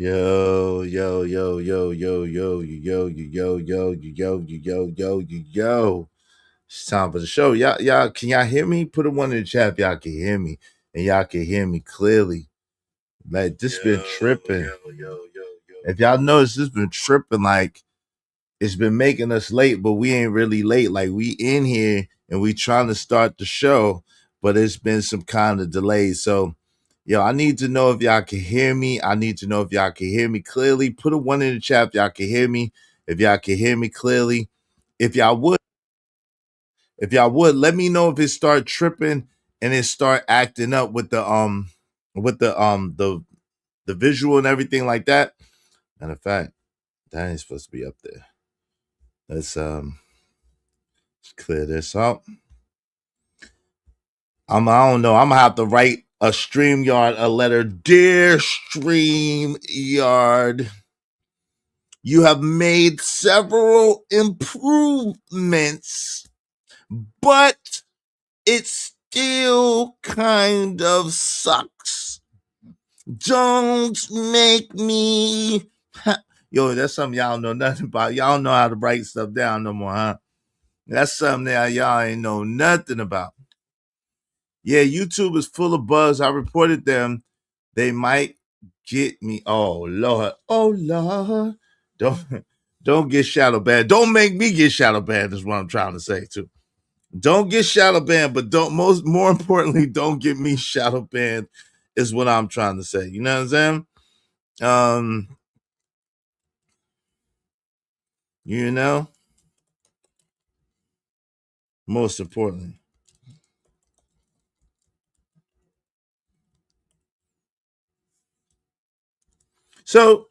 Yo, yo, yo, yo, yo, yo, yo, yo, yo, yo, yo, yo, yo, yo. It's time for the show. Y'all, can y'all hear me? Put a one in the chat if y'all can hear me. And y'all can hear me clearly. Like this been tripping. If y'all notice, this been tripping. Like it's been making us late, but we ain't really late. Like we in here and we trying to start the show, but it's been some kind of delay. So, yo, I need to know if y'all can hear me. I need to know if y'all can hear me clearly. Put a one in the chat if y'all can hear me. If y'all can hear me clearly. If y'all would, if y'all would, let me know if it start tripping and it start acting up with the visual and everything like that. Matter of fact, that ain't supposed to be up there. Let's clear this up. I don't know. I'm gonna have to write a StreamYard a letter. Dear StreamYard, you have made several improvements, but it still kind of sucks. Don't make me. Yo, that's something y'all know nothing about. Y'all don't know how to write stuff down no more, huh? That's something that y'all ain't know nothing about. Yeah, YouTube is full of bugs. I reported them. They might get me. Oh Lord. Oh Lord. Don't don't get shadow banned. Don't make me get shadow banned, is what I'm trying to say too. Don't get shadow banned, but don't more importantly, don't get me shadow banned, is what I'm trying to say. You know what I'm saying? Um, you know, most importantly. So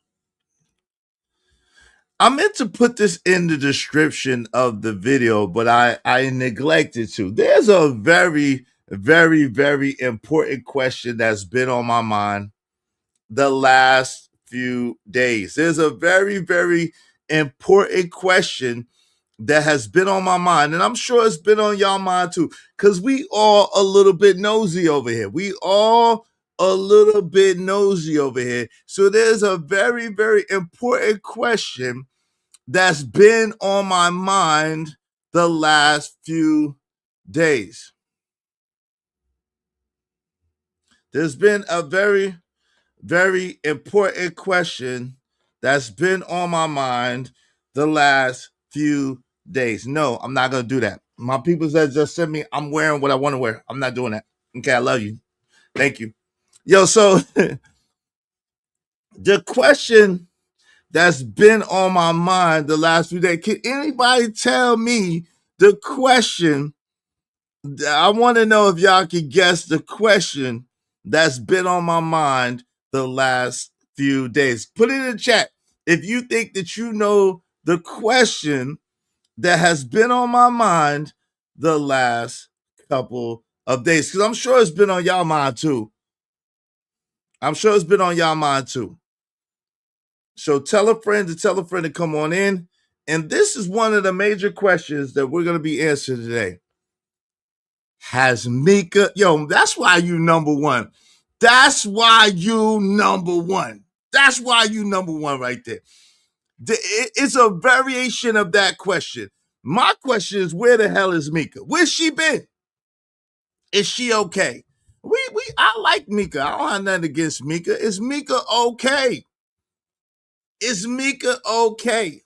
I meant to put this in the description of the video, but I neglected to. There's a very, very, very important question that's been on my mind the last few days. There's a very, very important question that has been on my mind, and I'm sure it's been on y'all mind too, because we all a little bit nosy over here. We all a little bit nosy over here. So there's a very, very important question that's been on my mind the last few days. There's been a very, very important question that's been on my mind the last few days. No, I'm not going to do that. My people that just sent me, I'm wearing what I want to wear. I'm not doing that. Okay, I love you. Thank you. Yo, so the question that's been on my mind the last few days, can anybody tell me the question? I want to know if y'all can guess the question that's been on my mind the last few days. Put it in the chat if you think that you know the question that has been on my mind the last couple of days. Because I'm sure it's been on y'all mind too. I'm sure it's been on y'all mind too. So tell a friend to come on in. And this is one of the major questions that we're going to be answering today. Has Mika, yo, that's why you number one. That's why you number one. That's why you number one right there. It's a variation of that question. My question is, where the hell is Mika? Where's she been? Is she okay? I like Mika. I don't have nothing against Mika. Is Mika okay? Is Mika okay?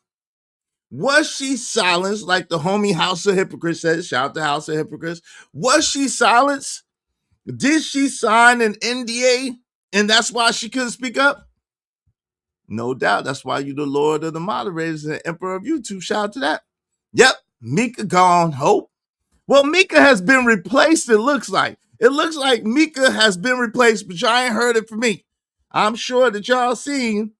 Was she silenced like the homie House of Hypocrites said? Shout out to House of Hypocrites. Was she silenced? Did she sign an NDA and that's why she couldn't speak up? No doubt. That's why you the Lord of the moderators and the Emperor of YouTube. Shout out to that. Yep. Mika gone. Hope. Well, Mika has been replaced, it looks like. It looks like Mika has been replaced, but y'all ain't heard it from me. I'm sure that y'all seen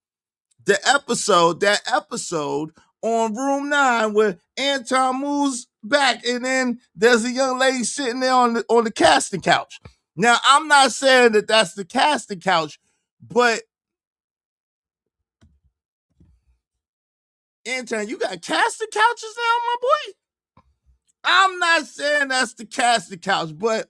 that episode on Room 9 where Anton moves back and then there's a young lady sitting there on the casting couch. Now, I'm not saying that that's the casting couch, but Anton, you got casting couches now, my boy? I'm not saying that's the casting couch, but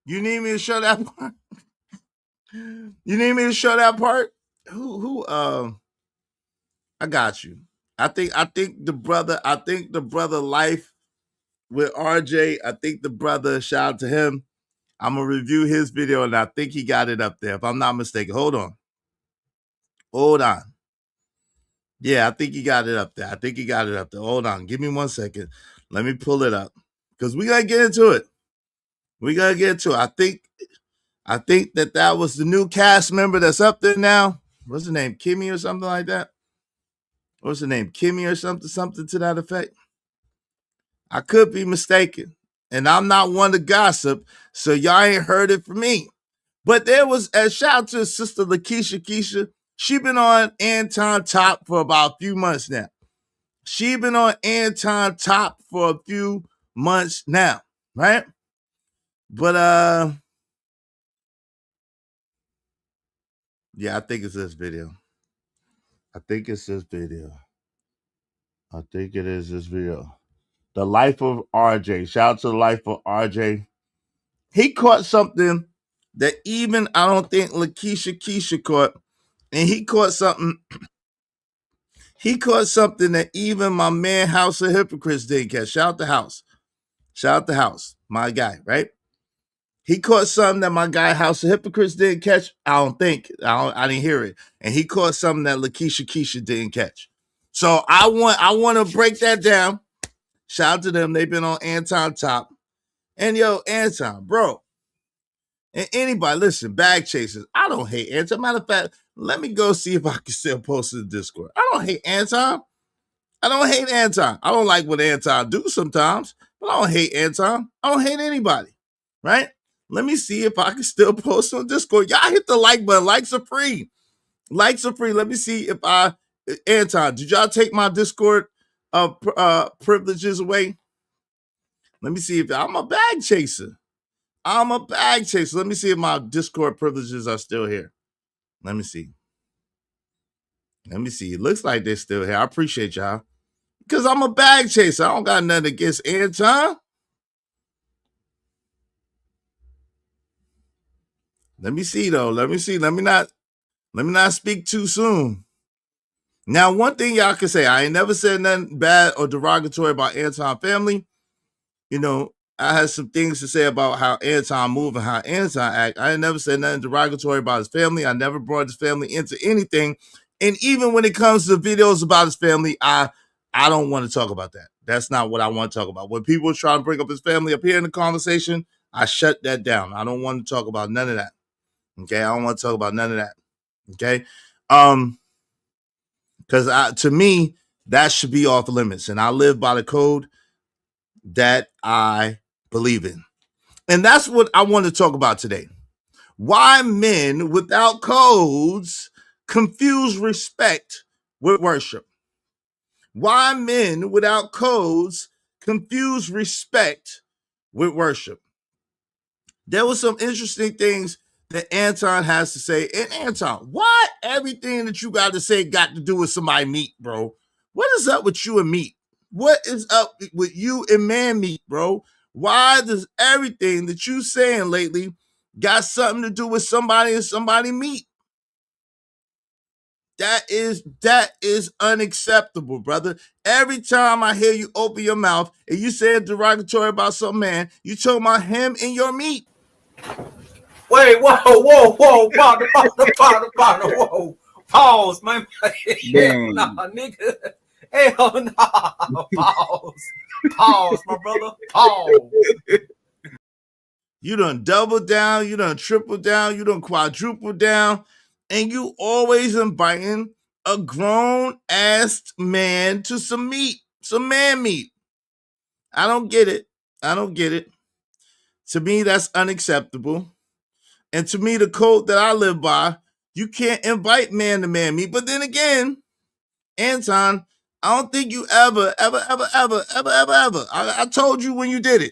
You need me to show that part? You need me to show that part? Who I got you. I think the brother life with RJ. I think the brother, shout out to him. I'm gonna review his video and I think he got it up there. If I'm not mistaken. Hold on. Hold on. Yeah, I think he got it up there. I think he got it up there. Hold on. Give me 1 second. Let me pull it up. Because we gotta get into it. We gotta get into it. I think that was the new cast member that's up there now. What's the name? Kimmy or something like that? What's the name? Kimmy or something to that effect? I could be mistaken. And I'm not one to gossip, so y'all ain't heard it from me. But there was a shout out to sister Lakeisha Keisha. She been on Anton Top for about a few months now. She been on Anton Top for a few months now, right? But yeah, I think it's this video. I think it's this video. I think it is this video. The life of RJ. Shout out to the life of RJ. He caught something that even I don't think Lakeisha Keisha caught. And he caught something. He caught something that even my man House of Hypocrites didn't catch. Shout out to House. Shout out to House. My guy, right? He caught something that my guy House of Hypocrites didn't catch. I don't think. I didn't hear it. And he caught something that Lakeisha Keisha didn't catch. So I want to break that down. Shout out to them. They've been on Anton Top. And yo, Anton, bro. And anybody, listen, bag chasers. I don't hate Anton. Matter of fact, let me go see if I can still post in the Discord. I don't hate Anton. I don't hate Anton. I don't like what Anton do sometimes, but I don't hate Anton. I don't hate anybody, right? Let me see if I can still post on Discord. Y'all hit the like button. Likes are free. Likes are free. Let me see if Anton, did y'all take my Discord privileges away? Let me see if I'm a bag chaser. I'm a bag chaser. Let me see if my Discord privileges are still here. Let me see. Let me see. It looks like they're still here. I appreciate y'all. Because I'm a bag chaser. I don't got nothing against Anton. Let me see though. Let me see. Let me not speak too soon. Now, one thing y'all can say, I ain't never said nothing bad or derogatory about Anton family. You know, I had some things to say about how Anton move and how Anton act. I ain't never said nothing derogatory about his family. I never brought his family into anything. And even when it comes to videos about his family, I don't want to talk about that. That's not what I want to talk about. When people try to bring up his family up here in the conversation, I shut that down. I don't want to talk about none of that. Okay, I don't want to talk about none of that. Okay, because to me that should be off limits, and I live by the code that I believe in, and that's what I want to talk about today. Why men without codes confuse respect with worship. Why men without codes confuse respect with worship. There were some interesting things that Anton has to say. And Anton, why everything that you got to say got to do with somebody meat, bro? What is up with you and meat? What is up with you and man meat, bro? Why does everything that you saying lately got something to do with somebody and somebody meat? That is unacceptable, brother. Every time I hear you open your mouth and you say derogatory about some man, you talking about him and your meat. Wait, partner, whoa. Pause, man. Hell nah, nigga. Hell nah. Pause, my brother. Pause. You done double down, you done triple down, you done quadruple down, and you always inviting a grown ass man to some meat, some man meat. I don't get it. I don't get it. To me, that's unacceptable. And to me, the code that I live by, you can't invite man to man meat. But then again, Anton, I don't think you ever. I told you when you did it.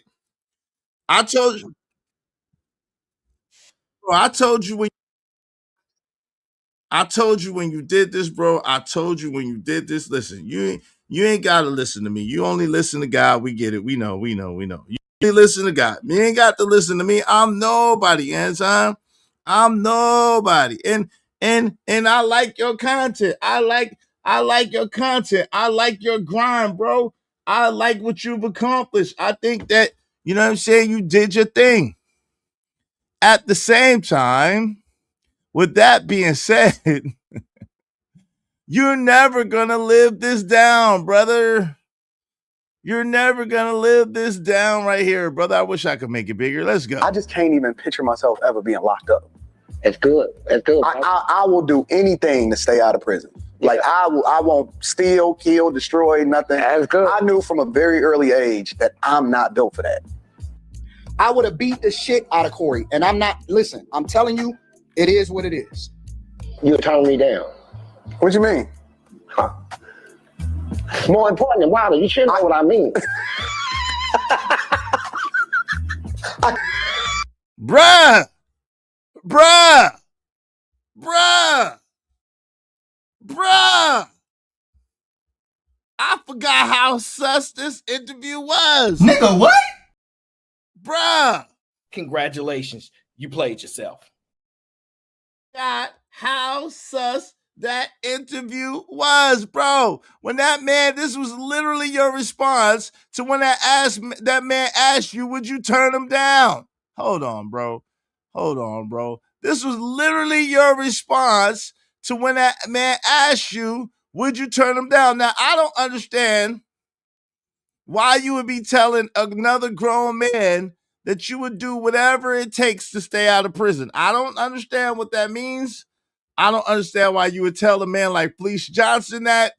I told you. Bro, I told you when you did this, bro. I told you when you did this. Listen, you ain't gotta listen to me. You only listen to God. We get it. We know. You listen to God. You ain't got to listen to me. I'm nobody, Anton. I'm nobody. And I like your content. I like your content. I like your grind, bro. I like what you've accomplished. I think that, you know what I'm saying, you did your thing. At the same time, with that being said, you're never gonna live this down, brother. You're never gonna live this down right here, brother. I wish I could make it bigger. Let's go. I just can't even picture myself ever being locked up. It's good. It's good. I will do anything to stay out of prison. Yeah. Like I won't steal, kill, destroy, nothing. That's good. I knew from a very early age that I'm not built for that. I would have beat the shit out of Corey. And I'm not, listen, I'm telling you, it is what it is. You're turning me down. What you mean? Huh. More important than Wilder, you should know what I mean. Bruh! I forgot how sus this interview was. Nigga, what? Bruh! Congratulations, you played yourself. God, how sus that interview was, bro. When that man, this was literally your response to when that man asked you, would you turn him down? Hold on, bro. This was literally your response to when that man asked you, would you turn him down? Now, I don't understand why you would be telling another grown man that you would do whatever it takes to stay out of prison. I don't understand what that means. I don't understand why you would tell a man like Felicia Johnson that.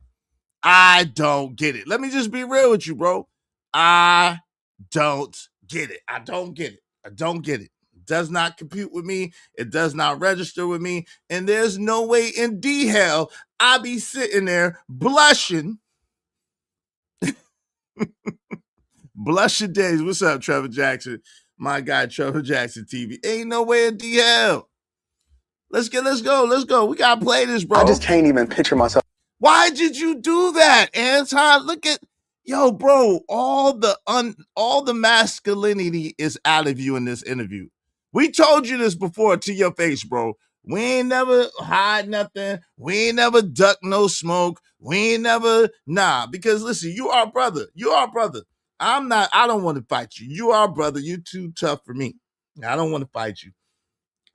I don't get it. Let me just be real with you, bro. I don't get it. I don't get it. It does not compute with me. It does not register with me. And there's no way in D hell I be sitting there blushing. Blushing days. What's up, Trevor Jackson? My guy, Trevor Jackson TV. Ain't no way in D hell. Let's go. We gotta play this, bro. I just can't even picture myself. Why did you do that, Anton? Look at, yo, bro. All the masculinity is out of you in this interview. We told you this before to your face, bro. We ain't never hide nothing. We ain't never duck no smoke. We ain't never, because listen, you are brother. I don't want to fight you. You are brother. You too tough for me. I don't want to fight you.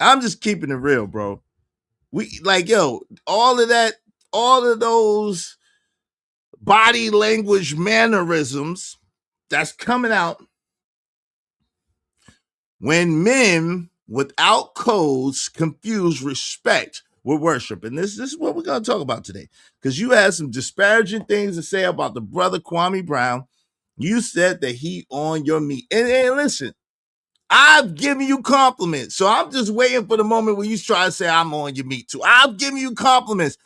I'm just keeping it real, bro. We like, yo, all of those body language mannerisms that's coming out when men without codes confuse respect with worship. And this is what we're going to talk about today. Because you had some disparaging things to say about the brother Kwame Brown. You said that he on your meat. And listen, I've given you compliments. So I'm just waiting for the moment where you try to say I'm on your meat too. I've given you compliments.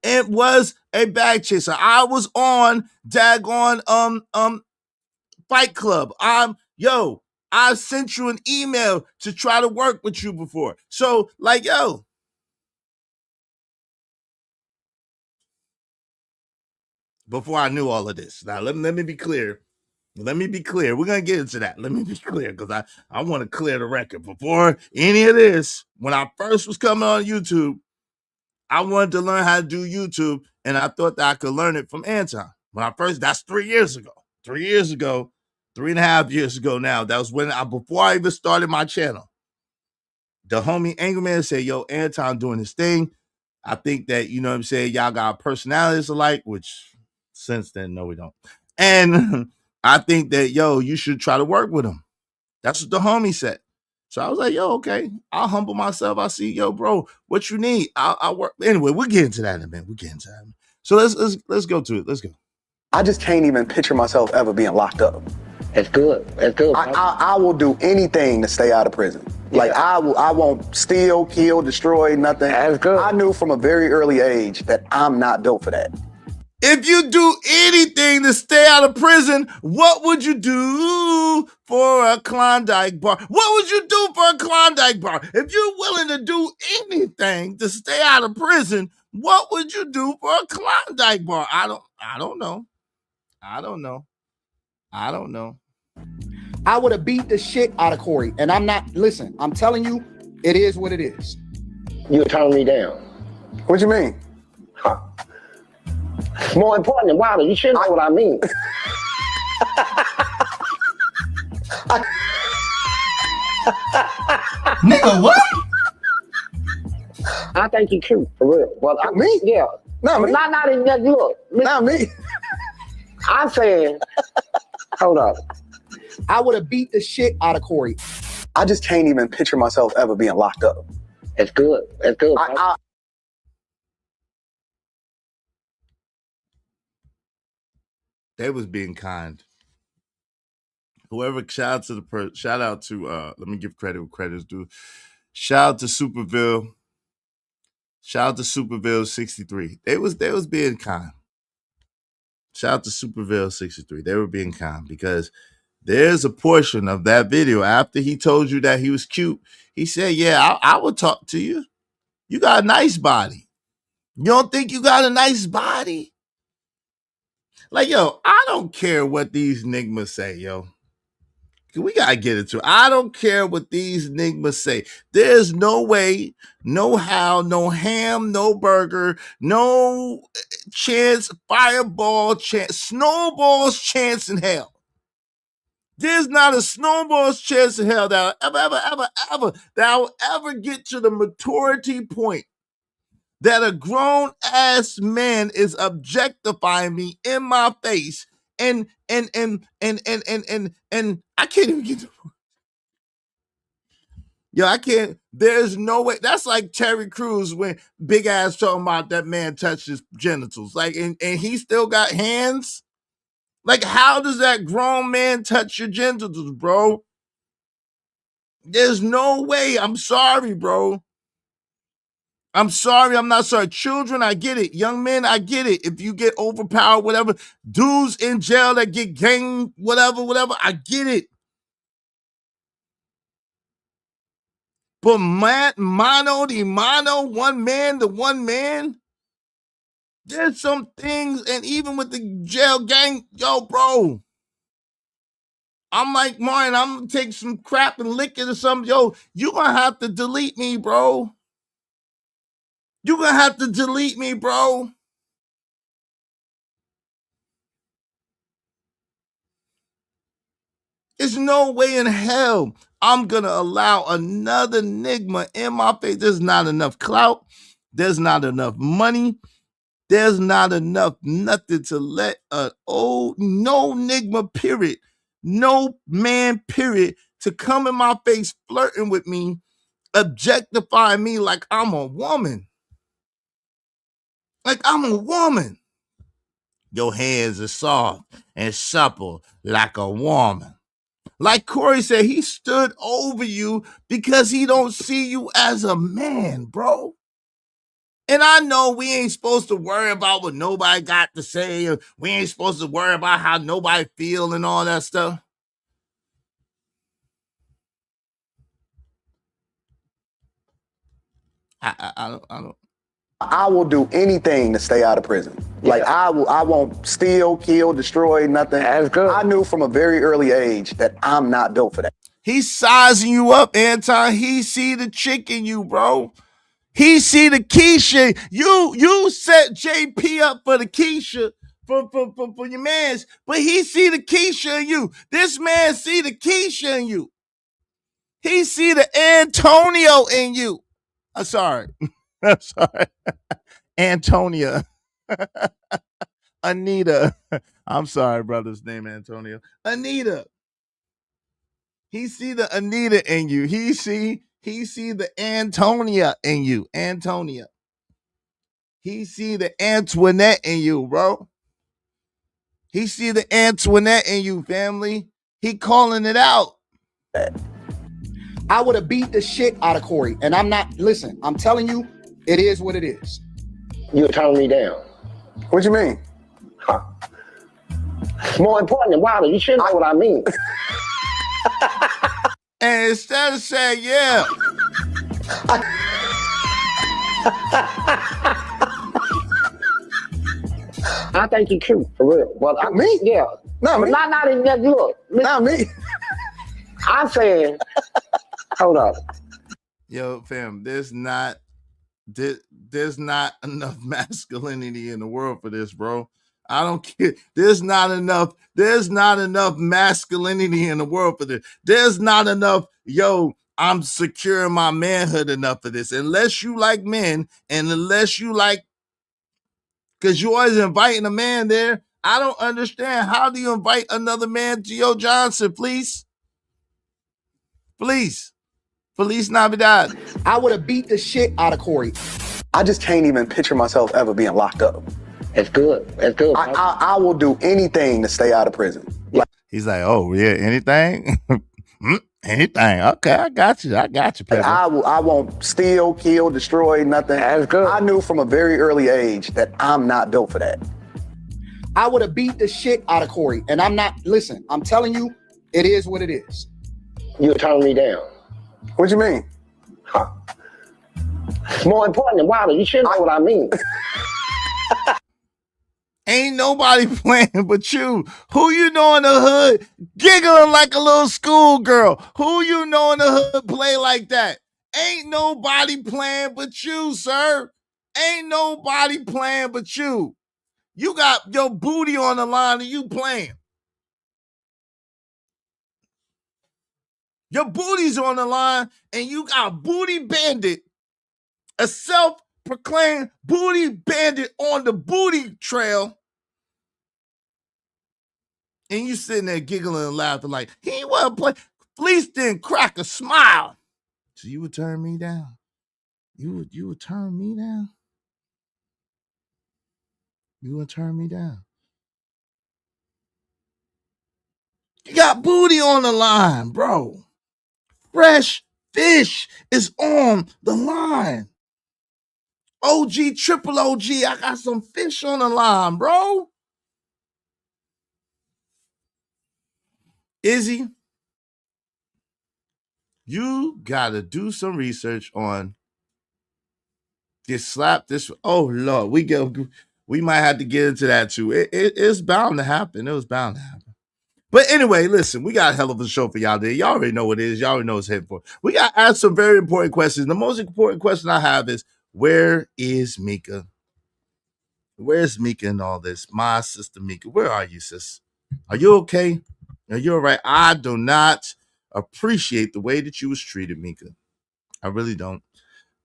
It was a bag chaser. I was on daggone Fight Club. I sent you an email to try to work with you before. So, like, yo. Before I knew all of this. Now, let me be clear. We're going to get into that. Let me be clear because I want to clear the record. Before any of this, when I first was coming on YouTube, I wanted to learn how to do YouTube, and I thought that I could learn it from Anton. That's 3 years ago. 3.5 years ago now. That was before I even started my channel. The homie Angry Man said, yo, Anton doing his thing. I think that, you know what I'm saying, y'all got personalities alike, which since then, no, we don't. And I think that, yo, you should try to work with him. That's what the homie said. So I was like, yo, okay, I'll humble myself. I see, yo, bro, what you need? I'll work. Anyway, we'll get into that in a minute. So let's go to it. Let's go. I just can't even picture myself ever being locked up. It's good. I will do anything to stay out of prison. Yeah. Like I won't steal, kill, destroy, nothing. That's good. I knew from a very early age that I'm not built for that. If you do anything to stay out of prison, what would you do for a Klondike bar? What would you do for a Klondike bar? If you're willing to do anything to stay out of prison, what would you do for a Klondike bar? I don't know. I would have beat the shit out of Corey. And I'm not, listen, I'm telling you, it is what it is. You turn me down. What you mean? Huh. More important than Wilder, you should know what I mean. Nigga, what? I think you cute, for real. Well, Me? Yeah. Not But me. not even that. Look, Not me. I'm saying, hold up. I would have beat the shit out of Corey. I just can't even picture myself ever being locked up. It's good. It's good. They was being kind. Whoever, shout out to let me give credit where credit is due. Shout out to Superville. Shout out to Superville 63. They was being kind. Shout out to Superville 63. They were being kind because there's a portion of that video after he told you that he was cute. He said, yeah, I would talk to you. You got a nice body. You don't think you got a nice body? Like, yo, I don't care what these niggas say, yo. We gotta get into it. I don't care what these niggas say. There's no way, no how, no ham, no burger, no chance, fireball chance, snowball's chance in hell. There's not a snowball's chance in hell that I'll ever get to the maturity point that a grown ass man is objectifying me in my face and I can't even get to I can't. There's no way. That's like Terry Crews when big ass talking about that man touched his genitals. Like, and he still got hands. Like, how does that grown man touch your genitals, bro? There's no way. I'm sorry, bro. I'm sorry. I'm not sorry. Children, I get it. Young men, I get it. If you get overpowered, whatever. Dudes in jail that get gang, whatever, I get it. But mano di mano, one man to one man, there's some things, and even with the jail gang, yo, bro, I'm like, Martin, I'm gonna take some crap and lick it or something. Yo, you gonna have to delete me, bro. You gonna have to delete me, bro. There's no way in hell I'm gonna allow another nigga in my face. There's not enough clout. There's not enough money. There's not enough nothing to let no nigga, period, no man, period, to come in my face flirting with me, objectifying me like I'm a woman. Like I'm a woman. Your hands are soft and supple like a woman. Like Corey said, he stood over you because he don't see you as a man, bro. And I know we ain't supposed to worry about what nobody got to say, or we ain't supposed to worry about how nobody feel and all that stuff. I don't. I will do anything to stay out of prison. Like I won't steal, kill, destroy, nothing. That's good. I knew from a very early age that I'm not built for that. He's sizing you up, Anton. He see the chick in you, bro. He see the Keisha. You set JP up for the Keisha for your mans, but he see the Keisha in you. This man see the Keisha in you. He see the Antonio in you. I'm sorry. I'm sorry. Antonia. Anita. I'm sorry, brother's name Antonio. Anita. He see the Anita in you. He see the Antonia in you. Antonia. He see the Antoinette in you, bro. He see the Antoinette in you, family. He calling it out. I would have beat the shit out of Corey. And I'm not, listen, I'm telling you, it is what it is. You turn me down. What you mean? Huh. More important than Wilder, you should know what I mean. And instead of saying, yeah. I think you cute, for real. Well, Me? Yeah. Not me. Not even that. Look. Not me. I said, hold up. Yo, fam, there's not enough masculinity in the world for this, bro. I don't care. There's not enough masculinity in the world for this. There's not enough, I'm securing my manhood enough for this. Unless you like men, and unless you like, because you always inviting a man there. I don't understand. How do you invite another man to your Johnson, please? Please. Feliz Navidad. I would have beat the shit out of Corey. I just can't even picture myself ever being locked up. It's good. It's good. I will do anything to stay out of prison. He's like, oh yeah, anything? Anything. Okay, I got you, Pedro. I won't steal, kill, destroy, nothing. That's good. I knew from a very early age that I'm not built for that. I would have beat the shit out of Corey. And I'm telling you, it is what it is. You turn me down. What you mean? Huh. More important than Wilder, you should know what I mean. Ain't nobody playing but you. Who you know in the hood giggling like a little schoolgirl? Who you know in the hood play like that? Ain't nobody playing but you, sir. Ain't nobody playing but you. You got your booty on the line and you playing. Your booty's on the line and you got Booty Bandit, a self-proclaimed booty bandit on the booty trail. And you sitting there giggling and laughing like, he ain't want to play. Fleece didn't crack a smile. So you would turn me down? You would turn me down? You would turn me down? You got booty on the line, bro. Fresh fish is on the line. OG, triple OG, I got some fish on the line, bro. Izzy, you gotta do some research on this slap. Oh Lord, we might have to get into that too. It's bound to happen. It was bound to happen. But anyway, listen, we got a hell of a show for y'all today. Y'all already know what it is. Y'all already know what's headed for. We got to ask some very important questions. The most important question I have is, where is Mika? Where's Mika in all this? My sister Mika, where are you, sis? Are you okay? Are you all right? I do not appreciate the way that you was treated, Mika. I really don't.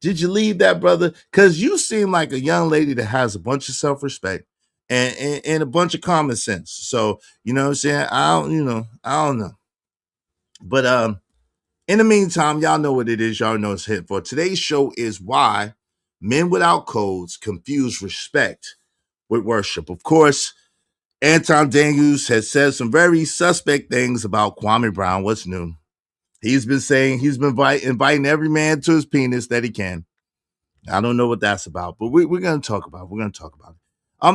Did you leave that, brother? Because you seem like a young lady that has a bunch of self-respect and a bunch of common sense. So, you know what I'm saying? I don't know. But in the meantime, y'all know what it is. Y'all know it's hit for. Today's show is why men without codes confuse respect with worship. Of course, Anton Daniels has said some very suspect things about Kwame Brown. What's new? He's been inviting every man to his penis that he can. I don't know what that's about, but we're going to talk about it. We're going to talk about it.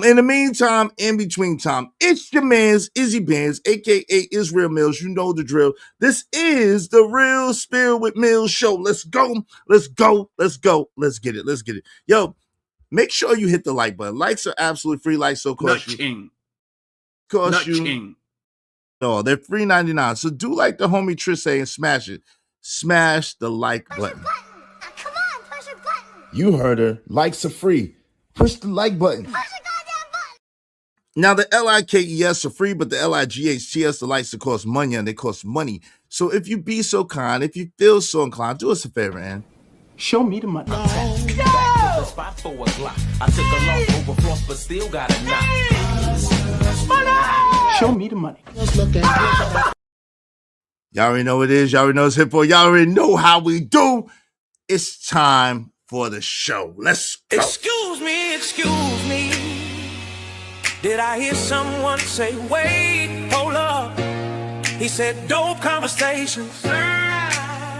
In the meantime, in between time, it's your man's Izzy Bands, a.k.a. Israel Mills. You know the drill. This is the Real Spill with Mills show. Let's go. Let's go. Let's go. Let's get it. Let's get it. Yo, make sure you hit the like button. Likes are absolutely free. Likes so cost you. Cost you. No, they're $3.99. So do like the homie Trish say and smash it. Smash the like button. Come on, push a button. You heard her. Likes are free. Push the like button. Push the goddamn button. Now, the LIKES are free, but the LIGHTS, the likes, cost money, and they cost money. So if you be so kind, if you feel so inclined, do us a favor, and Show me the money. I took a loss over floss, but still got a knock. Show me the money. Y'all already know what it is. Y'all already know it's hip for. Y'all already know how we do. It's time for the show. Let's go. Excuse me. Did I hear someone say, wait, hold up? He said, dope conversations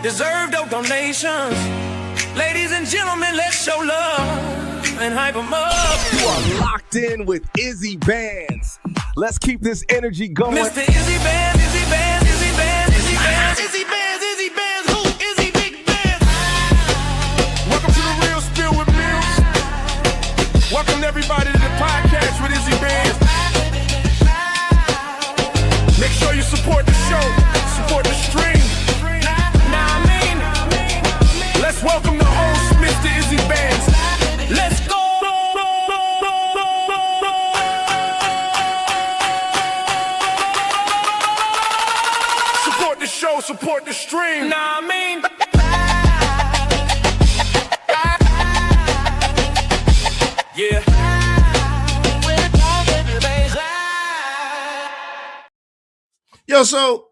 deserve dope donations. Ladies and gentlemen, let's show love and hype them up. You are locked in with Izzy Bands. Let's keep this energy going. Mr. Izzy Bands, Izzy Bands, Izzy Bands, Izzy Bands, Izzy Bands, Izzy Bands, who? Izzy Big Bands. Welcome to the Real Spill with Mills. Welcome everybody to the podcast with Izzy Bands. Make sure you support the show, support the stream. support the show, support the stream. Nah, I mean. Yeah. Yo, so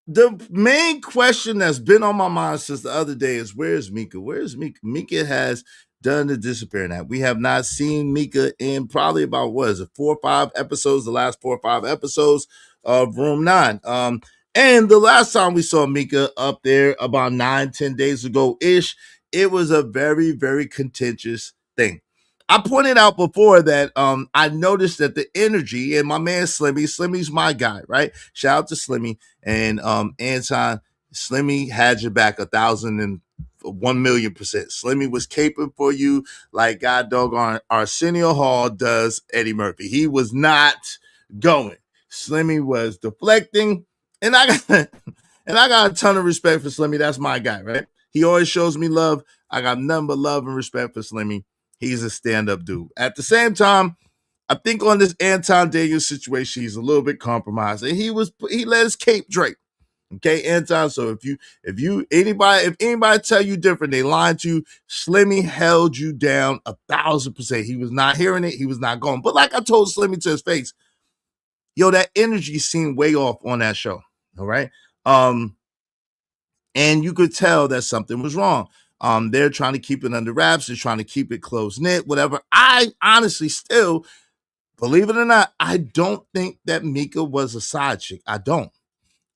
the main question that's been on my mind since the other day is, where's Mika? Where's Mika? Mika has done the disappearing act. We have not seen Mika in probably about, what is it, 4 or 5 episodes, the last 4 or 5 episodes of Room 9. And the last time we saw Mika up there about 9-10 days ago-ish, it was a very, very contentious thing. I pointed out before that I noticed that the energy, and my man Slimmy's my guy, right? Shout out to Slimmy and Anton. Slimmy had your back 1,001,000,000%. Slimmy was caping for you like God doggone Arsenio Hall does Eddie Murphy. He was not going. Slimmy was deflecting, and I got a ton of respect for Slimmy. That's my guy, right? He always shows me love. I got nothing but love and respect for Slimmy. He's a stand-up dude. At the same time, I think on this Anton Daniels situation, he's a little bit compromised, and he let his cape drape. Okay, Anton. So if anybody tell you different, they lying to you. Slimmy held you down 1,000%. He was not hearing it. He was not going. But like I told Slimmy to his face, yo, that energy seemed way off on that show. All right. And you could tell that something was wrong. They're trying to keep it under wraps. They're trying to keep it close knit, whatever. I honestly still, believe it or not, I don't think that Mika was a side chick. I don't.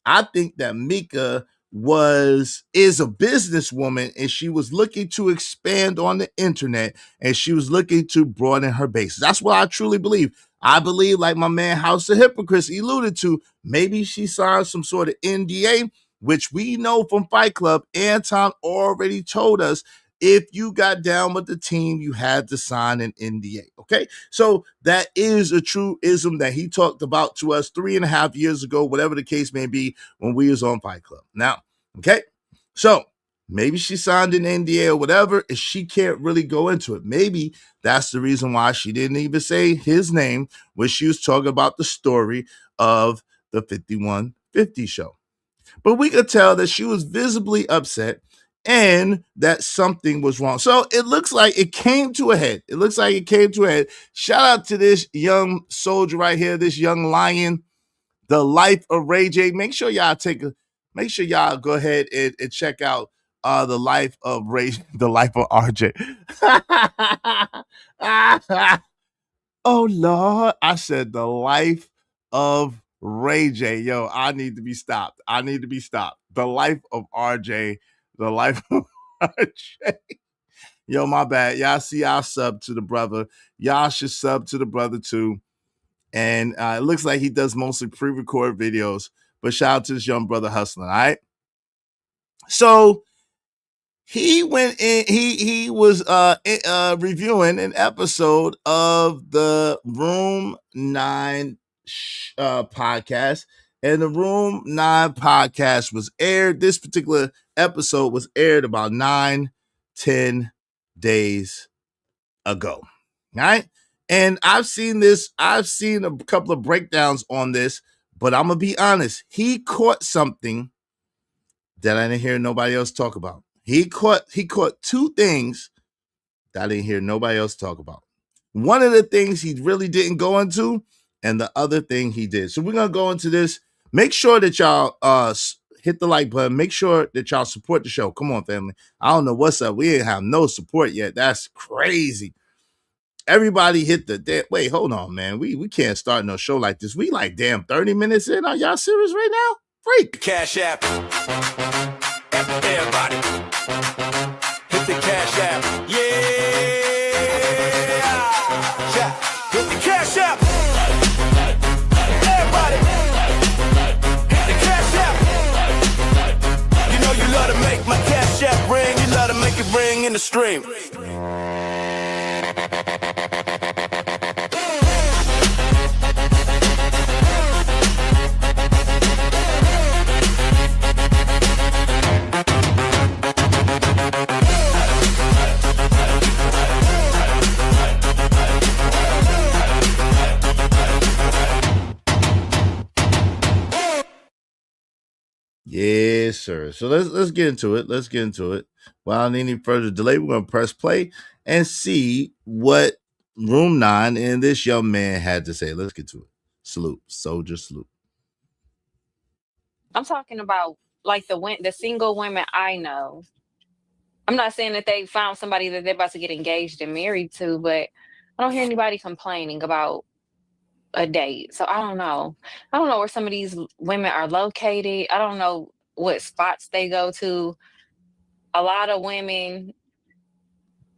I think that Mika is a businesswoman, and she was looking to expand on the internet, and she was looking to broaden her base. That's what I truly believe. I believe, like my man House of Hypocrites alluded to, maybe she signed some sort of NDA, which we know from Fight Club. Anton already told us, if you got down with the team, you had to sign an NDA. Okay. So that is a true ism that he talked about to us 3.5 years ago, whatever the case may be, when we was on Fight Club. Now, okay. So maybe she signed an NDA or whatever, and she can't really go into it. Maybe that's the reason why she didn't even say his name when she was talking about the story of the 5150 show. But we could tell that she was visibly upset and that something was wrong. So it looks like it came to a head. Shout out to this young soldier right here, this young lion, The Life of Ray J. Make sure y'all go ahead and check out The Life of RJ. Oh Lord, I said The Life of Ray J. Yo, I need to be stopped. The Life of RJ. The Life of RJ. Yo, my bad. Y'all see I sub to the brother. Y'all should sub to the brother too. And it looks like he does mostly pre-recorded videos. But shout out to this young brother hustling, all right? So he went in, he was reviewing an episode of the Room 9 podcast, and the Room 9 podcast was aired. This particular episode was aired about 9-10 days ago. All right. And I've seen a couple of breakdowns on this, but I'm gonna be honest, he caught something that I didn't hear nobody else talk about. He caught 2 things that I didn't hear nobody else talk about. One of the things he really didn't go into, and the other thing he did. So we're going to go into this. Make sure that y'all hit the like button. Make sure that y'all support the show. Come on, family. I don't know what's up. We didn't have no support yet. That's crazy. Everybody hit wait, hold on, man. We can't start no show like this. We like damn 30 minutes in. Are y'all serious right now? Freak. Cash App. Everybody. Hit the Cash App. Yeah. Hit the Cash App. Everybody. Hit the Cash App. You know you love to make my Cash App ring. You love to make it ring in the stream. Yes, sir. So let's get into it. Let's get into it. Without any further delay, we're gonna press play and see what room 9 and this young man had to say. Let's get to it. Salute, soldier, salute. I'm talking about like the single women I know. I'm not saying that they found somebody that they're about to get engaged and married to, but I don't hear anybody complaining about a date. So I don't know. I don't know where some of these women are located. I don't know what spots they go to. A lot of women,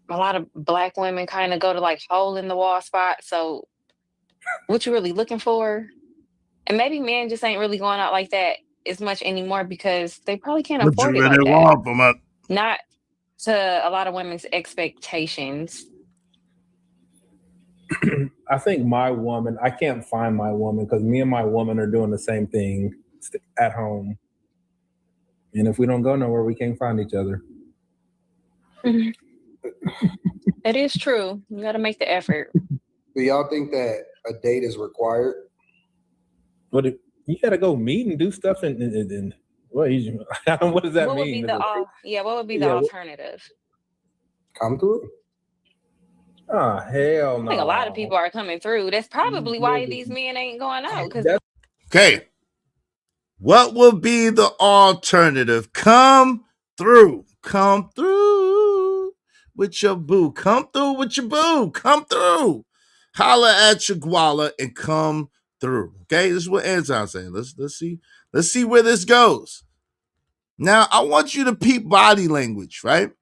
a lot of black women kind of go to like hole in the wall spots. So what you really looking for? And maybe men just ain't really going out like that as much anymore because they probably can't What you afford it really like that. want from us? Not to a lot of women's expectations. I think my woman, I can't find my woman because me and my woman are doing the same thing at home. And if we don't go nowhere, we can't find each other. It is true. You got to make the effort. Do y'all think that a date is required? But you got to go meet and do stuff and what does that What would mean? be what would be the alternative? Come through. Oh, hell no. I think a lot of people are coming through. That's probably why these men ain't going out. Okay. What will be the alternative? Come through. Come through with your boo. Come through with your boo. Come through. Holla at your guala and come through. Okay, this is what Anton's saying. Let's see. Let's see where this goes. Now, I want you to peep body language, right?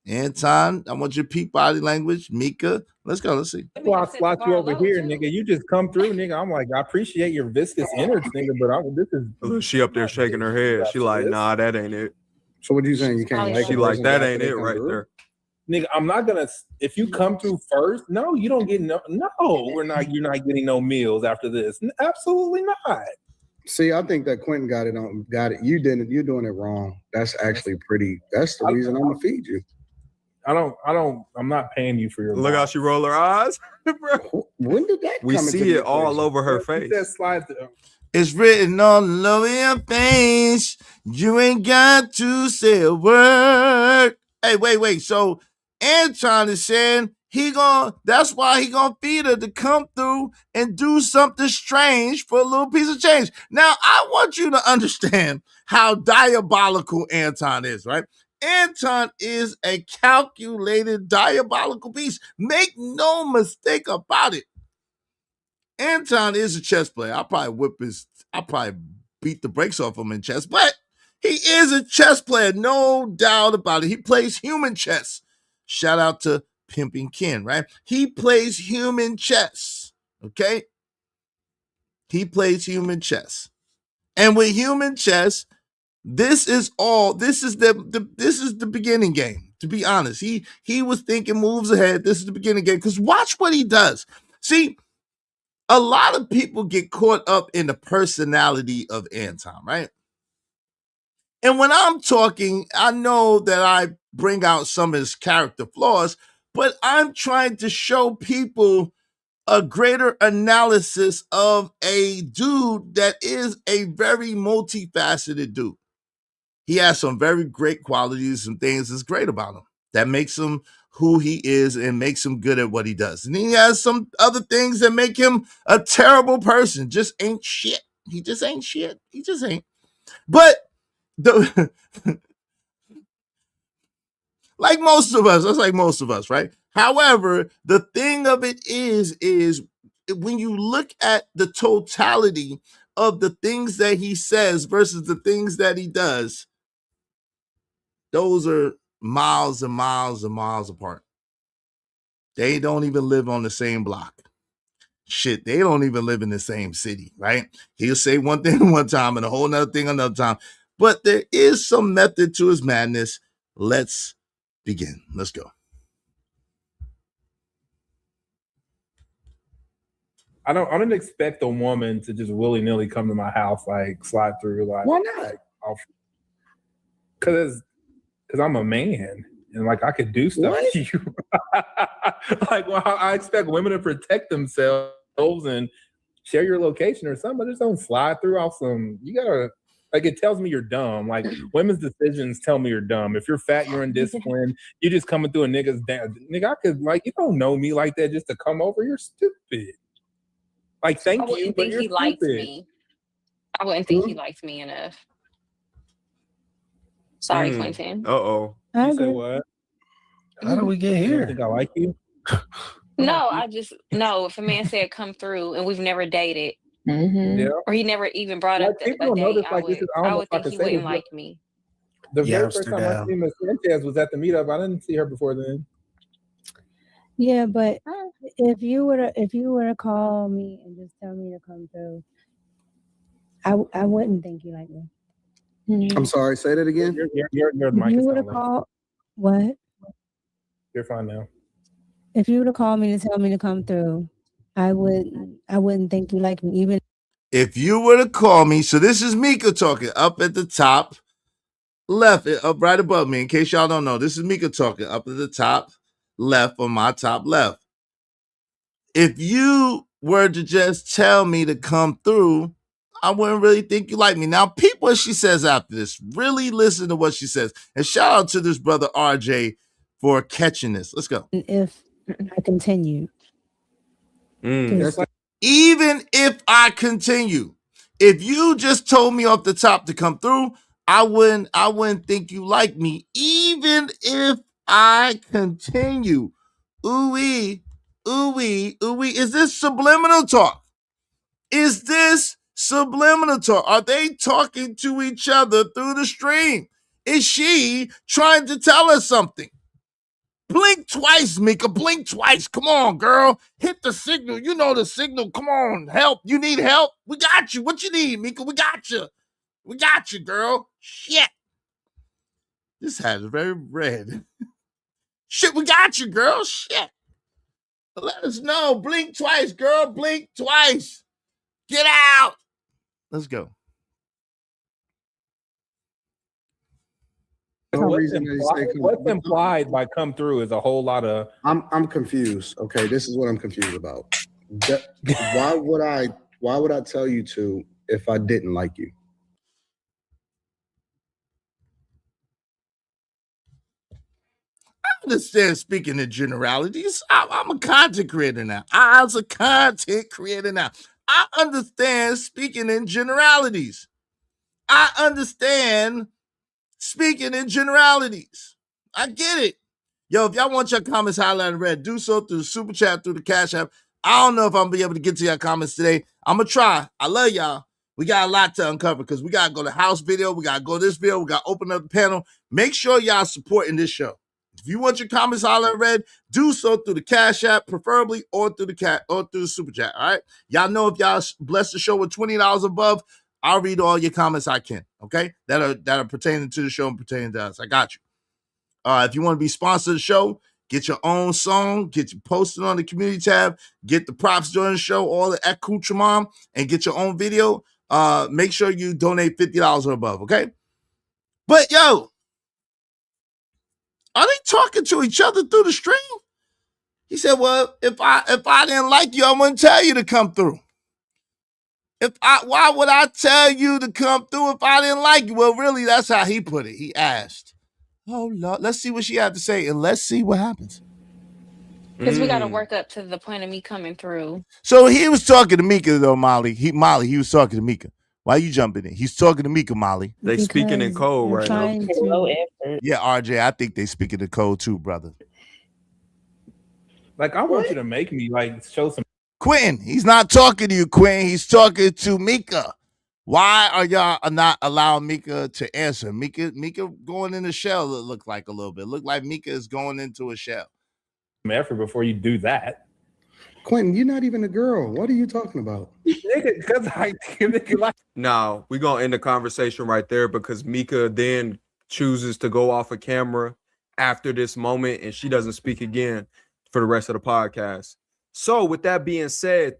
Anton, I want you to peep body language. Mika, let's go. Let's see. Well, I slot you over here, nigga. You just come through, nigga. I'm like, I appreciate your viscous innards, nigga, but this is. Look, she up there shaking her head. She like, nah, that ain't it. So what are you saying? You can't like she like that ain't it right there. Nigga, I'm not gonna. If you come through first, no, you don't get no. We're not. You're not getting no meals after this. Absolutely not. See, I think that Quentin got it. You didn't. You're doing it wrong. That's actually pretty. That's the reason I'm gonna feed you. I'm not paying you for your. Look how she roll her eyes. When did that? We see it all over her face. It's written all over your face. You ain't got to say a word. Hey, wait. So Anton is saying that's why he gonna feed her to come through and do something strange for a little piece of change. Now, I want you to understand how diabolical Anton is, right? Anton is a calculated, diabolical beast. Make no mistake about it. Anton is a chess player. I'll probably beat the brakes off him in chess, but he is a chess player, no doubt about it. He plays human chess. Shout out to Pimping Ken, right? He plays human chess, okay? He plays human chess. And with human chess, this is the beginning game, to be honest. He was thinking moves ahead. This is the beginning game, because watch what he does. See, a lot of people get caught up in the personality of Anton, right? And when I'm talking, I know that I bring out some of his character flaws, but I'm trying to show people a greater analysis of a dude that is a very multifaceted dude. He has some very great qualities and things that's great about him that makes him who he is and makes him good at what he does. And he has some other things that make him a terrible person. Just ain't shit. He just ain't shit. He just ain't. But like most of us, that's like most of us, right? However, the thing of it is when you look at the totality of the things that he says versus the things that he does, those are miles and miles and miles apart. They don't even live on the same block. Shit, they don't even live in the same city, right? He'll say one thing one time and a whole nother thing another time. But there is some method to his madness. Let's begin. Let's go. I don't expect a woman to just willy-nilly come to my house, like slide through. Like, why not? Because I'm a man and like I could do stuff to you. Like, well, I expect women to protect themselves and share your location or something. But just don't slide through off some. You gotta. Like, it tells me you're dumb. Like, women's decisions tell me you're dumb. If you're fat, you're indisciplined. You're just coming through a nigga's damn. Nigga, I could, like, you don't know me like that just to come over. You're stupid. Like, I thank you, wouldn't but think you're he liked stupid. me. I wouldn't think he liked me enough. Sorry, Quentin. Uh-oh. You say what? How did we get You don't here? think I like you? No, if a man said come through and we've never dated, Yeah. or he never even brought Like, up a people don't know date, this. Like, this is, I I don't know would if I think can he say wouldn't this. like me. The very first time I Amsterdam. seen Miss Sanchez was at the meetup. I didn't see her before then. Yeah, but if you were to call me and just tell me to come through, I wouldn't think you like me. I'm sorry. Say that again. Your If mic you is were to on. call, what? You're fine now. If you were to call me to tell me to come through, I wouldn't think you like me. Even If you were to call me, so this is Mika talking up at the top left, up right above me. In case y'all don't know, this is Mika talking up at the top left on my top left. If you were to just tell me to come through, I wouldn't really think you like me. Now, peep what she says after this. Really listen to what she says. And shout out to this brother RJ for catching this. Let's go. if I continue, Even if I continue, if you just told me off the top to come through, I wouldn't think you like me. Even if I continue. Ooh-wee, ooh-wee, ooh-wee. Is this subliminal talk? Is this subliminal talk? Are they talking to each other through the stream? Is she trying to tell us something? Blink twice, Mika. Blink twice. Come on, girl. Hit the signal. You know the signal. Come on. Help. You need help? We got you. What you need, Mika? We got you. We got you, girl. Shit. This hat is very red. Shit, we got you, girl. Shit. Let us know. Blink twice, girl. Blink twice. Get out. Let's go. What's implied by come through is a whole lot of. I'm confused. Okay, this is what I'm confused about. Why would I tell you to if I didn't like you? I understand speaking in generalities. I'm a content creator now. I was a content creator now. I understand speaking in generalities. I understand speaking in generalities. I get it. Yo, if y'all want your comments highlighted in red, do so through the super chat, through the Cash App. I don't know if I'm gonna be able to get to your comments today. I'm gonna try. I love y'all. We got a lot to uncover because we gotta go to house video, we gotta go to this video, we gotta open up the panel. Make sure y'all supporting this show. If you want your comments highlighted in red, do so through the Cash App, preferably, or through the super chat. All right. Y'all know if y'all bless the show with $20 above, I'll read all your comments I can. Okay, that are pertaining to the show and pertaining to us. I got you. If you want to be sponsored of the show, get your own song, get you posted on the community tab, get the props during the show, all the accoutrement, and get your own video. Make sure you donate $50 or above, okay? But yo, are they talking to each other through the stream? He said, well, if I didn't like you, I wouldn't tell you to come through. Why would I tell you to come through if I didn't like you? Well, really, that's how he put it. He asked. Oh, Lord. Let's see what she had to say, and let's see what happens. Because we got to work up to the point of me coming through. So he was talking to Mika, though, Molly. He was talking to Mika. Why you jumping in? He's talking to Mika, Molly. They speaking in code right now. Yeah, RJ, I think they speaking in code too, brother. Like, I want you to make me, like, show some. Quentin, he's not talking to you, Quentin. He's talking to Mika. Why are y'all not allowing Mika to answer? Mika going in the shell, it looked like a little bit. Look like Mika is going into a shell. Effort before you do that. Quentin, you're not even a girl. What are you talking about? No, we're going to end the conversation right there because Mika then chooses to go off of camera after this moment and she doesn't speak again for the rest of the podcast. So with that being said,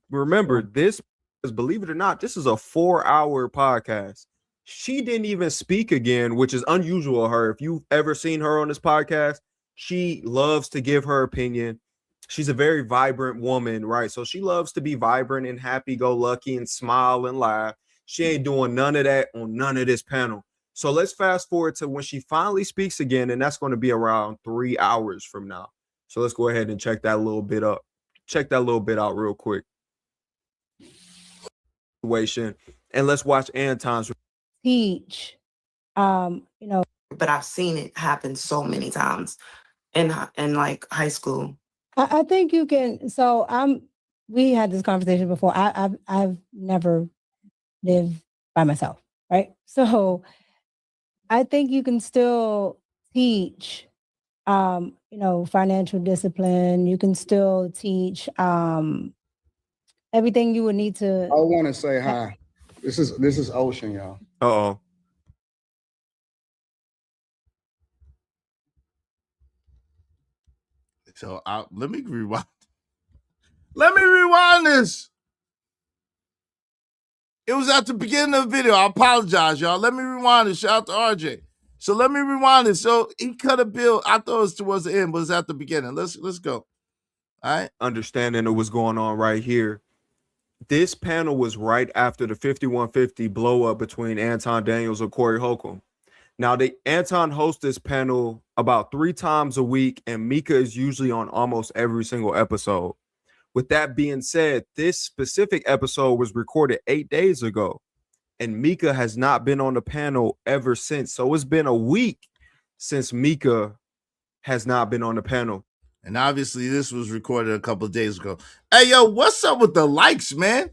remember, believe it or not, this is a 4-hour podcast. She didn't even speak again, which is unusual of her. If you've ever seen her on this podcast, she loves to give her opinion. She's a very vibrant woman, right? So she loves to be vibrant and happy-go-lucky and smile and laugh. She ain't doing none of that on none of this panel. So let's fast forward to when she finally speaks again, and that's going to be around 3 hours from now. So let's go ahead and check that little bit up. Check that little bit out real quick. And let's watch Anton's teach. You know, but I've seen it happen so many times in like high school. I think you can. So we had this conversation before. I've never lived by myself, right? So I think you can still teach, you know, financial discipline. You can still teach everything you would need to. I want to say hi. This is Ocean, y'all. Uh-oh. So let me rewind. Let me rewind this. It was at the beginning of the video. I apologize, y'all. Let me rewind it. Shout out to RJ. So let me rewind it. So he cut a bill. I thought it was towards the end, but it's at the beginning. Let's go. All right. Understanding what's going on right here. This panel was right after the 5150 blow up between Anton Daniels and Corey Holcomb. Now, Anton hosts this panel about 3 times a week, and Mika is usually on almost every single episode. With that being said, this specific episode was recorded 8 days ago, and Mika has not been on the panel ever since. So it's been a week since Mika has not been on the panel. And obviously, this was recorded a couple of days ago. Hey, yo, what's up with the likes, man?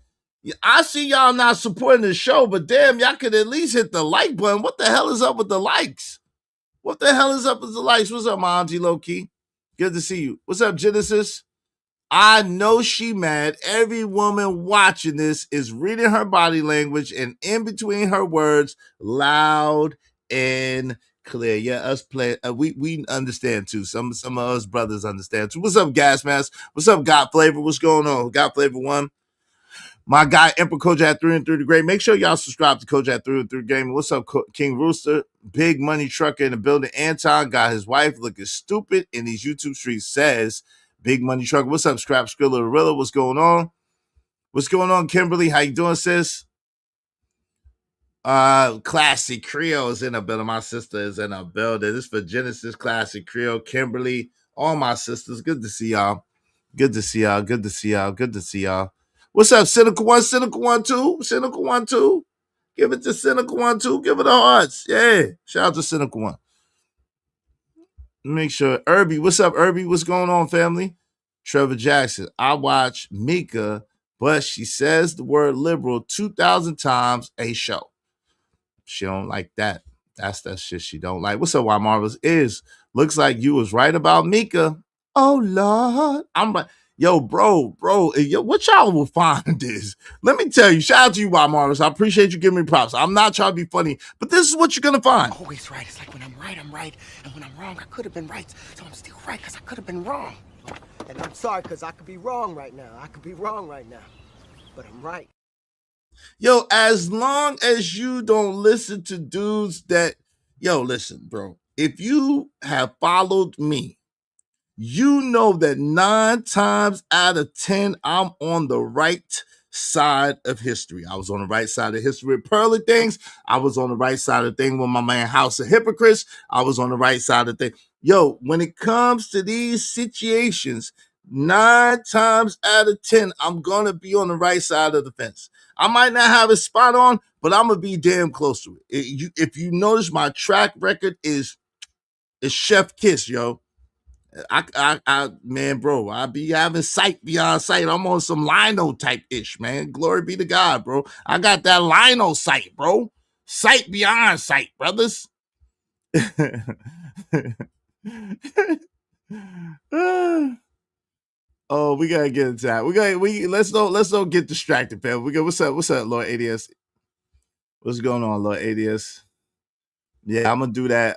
I see y'all not supporting the show, but damn, y'all could at least hit the like button. What the hell is up with the likes? What the hell is up with the likes? What's up, my auntie Low-Key? Good to see you. What's up, Genesis? I know she mad. Every woman watching this is reading her body language and in between her words, loud and clear. Yeah, us play. We understand too. Some of us brothers understand too. What's up, Gas Mask? What's up, God Flavor? What's going on? God Flavor 1. My guy, Emperor Kojak 3 and 3 the Great. Make sure y'all subscribe to Kojak 3 and 3 Gaming. What's up, King Rooster? Big money trucker in the building. Anton got his wife looking stupid in these YouTube streets, says Big money trucker. What's up, Scrap Skrilla Gorilla? What's going on? What's going on, Kimberly? How you doing, sis? Classic Creole is in the building. My sister is in the building. This is for Genesis Classic Creole. Kimberly, all my sisters. Good to see y'all. Good to see y'all. Good to see y'all. Good to see y'all. What's up, Cynical 1? Cynical 1 2? Cynical 1 2? Give it to Cynical 1 2. Give it the hearts. Yeah. Shout out to Cynical 1. Make sure. Irby, what's up, Irby? What's going on, family? Trevor Jackson. I watch Mika, but she says the word liberal 2,000 times a show. She don't like that. That's that shit she don't like. What's up, Why Marvelous? Looks like you was right about Mika. Oh, Lord. I'm like, yo, bro, yo, what y'all will find this? Let me tell you, shout out to you, Why Marvelous. I appreciate you giving me props. I'm not trying to be funny, but this is what you're going to find. Always right. It's like when I'm right, I'm right. And when I'm wrong, I could have been right. So I'm still right because I could have been wrong. And I'm sorry because I could be wrong right now. But I'm right. Yo, as long as you don't listen to dudes that, yo, listen, bro. If you have followed me, you know that 9 times out of 10, I'm on the right side of history. I was on the right side of history with Pearly Things. I was on the right side of thing with my man House of Hypocrites. I was on the right side of thing. Yo, when it comes to these situations, 9 times out of 10, I'm going to be on the right side of the fence. I might not have it spot on, but I'm going to be damn close to it. If you notice, my track record is chef kiss, yo. Man, bro, I be having sight beyond sight. I'm on some Lino type ish, man. Glory be to God, bro. I got that Lino sight, bro. Sight beyond sight, brothers. Oh, we gotta get into that. Let's don't get distracted, fam. What's up, Lord ADS? What's going on, Lord ADS? Yeah, I'm gonna do that.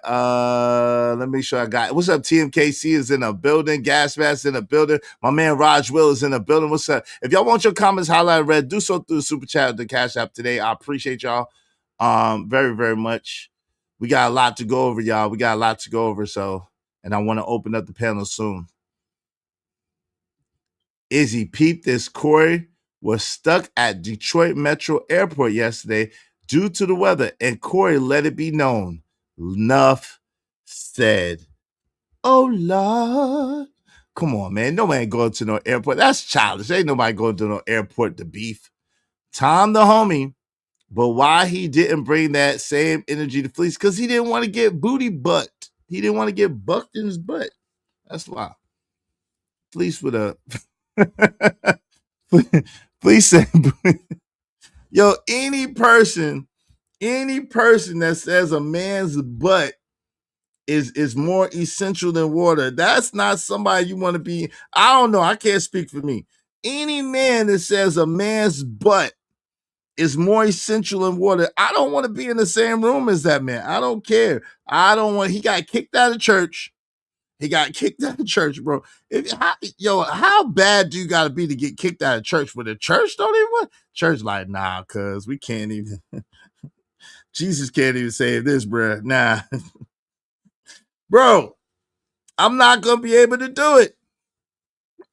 Let me make sure I got. What's up? TMKC is in the building. Gas Mask in the building. My man Raj Will is in the building. What's up? If y'all want your comments highlighted red, do so through the super chat of the Cash App today. I appreciate y'all very, very much. We got a lot to go over, y'all. We got a lot to go over, and I want to open up the panel soon. Izzy, peep this. Corey was stuck at Detroit Metro Airport yesterday due to the weather, and Corey let it be known. Enough said. Oh, Lord. Come on, man. Nobody ain't going to no airport. That's childish. Ain't nobody going to no airport to beef. Tom the homie, but why he didn't bring that same energy to Fleece? Because he didn't want to get booty bucked. He didn't want to get bucked in his butt. That's why. Fleece with a... Fleece said... Yo, any person that says a man's butt is more essential than water, that's not somebody you want to be. I don't know. I can't speak for me. Any man that says a man's butt is more essential than water, I don't want to be in the same room as that man. I don't care. He got kicked out of church. He got kicked out of church, bro. How bad do you got to be to get kicked out of church? When the church don't even want? Church like, nah, cuz we can't even. Jesus can't even save this, bro. Nah. Bro, I'm not going to be able to do it.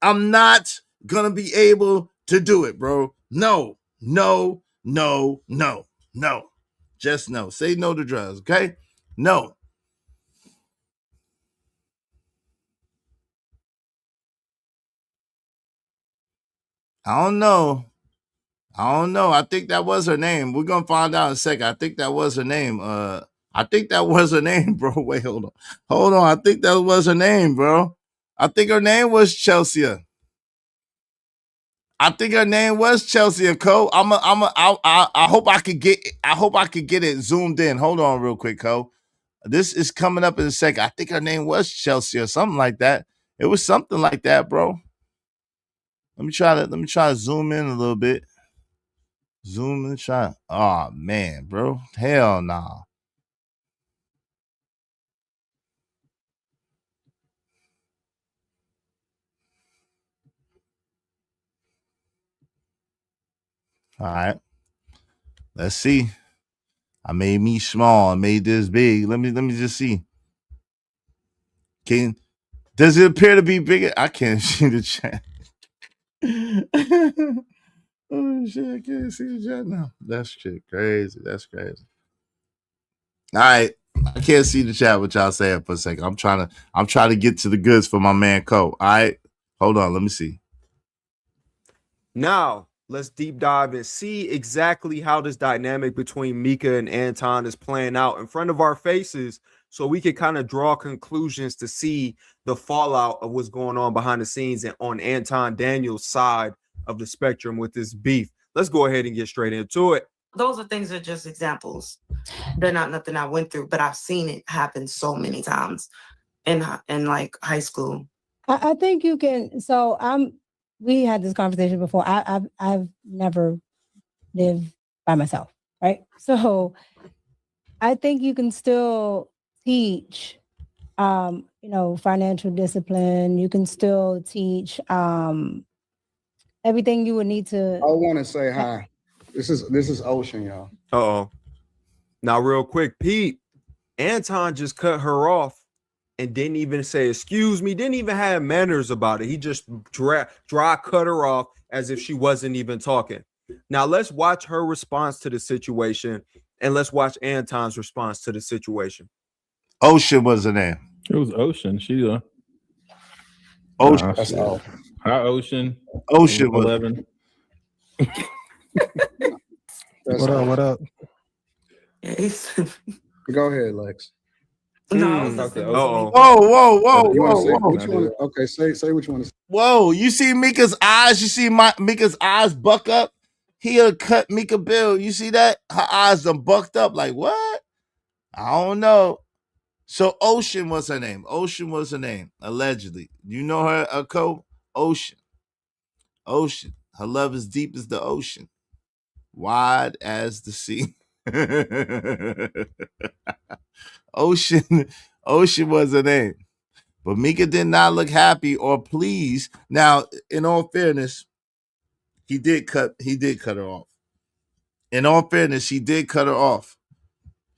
I'm not going to be able to do it, bro. No. Just no. Say no to drugs, okay? No. I don't know. I think that was her name. We're going to find out in a second. I think that was her name. Bro. Wait, hold on. I think that was her name, bro. I think her name was Chelsea. I Cole. I hope I could get it zoomed in. Hold on real quick, Cole. This is coming up in a second. I think her name was Chelsea or something like that. It was something like that, bro. Let me try to zoom in a little bit. Zoom and try. Oh man, bro. Hell nah. All right. Let's see. I made me small. I made this big. Let me just see. Does it appear to be bigger? I can't see the chat. Oh shit, I can't see the chat now. That's shit crazy. That's crazy. All right. I can't see the chat what y'all saying for a second. I'm trying to get to the goods for my man Cole. All right. Hold on. Let me see. Now, let's deep dive and see exactly how this dynamic between Mika and Anton is playing out in front of our faces so we can kind of draw conclusions to see the fallout of what's going on behind the scenes and on Anton Daniels' side of the spectrum with this beef. Let's go ahead and get straight into it. Those are things that are just examples. They're not nothing I went through, but I've seen it happen so many times in like high school. I think you can. So we had this conversation before. I've never lived by myself, right? So I think you can still teach, financial discipline. You can still teach everything you would need to. I want to say hi. This is Ocean, y'all. Uh-oh. Now, real quick, Pete, Anton just cut her off and didn't even say, excuse me, didn't even have manners about it. He just dry cut her off as if she wasn't even talking. Now, let's watch her response to the situation, and let's watch Anton's response to the situation. Ocean was the name. It was Ocean. Sheila. Ocean. Hi, Ocean. Ocean was 11. What up? Go ahead, Lex. Uh-oh. Whoa. Okay, say what you want to say. Whoa, you see Mika's eyes? You see Mika's eyes buck up? He'll cut Mika Bill. You see that? Her eyes done bucked up. Like, what? I don't know. So Ocean was her name. Allegedly. You know her, Cole? Ocean. Her love is deep as the ocean. Wide as the sea. Ocean was her name. But Mika did not look happy or pleased. Now, in all fairness, he did cut her off. In all fairness, he did cut her off.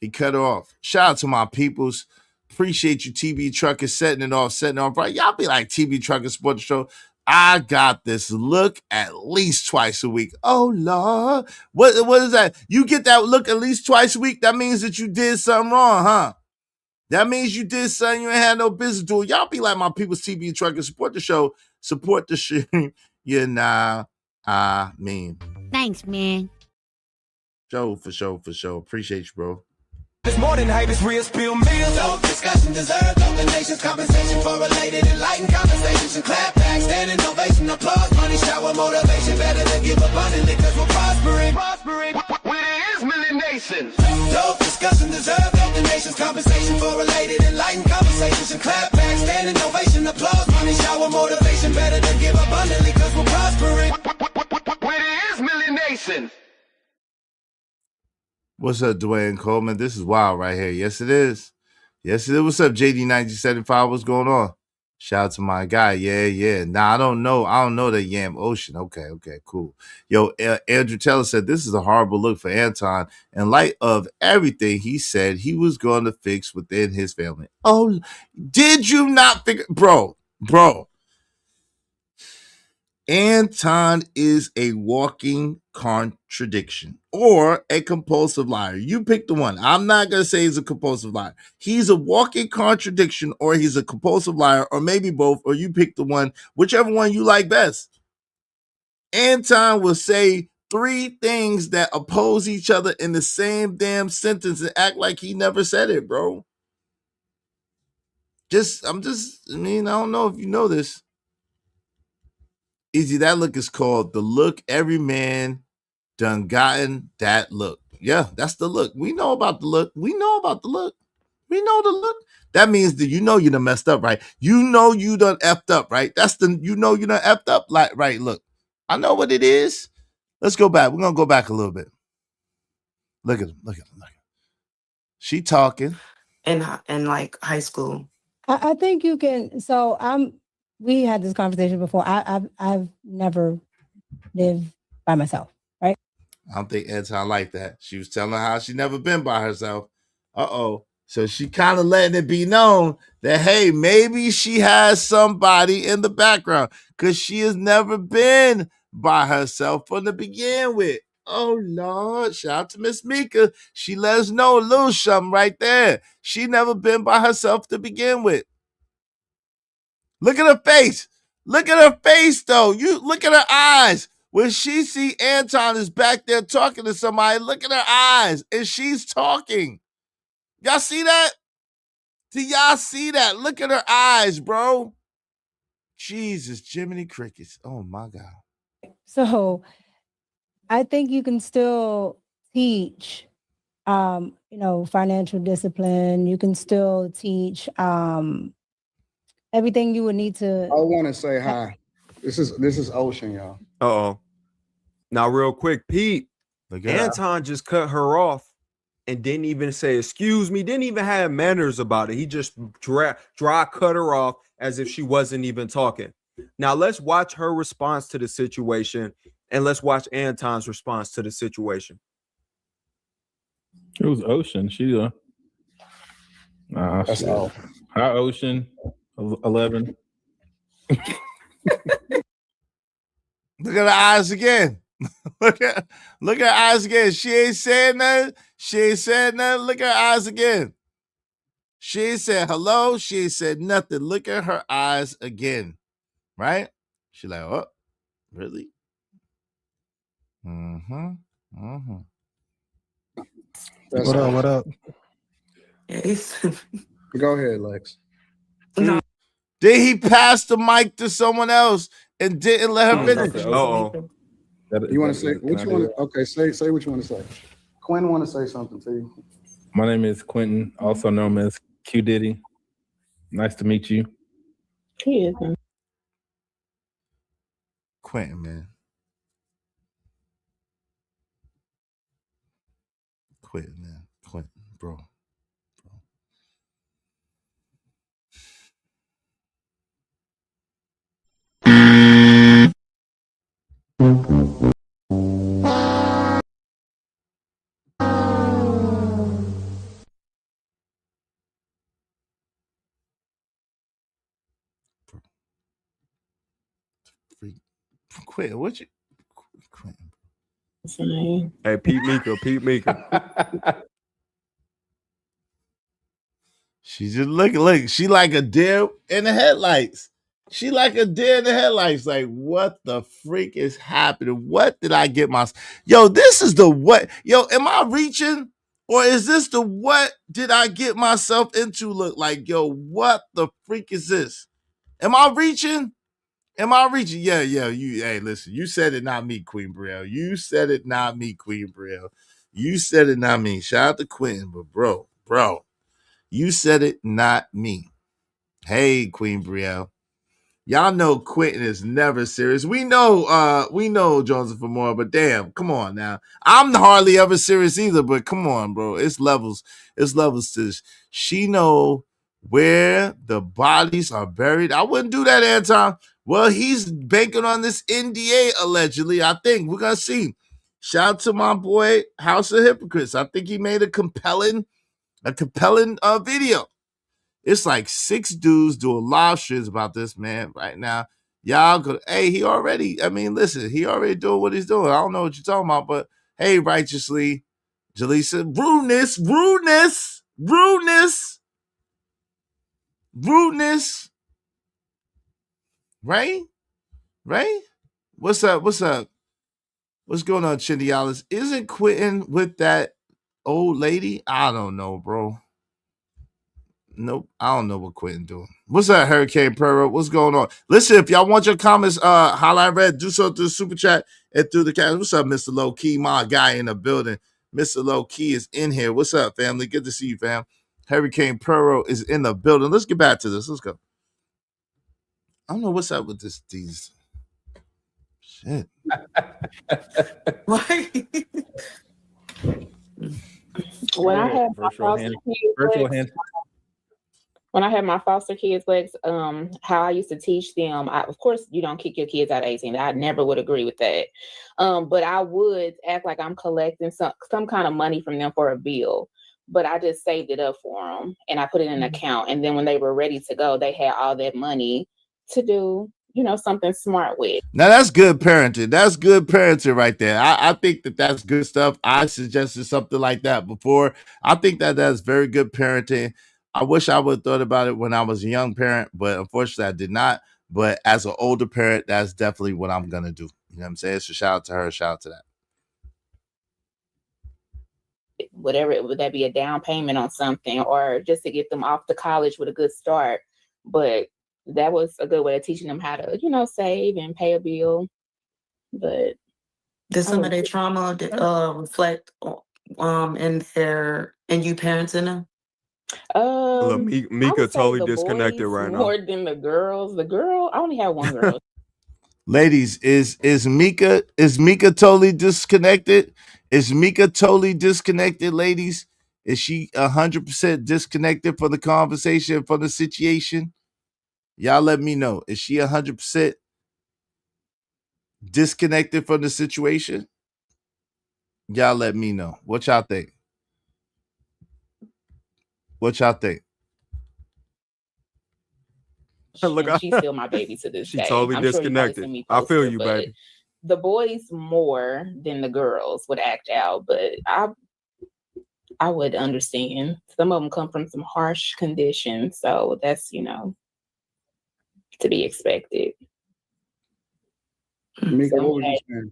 He cut her off. Shout out to my peoples. Appreciate you, TB Trucker, setting it off. Right? Y'all be like TB Trucker Sports Show. I got this look at least twice a week. Oh Lord. What is that? You get that look at least twice a week? That means that you did something wrong, huh? That means you did something you ain't had no business doing. Y'all be like my people's TV truck and support the show. Support the show. You know, I mean. Thanks, man. Show for show. Appreciate you, bro. This morning hype is real, spill meals. No discussion deserved, donations, compensation for related, enlightened conversations, and clap back, standing ovation, applause, money shower, motivation, better than give abundantly, cause we're prospering. Where there is Millie Nation. No discussion deserved, donations, compensation for related, enlightened conversations, and clap back, standing ovation, applause, money shower, motivation, better than give abundantly, cause we're prospering. Where there is Millie Nation. What's up, Dwayne Coleman? This is wild right here. Yes, it is. Yes, it is. What's up, JD1975? What's going on? Shout out to my guy. Yeah. Nah, I don't know that Yam Ocean. Okay, cool. Yo, Andrew Taylor said this is a horrible look for Anton in light of everything he said he was going to fix within his family. Oh, did you not figure? Bro. Anton is a walking contradiction or a compulsive liar. You pick the one. I'm not going to say he's a compulsive liar. He's a walking contradiction or he's a compulsive liar or maybe both, or you pick the one, whichever one you like best. Anton will say 3 things that oppose each other in the same damn sentence and act like he never said it, bro. I don't know if you know this. Easy, that look is called the look every man done gotten that look. Yeah, that's the look. We know about the look. We know the look. That means that you done messed up, right? You done effed up, right? That's the you done effed up, like, right? Look, I know what it is. Let's go back. We're gonna go back a little bit. Look at him. She talking. In like high school. I think you can. So we had this conversation before. I've never lived by myself, right? I don't think Anton like that. She was telling how she never been by herself. So she kind of letting it be known that, hey, maybe she has somebody in the background because she has never been by herself from the begin with. Oh, Lord. Shout out to Miss Mika. She let us know a little something right there. She never been by herself to begin with. Look at her face. Look at her face, though. You look at her eyes. When she see Anton is back there talking to somebody, look at her eyes. And she's talking. Y'all see that? Do y'all see that? Look at her eyes, bro. Jesus, Jiminy Crickets. Oh, my God. So I think you can still teach, financial discipline. You can still teach everything you would need to. I want to say hi. This is Ocean, y'all. Uh-oh. Now, real quick, Pete, Anton just cut her off and didn't even say, excuse me, didn't even have manners about it. He just dry cut her off as if she wasn't even talking. Now, let's watch her response to the situation, and let's watch Anton's response to the situation. It was Ocean. That's all. Hi, Ocean. 11. Look at her eyes again. Look at her eyes again. She ain't said nothing. Look at her eyes again. She ain't said hello. She ain't said nothing. Look at her eyes again. Right? She like, oh, really? What up? Go ahead, Lex. No. Did he pass the mic to someone else and didn't let her finish? You want to say what you want? Okay, say what you want to say. Quinn want to say something to you. My name is Quentin, also known as Q Diddy. Nice to meet you. He is. Quentin, man. Quentin, bro. Quit. What you? Hey, Pete Mika. She just look. She like a deer in the headlights. She like a deer in the headlights. Like, what the freak is happening? What did I get myself? Yo, this is the what? Yo, am I reaching? Or is this the what did I get myself into look like? Yo, what the freak is this? Am I reaching? Am I reaching? Yeah. Hey, listen, you said it, not me, Queen Brielle. You said it, not me, Queen Brielle. You said it, not me. Shout out to Quentin, but bro, you said it, not me. Hey, Queen Brielle. Y'all know Quentin is never serious. We know Joseph Moore, but damn, come on now. I'm hardly ever serious either, but come on, bro. It's levels. It's levels to this. She know where the bodies are buried. I wouldn't do that, Anton. Well, he's banking on this NDA, allegedly. I think we're gonna see. Shout out to my boy House of Hypocrites. I think he made a compelling video. It's like 6 dudes doing live streams about this, man, right now. Y'all go, hey, he already doing what he's doing. I don't know what you're talking about, but hey, righteously, Jaleesa, rudeness, right? What's up? What's going on, Chindialis? Isn't Quentin with that old lady? I don't know, bro. Nope, I don't know what Quentin doing. What's up, Hurricane Pearl? What's going on? Listen, if y'all want your comments highlight red, do so through the super chat and through the cast. What's up, Mr. Low Key? My guy in the building. Mr. Low Key is in here. What's up, family? Good to see you, fam. Hurricane Pearl is in the building. Let's get back to this. Let's go. I don't know what's up with these shit. When I had my foster kids, Lex, how I used to teach them, of course, you don't kick your kids out at 18. I never would agree with that. But I would act like I'm collecting some kind of money from them for a bill. But I just saved it up for them and I put it in an account. And then when they were ready to go, they had all that money to do, something smart with. Now that's good parenting. That's good parenting right there. I think that's good stuff. I suggested something like that before. I think that's very good parenting. I wish I would have thought about it when I was a young parent, but unfortunately I did not. But as an older parent, that's definitely what I'm gonna do. You know what I'm saying? So shout out to her, shout out to that. Whatever, would that be a down payment on something or just to get them off to college with a good start? But that was a good way of teaching them how to, save and pay a bill. But did some of their trauma reflect in you parenting them? Look, Mika totally disconnected right now. More than the girls. The girl, I only have one girl. Ladies, is Mika totally disconnected? Is Mika totally disconnected, ladies? Is she 100% disconnected from the conversation, from the situation? Y'all let me know. Is she 100% disconnected from the situation? Y'all let me know. What y'all think? Look, she's still my baby to this day. Totally disconnected. Sure I feel you, baby. The boys more than the girls would act out, but I would understand. Some of them come from some harsh conditions, so that's to be expected. Mika, what was you saying?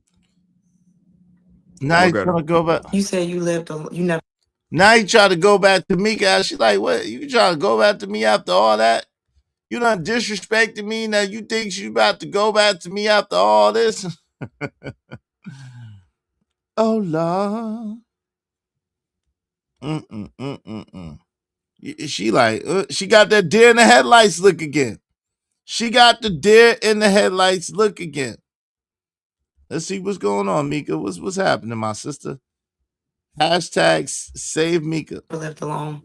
Now you trying to go back. You said you never. Now you try to go back to Mika. She's like, what? You trying to go back to me after all that? You done disrespected me. Now you think you about to go back to me after all this? Oh, Lord. She like, she got that deer in the headlights look again. She got the deer in the headlights look again. Let's see what's going on, Mika. What's happening, my sister? Hashtag save Mika. Left alone.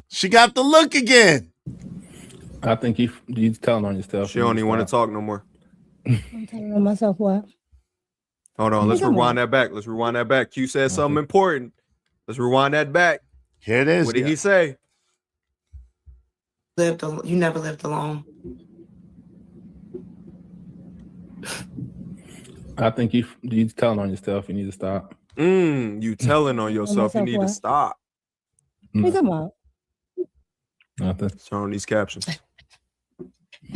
She got the look again. I think you telling on yourself. She don't even want to talk no more. I'm telling on myself what? Hold on, let's rewind that back. Q said something important. Let's rewind that back. Here it is. What did he say? You never lived alone. I think you telling on yourself. You need to stop. You telling on yourself. You need to stop. What you talking about? Nothing. Turn on these captions.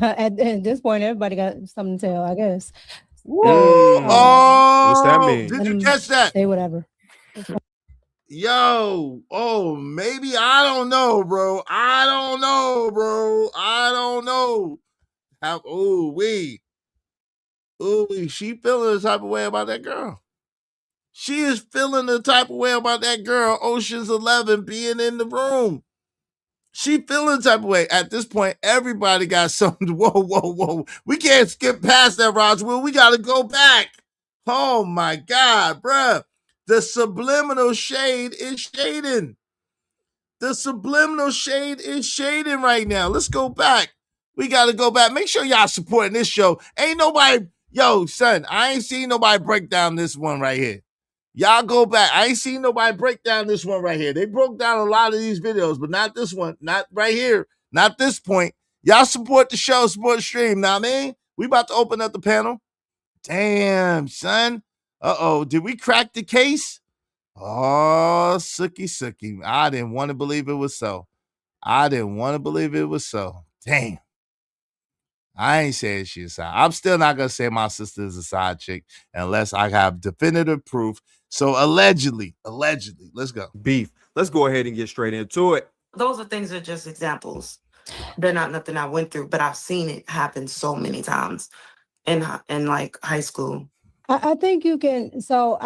At this point, everybody got something to tell, I guess. What's that mean? Did you catch that? Say whatever. Yo, maybe I don't know, bro. I don't know. She feeling the type of way about that girl. She is feeling the type of way about that girl, Ocean's 11, being in the room. She feeling the type of way. At this point, everybody got something. Whoa. We can't skip past that, Roswell. We got to go back. Oh, my God, bruh. The subliminal shade is shading. Right now. Let's go back. We got to go back. Make sure y'all supporting this show. Ain't nobody, son, I ain't seen nobody break down this one right here. Y'all go back. I ain't seen nobody break down this one right here. They broke down a lot of these videos, but not this one. Not right here. Not this point. Y'all support the show, support the stream. Now, man, we about to open up the panel. Damn, son. Did we crack the case? Oh, sookie. I didn't want to believe it was so. Damn. I ain't saying she's a side. I'm still not going to say my sister is a side chick unless I have definitive proof. So allegedly, let's go. Beef. Let's go ahead and get straight into it. Those are things that are just examples. They're not nothing I went through, but I've seen it happen so many times in like high school. I think you can. So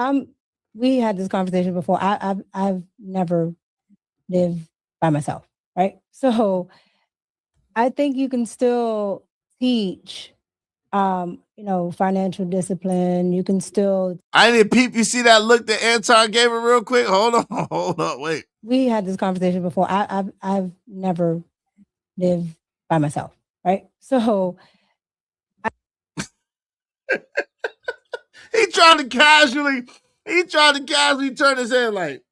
we had this conversation before. I've never lived by myself, right? So I think you can still teach, financial discipline. You can still. I didn't peep. You see that look that Anton gave her real quick? Hold on, wait. We had this conversation before. I've never lived by myself, right? So he tried to casually turn his head like,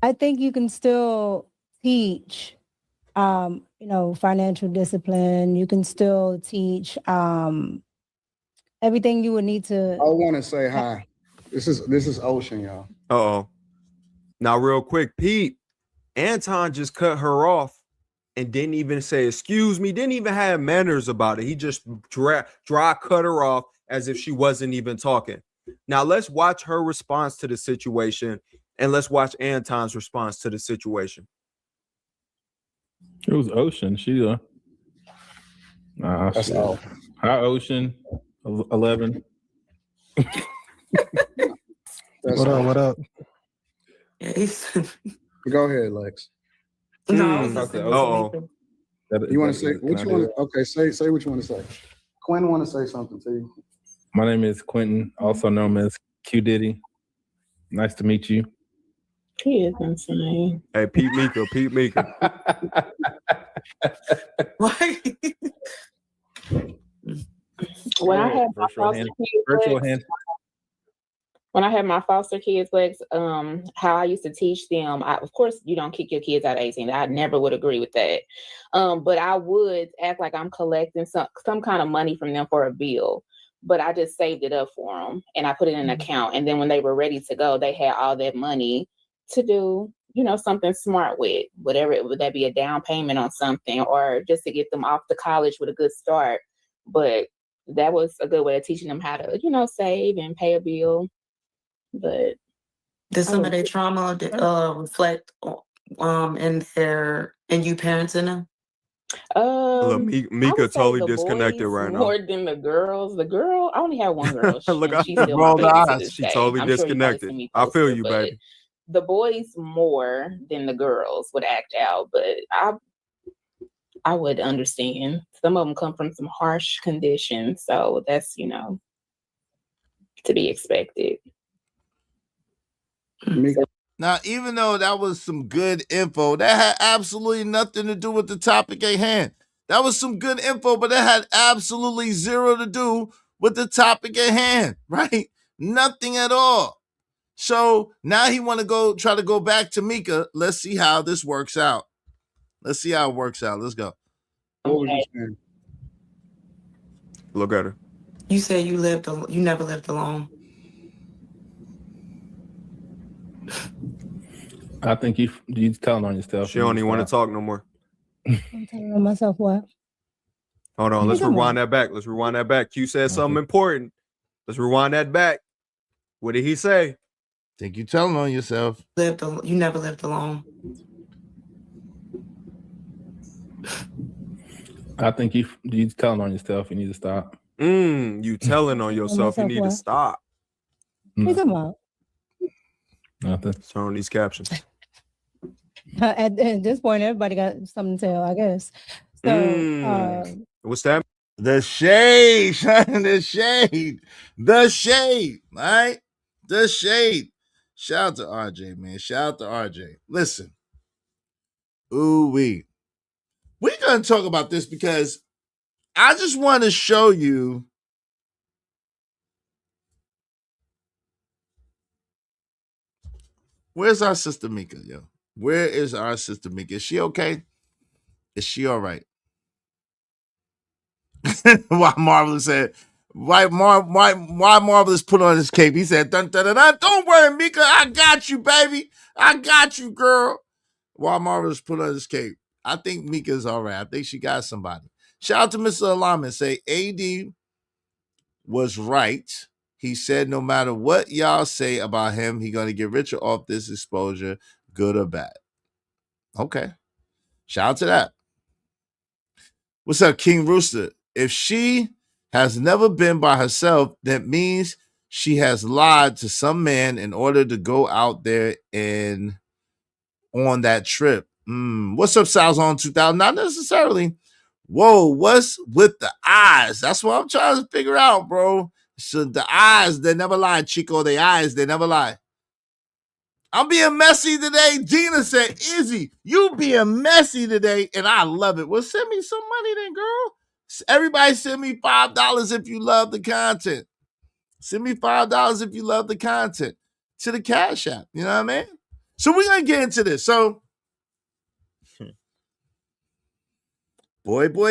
I think you can still teach, financial discipline. You can still teach everything you would need to. I want to say hi. This is Ocean, y'all. Uh-oh. Now, real quick, Pete, Anton just cut her off and didn't even say, excuse me, didn't even have manners about it. He just dry cut her off as if she wasn't even talking. Now, let's watch her response to the situation, and let's watch Anton's response to the situation. It was Ocean. That's all. Hi, Ocean 11. What up? Go ahead, Lex. Uh-oh. You want to say what you want? Okay, say what you want to say. Quinn want to say something to you. My name is Quentin, also known as Q Diddy. Nice to meet you. He is insane. Hey, Pete Mika. When I had my foster kids, when I had my foster kids, Lex, how I used to teach them, of course, you don't kick your kids out of 18. I never would agree with that. But I would act like I'm collecting some kind of money from them for a bill. But I just saved it up for them and I put it in an account. And then when they were ready to go, they had all that money to do, something smart with, whatever. Would that be a down payment on something or just to get them off to college with a good start? But that was a good way of teaching them how to, save and pay a bill. But did some of their trauma reflect in you parenting them? Mika totally disconnected right now. More than the girls. The girl, I only have one girl. Look, she's still my baby to this she day. totally I'm sure disconnected. Sure I feel you, baby. The boys more than the girls would act out, but I would understand. Some of them come from some harsh conditions, so that's to be expected. Now, even though that was some good info, that had absolutely nothing to do with the topic at hand. That was some good info, but that had absolutely zero to do with the topic at hand, right? Nothing at all. So now he want to try to go back to Mika. Let's see how this works out. Let's see how it works out. Let's go. What was you saying? Look at her. You said you never lived alone. I think you telling on yourself. She don't even want to talk no more. I'm telling myself what? Hold on, let's rewind that back. Let's rewind that back. Q said something important. Let's rewind that back. What did he say? Think you telling on yourself. You never lived alone. I think you telling on yourself. You need to stop. You telling on yourself. You need to stop. What are you talking about? Nothing. Turn on these captions. At this point, everybody got something to tell, I guess. So, What's that? The shade, son, the shade. The shade, all right? The shade. Shout out to RJ, man. Shout out to RJ. Listen. We're going to talk about this because I just want to show you where's our sister Mika, yo? Where is our sister Mika? Is she okay? Is she all right? Why Marvelous said, why Marvelous put on his cape. He said, dun, dun, dun, dun, don't worry, Mika. I got you, baby. I got you, girl. Why Marvelous put on his cape. I think Mika's all right. I think she got somebody. Shout out to Mr. Alaman. Say, AD was right. He said no matter what y'all say about him, he going to get richer off this exposure, good or bad. Okay. Shout out to that. What's up, King Rooster? If she has never been by herself, that means she has lied to some man in order to go out there and on that trip. What's up, Salzone 2000? Not necessarily. Whoa, what's with the eyes? That's what I'm trying to figure out, bro. So the eyes, they never lie, Chico. The eyes, they never lie. I'm being messy today. Gina said, Izzy, you being messy today, and I love it. Well, send me some money then, girl. Everybody send me $5 if you love the content. Send me $5 if you love the content to the Cash App. You know what I mean? So we're going to get into this. So, boy. We're going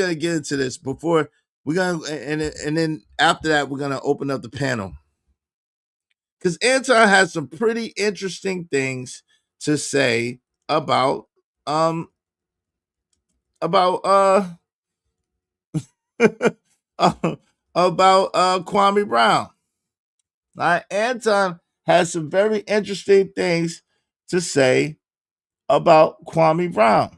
to get into this before we're going to, and then after that, we're going to open up the panel. Because Anton has some pretty interesting things to say about Kwame Brown. All right, Anton has some very interesting things to say about Kwame Brown.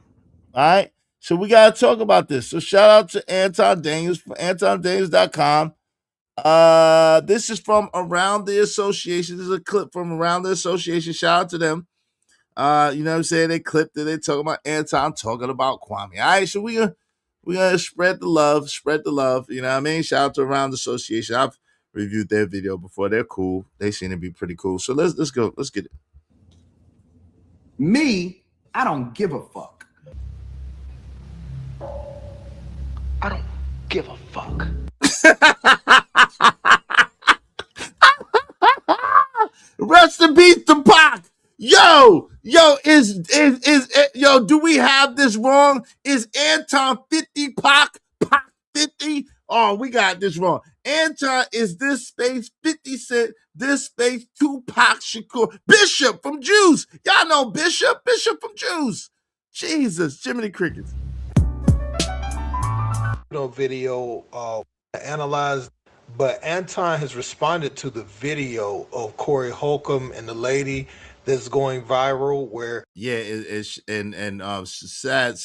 All right, so we got to talk about this. So shout out to Anton Daniels for AntonDaniels.com. This is from Around the Association. This is a clip from Around the Association. Shout out to them. You know what I'm saying? They clipped it. They talking about Anton, talking about Kwame. All right, so we're gonna spread the love, you know what I mean? Shout out to Around the Association. I've reviewed their video before. They're cool. They seem to be pretty cool. So let's go. Let's get it. Me, I don't give a fuck. I don't give a fuck. Rest in peace to Pac. Yo, do we have this wrong? Is Anton 50 Pac 50? Oh, we got this wrong. Anton is this space 50 Cent, this space Tupac Shakur. Bishop from Jews. Y'all know Bishop from Jews. Jesus, Jiminy Crickets. Video analyzed, but Anton has responded to the video of Corey Holcomb and the lady that's going viral where it's sad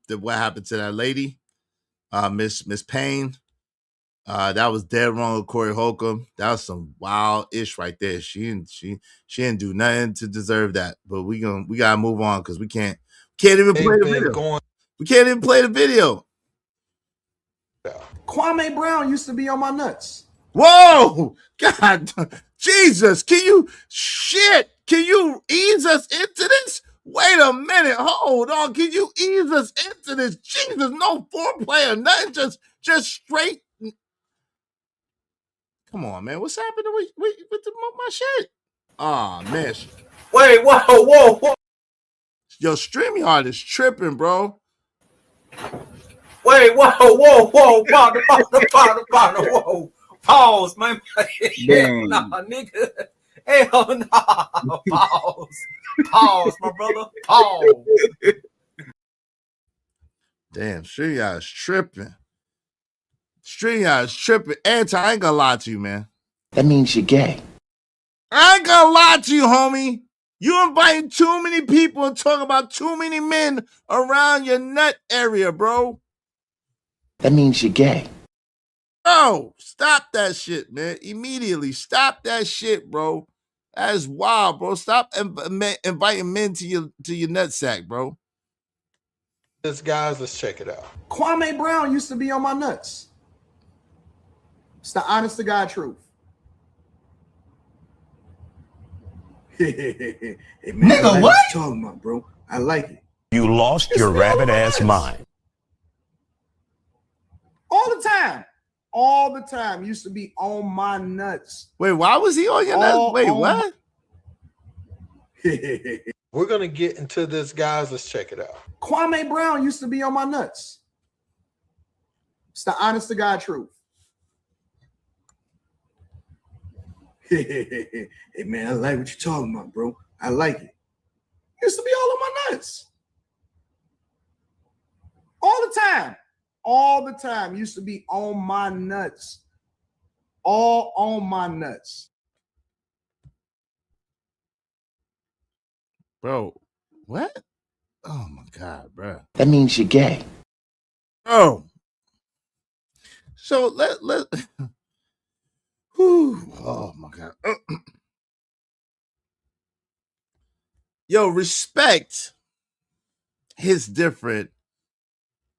that what happened to that lady, Miss Payne. That was dead wrong with Corey Holcomb. That was some wild ish right there. She didn't do nothing to deserve that. But we gotta move on because we can't even play the video. We can't even play the video. Kwame Brown used to be on my nuts. Whoa! God, Jesus! Can you ease us into this? Wait a minute, hold on. Can you ease us into this? Jesus, no foreplay or nothing. Just straight. Come on, man. What's happening with my shit? Oh man. Wait, whoa. Yo, StreamYard is tripping, bro. Wait, whoa, partner, whoa. Pause, man. Hell nah, nigga. Hell nah. Pause, my brother. Pause. Damn, StreamYard is tripping. StreamYard is tripping. Anti, I ain't gonna lie to you, man. That means you're gay. I ain't gonna lie to you, homie. You inviting too many people and talking about too many men around your nut area, bro. That means you're gay. Bro, stop that shit, man. Immediately. Stop that shit, bro. That is wild, bro. Stop inviting men to your nutsack, bro. This, guys, let's check it out. Kwame Brown used to be on my nuts. It's the honest to God truth. Hey, man, Nigga, I like what? you talking about, bro? I like it. You lost your rabbit ass mind. All the time. All the time. Used to be on my nuts. Wait, why was he on your nuts? Wait, what? We're going to get into this, guys. Let's check it out. Kwame Brown used to be on my nuts. It's the honest to God truth. Hey, man, I like what you're talking about, bro. I like it. Used to be all on my nuts. All the time. All the time. Used to be on my nuts. All on my nuts. Bro, what? Oh my God, bro. That means you're gay. Bro. So let whew, oh my God. Yo, respect is different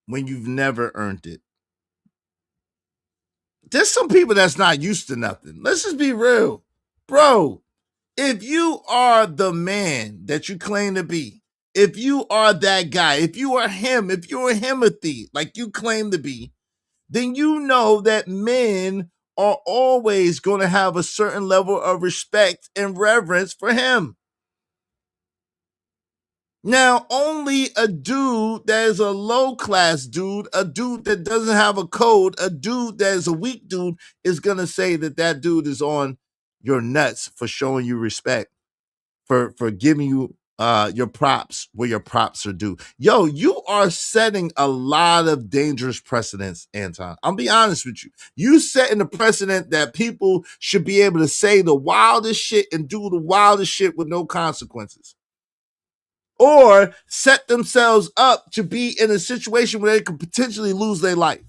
when you've never earned it. There's some people that's not used to nothing. Let's just be real. Bro, if you are the man that you claim to be, if you are that guy, if you are him, if you're Himothy, like you claim to be, then you know that men are always going to have a certain level of respect and reverence for him. Now, only a dude that is a low-class dude, a dude that doesn't have a code, a dude that is a weak dude is going to say that that dude is on your nuts for showing you respect, for giving you your props where your props are due. Yo, you are setting a lot of dangerous precedents, Anton. I'll be honest with you. You setting the precedent that people should be able to say the wildest shit and do the wildest shit with no consequences. Or set themselves up to be in a situation where they could potentially lose their life.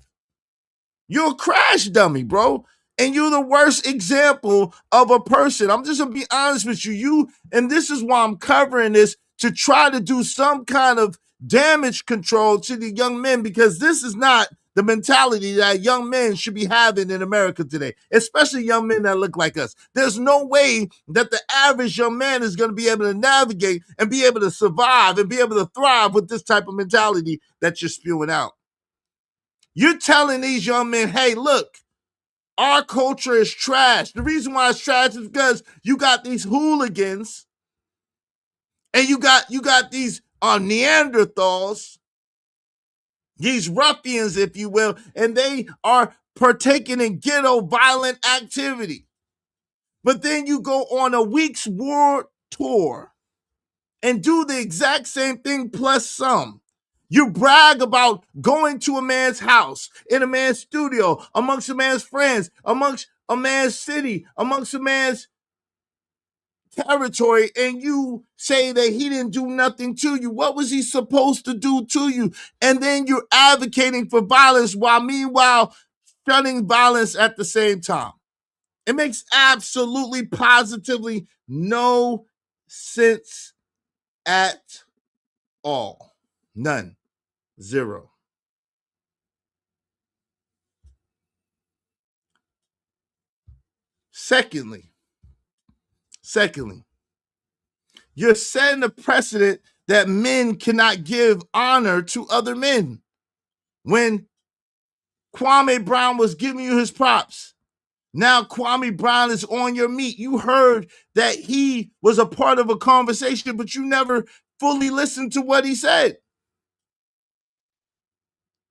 You're a crash dummy, bro. And you're the worst example of a person. I'm just gonna be honest with you. And this is why I'm covering this, to try to do some kind of damage control to the young men, because this is not the mentality that young men should be having in America today, especially young men that look like us. There's no way that the average young man is going to be able to navigate and be able to survive and be able to thrive with this type of mentality that you're spewing out. You're telling these young men, hey, look, our culture is trash. The reason why it's trash is because you got these hooligans and you got these Neanderthals, these ruffians, if you will, and they are partaking in ghetto violent activity. But then you go on a week's world tour and do the exact same thing plus some. You brag about going to a man's house, in a man's studio, amongst a man's friends, amongst a man's city, amongst a man's territory, and you say that he didn't do nothing to you. What was he supposed to do to you? And then you're advocating for violence while meanwhile shunning violence at the same time. It makes absolutely, positively no sense at all. None. Zero. Secondly, you're setting a precedent that men cannot give honor to other men. When Kwame Brown was giving you his props, now Kwame Brown is on your meat. You heard that he was a part of a conversation, but you never fully listened to what he said.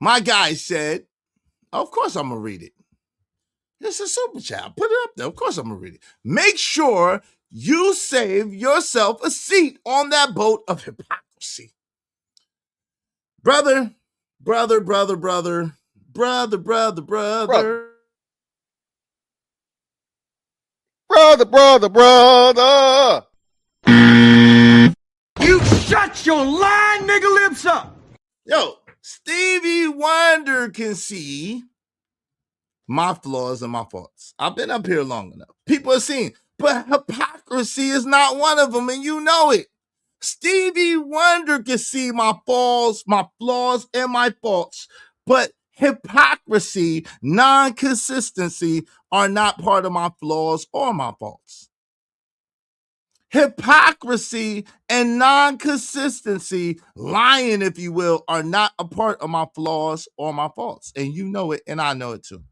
My guy said, of course I'm going to read it. It's a super chat. Put it up there. Of course I'm going to read it. Make sure you save yourself a seat on that boat of hypocrisy. Brother. You shut your lying nigga lips up. Yo, Stevie Wonder can see my flaws and my faults. I've been up here long enough. People are seeing, but hypocrisy is not one of them, and you know it. Stevie Wonder can see my flaws, and my faults, but hypocrisy, non-consistency are not part of my flaws or my faults. Hypocrisy and non-consistency, lying, if you will, are not a part of my flaws or my faults. And you know it, and I know it too.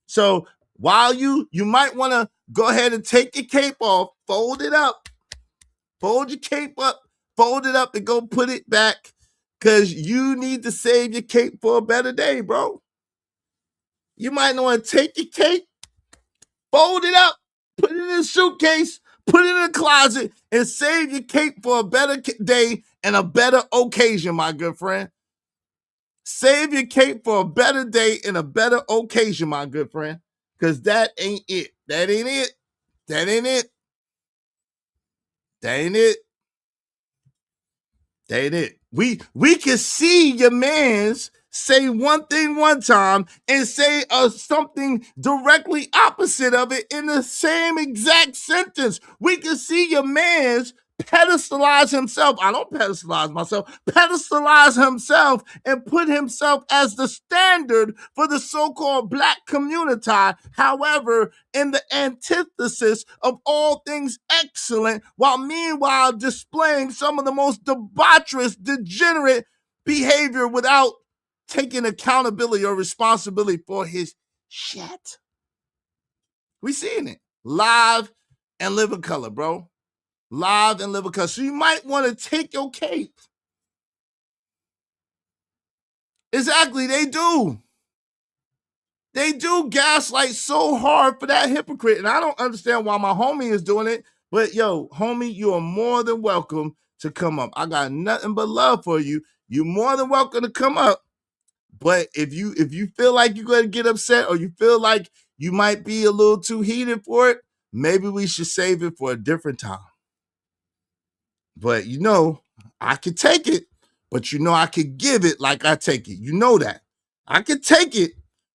So while you might want to go ahead and take your cape off, fold it up, fold your cape up, fold it up and go put it back, because you need to save your cape for a better day, bro. You might want to take your cape, fold it up, put it in a suitcase, put it in a closet, and save your cape for a better day and a better occasion, my good friend. Save your cape for a better day and a better occasion, my good friend, because that ain't it. That ain't it. That ain't it. That ain't it. That ain't it. We can see your mans say one thing one time and say something directly opposite of it in the same exact sentence. We can see your mans pedestalize himself. I don't pedestalize myself. Pedestalize himself and put himself as the standard for the so-called black community. However, in the antithesis of all things excellent, while meanwhile displaying some of the most debaucherous, degenerate behavior without taking accountability or responsibility for his shit. We seeing it live and live in color, bro. Live and live in color. So you might want to take your cape. Exactly, they do. They do gaslight so hard for that hypocrite. And I don't understand why my homie is doing it. But yo, homie, you are more than welcome to come up. I got nothing but love for you. You're more than welcome to come up. But if you feel like you're going to get upset or you feel like you might be a little too heated for it, maybe we should save it for a different time. But you know, I could take it, but you know I could give it like I take it. You know that. I could take it,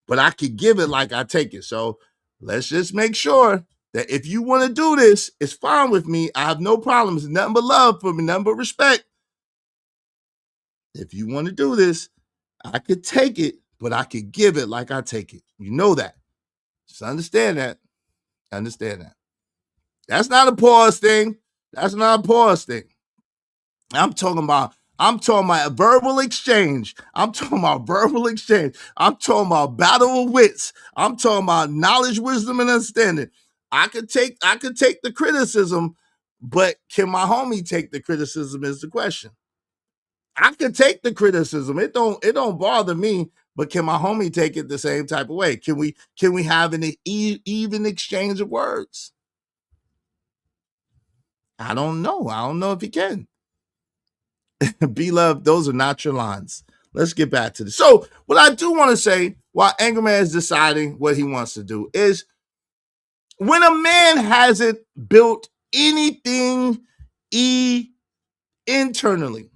but I could give it like I take it. So let's just make sure that if you want to do this, it's fine with me. I have no problems. Nothing but love for me, nothing but respect. If you want to do this, I could take it, but I could give it like I take it. You know that. Just understand that. Understand that. That's not a pause thing. That's not a pause thing. I'm talking about a verbal exchange. I'm talking about verbal exchange. I'm talking about battle of wits. I'm talking about knowledge, wisdom, and understanding. I could take the criticism, but can my homie take the criticism is the question. I could take the criticism. It don't bother me, but can my homie take it the same type of way? Can we have an even exchange of words? I don't know. I don't know if he can. B-Love, those are not your lines. Let's get back to this. So what I do want to say while Angerman is deciding what he wants to do is when a man hasn't built anything internally,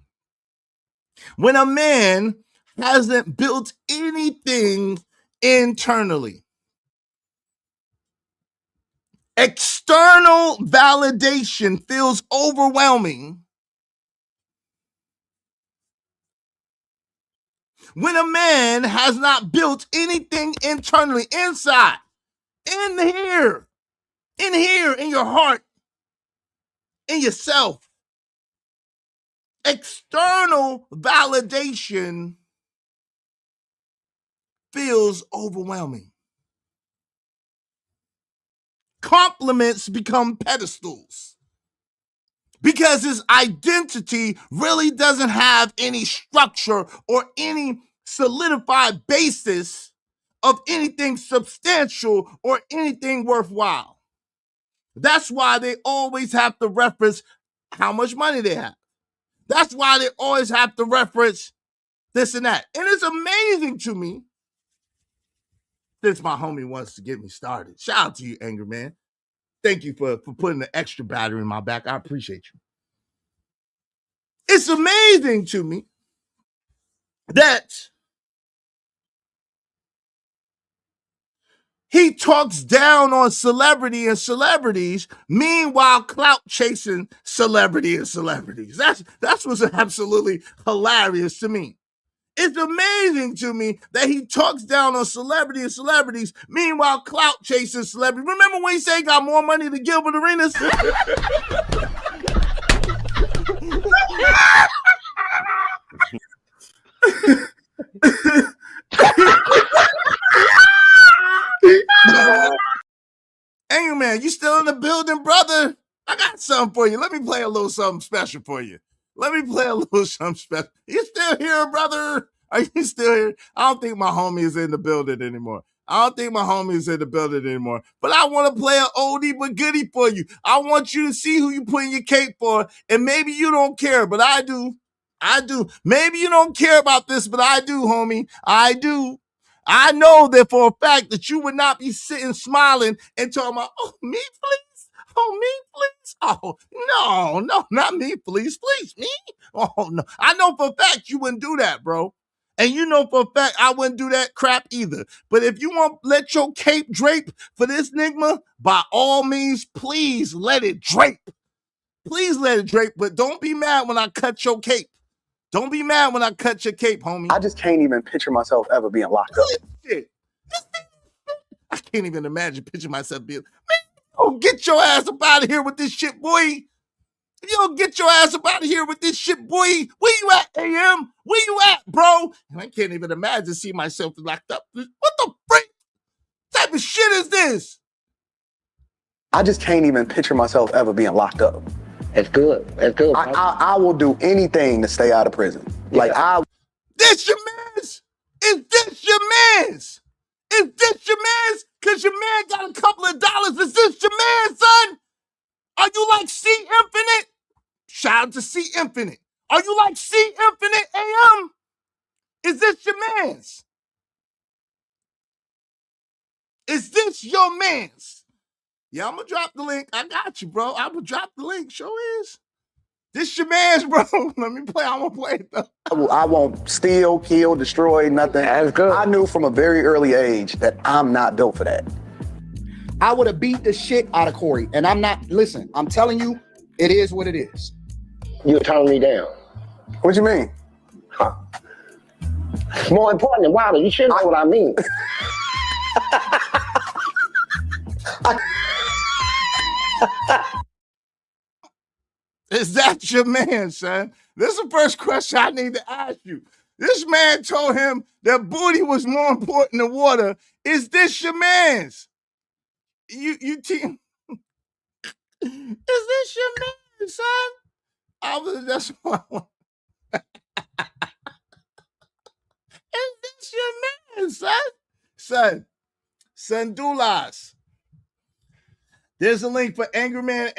when a man hasn't built anything internally, external validation feels overwhelming. When a man has not built anything internally, inside, in here, in your heart, in yourself, external validation feels overwhelming. Compliments become pedestals because his identity really doesn't have any structure or any solidified basis of anything substantial or anything worthwhile. That's why they always have to reference how much money they have. That's why they always have to reference this and that. And it's amazing to me, since my homie wants to get me started. Shout out to you, Anger Man. Thank you for putting the extra battery in my back. I appreciate you. It's amazing to me that he talks down on celebrity and celebrities, meanwhile clout chasing celebrity and celebrities. That's what's absolutely hilarious to me. It's amazing to me that he talks down on celebrity and celebrities, meanwhile clout chasing celebrities. Remember when he said he got more money than Gilbert Arenas? Anger Man, you still in the building, brother? I got something for you. Let me play a little something special for you. Let me play a little something special. You still here, brother? Are you still here? I don't think my homie is in the building anymore. I don't think my homie is in the building anymore. But I want to play an oldie but goodie for you. I want you to see who you putting your cape for. And maybe you don't care, but I do. I do. Maybe you don't care about this, but I do, homie. I do. I know that for a fact that you would not be sitting smiling and talking about, oh, me, please? Oh, me, please? Oh, no, not me, please, me? Oh, no. I know for a fact you wouldn't do that, bro. And you know for a fact I wouldn't do that crap either. But if you want to let your cape drape for this nigga, by all means, please let it drape. Please let it drape, but don't be mad when I cut your cape. Don't be mad when I cut your cape, homie. I just can't even picture myself ever being locked up. Shit. I can't even imagine picture myself being, man, oh, get your ass up out of here with this shit, boy. If you don't get your ass up out of here with this shit, boy, where you at, AM? Where you at, bro? And I can't even imagine seeing myself locked up. What the freak type of shit is this? I just can't even picture myself ever being locked up. It's good. It's good. I will do anything to stay out of prison. Yeah. This your man's? Is this your man's? Is this your man's? Because your man got a couple of dollars. Is this your man, son? Are you like C Infinite? Shout out to C Infinite. Are you like C Infinite, AM? Is this your man's? Is this your man's? Yeah, I'm going to drop the link. I got you, bro. I'm going to drop the link. Show is. This your man's, bro. Let me play. I'm going to play it, though. I won't steal, kill, destroy, nothing. That's good. I knew from a very early age that I'm not built for that. I would have beat the shit out of Corey. And I'm not, listen, I'm telling you, it is what it is. You're turning me down. What you mean? Huh. More important than Wilder, you should know what I mean. Is that your man, son? This is the first question I need to ask you. This man told him that booty was more important than water. Is this your man's? You team? Is this your man, son? That's what I want. Is this your man, son? Son Doulas. There's a link for Anger Man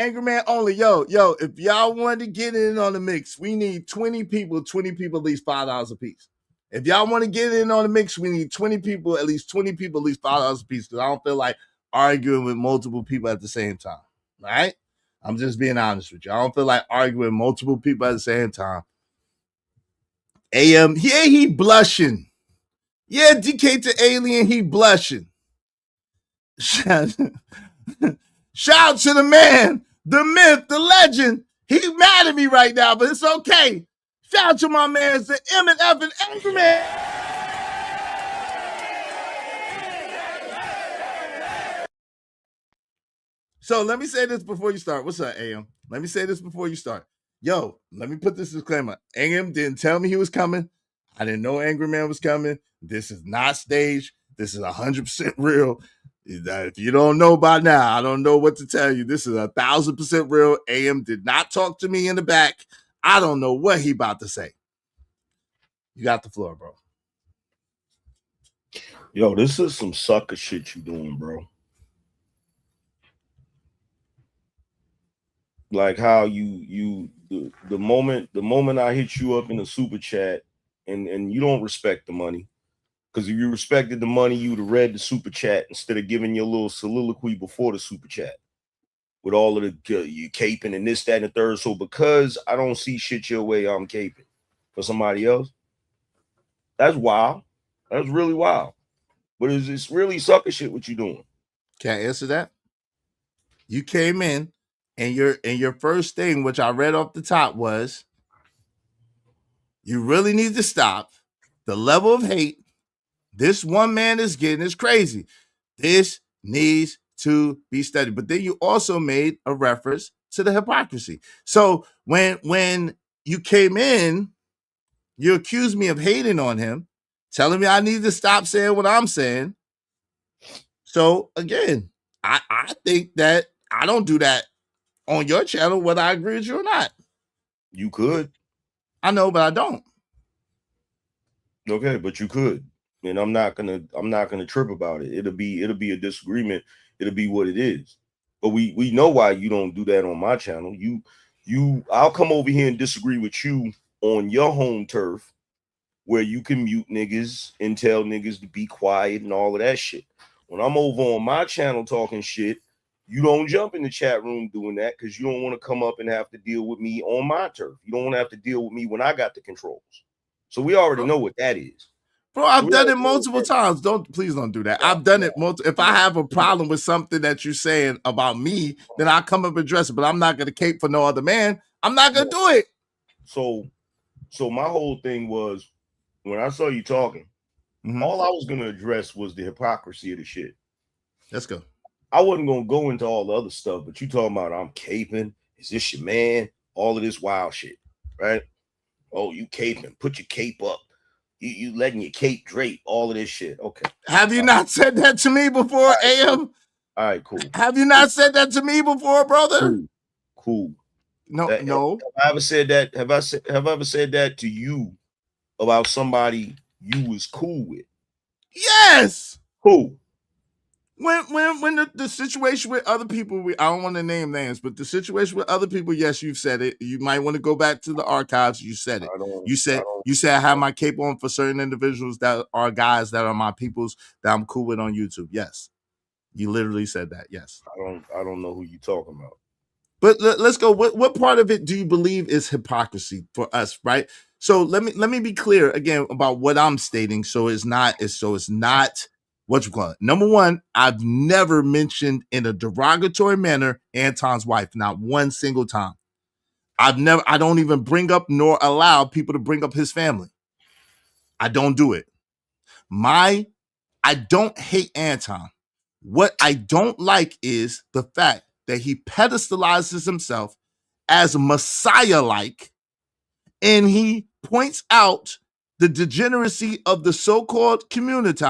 only. Yo, if y'all want to get in on the mix, we need 20 people at least $5 a piece. If y'all want to get in on the mix, we need 20 people, at least $5 a piece, because I don't feel like arguing with multiple people at the same time. All right? I'm just being honest with you. I don't feel like arguing with multiple people at the same time. AM, yeah, he blushing. Yeah, DK to Alien, he blushing. Shout out to the man, the myth, the legend. He's mad at me right now, but it's okay. Shout out to my man, the M and F and Angry Man. So let me say this before you start. What's up, AM? Let me say this before you start. Yo, let me put this disclaimer. AM didn't tell me he was coming. I didn't know Angry Man was coming. This is not staged. This is 100% real. If you don't know by now, I don't know what to tell you. This is 1,000% real. AM did not talk to me in the back. I don't know what he about to say. You got the floor, bro. Yo, this is some sucker shit you doing, bro. Like how the moment I hit you up in the super chat and you don't respect the money. Because if you respected the money, you would have read the super chat instead of giving your little soliloquy before the super chat with all of the you caping and this, that, and the third. So because I don't see shit your way, I'm caping for somebody else. That's wild. That's really wild. But it's really sucker shit what you doing. Can I answer that? You came in and your first thing, which I read off the top, was you really need to stop the level of hate this one man is getting is crazy. This needs to be studied. But then you also made a reference to the hypocrisy. So when you came in, you accused me of hating on him, telling me I need to stop saying what I'm saying. So again, I think that I don't do that on your channel, whether I agree with you or not. You could. I know, but I don't. Okay, but you could. And I'm not gonna trip about it. It'll be a disagreement. It'll be what it is. But we know why you don't do that on my channel. I'll come over here and disagree with you on your home turf where you can mute niggas and tell niggas to be quiet and all of that shit. When I'm over on my channel talking shit, you don't jump in the chat room doing that because you don't want to come up and have to deal with me on my turf. You don't want to have to deal with me when I got the controls. So we already know what that is. Bro, I've done it multiple times. Please don't do that. I've done it multiple. If I have a problem with something that you're saying about me, then I'll come up and address it. But I'm not gonna cape for no other man. I'm not gonna do it. So my whole thing was when I saw you talking, all I was gonna address was the hypocrisy of the shit. Let's go. I wasn't gonna go into all the other stuff, but you talking about I'm caping, is this your man? All of this wild shit, right? Oh, you caping, put your cape up. You letting your cape drape, all of this shit. Okay. Have you not said that to me before, AM? All right, cool. Have you not said that to me before, brother? Cool. No. Have I ever said that? Have I ever said that to you about somebody you was cool with? Yes. Who? When the situation with other people, I don't want to name names, but the situation with other people, yes, you've said it. You might want to go back to the archives. You said it. You said I have my cape on for certain individuals that are guys that are my peoples that I'm cool with on YouTube. Yes, you literally said that. Yes. I don't know who you talking about. But let's go. What part of it do you believe is hypocrisy for us, right? So let me be clear again about what I'm stating. So it's not what you call it. Number one, I've never mentioned in a derogatory manner Anton's wife, not one single time. I don't even bring up nor allow people to bring up his family. I don't do it. I don't hate Anton. What I don't like is the fact that he pedestalizes himself as Messiah-like, and he points out the degeneracy of the so-called community.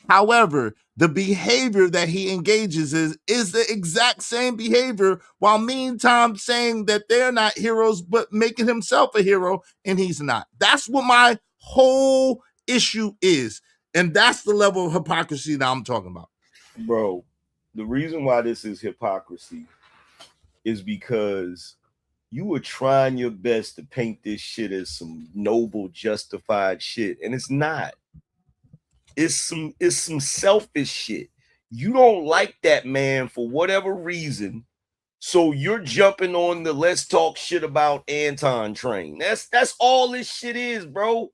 However, the behavior that he engages is the exact same behavior, while meantime saying that they're not heroes, but making himself a hero, and he's not. That's what my whole issue is. And that's the level of hypocrisy that I'm talking about. Bro, the reason why this is hypocrisy is because you were trying your best to paint this shit as some noble, justified shit, and it's not. It's some selfish shit. You don't like that man for whatever reason, so you're jumping on the let's talk shit about Anton train. That's all this shit is, bro.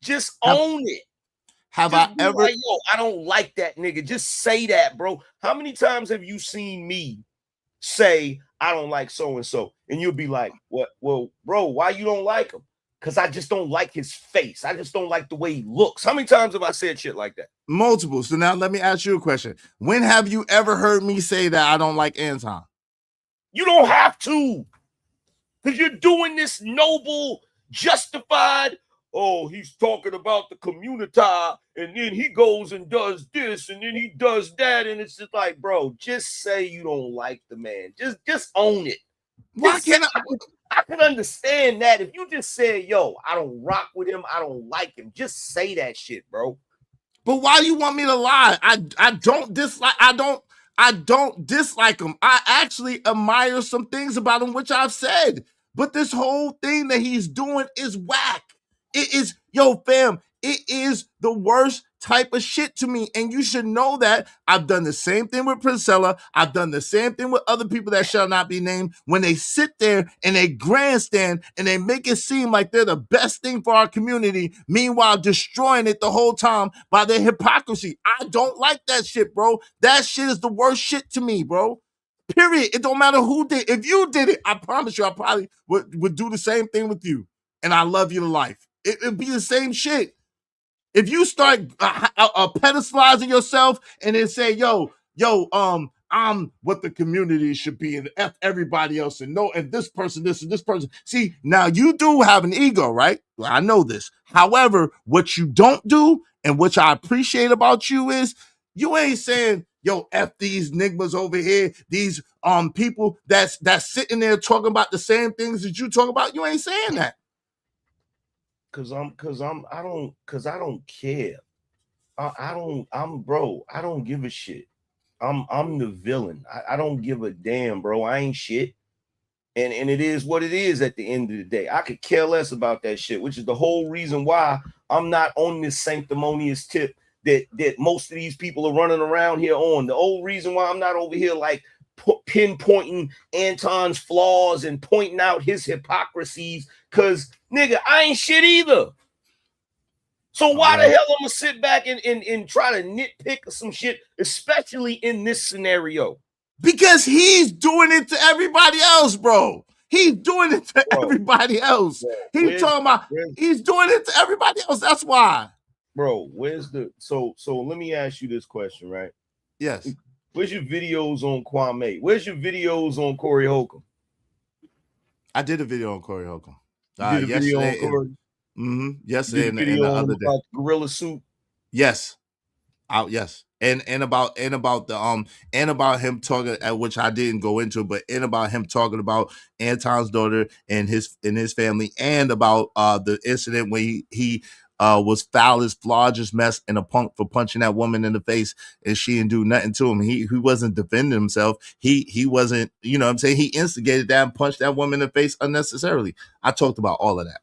Just own it. Have Just I be ever? like, yo, I don't like that nigga. Just say that, bro. How many times have you seen me say I don't like so and so, and you'll be like, "What? Well, bro, why you don't like him?" Because I just don't like his face. I just don't like the way he looks. How many times have I said shit like that? Multiple. So now let me ask you a question. When have you ever heard me say that I don't like Anton? You don't have to, because you're doing this noble, justified. Oh, he's talking about the community, and then he goes and does this, and then he does that, and it's just like, bro, just say you don't like the man. Just own it. Why can't I can understand that if you just say, yo, I don't rock with him, I don't like him. Just say that shit, bro. But why you want me to lie? I don't dislike him. I actually admire some things about him, which I've said. But this whole thing that he's doing is whack. It is, yo, fam, it is the worst type of shit to me. And you should know that. I've done the same thing with Priscilla. I've done the same thing with other people that shall not be named. When they sit there and they grandstand and they make it seem like they're the best thing for our community, meanwhile destroying it the whole time by their hypocrisy. I don't like that shit, bro. That shit is the worst shit to me, bro. Period. It don't matter who did. If you did it, I promise you, I probably would do the same thing with you. And I love you to life. It'd be the same shit. If you start pedestalizing yourself and then say, yo, I'm what the community should be and F everybody else and no, and this person, this and this person. See, now you do have an ego, right? Well, I know this. However, what you don't do and which I appreciate about you is you ain't saying, yo, F these niggas over here, these people that's sitting there talking about the same things that you talk about. You ain't saying that. Cause I don't care. I don't give a shit. I'm the villain. I don't give a damn, bro. I ain't shit. And it is what it is at the end of the day. I could care less about that shit, which is the whole reason why I'm not on this sanctimonious tip that most of these people are running around here on. The whole reason why I'm not over here like pinpointing Anton's flaws and pointing out his hypocrisies, because nigga, I ain't shit either. So why the hell I'm gonna sit back and try to nitpick some shit, especially in this scenario? Because he's doing it to everybody else, bro. He's doing it to everybody else. He's talking about he's doing it to everybody else. That's why. Bro, where's the so let me ask you this question, right? Yes. Where's your videos on Kwame? Where's your videos on Corey Holcomb? I did a video on Corey Holcomb. You did a video on Corey? Yesterday and the other day. About Gorilla Suit? Yes. Yes. And about him talking, which I didn't go into, but about him talking about Anton's daughter and his family, and about the incident when he was foul as Flodger's mess and a punk for punching that woman in the face and she didn't do nothing to him. He wasn't defending himself. He wasn't, you know what I'm saying? He instigated that and punched that woman in the face unnecessarily. I talked about all of that.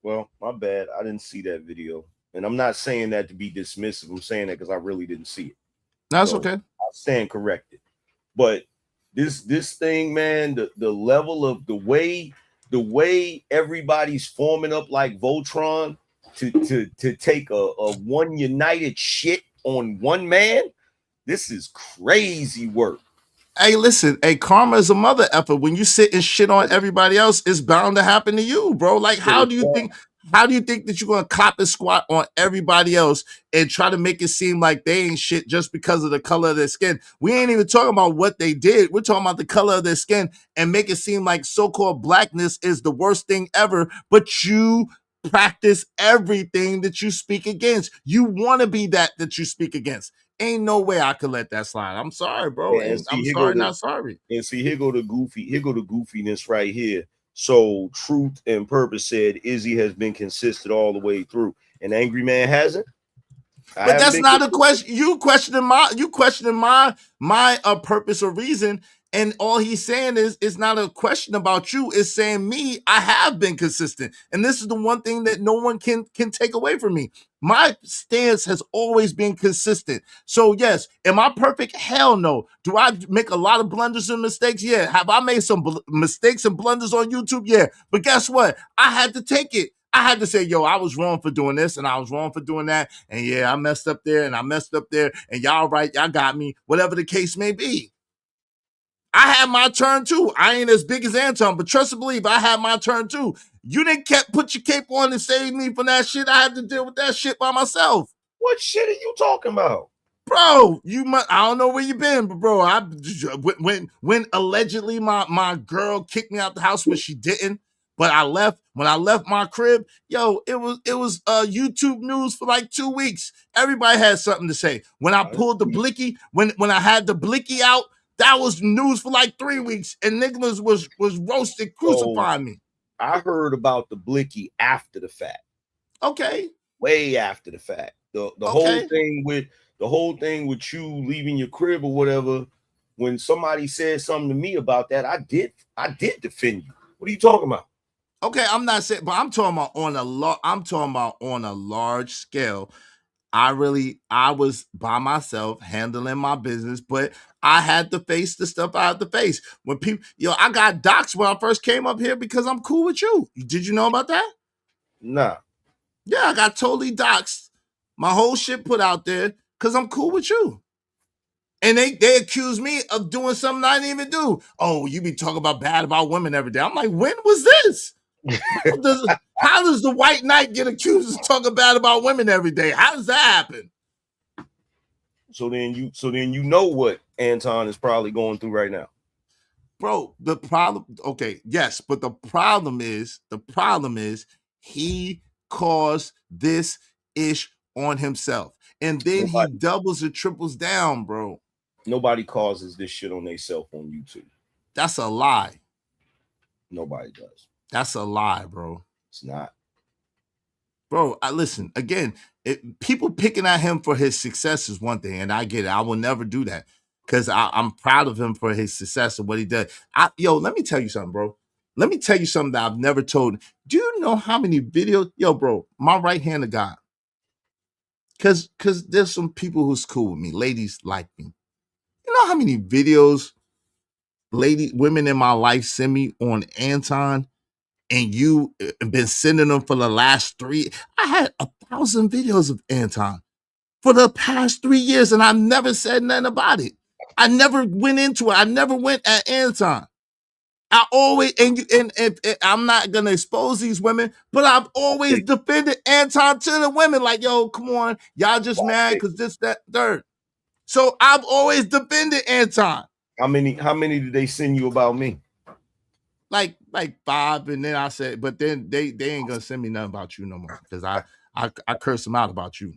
Well, my bad. I didn't see that video. And I'm not saying that to be dismissive. I'm saying that because I really didn't see it. That's okay. I stand corrected. But this thing, man, the level of the way everybody's forming up like Voltron to take a one united shit on one man, this is crazy work. Hey, listen, karma is a mother effer. When you sit and shit on everybody else, it's bound to happen to you, bro. Like, how do you think that you're gonna cop and squat on everybody else and try to make it seem like they ain't shit just because of the color of their skin? We ain't even talking about what they did. We're talking about the color of their skin and make it seem like so-called blackness is the worst thing ever, but you practice everything that you speak against. You want to be that you speak against. Ain't no way I could let that slide. I'm sorry, bro. I'm sorry, not sorry. And see, here go the goofiness right here. So Truth and Purpose said Izzy has been consistent all the way through, and Angry Man hasn't. But that's not a question. You questioning my purpose or reason, and all he's saying is it's not a question about you. It's saying me. I have been consistent, and this is the one thing that no one can take away from me. My stance has always been consistent. So yes, am I perfect? Hell no. Do I make a lot of blunders and mistakes? Yeah. Have I made some mistakes and blunders on YouTube? Yeah. But guess what? I had to take it. I had to say, yo, I was wrong for doing this and I was wrong for doing that. And yeah, I messed up there and I messed up there. And y'all right, y'all got me, whatever the case may be. I had my turn too. I ain't as big as Anton, but trust and believe, I had my turn too. You didn't put your cape on and save me from that shit. I had to deal with that shit by myself. What shit are you talking about? Bro, I don't know where you been, but bro, when allegedly my girl kicked me out the house when she didn't, but when I left my crib, yo, it was YouTube news for like 2 weeks. Everybody had something to say. When I pulled the blicky, when I had the blicky out, that was news for like 3 weeks, and niggas was roasted, crucifying me. I heard about the blicky after the fact. Okay. Way after the fact. The Okay. whole thing with you leaving your crib or whatever. When somebody said something to me about that, I did defend you. What are you talking about? Okay, I'm not saying, but I'm talking about on a large scale. I was by myself handling my business, but I had to face the stuff I had to face. When people, I got doxxed when I first came up here because I'm cool with you. Did you know about that? Nah. Yeah, I got totally doxxed. My whole shit put out there because I'm cool with you. And they accuse me of doing something I didn't even do. Oh, you be talking about bad about women every day. I'm like, when was this? How does the white knight get accused of talking bad about women every day? How does that happen? So then you know what Anton is probably going through right now. Bro, the problem, okay, yes, but the problem is he caused this ish on himself. And then he doubles or triples down, bro. Nobody causes this shit on themselves on YouTube. That's a lie. Nobody does. That's a lie, bro. It's not. Bro, listen, again, people picking at him for his success is one thing, and I get it. I will never do that because I'm proud of him for his success and what he did. Let me tell you something, bro. Let me tell you something that I've never told. Do you know how many videos? Yo, bro, my right hand of God. Because there's some people who's cool with me. Ladies like me. You know how many videos women in my life send me on Anton? And you been sending them for the last 3. I had 1,000 videos of Anton for the past 3 years, and I've never said nothing about it. I never went into it. I never went at Anton. I always and I'm not gonna expose these women, but I've always defended Anton to the women. Like, yo, come on, y'all just mad because this, that, third. So I've always defended Anton. How many did they send you about me? Like 5, and then I said, but then they ain't gonna send me nothing about you no more because I curse them out about you.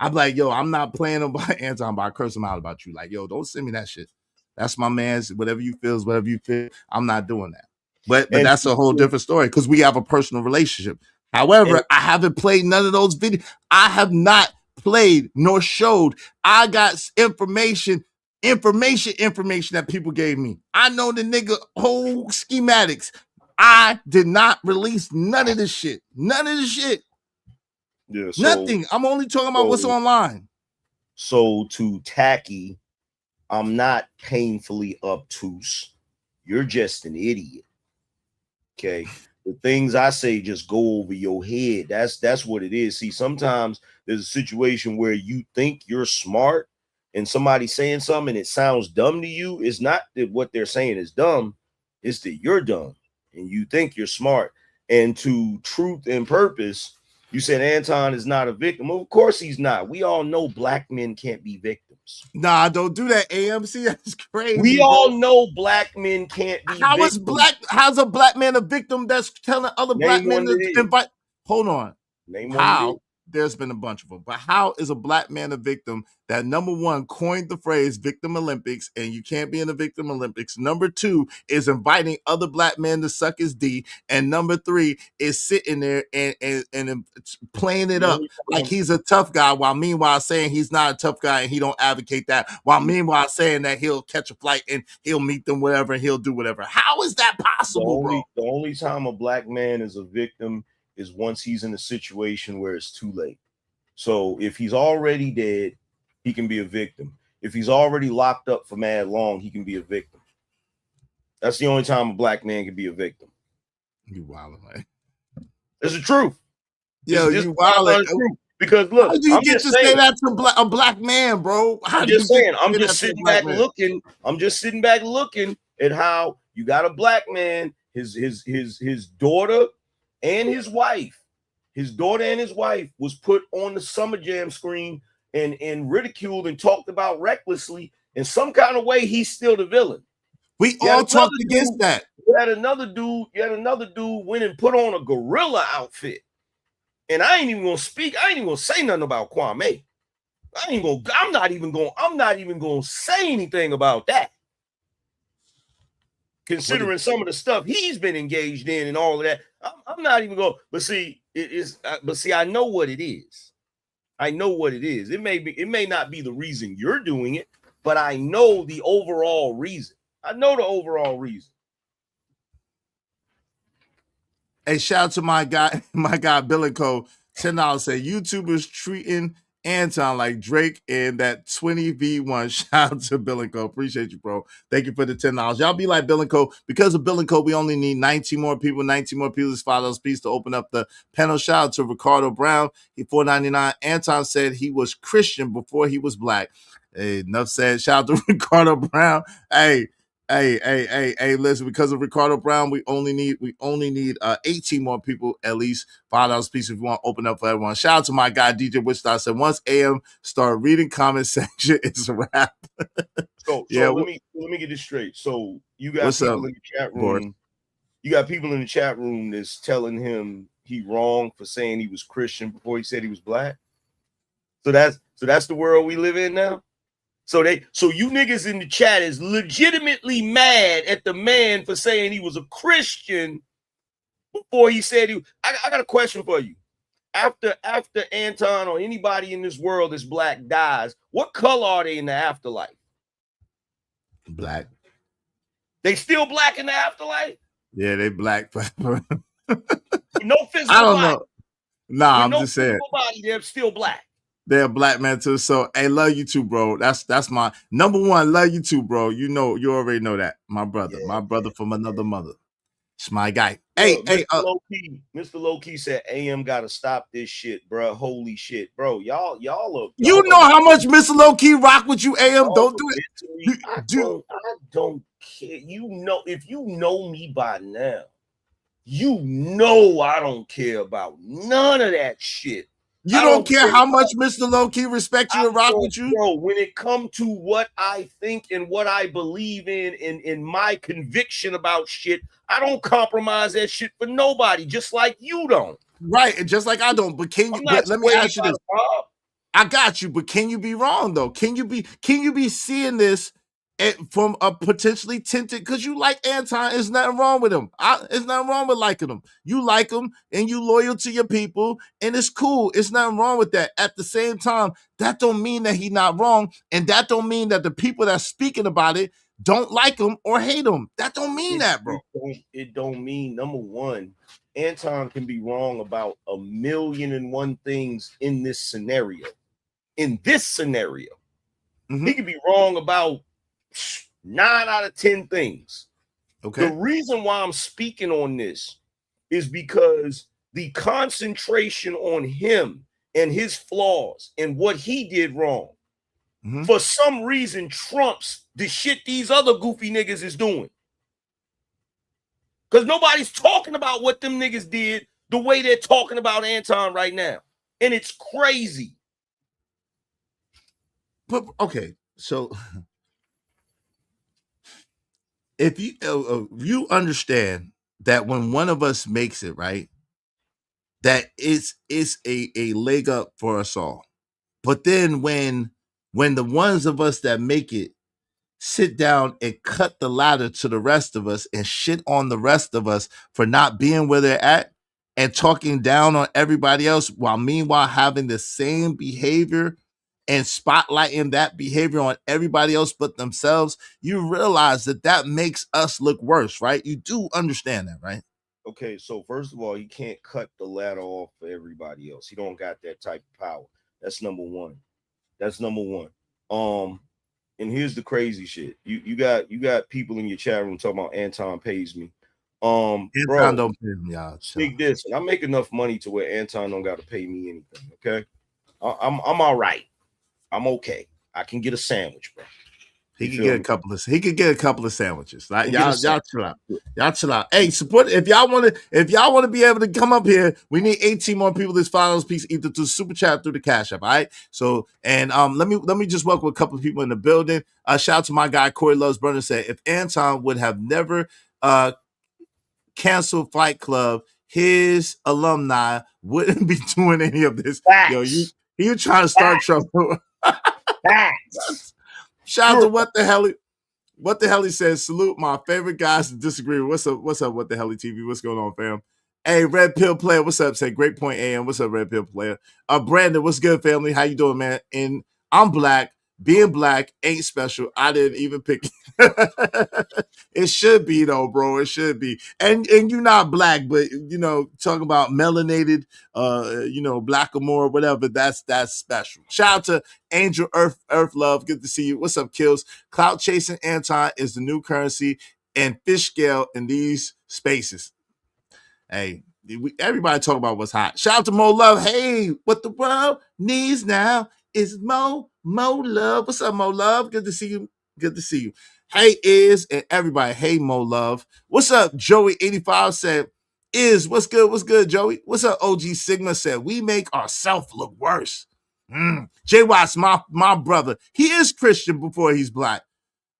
I'm like, yo, I'm not playing about Anton, but I curse them out about you. Like, yo, don't send me that shit. That's my man's. Whatever you feel is whatever you feel. I'm not doing that. But that's a whole different story because we have a personal relationship. However, I haven't played none of those videos. I have not played nor showed. I got information that people gave me. I know the nigga whole schematics. I did not release none of this shit. None of this shit. Yeah, nothing. I'm only talking about what's online. So to Tacky, I'm not painfully obtuse. You're just an idiot. Okay. The things I say just go over your head. That's what it is. See, sometimes there's a situation where you think you're smart and somebody's saying something and it sounds dumb to you. It's not that what they're saying is dumb, it's that you're dumb and you think you're smart. And to Truth and Purpose, you said Anton is not a victim. Of course he's not. We all know black men can't be victims. Nah, don't do that, AMC. That's crazy. We all know black men can't be victims. How's a black man a victim that's telling other black men to invite? Hold on. Name how? There's been a bunch of them, but how is a black man a victim that, number one, coined the phrase victim Olympics and you can't be in the victim Olympics? Number two is inviting other black men to suck his D. And number three is sitting there and playing it up like he's a tough guy while meanwhile saying he's not a tough guy and he don't advocate that, while meanwhile saying that he'll catch a flight and he'll meet them wherever and he'll do whatever. How is that possible, bro? The only time a black man is a victim is once he's in a situation where it's too late. So if he's already dead, he can be a victim. If he's already locked up for mad long, he can be a victim. That's the only time a black man can be a victim. You wildin', man. It's the truth. Yo, you wildin'. Because look, how do you get to say that to a black man, bro? I'm just saying. I'm just sitting back looking. I'm just sitting back looking at how you got a black man, his daughter and his wife. His daughter and his wife was put on the Summer Jam screen and ridiculed and talked about recklessly. In some kind of way, he's still the villain. We all talked against that. You had another dude went and put on a gorilla outfit. And I ain't even gonna speak. I ain't even gonna say nothing about Kwame. I'm not even gonna say anything about that. Considering some of the stuff he's been engaged in and all of that, I'm not even going. But see, I know what it is. I know what it is. It may not be the reason you're doing it, but I know the overall reason. I know the overall reason. Hey, shout out to my guy Bill and Co. $10 say YouTubers treating Anton like Drake and that 20v1. Shout out to Bill and Co. Appreciate you, bro. Thank you for the $10. Y'all be like Bill and Co. Because of Bill and Co, we only need 19 more people. 19 more people is $5 piece to open up the panel. Shout out to Ricardo Brown. He $4.99. Anton said he was Christian before he was black. Hey, enough said. Shout out to Ricardo Brown. Hey, listen, because of Ricardo Brown, we only need 18 more people, at least $5 piece if you want to open up for everyone. Shout out to my guy DJ Wichita said once AM start reading comment section, it's a wrap. So yeah, let me get this straight. So you got what's people up, in the chat room. Boris? You got people in the chat room that's telling him he wrong for saying he was Christian before he said he was black. So that's the world we live in now. So you niggas in the chat is legitimately mad at the man for saying he was a Christian before he said he. I got a question for you. After Anton or anybody in this world that's black dies, what color are they in the afterlife? Black. They still black in the afterlife? Yeah, they black. No physical I don't body. know. Nah, With I'm no just saying. body, they're still black. They're a black man too. So hey, love you too, bro. That's my number one. Love you too, bro. You already know that. My brother, from another mother. It's my guy. Look, Mr. Low-Key said AM gotta stop this shit, bro. Holy shit, bro. Y'all you know how much Mr. Low-Key rock with you, AM. Don't do it. I don't care. You know, if you know me by now, you know I don't care about none of that shit. You don't care how much Mr. Low-Key respect you and rock with you? Bro, when it comes to what I think and what I believe in my conviction about shit, I don't compromise that shit for nobody, just like you don't. Right, and just like I don't. But let me ask you this. I got you, but can you be wrong though? Can you be seeing this from a potentially tinted, because you like Anton? There's nothing wrong with him. There's nothing wrong with liking him. You like him and you loyal to your people, and it's cool. It's nothing wrong with that. At the same time, that don't mean that he's not wrong, and that don't mean that the people that's speaking about it don't like him or hate him. That don't mean that, bro. It don't mean, number one, Anton can be wrong about 1,000,001 things in this scenario. In this scenario, he could be wrong about 9 out of 10 things. Okay. The reason why I'm speaking on this is because the concentration on him and his flaws and what he did wrong, for some reason, trumps the shit these other goofy niggas is doing. Because nobody's talking about what them niggas did the way they're talking about Anton right now. And it's crazy. But okay, so if you understand that when one of us makes it, right, that it's a leg up for us all. But then when the ones of us that make it sit down and cut the ladder to the rest of us and shit on the rest of us for not being where they're at and talking down on everybody else, while meanwhile having the same behavior and spotlighting that behavior on everybody else but themselves, you realize that makes us look worse, right? You do understand that, right? Okay, so first of all, he can't cut the ladder off for everybody else. He don't got that type of power. That's number one. And here's the crazy shit. You got people in your chat room talking about Anton pays me. Anton bro, don't pay me, y'all. Speak this, and I make enough money to where Anton don't got to pay me anything. Okay, I'm all right. I'm okay. I can get a sandwich, bro. He could get a couple of sandwiches. Like, y'all chill out. Y'all chill out. Hey, support if y'all want to be able to come up here. We need 18 more people this $5 piece, either through super chat or through the Cash App. All right. So and let me just welcome a couple of people in the building. Shout out to my guy Corey Loves Burner said if Anton would have never canceled Fight Club, his alumni wouldn't be doing any of this. Facts. Yo, you trying to start trouble. Facts. Shout out to what the hell he says. Salute my favorite guys to disagree. What's up? What the hell TV? What's going on, fam? Hey, Red Pill Player, what's up? Say great point, AM. What's up, Red Pill Player? Brandon, what's good, family? How you doing, man? And I'm black. Being black ain't special. I didn't even pick it. It should be though, bro. It should be. And you're not black, but you know, talking about melanated, you know, black or more, whatever. That's special. Shout out to Angel Earth Love. Good to see you. What's up, Kills? Clout chasing Anton is the new currency and fish scale in these spaces. Hey, everybody talk about what's hot. Shout out to Mo Love. Hey, what the world needs now is Mo Love. What's up, Mo Love? Good to see you. Good to see you. Hey, and everybody. Hey, Mo Love. What's up? Joey85 said, what's good? What's good, Joey? What's up? OG Sigma said, we make ourselves look worse. Jay Watts, my brother. He is Christian before he's black.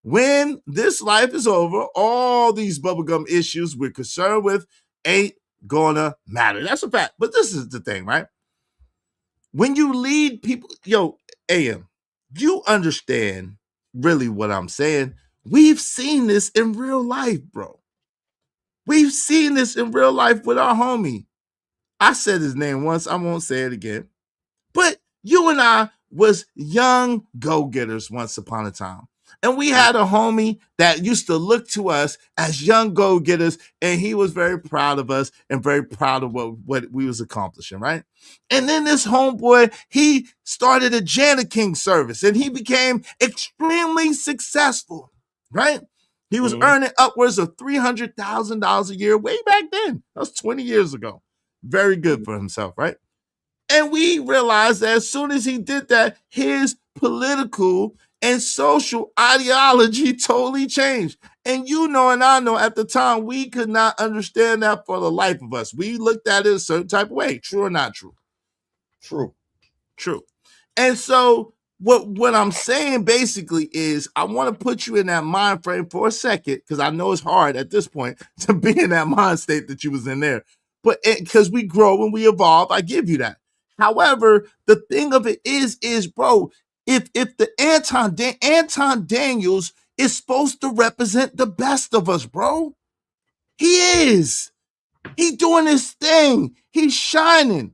When this life is over, all these bubblegum issues we're concerned with ain't gonna matter. That's a fact. But this is the thing, right? When you lead people, AM, you understand really what I'm saying. We've seen this in real life, bro. We've seen this in real life with our homie. I said his name once. I won't say it again. But you and I was young go-getters once upon a time. And we had a homie that used to look to us as young go-getters, and he was very proud of us and very proud of what we was accomplishing, right? And then this homeboy, he started a Jana King service, and he became extremely successful, right? He was earning upwards of $300,000 a year way back then. That was 20 years ago. Very good for himself, right? And we realized that as soon as he did that, his political and social ideology totally changed. And you know, and I know at the time, we could not understand that for the life of us. We looked at it a certain type of way. True or not true? True. And so what I'm saying basically is I want to put you in that mind frame for a second, because I know it's hard at this point to be in that mind state that you was in there. But because we grow and we evolve, I give you that. However, the thing of it is, bro, if the Anton Daniels is supposed to represent the best of us, bro, he is. He doing his thing. He's shining.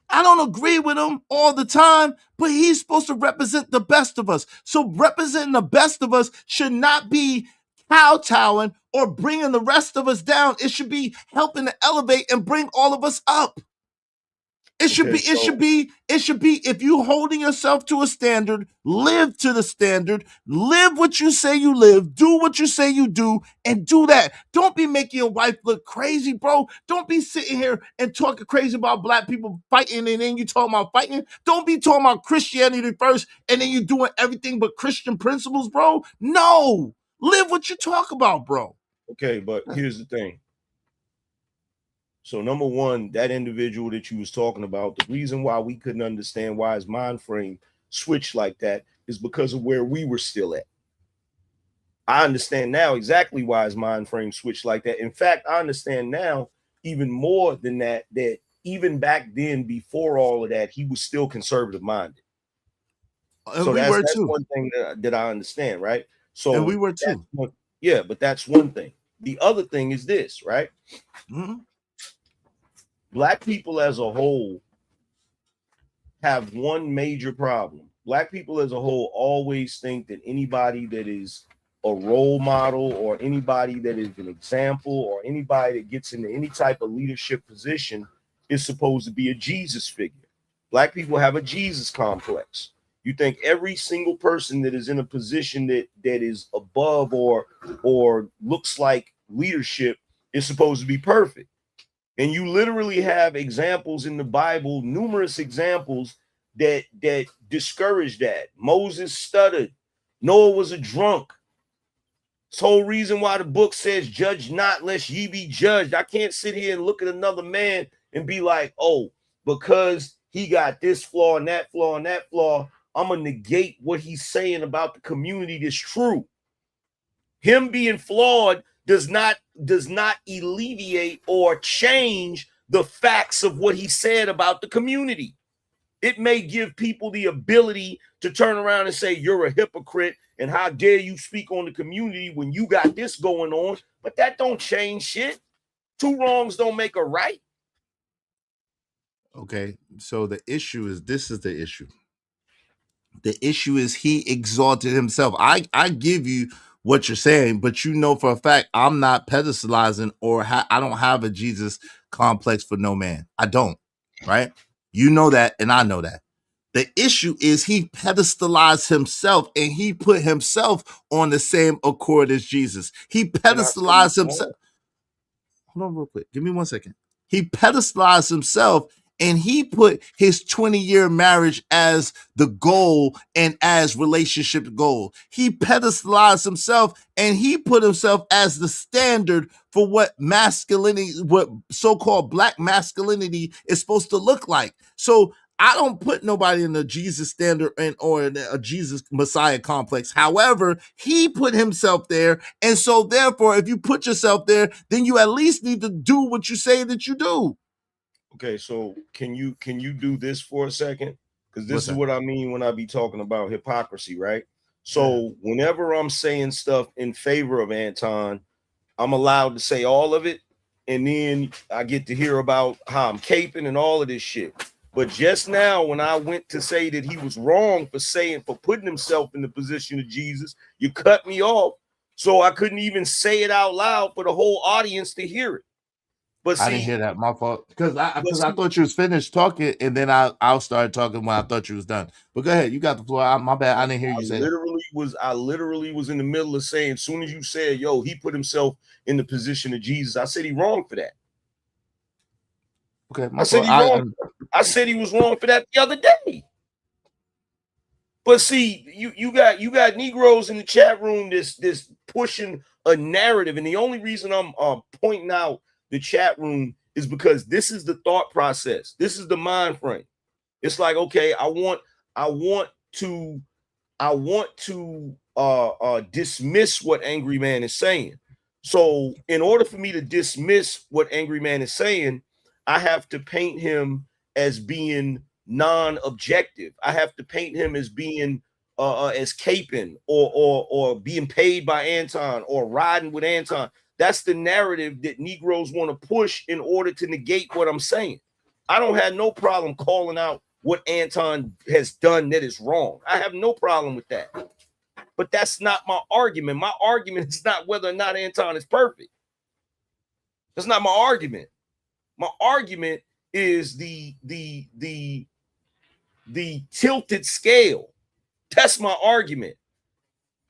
I don't agree with him all the time, but he's supposed to represent the best of us. So representing the best of us should not be kowtowing or bringing the rest of us down. It should be helping to elevate and bring all of us up. It should be, if you holding yourself to a standard, live to the standard, live what you say you live, do what you say you do, and do that. Don't be making your wife look crazy, bro. Don't be sitting here and talking crazy about black people fighting, and then you talking about fighting. Don't be talking about Christianity first, and then you doing everything but Christian principles, bro. No, live what you talk about, bro. Okay, but here's the thing. So number one, that individual that you was talking about, the reason why we couldn't understand why his mind frame switched like that is because of where we were still at. I understand now exactly why his mind frame switched like that. In fact, I understand now even more than that, that even back then, before all of that, he was still conservative minded. So that's one thing that I understand, right? So and we were too. Yeah, but that's one thing. The other thing is this, right? Black people as a whole have one major problem. Black people as a whole always think that anybody that is a role model or anybody that is an example or anybody that gets into any type of leadership position is supposed to be a Jesus figure. Black people have a Jesus complex. You think every single person that is in a position that is above or looks like leadership is supposed to be perfect. And you literally have examples in the Bible, numerous examples that discourage that. Moses stuttered. Noah was a drunk. This whole reason why the book says, judge not lest ye be judged. I can't sit here and look at another man and be like, oh, because he got this flaw and that flaw and that flaw, I'm going to negate what he's saying about the community that's true. Him being flawed does not alleviate or change the facts of what he said about the community. It may give people the ability to turn around and say, you're a hypocrite and how dare you speak on the community when you got this going on, but that don't change shit. Two wrongs don't make a right. Okay, so the issue is this is the issue. The issue is he exalted himself. I give you what you're saying, but you know for a fact I'm not pedestalizing or I don't have a Jesus complex for no man. I don't, right? You know that, and I know that. The issue is he pedestalized himself and he put himself on the same accord as Jesus. He pedestalized himself. Hold on real quick. Give me 1 second. He pedestalized himself and he put his 20-year marriage as the goal and as relationship goal. He pedestalized himself and he put himself as the standard for what masculinity, what so-called black masculinity is supposed to look like. So I don't put nobody in a Jesus standard or a Jesus Messiah complex. However, he put himself there. And so therefore, if you put yourself there, then you at least need to do what you say that you do. Okay, so can you do this for a second? Because this What's is that? what I mean when I be talking about hypocrisy, right? So whenever I'm saying stuff in favor of Anton, I'm allowed to say all of it, and then I get to hear about how I'm caping and all of this shit. But just now, when I went to say that he was wrong for putting himself in the position of Jesus, you cut me off, so I couldn't even say it out loud for the whole audience to hear it. But I didn't hear that. My fault. Because I thought you was finished talking, and then I'll start talking when I thought you was done. But go ahead, you got the floor. My bad. I didn't hear you say that. I literally was in the middle of saying, as soon as you said, yo, he put himself in the position of Jesus, I said he wrong for that. Okay, I said he wrong. I said he was wrong for that the other day. But see, you got Negroes in the chat room this pushing a narrative, and the only reason I'm pointing out the chat room is because this is the thought process. This is the mind frame. It's like, okay, I want to dismiss what Angry Man is saying. So in order for me to dismiss what Angry Man is saying, I have to paint him as being non-objective. I have to paint him as being as caping or being paid by Anton or riding with Anton. That's the narrative that Negroes want to push in order to negate what I'm saying. I don't have no problem calling out what Anton has done that is wrong. I have no problem with that. But that's not my argument. My argument is not whether or not Anton is perfect. That's not my argument. My argument is the tilted scale. That's my argument.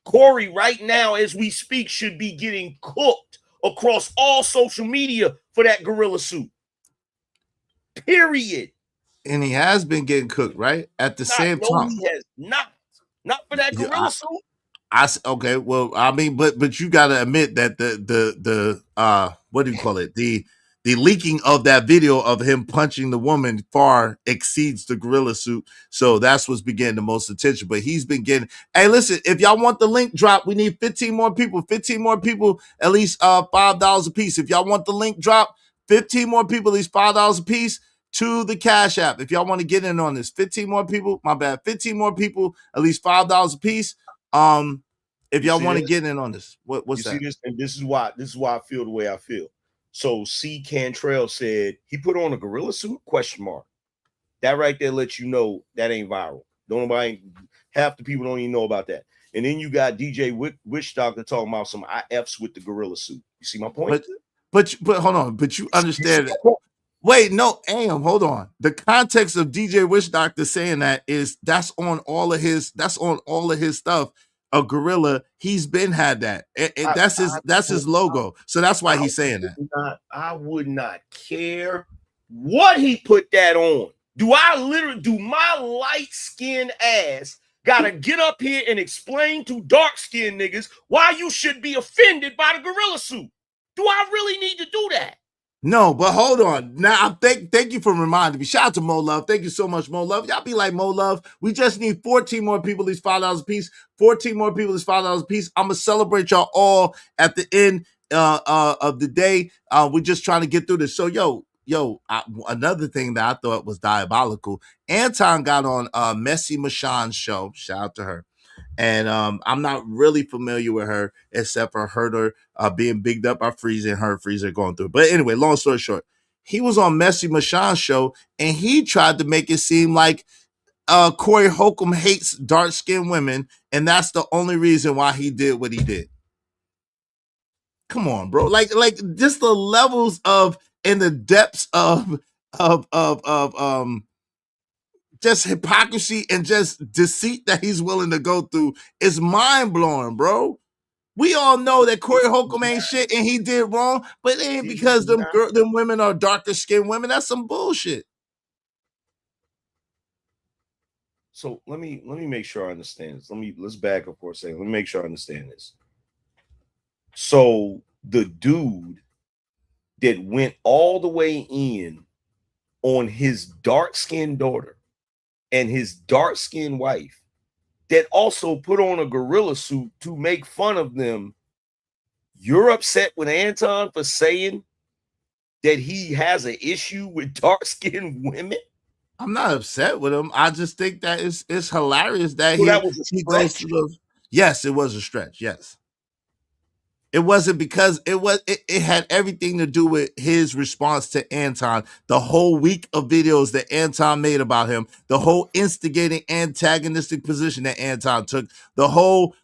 Corey, right now, as we speak, should be getting cooked across all social media for that gorilla suit. Period. And he has been getting cooked, right? At the same time. He has not for that gorilla suit. Okay, well, I mean, but you got to admit that the what do you call it? The leaking of that video of him punching the woman far exceeds the gorilla suit. So that's what's been getting the most attention. But he's been getting, hey, listen, if y'all want the link drop, we need 15 more people, at least $5 a piece. If y'all want the link drop, 15 more people, at least $5 a piece to the Cash App. If y'all want to get in on this, 15 more people, my bad, 15 more people, at least $5 a piece. If y'all want to get in on this, what's that? See this, and this is why I feel the way I feel. So C. Cantrell said he put on a gorilla suit? ? That right there lets you know that ain't viral. Half the people don't even know about that. And then you got DJ Witch Doctor talking about some IFs with the gorilla suit. You see my point? But hold on, but you understand that. Wait, no, hold on. The context of DJ Witch Doctor saying that is that's on all of his stuff. A gorilla, he's been had that. That's his logo. So that's why he's saying that. I would not care what he put that on. Do my light-skinned ass gotta get up here and explain to dark-skinned niggas why you should be offended by the gorilla suit? Do I really need to do that? No, but hold on. Now, thank you for reminding me. Shout out to Mo Love. Thank you so much, Mo Love. Y'all be like Mo Love. We just need 14 more people, at least $5 a piece. 14 more people, at least $5 a piece. I'm going to celebrate y'all all at the end of the day. We're just trying to get through this. So, another thing that I thought was diabolical. Anton got on Messy Michonne's show. Shout out to her. And I'm not really familiar with her except for her being bigged up by Freezer and her Freezer going through. But anyway, long story short, he was on Messy Mashan's show and he tried to make it seem like Corey Holcomb hates dark-skinned women, and that's the only reason why he did what he did. Come on, bro. Like just the levels of and the depths of just hypocrisy and just deceit that he's willing to go through is mind-blowing, bro. We all know that Corey Holcomb ain't shit and he did wrong, but it ain't because them women are darker skinned women. That's some bullshit. So let me make sure I understand this. Let's back up for a second. Let me make sure I understand this. So the dude that went all the way in on his dark-skinned daughter and his dark-skinned wife that also put on a gorilla suit to make fun of them, you're upset with Anton for saying that he has an issue with dark-skinned women? I'm not upset with him. I just think that it's hilarious that So that was a he goes to those. Yes, it was a stretch. Yes. It wasn't because it had everything to do with his response to Anton. The whole week of videos that Anton made about him, the whole instigating antagonistic position that Anton took, the whole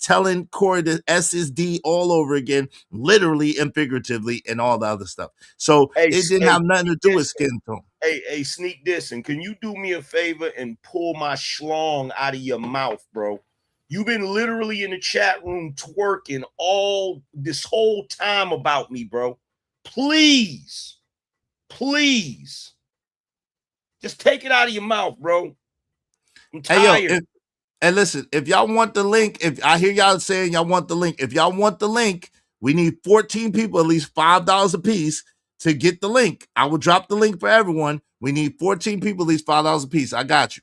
telling Corey to SSD all over again, literally and figuratively, and all the other stuff. So it didn't have nothing to do with skin tone. Hey, Sneak Dissing, can you do me a favor and pull my schlong out of your mouth, bro? You've been literally in the chat room twerking all this whole time about me, bro. Please, just take it out of your mouth, bro. I'm tired. Hey, yo, and listen, if y'all want the link, if I hear y'all saying y'all want the link, if y'all want the link, we need 14 people, at least $5 a piece to get the link. I will drop the link for everyone. We need 14 people, at least $5 a piece. I got you.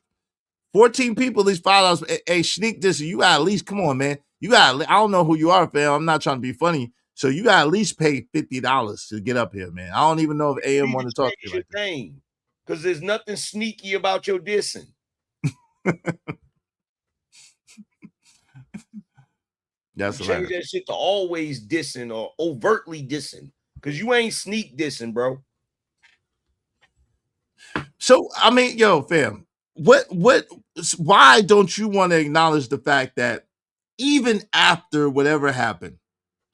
14 people, at least $5. Hey, Sneak this. You got at least, come on, man. You got, I don't know who you are, fam. I'm not trying to be funny. So you got at least pay $50 to get up here, man. I don't even know if AM want to talk to you like that. Because there's nothing sneaky about your dissing. That's change that shit to always dissing or overtly dissing. Because you ain't sneak dissing, bro. So, I mean, yo, fam, why don't you want to acknowledge the fact that even after whatever happened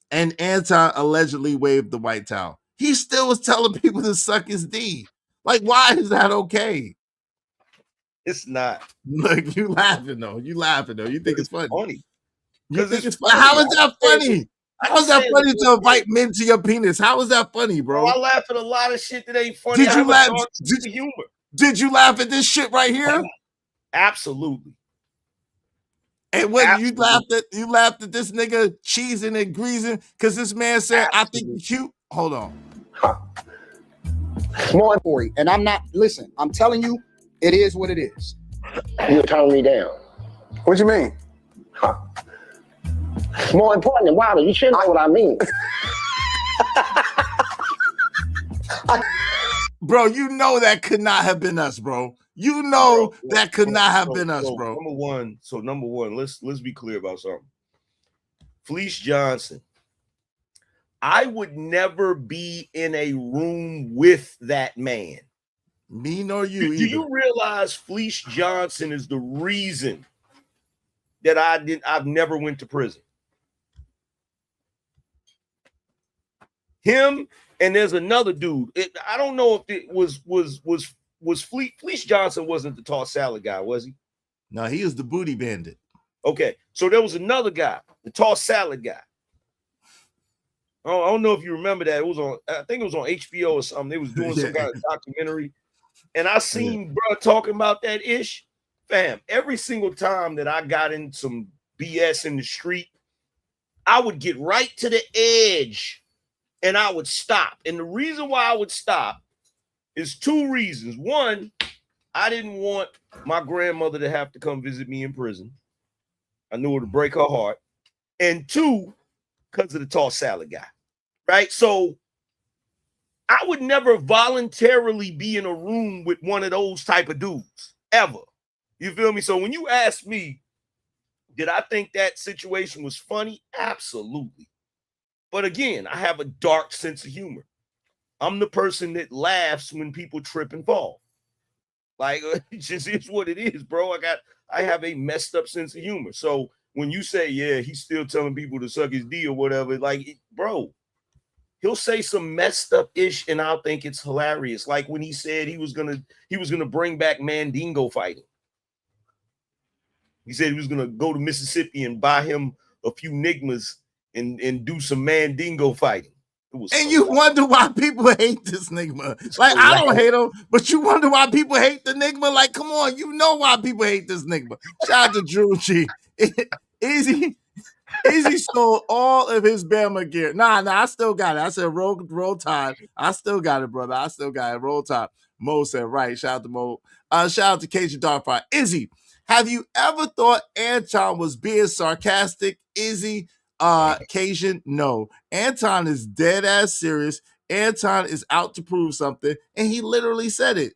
and Anton allegedly waved the white towel, he still was telling people to suck his D? Like, why is that okay? It's not. Look, you laughing though. You think it's funny. You think it's funny. funny. How is that funny? How is that funny to invite men to your penis? How is that funny, bro? I laugh at a lot of shit that ain't funny. Did you laugh? Humor. Did you laugh at this shit right here? Absolutely. And when you laughed at this nigga cheesing and greasing because this man said, I think you're cute. Hold on. More important. And I'm not, listen, I'm telling you, it is what it is. You're turning me down. What you mean? More important than Wilder, you should know what I mean. Bro, you know that could not have been us, bro. You know that could not have been us, bro. Number one, let's be clear about something. Fleece Johnson, I would never be in a room with that man. Me nor you either. Do you realize Fleece Johnson is the reason that I've never went to prison? Him, and there's another dude. I don't know if it was Fleece Johnson wasn't the tossed salad guy, was he? No, he is the booty bandit. Okay, so there was another guy, the tossed salad guy. I don't know if you remember that. It was on, I think it was on HBO or something. They was doing some kind of documentary. And I seen bro talking about that ish. Fam, every single time that I got in some BS in the street, I would get right to the edge and I would stop. And the reason why I would stop is two reasons. One, I didn't want my grandmother to have to come visit me in prison. I knew it would break her heart. And two, because of the tossed salad guy, right? So I would never voluntarily be in a room with one of those type of dudes, ever. You feel me? So when you ask me, Did I think that situation was funny? Absolutely. But again, I have a dark sense of humor. I'm the person that laughs when people trip and fall. Like, it just is what it is, bro. I have a messed up sense of humor. So when you say, yeah, he's still telling people to suck his D or whatever, like, bro, he'll say some messed up ish, and I'll think it's hilarious. Like when he said he was gonna bring back Mandingo fighting. He said he was gonna go to Mississippi and buy him a few Nigmas and do some Mandingo fighting. And you wonder why people hate this Nigma. Like, I don't hate him, but you wonder why people hate the Nigma. Like, come on, you know why people hate this Nigma. Shout out to Drew G. Easy sold all of his Bama gear. Nah, I still got it. I said roll Tide. I still got it, brother. I still got it. Roll Tide. Mo said right. Shout out to Mo. Shout out to Cajun Darkfire. Izzy, have you ever thought Anton was being sarcastic? Izzy, Cajun, no. Anton is dead ass serious. Anton is out to prove something, and he literally said it.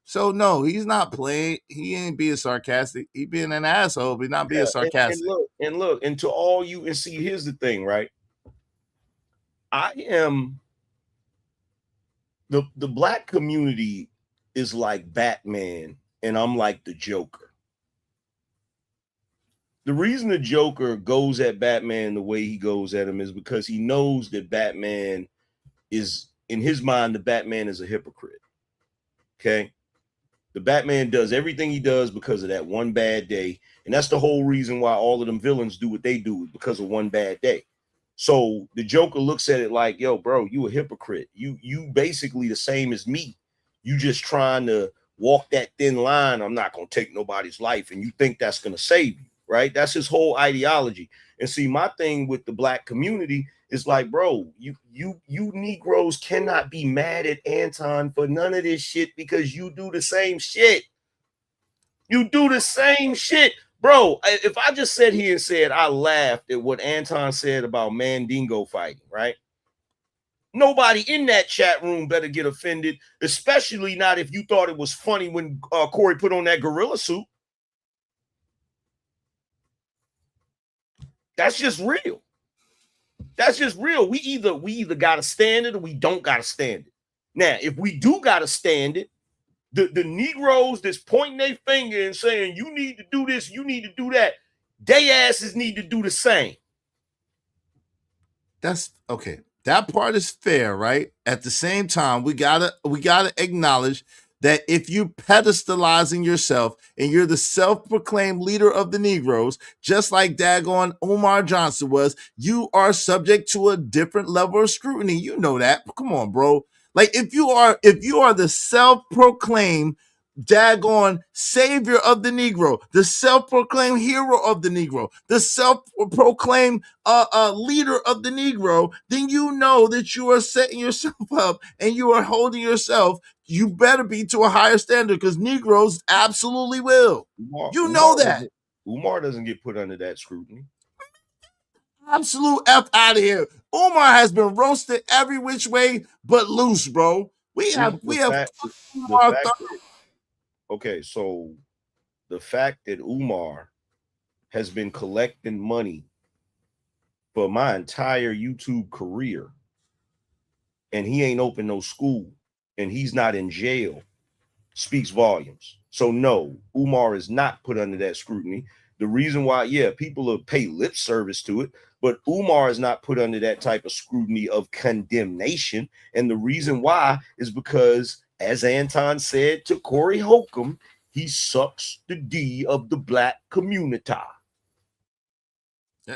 So no, he's not playing. He ain't being sarcastic. He being an asshole, but not being sarcastic. And look, and to all you, and see, here's the thing, right? I am the black community is like Batman, and I'm like the Joker. The reason the Joker goes at Batman the way he goes at him is because he knows that Batman is, in his mind, the Batman is a hypocrite. Okay? The Batman does everything he does because of that one bad day. And that's the whole reason why all of them villains do what they do, because of one bad day. So the Joker looks at it like, yo, bro, you a hypocrite. You basically the same as me. You just trying to walk that thin line. I'm not going to take nobody's life. And you think that's going to save you, right? That's his whole ideology. And see, my thing with the black community is like, bro, you Negroes cannot be mad at Anton for none of this shit because you do the same shit. You do the same shit. Bro, if I just sat here and said I laughed at what Anton said about Mandingo fighting, right? Nobody in that chat room better get offended, especially not if you thought it was funny when Corey put on that gorilla suit. That's just real. That's just real. We either gotta stand it or we don't gotta stand it. Now, if we do gotta stand it, the Negroes that's pointing their finger and saying you need to do this, you need to do that, they asses need to do the same. That's okay. That part is fair, right? At the same time, we gotta acknowledge that if you pedestalizing yourself and you're the self-proclaimed leader of the Negroes, just like daggone Umar Johnson was, you are subject to a different level of scrutiny. You know that. Come on, bro. Like if you are the self-proclaimed daggone savior of the Negro, the self-proclaimed hero of the Negro, the self-proclaimed leader of the Negro, then you know that you are setting yourself up and you are holding yourself. You better be to a higher standard because Negroes absolutely will. Umar that. Umar doesn't get put under that scrutiny. Absolute F out of here. Umar has been roasted every which way but loose, bro. Okay, so the fact that Umar has been collecting money for my entire YouTube career and he ain't opened no school and he's not in jail speaks volumes. So no, Umar is not put under that scrutiny. The reason why, yeah, people will pay lip service to it, but Umar is not put under that type of scrutiny of condemnation. And the reason why is because, as Anton said to Corey Holcomb, he sucks the D of the black community.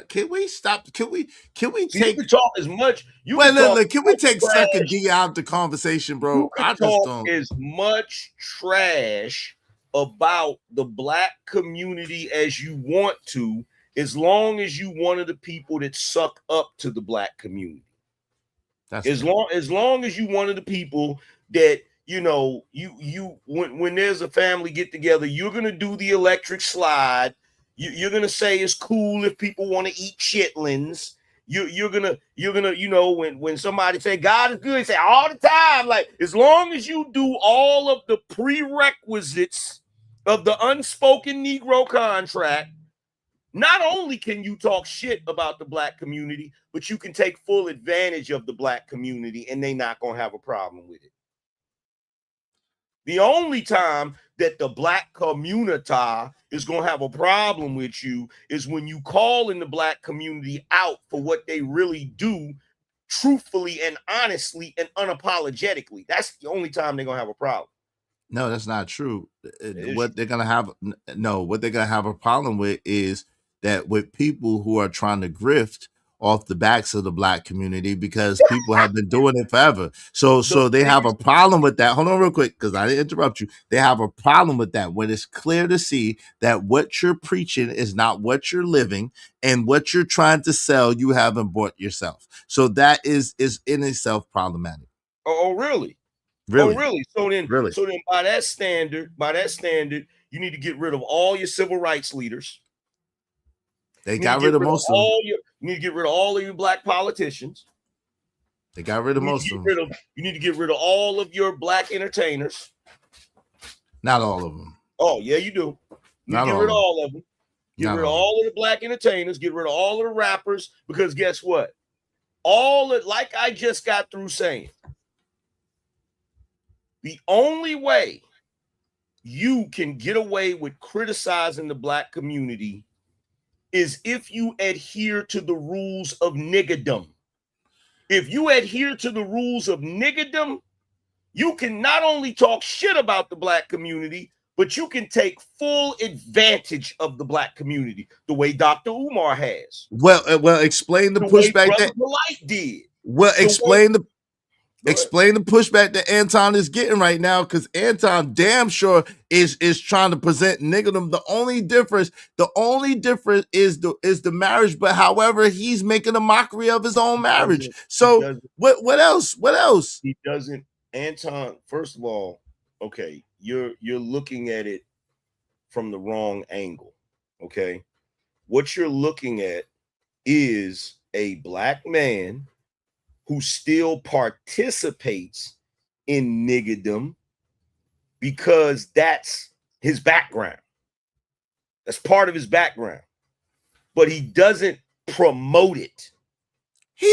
Can we stop? Can we See, take you can talk as much? Can we take second D out of the conversation, bro? You can talk as much trash about the black community as you want to, as long as you one of the people that suck up to the black community. As long as you one of the people that, you know, you when there's a family get together, you're gonna do the electric slide. You're gonna say it's cool if people want to eat chitlins. You're gonna, you know, when somebody say God is good, say all the time. Like, as long as you do all of the prerequisites of the unspoken Negro contract, Not only can you talk shit about the black community, but you can take full advantage of the black community and they not going to have a problem with it. The only time that the black community is going to have a problem with you is when you call in the black community out for what they really do, truthfully and honestly and unapologetically. That's the only time they're going to have a problem. No, that's not true. What they're gonna have what they're gonna have a problem with is that with people who are trying to grift off the backs of the black community because people have been doing it forever. So they have a problem with that. Hold on real quick, because I didn't interrupt you. They have a problem with that when it's clear to see that what you're preaching is not what you're living, and what you're trying to sell, you haven't bought yourself. So that is in itself problematic. Oh, really? Really? Oh, really? So then by that standard, you need to get rid of all your civil rights leaders. They got rid of most of them. You need to get rid of all of your black politicians. They got rid of most of them. You need to get rid of all of your black entertainers. Not all of them. Oh, yeah, you do. You get rid of all of them. Get rid of all of the black entertainers. Get rid of all of the rappers. Because guess what? Like I just got through saying, the only way you can get away with criticizing the black community is if you adhere to the rules of niggerdom. If you adhere to the rules of niggerdom, you can not only talk shit about the black community, but you can take full advantage of the black community, the way Dr. Umar has. Well, explain the pushback that Light did. Well, explain the pushback that Anton is getting right now, because Anton damn sure is trying to present niggerdom. The only difference is the marriage, but however, he's making a mockery of his own marriage. So what else? What else? He doesn't. Anton, first of all, okay, you're looking at it from the wrong angle. Okay, what you're looking at is a black man who still participates in niggerdom because that's his background. That's part of his background. But he doesn't promote it. He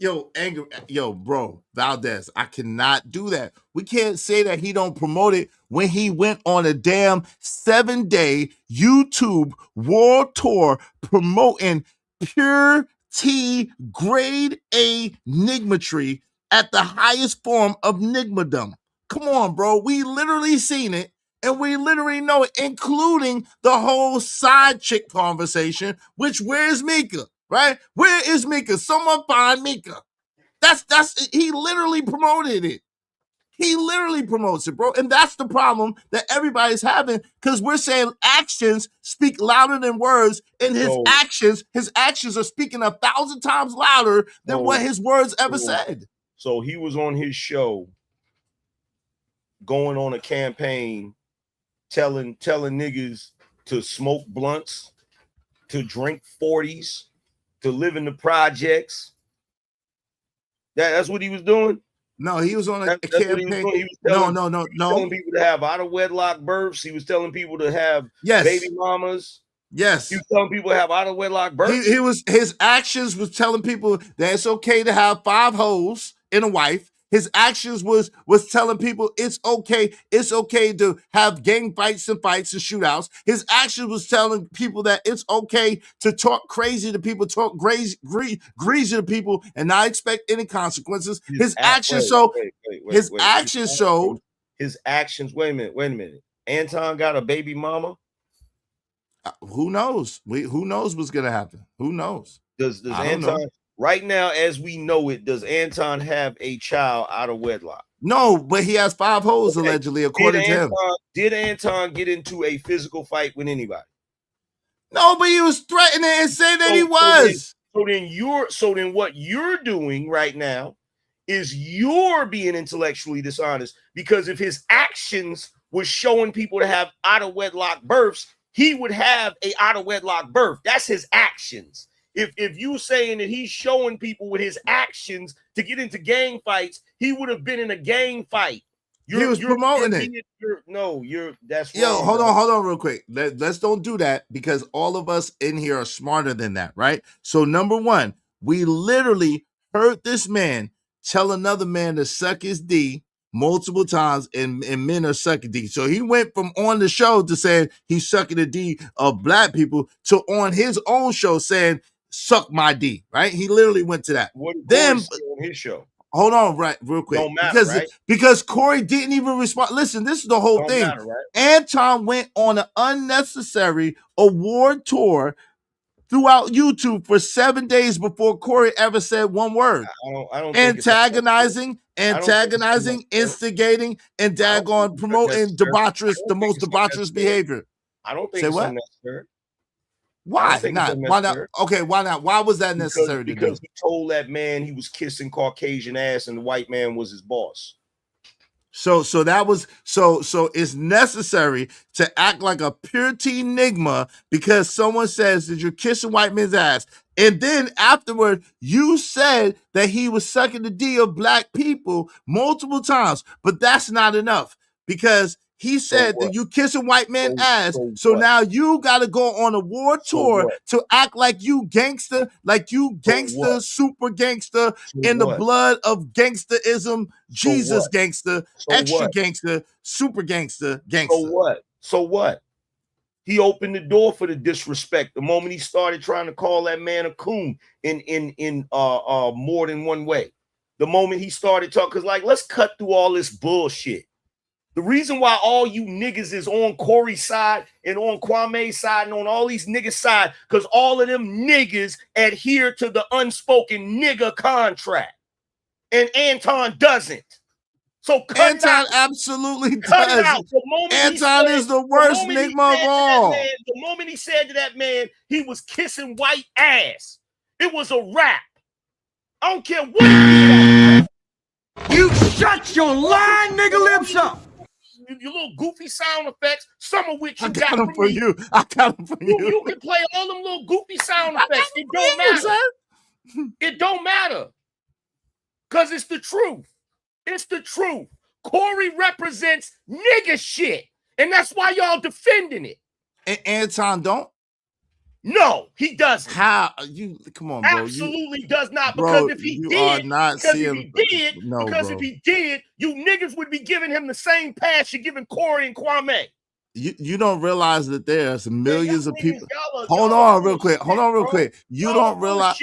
literally, bro, Valdez, I cannot do that. We can't say that he don't promote it when he went on a damn 7-day YouTube world tour promoting pure T grade A nigmatry at the highest form of nigmadom. Come on, bro. We literally seen it, and we literally know it, including the whole side chick conversation, which where's Mika, right? Where is Mika? Someone find Mika. He literally promoted it. He literally promotes it, bro. And that's the problem that everybody's having, because we're saying actions speak louder than words, and his actions are speaking 1,000 times louder than what his words ever said. So he was on his show going on a campaign telling niggas to smoke blunts, to drink 40s, to live in the projects. That's what he was doing? No, he was on a campaign. He was telling people to have out of wedlock births. He was telling people to have baby mamas. Yes. He was telling people to have out of wedlock births. His actions was telling people that it's okay to have 5 hoes and a wife. His actions was telling people it's okay to have gang fights and shootouts. His actions was telling people that it's okay to talk crazy to people, talk greasy to people, and not expect any consequences. His actions show. His actions. Wait a minute. Anton got a baby mama. Who knows? Who knows what's gonna happen? Who knows? Does Anton? Right now, as we know it, does Anton have a child out of wedlock? No, but he has 5 hoes allegedly, according to him. Did Anton get into a physical fight with anybody? No, but he was threatening and saying that he was. So then what you're doing right now is you're being intellectually dishonest, because if his actions was showing people to have out of wedlock births, he would have a out of wedlock birth. That's his actions. If you saying that he's showing people with his actions to get into gang fights, he would have been in a gang fight. He was promoting it. That's Yo, wrong. hold on real quick. Let's don't do that because all of us in here are smarter than that, right? So number one, we literally heard this man tell another man to suck his D multiple times, and men are sucking D. So he went from on the show to saying he's sucking the D of black people to on his own show saying suck my D, right? He literally went to that. What did Then Corey say on his show? hold on, right, real quick. Don't matter, because Corey didn't even respond. Listen, this is the whole Don't thing. matter, right? Anton went on an unnecessary award tour throughout YouTube for 7 days before Corey ever said one word. I don't think it's Antagonizing, necessary. instigating, and daggone promoting the most debaucherous behavior. I don't think Say it's what? unnecessary. Why not? Why not? Okay, why not? Why was that necessary to do? Because he told that man he was kissing Caucasian ass and the white man was his boss. So that was so it's necessary to act like a pure T enigma because someone says that you're kissing white men's ass. And then afterward, you said that he was sucking the D of black people multiple times, but that's not enough because he said that you kissing white men ass. So now you got to go on a war tour to act like you gangster, super gangster in the blood of gangsterism, Jesus gangster, extra gangster, super gangster. So what? He opened the door for the disrespect the moment he started trying to call that man a coon in more than one way. The moment he started talking, because like, let's cut through all this bullshit. The reason why all you niggas is on Corey's side and on Kwame's side and on all these niggas' side, because all of them niggas adhere to the unspoken nigga contract. And Anton doesn't. So Anton absolutely does. Anton is the worst enigma of all. The moment he said to that man, he was kissing white ass. It was a rap. I don't care what he did. You shut your lying nigga lips up. Your little goofy sound effects, some of which you got them for you. I got them for you. You can play all them little goofy sound effects. It don't matter. It don't matter. Because it's the truth. It's the truth. Corey represents nigga shit. And that's why y'all defending it. And Anton don't? No, he doesn't. How? You come on, bro. Absolutely does not. Bro, Because if he you did, are not seeing. if he did, you niggas would be giving him the same pass you're giving Corey and Kwame. You don't realize that there's millions of people. Hold on real quick. You don't realize.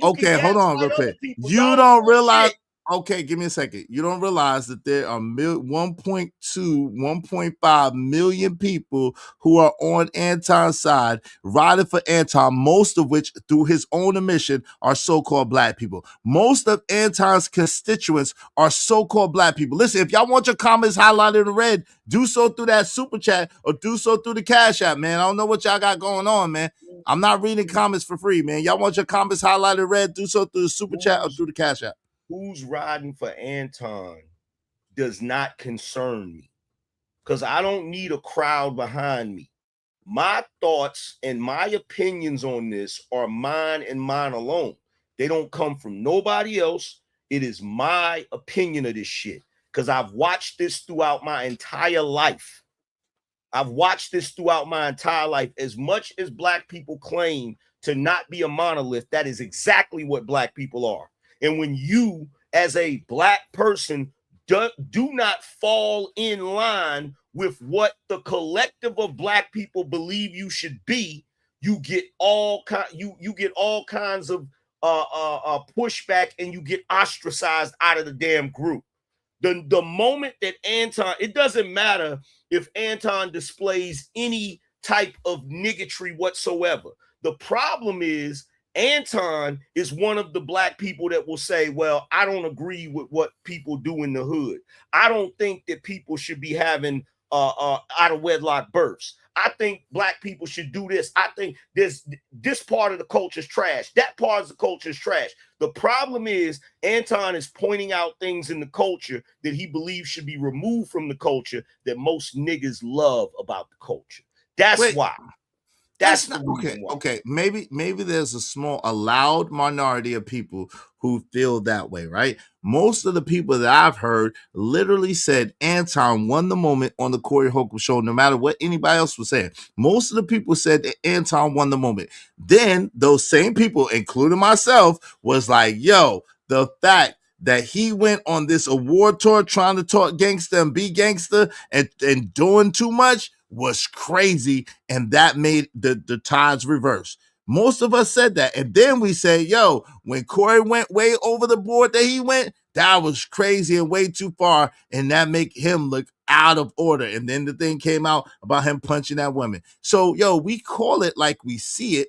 Okay, hold on real quick. You don't realize. Okay, give me a second. You don't realize that there are 1.2, 1.5 million people who are on Anton's side, riding for Anton, most of which, through his own admission, are so-called black people. Most of Anton's constituents are so-called black people. Listen, if y'all want your comments highlighted in red, do so through that super chat or do so through the Cash App, man. I don't know what y'all got going on, man. I'm not reading comments for free, man. Y'all want your comments highlighted in red, do so through the super chat or through the Cash App. Who's riding for Anton does not concern me because I don't need a crowd behind me. My thoughts and my opinions on this are mine and mine alone. They don't come from nobody else. It is my opinion of this shit because I've watched this throughout my entire life. As much as black people claim to not be a monolith, that is exactly what black people are. And when you, as a black person, do not fall in line with what the collective of black people believe you should be, you get all kinds of pushback and you get ostracized out of the damn group. The moment that Anton, it doesn't matter if Anton displays any type of niggotry whatsoever. The problem is Anton is one of the black people that will say, well, I don't agree with what people do in the hood. I don't think that people should be having out of wedlock births. I think black people should do this. I think this part of the culture is trash. That part of the culture is trash. The problem is Anton is pointing out things in the culture that he believes should be removed from the culture that most niggas love about the culture. That's why. That's not the okay. reason why. Okay, maybe there's a loud minority of people who feel that way, right? Most of the people that I've heard literally said Anton won the moment on the Corey Holcomb show, no matter what anybody else was saying. Most of the people said that Anton won the moment. Then those same people, including myself, was like, yo, the fact that he went on this award tour trying to talk gangster and be gangster and doing too much was crazy, and that made the tides reverse. Most of us said that, and then we say, yo, when Corey went way over the board that he went, that was crazy and way too far, and that make him look out of order. And then the thing came out about him punching that woman. So, yo, we call it like we see it.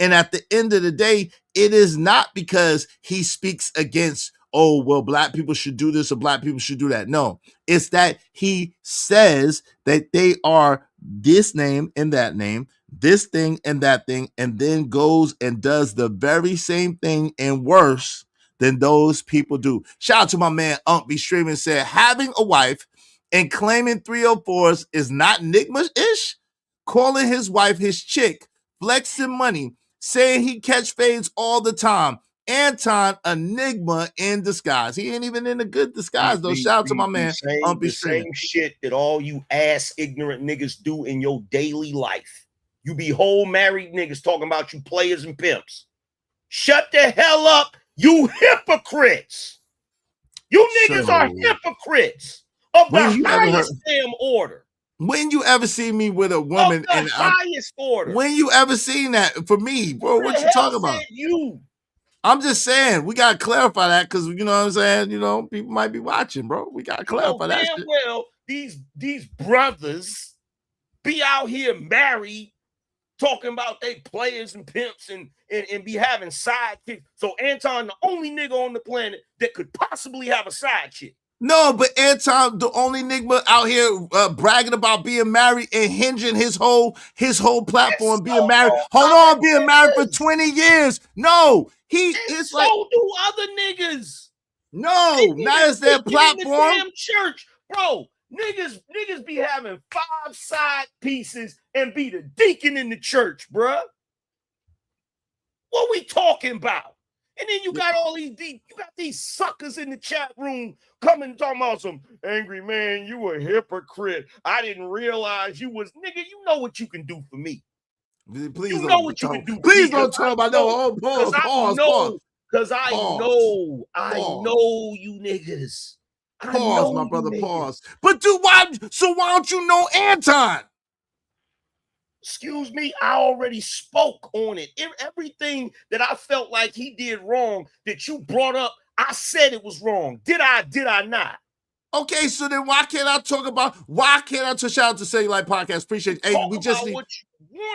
And at the end of the day, it is not because he speaks against, oh, well, black people should do this or black people should do that. No, it's that he says that they are this name and that name, this thing and that thing, and then goes and does the very same thing and worse than those people do. Shout out to my man, Unc be streaming, said, having a wife and claiming 304s is not Nigma-ish? Calling his wife his chick, flexing money, saying he catch fades all the time. Anton, enigma in disguise. He ain't even in a good disguise, though. Shout out to my man. The same shit that all you ass ignorant niggas do in your daily life. You be whole married niggas talking about you players and pimps. Shut the hell up, you hypocrites. You niggas are hypocrites of the highest damn order. When you ever see me with a woman of the highest order? When you ever seen that for me, bro? What you talking about? You. I'm just saying we gotta clarify that because you know what I'm saying. You know, people might be watching, bro. We gotta clarify that. Damn well, these brothers be out here married, talking about they players and pimps and be having sidekicks. So Anton, the only nigga on the planet that could possibly have a side chick. No, but Anton, the only nigga out here bragging about being married and hinging his whole platform being married. Hold on, being married for 20 years. No, it's so like do other niggas. No, not as their platform. In the damn church, bro. Niggas be having 5 side pieces and be the deacon in the church, bruh. What we talking about? And then you got all these suckers in the chat room coming talking about some angry man. You a hypocrite. I didn't realize you was nigga. You know what you can do for me. Please you know what you can do. Please don't talk about no. Pause. Because I know you niggas. Pause, my brother. Pause. But why don't you know Anton? Excuse me, I already spoke on it. Everything that I felt like he did wrong that you brought up, I said it was wrong. Did I not? Okay, so then why can't I shout out to Say Life Podcast? Appreciate it. Hey, we just need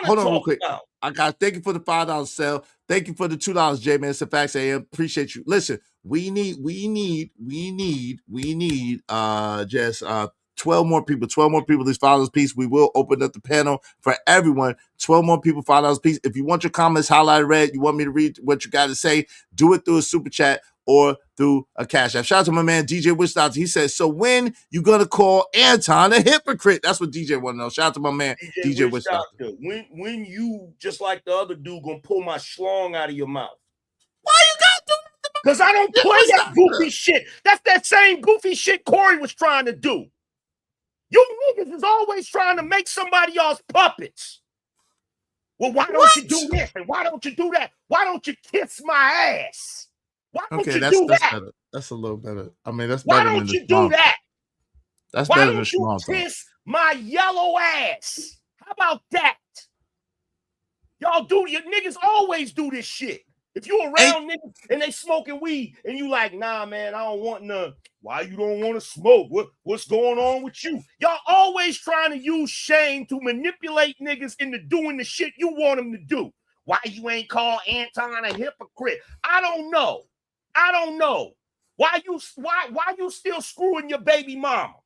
hold on real quick. I got thank you for the $5 sale. Thank you for the $2, J-Man. It's a fax AM. Appreciate you. Listen, we need just 12 more people, this $5 piece. We will open up the panel for everyone. 12 more people, $5 piece. If you want your comments highlighted red, you want me to read what you got to say, do it through a super chat or through a cash app. Shout out to my man, DJ Wishdot. He says, so when you going to call Anton a hypocrite? That's what DJ want to know. Shout out to my man, DJ Wishdot. When you, just like the other dude, going to pull my schlong out of your mouth? Why you got to do that? Because I don't play that goofy shit. That's that same goofy shit Corey was trying to do. You niggas is always trying to make somebody else puppets. Well, why don't you do this? And why don't you do that? Why don't you kiss my ass? Why don't you do that? Better. That's a little better. I mean, that's why better don't you do that? That's why better don't than you kiss my yellow ass? How about that? Y'all do, your niggas always do this shit. If you around niggas and they smoking weed and you like, nah, man, I don't want none. Why you don't want to smoke? What's going on with you? Y'all always trying to use shame to manipulate niggas into doing the shit you want them to do. Why you ain't call Anton a hypocrite? I don't know. Why you still screwing your baby mama?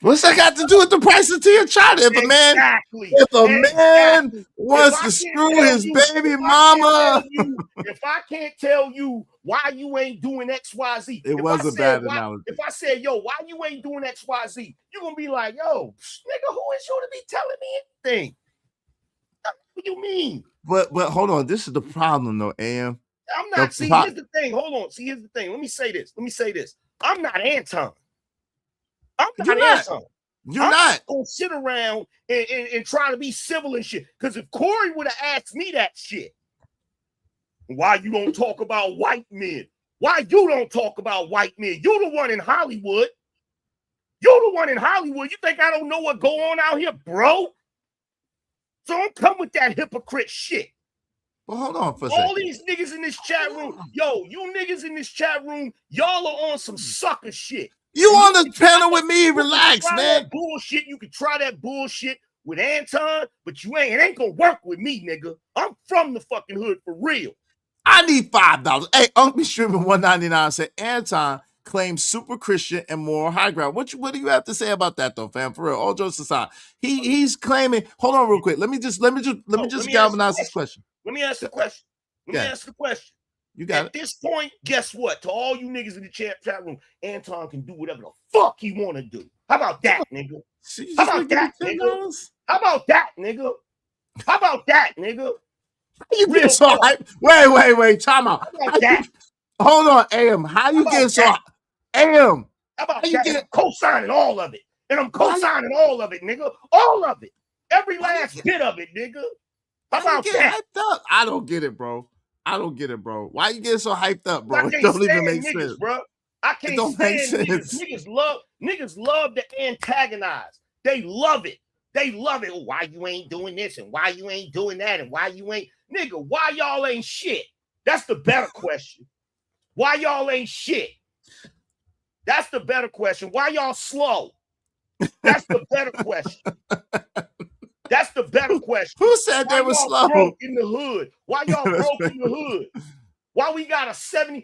What's that got to do with the price of tea in China? If a man wants to screw his baby mama. If I can't tell you why you ain't doing XYZ, It was a bad analogy. If I said, yo, why you ain't doing XYZ, you're gonna be like, yo, nigga, who is you to be telling me anything? What do you mean? But hold on, this is the problem though, Am. I'm not. See, here's the thing. Hold on. See, here's the thing. Let me say this. I'm not Anton. I'm not Anton. You're not gonna sit around and try to be civil and shit. Because if Corey would have asked me that shit, why you don't talk about white men? Why you don't talk about white men? You the one in Hollywood. You the one in Hollywood. You think I don't know what go on out here, bro? So don't come with that hypocrite shit. Well, hold on for a second. All these niggas in this chat room, yo, you niggas in this chat room, y'all are on some sucker shit. You on the panel with me? Relax, man. Bullshit. You can try that bullshit with Anton, but it ain't gonna work with me, nigga. I'm from the fucking hood for real. I need $5. Hey, Uncle Streaming 199 said Anton claims super Christian and moral high ground. What do you have to say about that though, fam? For real, all jokes aside, he's claiming. Hold on, real quick. Let me just galvanize this question. Let me ask the question. You got At this point, guess what? To all you niggas in the chat room, Anton can do whatever the fuck he want to do. How about that, nigga? How about that, nigga? How about that, nigga? How about that, nigga? You get so hyped. Wait, time out. Hold on, Am. How you get so Am? How about that? I'm co-signing all of it. And I'm co-signing all of it, nigga. All of it. Every last bit of it, nigga. How about that? Hyped up? I don't get it, bro. Why you getting so hyped up, bro? It don't even make sense, bro. I can't stand niggas. Niggas love to antagonize. They love it. Oh, why you ain't doing this and why you ain't doing that and why you ain't, nigga, why y'all ain't shit? That's the better question. Why y'all ain't shit? That's the better question. Why y'all slow? That's the better question. That's the better question. Who said they were slow? Broke in the hood? Why y'all broke in the hood? Why we got a 70%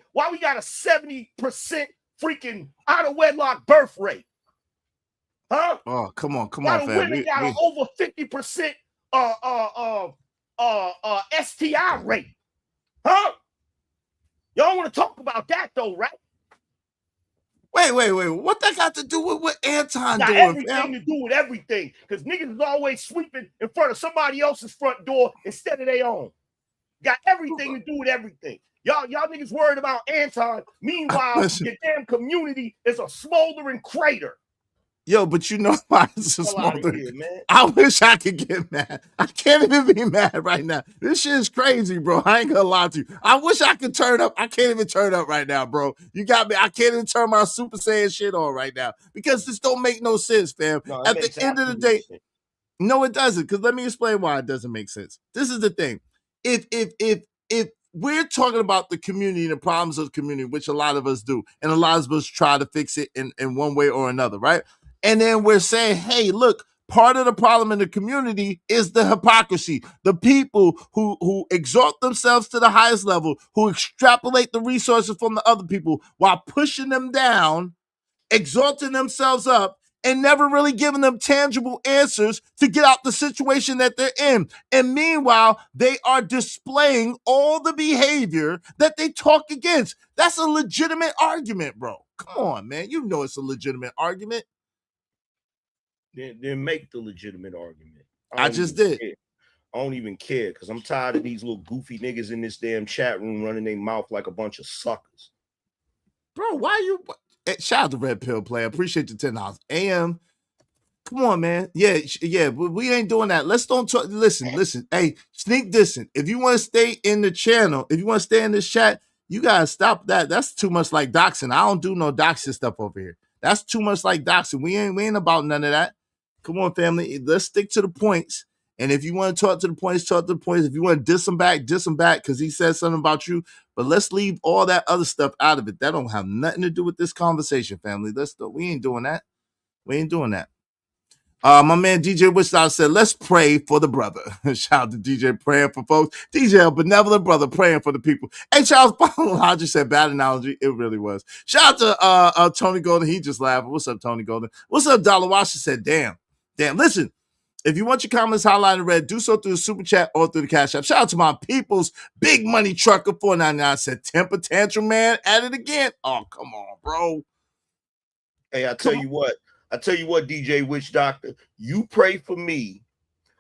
freaking out of wedlock birth rate? Huh? Oh, come on, Why fam. Women got an over 50% STI rate. Huh? Y'all want to talk about that though, right? Wait. What that got to do with what Anton got doing? Everything to do with everything. Because niggas is always sweeping in front of somebody else's front door instead of their own. Got everything to do with everything. Y'all niggas worried about Anton. Meanwhile, your damn community is a smoldering crater. Yo, but you know why it's a smoldering. I wish I could get mad. I can't even be mad right now. This shit is crazy, bro. I ain't gonna lie to you. I wish I could turn up. I can't even turn up right now, bro. You got me. I can't even turn my Super Saiyan shit on right now because this don't make no sense, fam. At the end of the day, no, it doesn't. Because let me explain why it doesn't make sense. This is the thing. If we're talking about the community and the problems of the community, which a lot of us do, and a lot of us try to fix it in one way or another, right? And then we're saying, hey, look, part of the problem in the community is the hypocrisy. The people who exalt themselves to the highest level, who extrapolate the resources from the other people while pushing them down, exalting themselves up, and never really giving them tangible answers to get out the situation that they're in. And meanwhile, they are displaying all the behavior that they talk against. That's a legitimate argument, bro. Come on, man. You know it's a legitimate argument. Then make the legitimate argument. I just did. I don't even care because I'm tired of these little goofy niggas in this damn chat room running their mouth like a bunch of suckers. Bro, why you... Shout out to Red Pill Player. Appreciate your $10. Am, come on, man. Yeah, but we ain't doing that. Let's don't talk. Listen. Hey, sneak dissing. If you want to stay in the channel, if you want to stay in this chat, you gotta stop that. That's too much like doxing. I don't do no doxing stuff over here. That's too much like doxing. We ain't about none of that. Come on, family. Let's stick to the points. And if you want to talk to the points, talk to the points. If you want to diss him back because he said something about you. But let's leave all that other stuff out of it. That don't have nothing to do with this conversation, family. We ain't doing that. My man DJ Wichita said, let's pray for the brother. Shout out to DJ praying for folks. DJ, a benevolent brother praying for the people. Hey, Charles Hodges said, bad analogy. It really was. Shout out to Tony Golden. He just laughed. What's up, Tony Golden? What's up, Dollar Washington said, damn. Listen, If you want your comments highlighted in red, do so through the super chat or through the Cash App. Shout out to my people's Big Money Trucker 499 said temper tantrum man at it again. Oh, come on, bro. Hey, I tell you what, DJ Witch Doctor, you pray for me.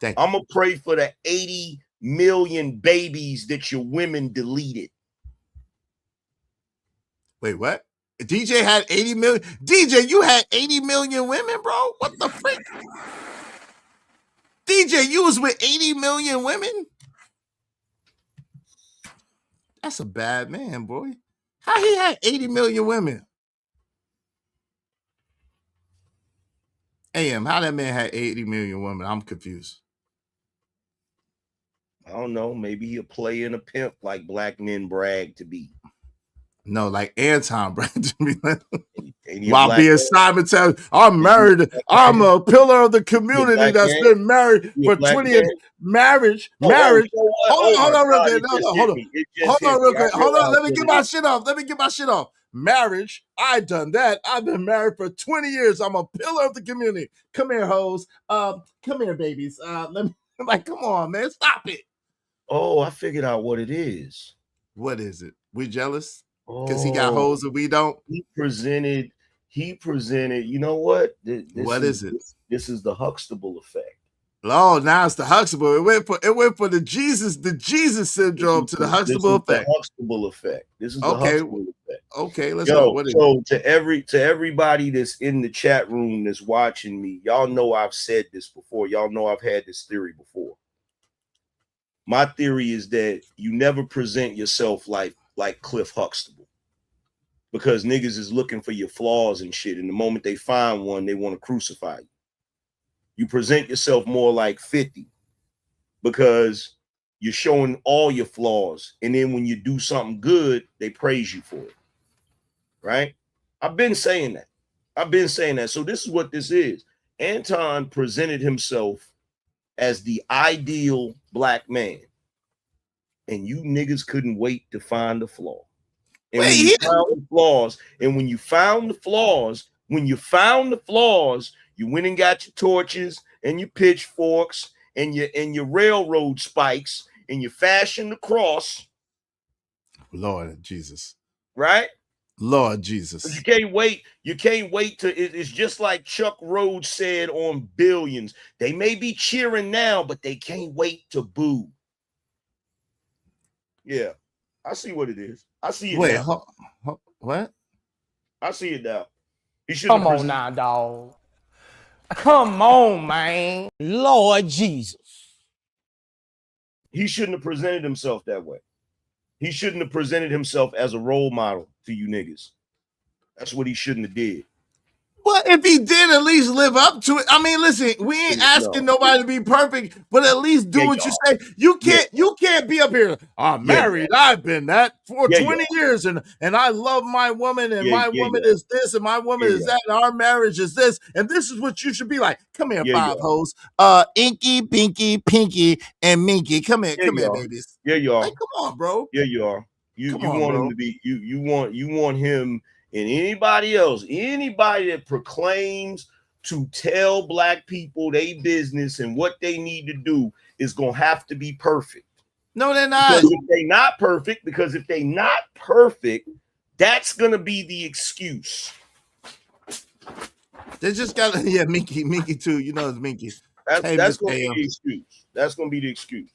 I'm gonna pray for the 80 million babies that your women deleted. Wait, what? DJ had 80 million. DJ, you had 80 million women, bro? What the frick? DJ, you was with 80 million women? That's a bad man, boy. How he had 80 million women? AM, how that man had 80 million women? I'm confused. I don't know. Maybe he'll play in a pimp like black men brag to be. No, like Anton brag to be. While being Simon tells, I'm married. I'm a pillar of the community that's been married for 20 years. Marriage. Hold on real quick. Hold on. Let me get my shit off. Marriage. I done that. I've been married for 20 years. I'm a pillar of the community. Come here, hoes. Come here, babies. Let me. I'm like, come on, man. Stop it. Oh, I figured out what it is. What is it? We jealous? Because he got hoes and we don't. He presented, you know what? What is it? This is the Huxtable effect. Oh, now it's the Huxtable. It went for the Jesus syndrome to the Huxtable effect. The Huxtable effect. This is the Huxtable effect. Okay, let's go. What is it? To everybody that's in the chat room that's watching me, y'all know I've said this before. Y'all know I've had this theory before. My theory is that you never present yourself like Cliff Huxtable, because niggas is looking for your flaws and shit. And the moment they find one, they want to crucify you. You present yourself more like 50, because you're showing all your flaws. And then when you do something good, they praise you for it. Right? I've been saying that. So this is what this is. Anton presented himself as the ideal black man, and you niggas couldn't wait to find the flaw. And when you found the flaws, you went and got your torches and your pitchforks and your railroad spikes, and you fashioned the cross. Lord Jesus. Right? Lord Jesus. But you can't wait to. It's just like Chuck Rhodes said on Billions. They may be cheering now, but they can't wait to boo. Yeah, I see what it is. I see it. Wait, now. What? I see it now. Come on now, dog. Come on, man. Lord Jesus. He shouldn't have presented himself that way. He shouldn't have presented himself as a role model to you niggas. That's what he shouldn't have did. Well, if he did at least live up to it. I mean, listen, we ain't asking nobody to be perfect, but at least do what you say. You can't be up here. I'm married. I've been that for 20 years, and I love my woman, and my woman is this, and my woman is that, and our marriage is this, and this is what you should be like. Come here, five hoes. Inky, Binky, Pinky, and Minky. Come here, babies. Yeah, you are. Like, come on, bro. Yeah, you are. You want him to be. You want him. And anybody else, anybody that proclaims to tell black people they business and what they need to do is gonna have to be perfect. No, they're not. Because if they're not perfect, that's gonna be the excuse. They just got Minky too. You know it's Minky. That's gonna be the excuse. That's gonna be the excuse.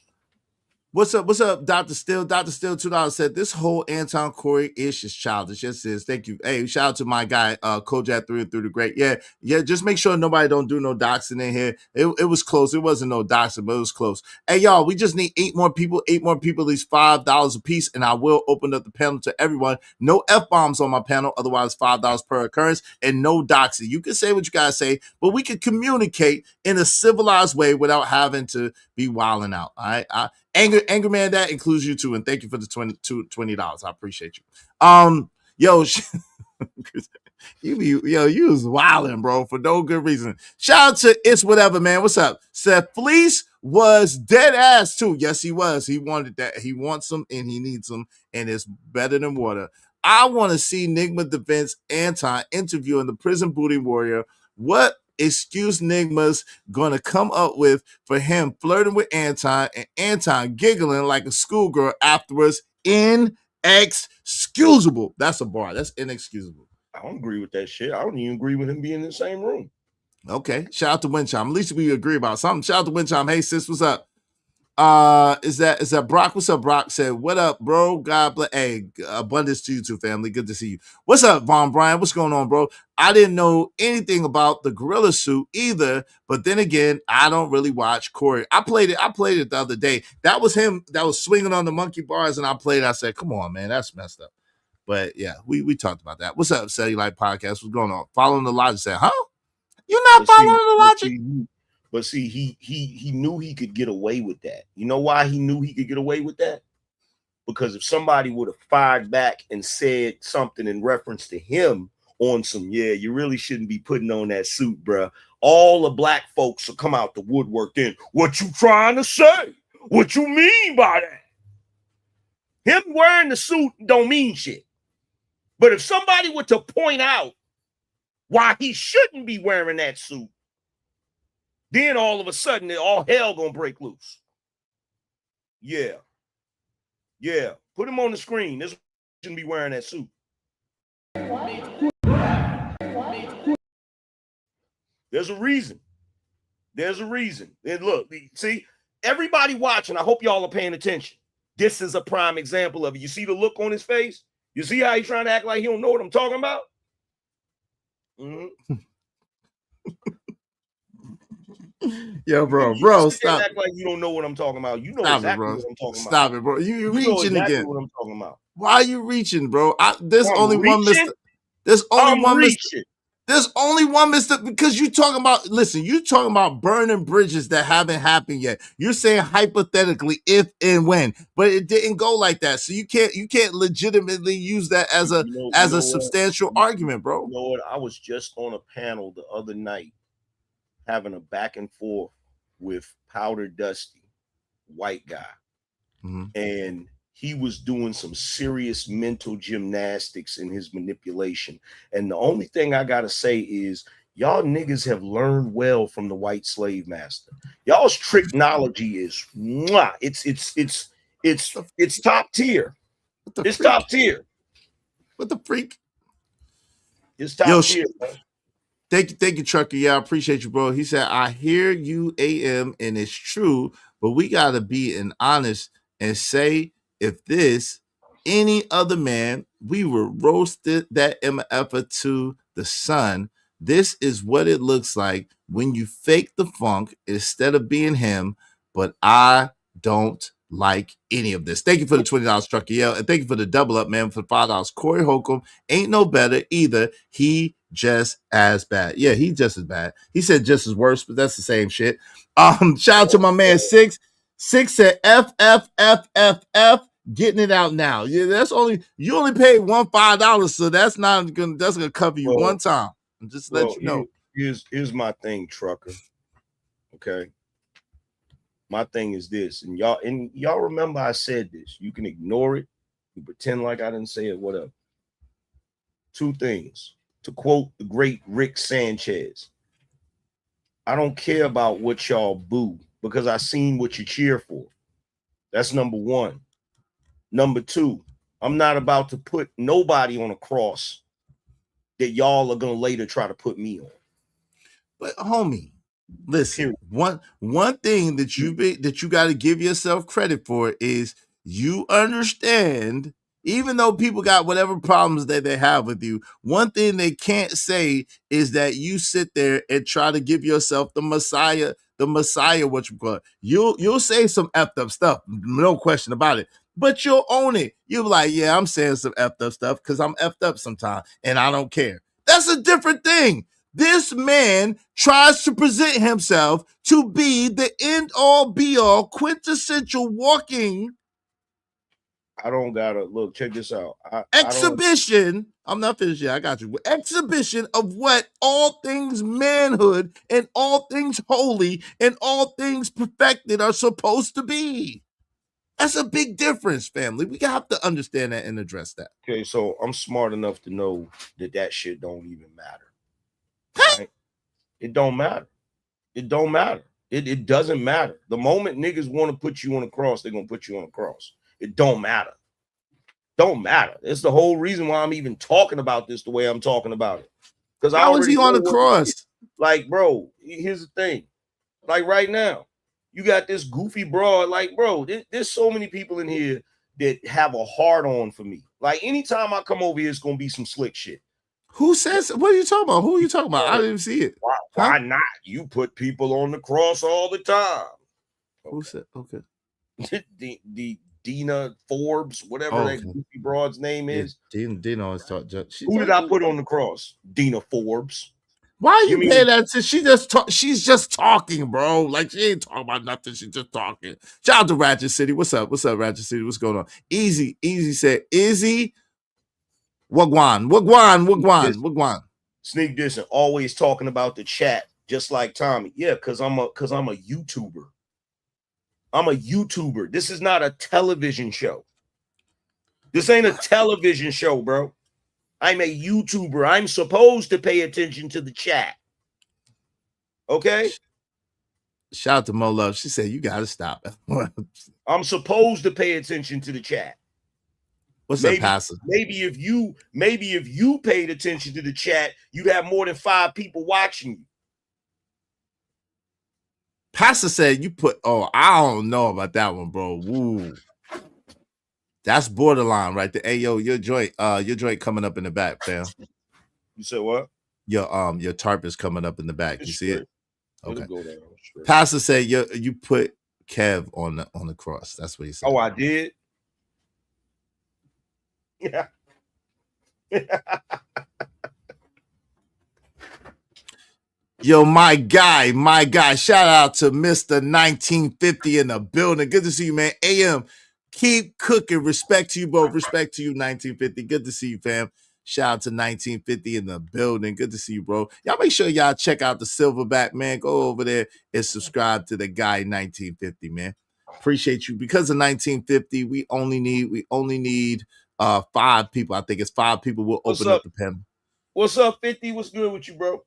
What's up, Dr. Still? Dr. Still $2 said this whole Anton Corey ish is childish. Yes, it is. Thank you. Hey, shout out to my guy, Kojak through the great. Yeah. Just make sure nobody don't do no doxing in here. It was close. It wasn't no doxing, but it was close. Hey, y'all, we just need 8 more people, at least $5 a piece, and I will open up the panel to everyone. No F-bombs on my panel, otherwise $5 per occurrence, and no doxing. You can say what you gotta say, but we can communicate in a civilized way without having to be wilding out. All right. Anger man, that includes you too, and thank you for the $20. I appreciate you. You was wilding, bro, for no good reason. Shout out to It's Whatever, man. What's up? Said Fleece was dead ass too. Yes, he was. He wanted that. He wants them and he needs them, and it's better than water. I want to see Nigma Defense Anton interviewing the prison booty warrior. What excuse Nigma's gonna come up with for him flirting with Anton and Anton giggling like a schoolgirl afterwards. Inexcusable. That's a bar. That's inexcusable. I don't agree with that shit. I don't even agree with him being in the same room. Okay. Shout out to Winchime. At least we agree about something. Shout out to Winchime. Hey sis, what's up? Is that Brock? What's up, Brock? Said, what up, bro? God bless. Hey, abundance to you too, family. Good to see you. What's up, Von Brian? What's going on, bro? I didn't know anything about the gorilla suit either, but then again, I don't really watch Corey. I played it the other day. That was him that was swinging on the monkey bars, and I played. I said, come on, man, that's messed up. But yeah, we talked about that. What's up, Cellulite Podcast? What's going on? Following the logic. Said, huh? You're not following the logic? But see, he knew he could get away with that. You know why he knew he could get away with that? Because if somebody would have fired back and said something in reference to him on some, yeah, you really shouldn't be putting on that suit, bruh. All the black folks will come out the woodwork then. What you trying to say? What you mean by that? Him wearing the suit don't mean shit. But if somebody were to point out why he shouldn't be wearing that suit, then all of a sudden, all hell gonna break loose. Yeah. Yeah. Put him on the screen. This shouldn't be wearing that suit. There's a reason. There's a reason. And look, see, everybody watching, I hope y'all are paying attention. This is a prime example of it. You see the look on his face? You see how he's trying to act like he don't know what I'm talking about? Mm-hmm. Yo, bro, stop. Act like you don't know what I'm talking about. You know Stop exactly it, what I'm talking about. Stop it, bro. You reaching know exactly again. What I'm talking about. Why are you reaching, bro? There's only one Mr. There's only one Mr. Because you talking about, listen, you talking about burning bridges that haven't happened yet. You're saying hypothetically if and when, but it didn't go like that. So you can't legitimately use that as a substantial argument, bro. You know what? I was just on a panel the other night having a back and forth with Powder Dusty, white guy. Mm-hmm. And he was doing some serious mental gymnastics in his manipulation. And the only thing I got to say is y'all niggas have learned well from the white slave master. Y'all's tricknology is mwah. It's top tier. It's top tier. What the freak? It's top tier, man. Thank you, Trucker. Yeah, I appreciate you, bro. He said, I hear you, AM, and it's true, but we got to be honest and say if any other man, we were roasted that MFer to the sun. This is what it looks like when you fake the funk instead of being him, but I don't like any of this. Thank you for the $20, Trucker Yell, and thank you for the double up, man, for $5. Corey Holcomb ain't no better either. He just as bad. Yeah, he just as bad. He said just as worse, but that's the same shit. Shout out to my man Six. Six said F, getting it out now. Yeah, you only paid $5, so that's gonna cover you one time. Just let you know. Here's my thing, Trucker. Okay. My thing is this, and y'all remember I said this. You can ignore it, you pretend like I didn't say it, whatever. Two things. To quote the great Rick Sanchez, I don't care about what y'all boo because I seen what you cheer for. That's number one. Number two, I'm not about to put nobody on a cross that y'all are gonna later try to put me on. But homie, listen, one thing that you got to give yourself credit for is you understand. Even though people got whatever problems that they have with you, one thing they can't say is that you sit there and try to give yourself the Messiah, what you call it. You'll say some effed up stuff, no question about it, but you'll own it. You'll be like, yeah, I'm saying some effed up stuff because I'm effed up sometimes and I don't care. That's a different thing. This man tries to present himself to be the end all be all quintessential walking I don't gotta look. Check this out. Exhibition. I'm not finished yet. I got you. Exhibition of what all things manhood and all things holy and all things perfected are supposed to be. That's a big difference, family. We have to understand that and address that. Okay, so I'm smart enough to know that shit don't even matter. Right? It don't matter. It don't matter. It doesn't matter. The moment niggas want to put you on a cross, they're gonna put you on a cross. It don't matter. Don't matter. It's the whole reason why I'm even talking about this the way I'm talking about it. Because I How is already he on know the what cross? like, bro, here's the thing. Like right now, you got this goofy broad. Like, bro, there's so many people in here that have a hard on for me. Like, anytime I come over here, it's gonna be some slick shit. Who says? What are you talking about? Who are you talking about? I didn't even see it. Why not? You put people on the cross all the time. Who said? Okay. the Dina Forbes, whatever that goofy broad's name is. Dina always talk. Who did I put on the cross? Dina Forbes. Why are you mean- paying that to? She's just talking, bro. Like, she ain't talking about nothing. She's just talking. Shout out to Ratchet City. What's up? What's up, Ratchet City? What's going on? Easy said, Izzy. Wagwan. Sneak dissing, always talking about the chat, just like Tommy. Yeah, because I'm a YouTuber. I'm a YouTuber. This is not a television show. This ain't a television show, bro. I'm a YouTuber. I'm supposed to pay attention to the chat. Okay? Shout out to Mo Love. She said, you got to stop. I'm supposed to pay attention to the chat. What's up, Pastor? Maybe if you paid attention to the chat, you'd have more than 5 people watching you. Pastor said you put, I don't know about that one, bro. Woo. That's borderline right there. Hey, yo, your joint coming up in the back, fam. You said what? Your tarp is coming up in the back. You see it? Okay. Go down, Pastor said you put Kev on the cross. That's what he said. Oh, I did? Yeah. Yo, my guy. Shout out to Mr. 1950 in the building. Good to see you, man. AM, keep cooking. Respect to you both. Respect to you, 1950. Good to see you, fam. Shout out to 1950 in the building. Good to see you, bro. Y'all make sure y'all check out the Silverback, man. Go over there and subscribe to the guy 1950, man. Appreciate you. Because of 1950, we only need 5 people. I think it's 5 people. We'll open up the pen. What's up, 50? What's good with you, bro?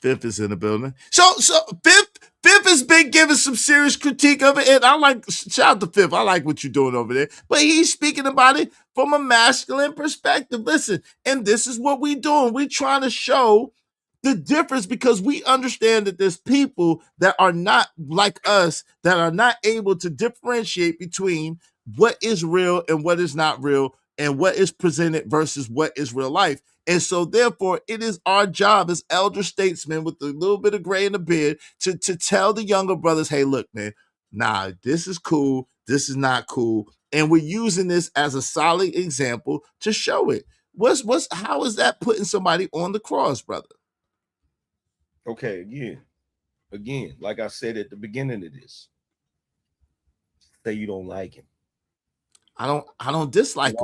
Fifth is in the building. So Fifth has been giving some serious critique of it. And I like, shout out to Fifth. I like what you're doing over there. But he's speaking about it from a masculine perspective. Listen, and this is what we're doing. We're trying to show the difference because we understand that there's people that are not like us, that are not able to differentiate between what is real and what is not real, and what is presented versus what is real life. And so therefore, it is our job as elder statesmen with a little bit of gray in the beard to tell the younger brothers, hey, look, man, nah, this is cool. This is not cool. And we're using this as a solid example to show it. How is that putting somebody on the cross, brother? Okay, again, like I said at the beginning of this, say you don't like him. I don't dislike him.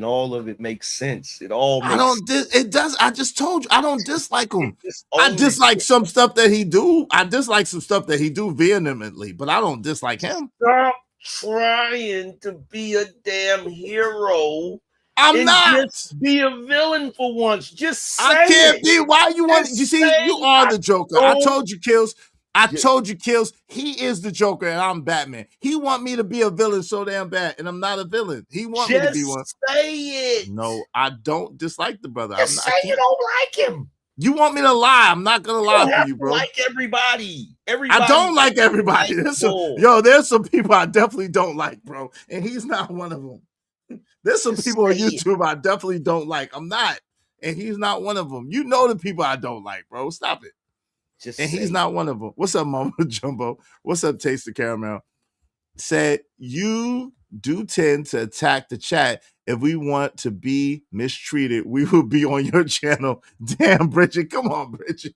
All of it makes sense. It all makes it does. I just told you I don't dislike him. I dislike some stuff that he do. I dislike some stuff that he do vehemently, but I don't dislike him. Stop trying to be a damn hero. I'm not. Just be a villain for once. Just say I can't it. be. Why you want? You see, you are the Joker. I told you, Kills. He is the Joker and I'm Batman. He want me to be a villain so damn bad, and I'm not a villain. He want me to be one. Say it. No, I don't dislike the brother. Just say you don't like him. You want me to lie? I'm not gonna lie for you, bro. Like everybody. I don't like everybody. There's some people I definitely don't like, bro, and he's not one of them. There's some people on YouTube I definitely don't like. I'm not, and he's not one of them. You know the people I don't like, bro. Stop it. He's not one of them. What's up, Mama Jumbo? What's up, Taste of Caramel? Said you do tend to attack the chat. If we want to be mistreated, we will be on your channel. Damn, Bridget. Come on, Bridget.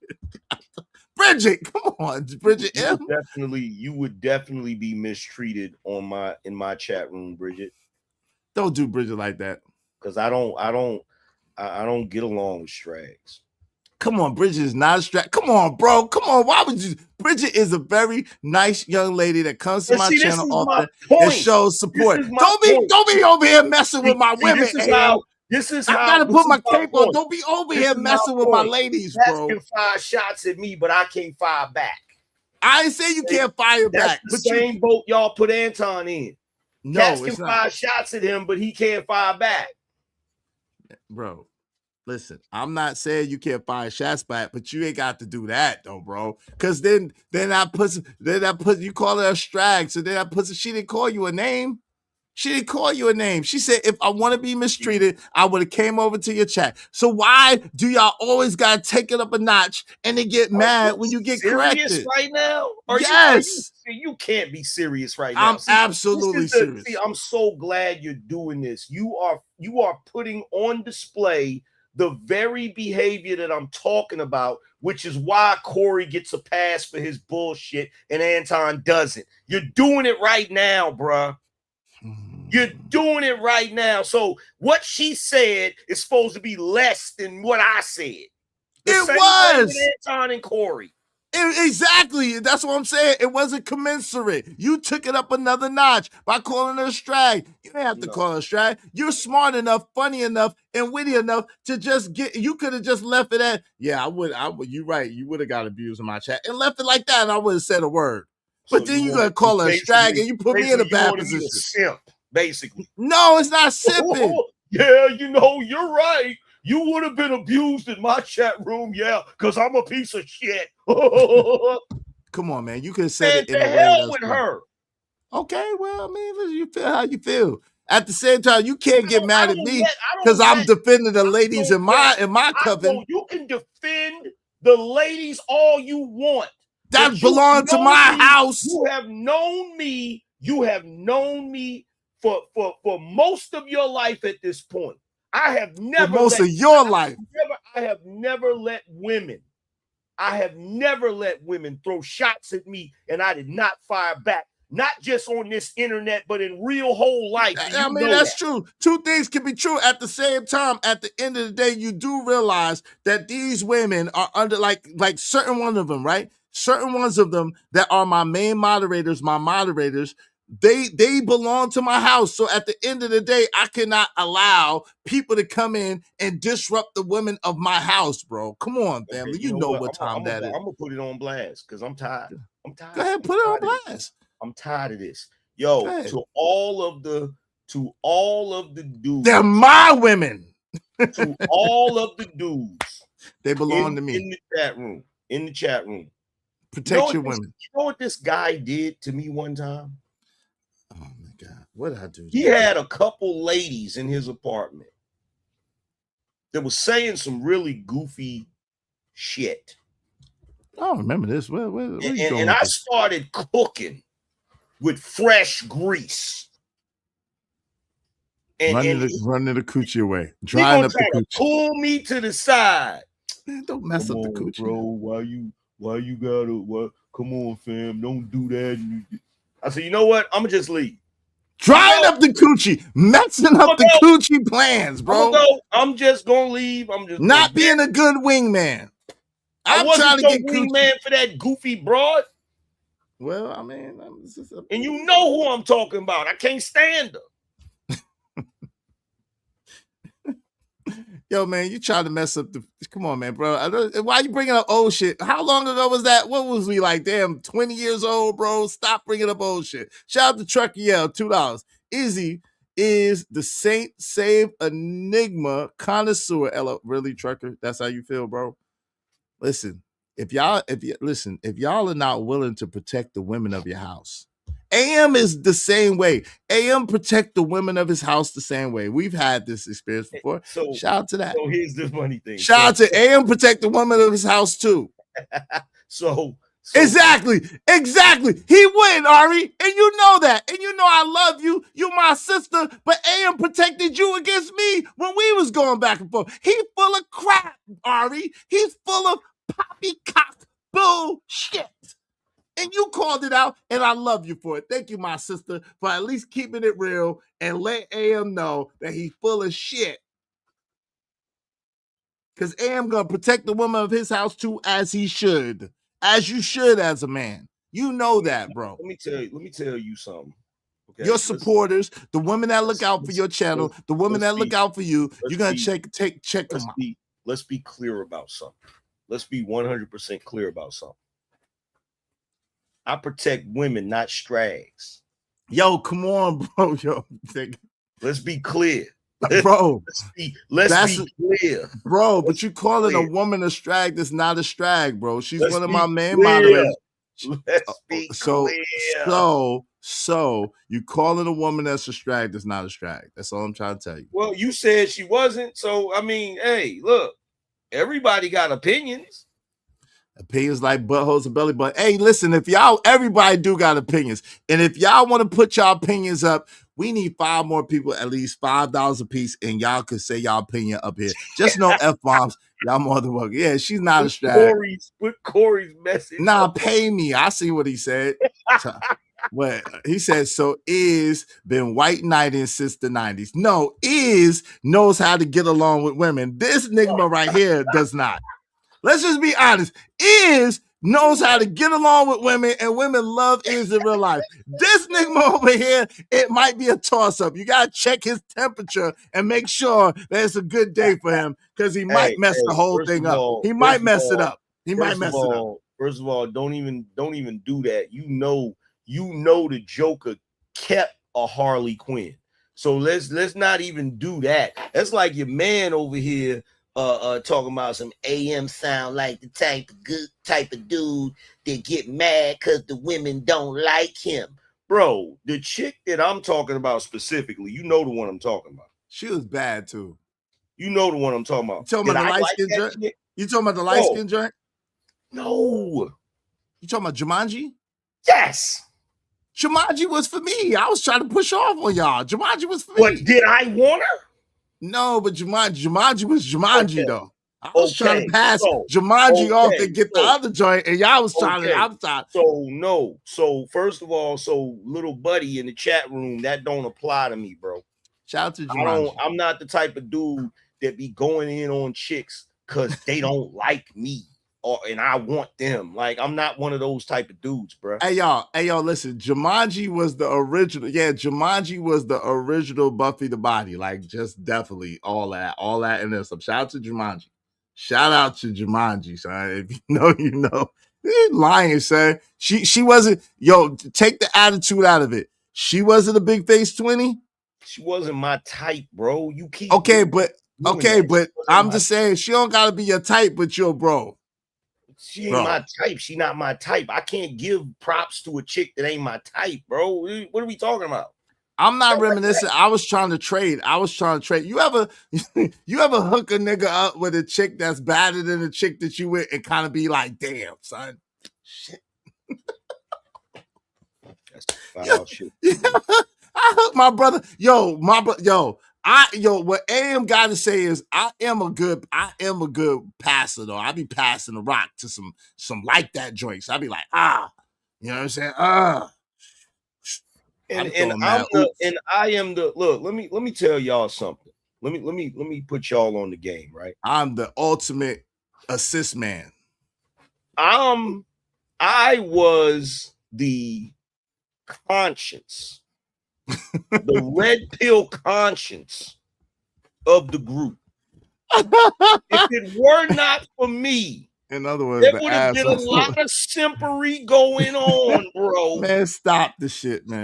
Bridget, come on, Bridget. You would definitely be mistreated in my chat room, Bridget. Don't do Bridget like that. Because I don't get along with strags. Come on, Bridget is not a strap. Come on, bro. Come on. Why would you? Bridget is a very nice young lady that comes to my channel often and shows support. Don't be over here messing with my women. This is I how gotta this put is my my cape on. point. Don't be over This here is my messing with my point. ladies, Cats bro. can fire shots at me, but I can't fire back. I ain't say you can't fire That's back, the but same boat y'all put Anton in. Cats no, can it's not, fire shots at him, but he can't fire back. bro. Listen, I'm not saying you can't fire shots back, but you ain't got to do that though, bro. Cause then I put you call her a strag, so then I put she didn't call you a name. She didn't call you a name. She said, if I want to be mistreated, I would have came over to your chat. So why do y'all always got to take it up a notch and then get mad when you get serious corrected? right now? Yes. You can't be serious right now. I'm absolutely serious. See, I'm so glad you're doing this. You are putting on display the very behavior that I'm talking about, which is why Corey gets a pass for his bullshit and Anton doesn't. You're doing it right now, bruh. You're doing it right now. So what she said is supposed to be less than what I said. The It same was way with Anton and Corey. Exactly. That's what I'm saying. It wasn't commensurate. You took it up another notch by calling her a strag. You didn't have to call her a strag. You're smart enough, funny enough, and witty enough to just get. You could have just left it at, yeah, I would. You're right. You would have got abused in my chat and left it like that, and I would have said a word. But So then you're gonna call her a strag, and you put me in a bad position. Simp, basically. No, it's not simping. Yeah, you're right. You would have been abused in my chat room, yeah, because I'm a piece of shit. Come on, man. You could have said it in the a way hell that's with cool. her. Okay, well, I mean, listen, you feel how you feel. At the same time, you can't get mad at me because I'm defending the ladies in my coven. You can defend the ladies all you want. That belong to my house. You have known me. You have known me for most of your life at this point. I have never for most of your life. I have never let women. I have never let women throw shots at me, and I did not fire back. Not just on this internet, but in real whole life. I mean, that's true. Two things can be true at the same time. At the end of the day, you do realize that these women are under like certain one of them, right? Certain ones of them that are my main moderators, they belong to my house. So at the end of the day, I cannot allow people to come in and disrupt the women of my house, bro. Come on, family. Okay, you know what time that is. I'm gonna put it on blast because I'm tired. Go ahead, put it on blast. I'm tired of this. Yo, to all of the dudes. They're my women. To all of the dudes. They belong to me. In the chat room. Protect your women. You know what this guy did to me one time? Oh my God. What did I do? He had a couple ladies in his apartment that was saying some really goofy shit. I don't remember this. Where you going? And I started cooking with fresh grease. Running the coochie away. Drying up the coochie. Pull me to the side. Man, don't mess up the coochie. Bro, why you gotta come on, fam? Don't do that. I said, you know what? I'm gonna just leave. Drying up the coochie, messing up the coochie plans, bro. I'm just gonna leave. I'm just not being a good wingman. I wasn't no wingman for that goofy broad. Well, I mean, and you know who I'm talking about. I can't stand her. Yo, man, you trying to mess up the. Come on, man, bro. Why you bringing up old shit? How long ago was that? What was we like? Damn, 20 years old, bro. Stop bringing up old shit. Shout out to Trucker Yell, $2. Izzy is the Saint Save Enigma connoisseur. Really, Trucker? That's how you feel, bro? Listen, if y'all are not willing to protect the women of your house, AM is the same way. AM protect the women of his house the same way. We've had this experience before. So shout out to that. So here's the funny thing. Shout out to AM protect the women of his house too. so exactly. He wouldn't, Ari, and you know that. And you know I love you. You my sister, but AM protected you against me when we was going back and forth. He full of crap, Ari. He's full of poppycock bullshit. And you called it out, and I love you for it. Thank you, my sister, for at least keeping it real and let AM know that he's full of shit. Because AM gonna protect the woman of his house too, as he should. As you should as a man. You know that, bro. Let me tell you something. Okay, your supporters, the women that look out for your channel, the women that look out for you. You're gonna check them out. Let's be clear about something. Let's be 100% clear about something. I protect women, not strags. Yo, come on, bro. Yo, let's be clear, bro. Let's be clear, bro. But you calling a woman a strag that's not a strag, bro. She's let's one of my main clear. moderators. Let's be clear. So you calling a woman that's a strag that's not a strag. That's all I'm trying to tell you. Well, you said she wasn't. So I mean, hey, look, everybody got opinions. Opinions like buttholes and belly button. Hey, listen, if y'all, everybody do got opinions. And if y'all want to put y'all opinions up, we need 5 more people, at least $5 a piece, and y'all could say y'all opinion up here. Just no F-bombs. Y'all more than welcome. Yeah, she's not a strag. Put Corey's message. Nah, pay me. I see what he said. What he said, so Is been white knighting since the 90s. No, Is knows how to get along with women. This nigga right here does not. Let's just be honest. Is knows how to get along with women, and women love Is in real life. This nigga over here, it might be a toss-up. You gotta check his temperature and make sure that it's a good day for him, because he might mess the whole thing up. He might mess it up. He might mess it up. First of all, don't even do that. You know the Joker kept a Harley Quinn. So let's not even do that. That's like your man over here talking about some AM sound like the type of dude that get mad because the women don't like him. Bro, the chick that I'm talking about specifically, you know the one I'm talking about. She was bad too. You know the one I'm talking about. You talking about the light skin joint? You talking about the light skin joint? No. You talking about Jumanji? Yes. Jumanji was for me. I was trying to push off on y'all. Jumanji was for me. What, did I want her? No, but Jumanji was Jumanji though. I was trying to pass Jumanji off and get the other joint, and y'all was trying to. I'm sorry. So no. So first of all, little buddy in the chat room, that don't apply to me, bro. Shout out to Jumanji. I'm not the type of dude that be going in on chicks because they don't like me and I want them. Like, I'm not one of those type of dudes, bro. Hey y'all, listen. Jumanji was the original. Yeah, Jumanji was the original Buffy the Body. Like, just definitely all that, and then some. Shout out to Jumanji. Shout out to Jumanji, son. If you know, you know. He ain't lying, son. She wasn't. Yo, take the attitude out of it. She wasn't a big face 20. She wasn't my type, bro. You keep but I'm just saying she don't gotta be your type, but you're bro. She ain't my type. She not my type. I can't give props to a chick that ain't my type, bro. What are we talking about? I'm not reminiscing. I was trying to trade. You ever hook a nigga up with a chick that's better than the chick that you with and kind of be like, damn, son. Shit. That's foul shit. I hooked my brother. What AM got to say is I am a good passer though. I be passing the rock to some like that joints. I be like, you know what I'm saying? I am the look. Let me tell y'all something. Let me put y'all on the game, right? I'm the ultimate assist man. I was the conscience, the red pill conscience of the group. If it were not for me, in other words, there would have been a lot of simpery going on, bro. Man, stop the shit, man.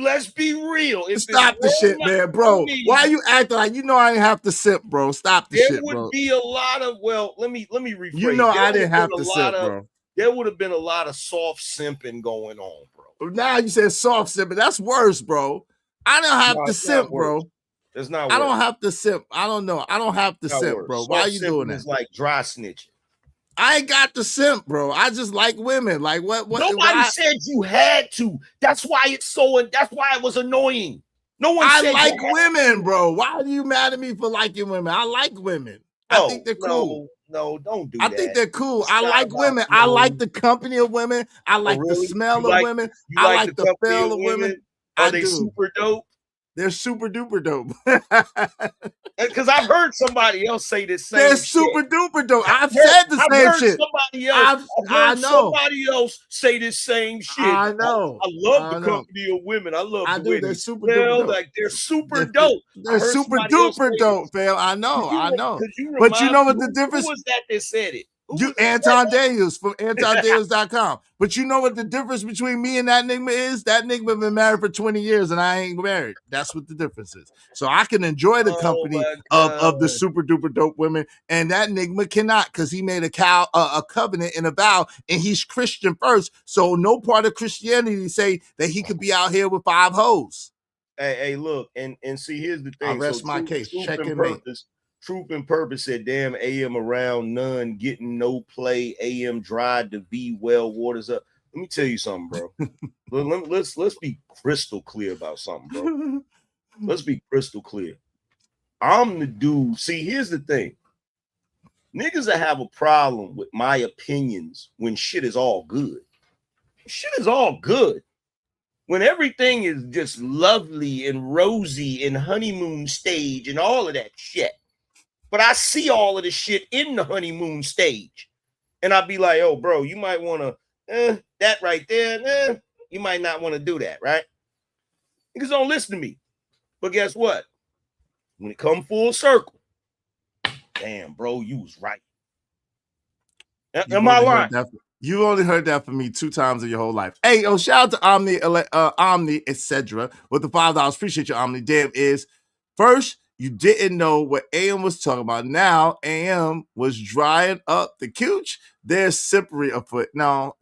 Let's be real. Stop the shit, man, bro. Why you acting like you know I didn't have to simp, bro? Stop the shit, bro. There would be a lot of let me rephrase. You know I didn't have to simp, bro. There would have been a lot of soft simping going on, bro. Now you said soft simping. That's worse, bro. I don't have to simp, bro. It's not worse. I don't have to simp. I don't know. I don't have to simp, bro. Why are you doing that? It's like dry snitching. I ain't got to simp, bro. I just like women. Like what? Nobody said you had to. That's why it's so. That's why it was annoying. No one. I like women, bro. Why are you mad at me for liking women? I like women. I think they're cool. No, don't do that. I think they're cool. I like women. I like the company of women. I like the smell of women. I like the feel of women. Are they super dope? They're super duper dope. Because I've heard somebody else say this same They're shit. super duper dope. I've said the I've same heard shit. somebody else. I've I heard know. somebody else say this same shit. I know. I love I the know. company of women. I love I the do. way They're they super smell. duper dope. Like they're super dope. They're super duper dope, fam. I know. I know. You But you know what who, the difference? Who was that said it? You Anton Daniels from AntonDaniels.com. But you know what the difference between me and that nigga is? That nigga been married for 20 years and I ain't married. That's what the difference is. So I can enjoy the company of the super duper dope women, and that nigga cannot because he made a covenant and a vow, and he's Christian first. So no part of Christianity say that he could be out here with 5 hoes. Hey, look, and see, here's the thing. I rest my case. Check and mate. Truth and Purpose said, damn, AM around none, getting no play. AM dried the V well, waters up. Let me tell you something, bro. let's be crystal clear about something, bro. Let's be crystal clear. I'm the dude. See, here's the thing. Niggas that have a problem with my opinions when shit is all good. Shit is all good. When everything is just lovely and rosy and honeymoon stage and all of that shit. But I see all of the shit in the honeymoon stage. And I'd be like, oh, bro, you might want to, that right there, you might not want to do that, right? Niggas don't listen to me. But guess what? When it come full circle, damn, bro, you was right. Am I lying? You only heard that from me 2 times in your whole life. Hey, shout out to Omni, etc. with the $5. Appreciate you, Omni. Damn is first. You didn't know what AM was talking about. Now AM was drying up the cooch. There's slippery afoot. No,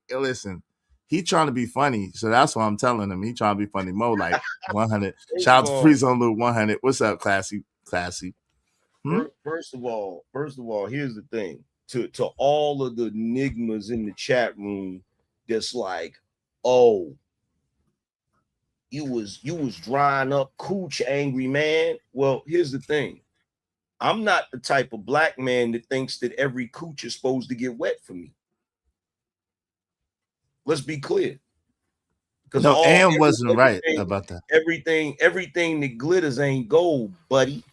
listen. He trying to be funny, so that's what I'm telling him. He trying to be funny. Mo like 100. Shout out to Freeze on Loop 100. What's up, classy? First of all, here's the thing. To all of the enigmas in the chat room, that's like, oh, you was drying up cooch, angry man. Well, here's the thing. I'm not the type of black man that thinks that every cooch is supposed to get wet for me. Let's be clear. Because no, Am wasn't right about that. Everything that glitters ain't gold, buddy.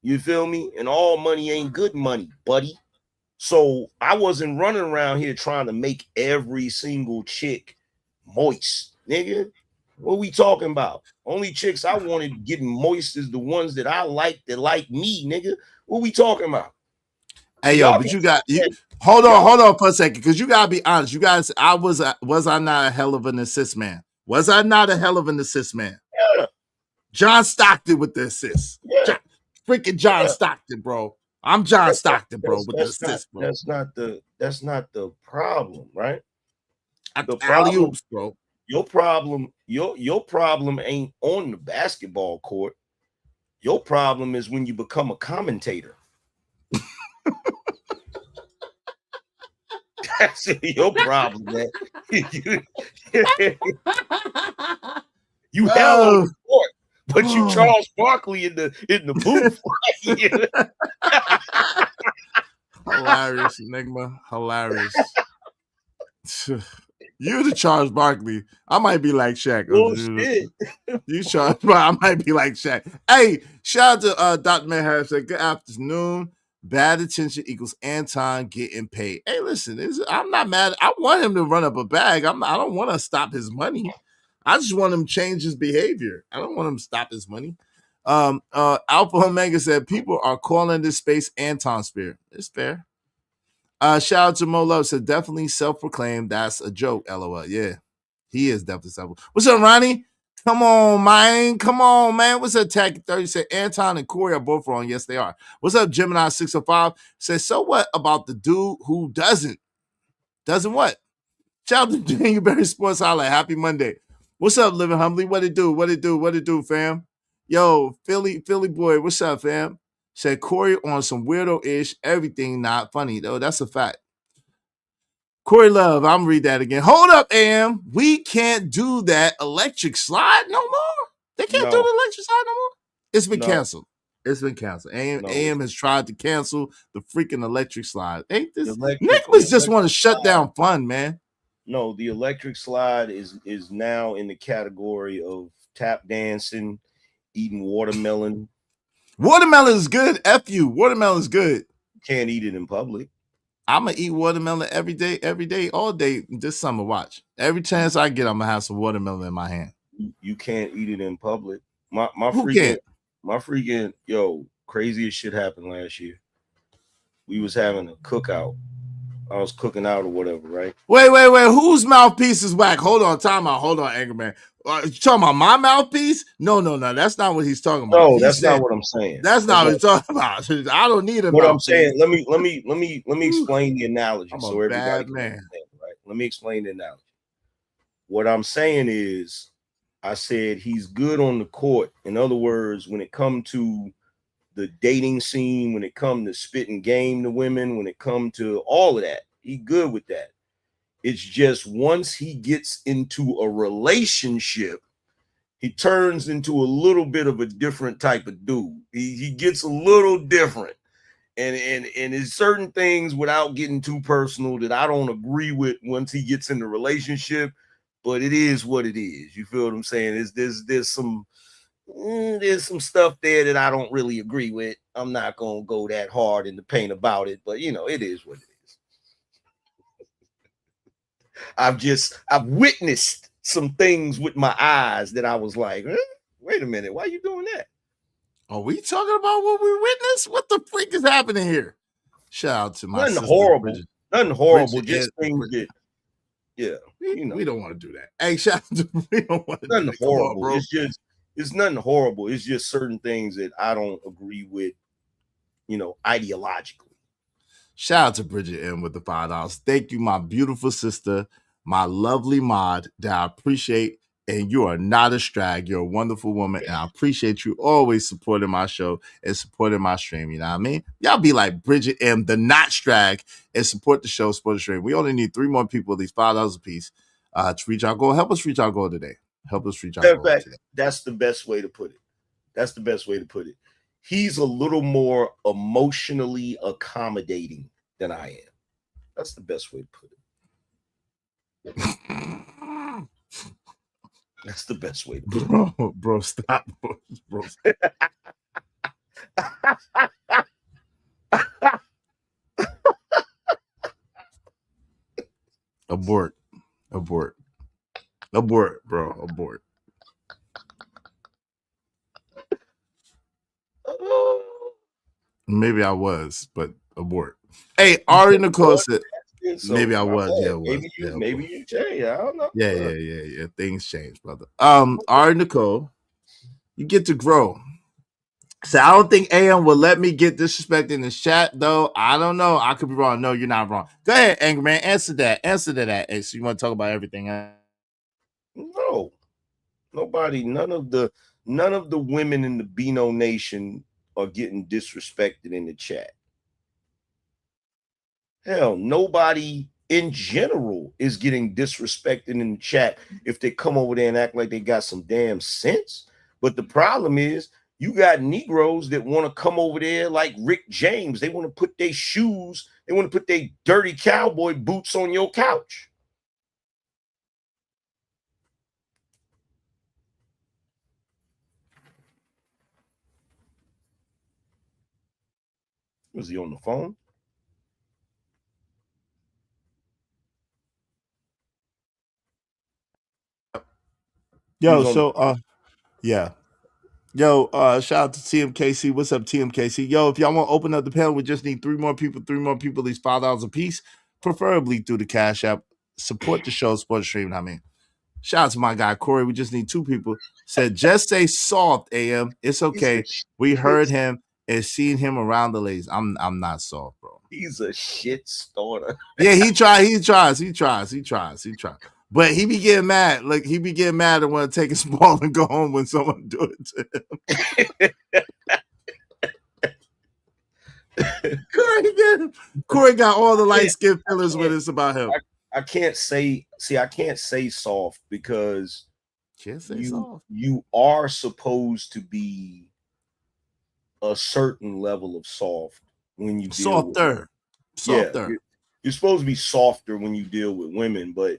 You feel me? And all money ain't good money, buddy. So I wasn't running around here trying to make every single chick moist, nigga. What we talking about? Only chicks I wanted getting moist is the ones that I like that like me, nigga. What we talking about? Hey, yo, but you hold on for a second, because you gotta be honest. You guys, was I not a hell of an assist man? Was I not a hell of an assist man? Yeah. John Stockton with the assist. Yeah. Freaking John Stockton, bro. I'm John Stockton, bro, with the assist, bro. That's not the problem, right? The problem, bro. Your problem ain't on the basketball court. Your problem is when you become a commentator. That's your problem, man. You hell on the court, but you Charles Barkley in the booth. Hilarious, Enigma. Hilarious. You the Charles Barkley. I might be like Shaq. Bullshit. You Charles, I might be like Shaq. Hey, shout out to Dr. Man Harris. Good afternoon. Bad attention equals Anton getting paid. Hey, listen, I'm not mad. I want him to run up a bag. I don't want to stop his money. I just want him to change his behavior. I don't want him to stop his money. Alpha Omega said people are calling this space Anton Spear. It's fair. Shout out to Mo Love said definitely self-proclaimed. That's a joke. LOL. Yeah, he is definitely self. What's up, Ronnie? Come on, man. Come on, man. What's up, Tag 30? Said Anton and Corey are both wrong. Yes, they are. What's up, Gemini 605? Says, so what about the dude who doesn't? Doesn't what? Shout out to Danielberry Sports Highlight. Happy Monday. What's up, Living Humbly? What it do, fam? Yo, Philly boy, what's up, fam? Said Corey on some weirdo-ish, everything not funny, though. That's a fact. Corey Love, I'm read that again. Hold up, Am. We can't do that electric slide no more. They can't do the electric slide no more. It's been canceled. It's been canceled. AM has tried to cancel the freaking electric slide. Ain't this? Nicholas just want to shut down fun, man. No, the electric slide is now in the category of tap dancing, eating watermelon. Watermelon is good. F you. Watermelon is good. Can't eat it in public. I'm gonna eat watermelon every day, all day this summer. Watch. Every chance I get, I'm gonna have some watermelon in my hand. You can't eat it in public. Who can't? My freaking craziest shit happened last year. We was having a cookout. I was cooking out or whatever, right? Wait. Whose mouthpiece is whack? Hold on, time out. Hold on, Angry Man. You talking about my mouthpiece? No. That's not what he's talking about. No, that's not what I'm saying. That's not what he's talking about. I don't need a what mouthpiece. I'm saying. Let me explain the analogy I'm so a everybody bad can man. understand, right? Let me explain the analogy. What I'm saying is, I said he's good on the court. In other words, when it comes to the dating scene, when it comes to spitting game to women, when it comes to all of that, he good with that. It's just once he gets into a relationship, he turns into a little bit of a different type of dude. He gets a little different. And it's certain things, without getting too personal, that I don't agree with once he gets in the relationship, but it is what it is. You feel what I'm saying? There's some stuff there that I don't really agree with. I'm not gonna go that hard in the paint about it, but it is what it is. I've witnessed some things with my eyes that I was like, wait a minute, why are you doing that? Are we talking about what we witnessed? What the freak is happening here? Shout out to my Nothing sister, horrible. Bridget. Nothing horrible. Bridget just and things that, yeah. We don't want to do that. Hey, shout out to we don't want to do Nothing that. horrible. Come on, bro. It's nothing horrible. It's just certain things that I don't agree with, ideologically. Shout out to Bridget M with the $5. Thank you, my beautiful sister, my lovely mod that I appreciate. And you are not a strag. You're a wonderful woman. And I appreciate you always supporting my show and supporting my stream. You know what I mean? Y'all be like Bridget M, the not strag, and support the show, support the stream. We only need 3 more people, at least $5 a piece, to reach our goal. Help us reach our goal today. Help us reach our goal today. That's the best way to put it. He's a little more emotionally accommodating than I am. That's the best way to put it. That's the best way to put it. Bro, stop. Bro. Abort, bro. Abort. Maybe I was, but abort. Hey, Ari Nicole said maybe I was. Yeah, maybe you changed. I don't know. Yeah. Things change, brother. Ari Nicole, you get to grow. So I don't think AM will let me get disrespected in the chat, though. I don't know. I could be wrong. No, you're not wrong. Go ahead, Angry Man. Answer that. Hey, so you want to talk about everything? No, nobody. None of the women in the Beano Nation are getting disrespected in the chat. Hell, nobody in general is getting disrespected in the chat if they come over there and act like they got some damn sense. But the problem is, you got Negroes that want to come over there like Rick James. They want to put their shoes, they want to put their dirty cowboy boots on your couch. Was he on the phone? Yo, so yeah. Yo, shout out to TMKC. What's up, TMKC? Yo, if y'all want to open up the panel, we just need 3 more people, at least $5 a piece, preferably through the Cash App. Support the show, support the stream. I mean, shout out to my guy Corey. We just need 2 people. Said just say soft, AM. It's okay. We heard him and seen him around the ladies. I'm not soft, bro. He's a shit starter. Yeah, he tries. But he be getting mad. Like he be getting mad and want to take his ball and go home when someone do it to him. Corey got all the light skin fillers with us about him. I can't say soft because you are supposed to be a certain level of soft when you deal softer. You're supposed to be softer when you deal with women, but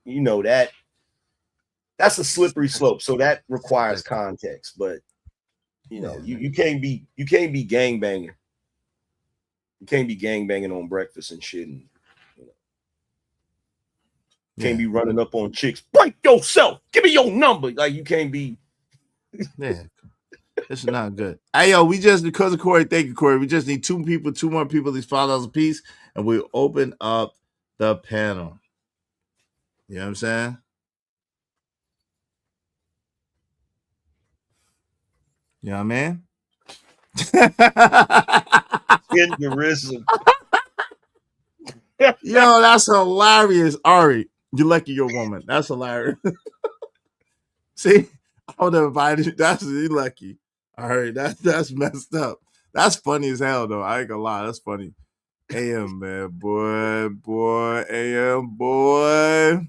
you know that's a slippery slope. So that requires context. But you know, you can't be gangbanging. You can't be gangbanging on breakfast and shit. And, you know, can't be running up on chicks. Break yourself. Give me your number. Like you can't be. Yeah. This is not good. Hey, yo, we just, because of Corey, thank you, Corey. We just need two more people, these $5 a piece, and we open up the panel. You know what I'm saying? You know what I mean? Genderism. Yo, that's hilarious. Ari, you're lucky you're a woman. That's hilarious. See, I would have invited you. That's you lucky. All right, that's messed up. That's funny as hell, though. I ain't gonna lie. That's funny. AM, man, boy, AM, boy.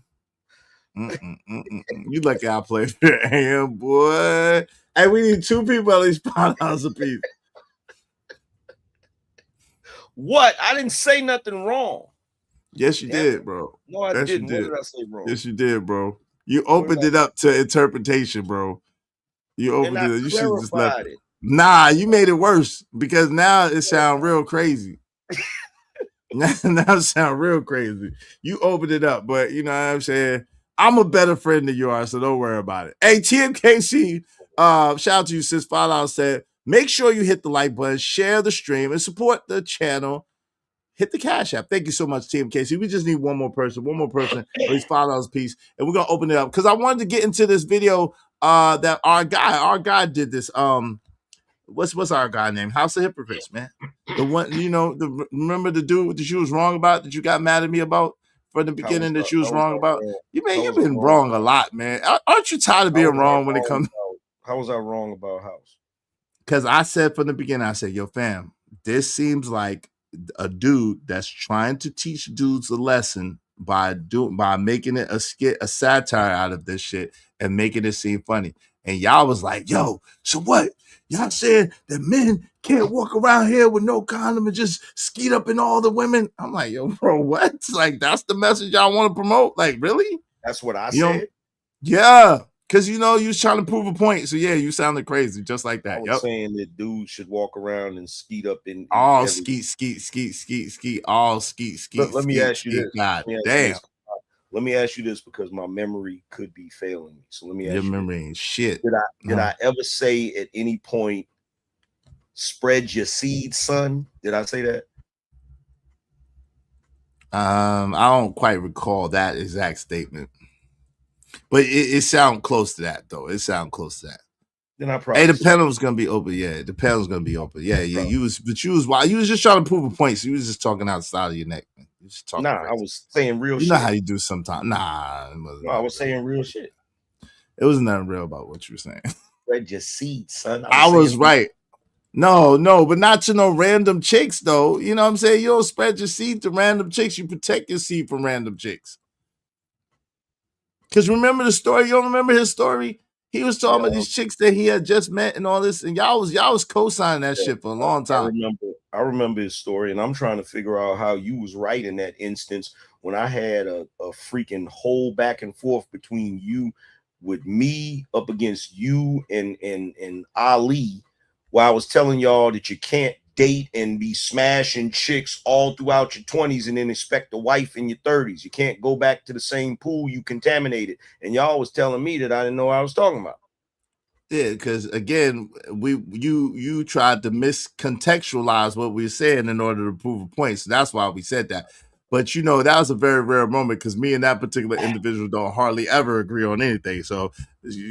You lucky I play for AM, boy. Hey, we need two people at least $5 a piece. What? I didn't say nothing wrong. Yes, you did, bro. No, I yes, didn't. You did. What did I say wrong? Yes, you did, bro. You opened it up to interpretation, bro. You opened And I it. You should have just left clarified it. it. Nah, you made it worse because now it sounds real crazy. now it sounds real crazy. You opened it up, but you know what I'm saying? I'm a better friend than you are, so don't worry about it. Hey, TMKC, shout out to you, sis. $5 said, make sure you hit the like button, share the stream, and support the channel. Hit the Cash App. Thank you so much, TMKC. We just need one more person, at least $5 a piece, and we're gonna open it up because I wanted to get into this video that our guy did this. What's our guy name? House of Hypocrites, man. The one, you know, remember the dude that you was wrong about, that you got mad at me about from the beginning, that you was wrong about? You've been wrong a lot, man. Aren't you tired of being wrong when it comes? How was I wrong about House? Because I said from the beginning, I said, yo, fam, this seems like a dude that's trying to teach dudes a lesson by making it a skit, a satire out of this shit and making it seem funny. And y'all was like, yo, so what? Y'all saying that men can't walk around here with no condom and just skeet up in all the women? I'm like, yo, bro, what? Like, that's the message y'all want to promote? Like, really? That's what I You know? said? Yeah. Because, you know, you was trying to prove a point. So, yeah, you sounded crazy just like that. I was saying that dudes should walk around and skeet up in all every... skeet. All skeet. Let me ask you this. God damn. Let me ask you this because my memory could be failing me. So let me ask you. Your memory ain't shit. Did I ever say at any point, spread your seed, son? Did I say that? I don't quite recall that exact statement. But it sounds close to that, though. It sounds close to that. Then I probably. Hey, the panel's gonna be open. Yeah, the panel's gonna be open. Yeah. You was just trying to prove a point. So you was just talking outside of your neck, man. You just talking. Nah, I was saying real shit. You know how you do sometimes. Nah, no, I was saying real shit. It wasn't nothing real about what you were saying. Spread your seed, son. I was right. No, but not to no random chicks, though. You know what I'm saying? You don't spread your seed to random chicks. You protect your seed from random chicks. Because remember the story? You don't remember his story? He was talking about these chicks that he had just met and all this, and y'all was co-signing that shit for a long time. I remember his story, and I'm trying to figure out how you was right in that instance when I had a freaking whole back and forth between you with me up against you and Ali, where I was telling y'all that you can't date and be smashing chicks all throughout your 20s and then expect a wife in your 30s. You can't go back to the same pool you contaminated. And y'all was telling me that I didn't know what I was talking about. Yeah, because again, you tried to miscontextualize what we were saying in order to prove a point. So that's why we said that. But you know, that was a very rare moment because me and that particular individual don't hardly ever agree on anything. So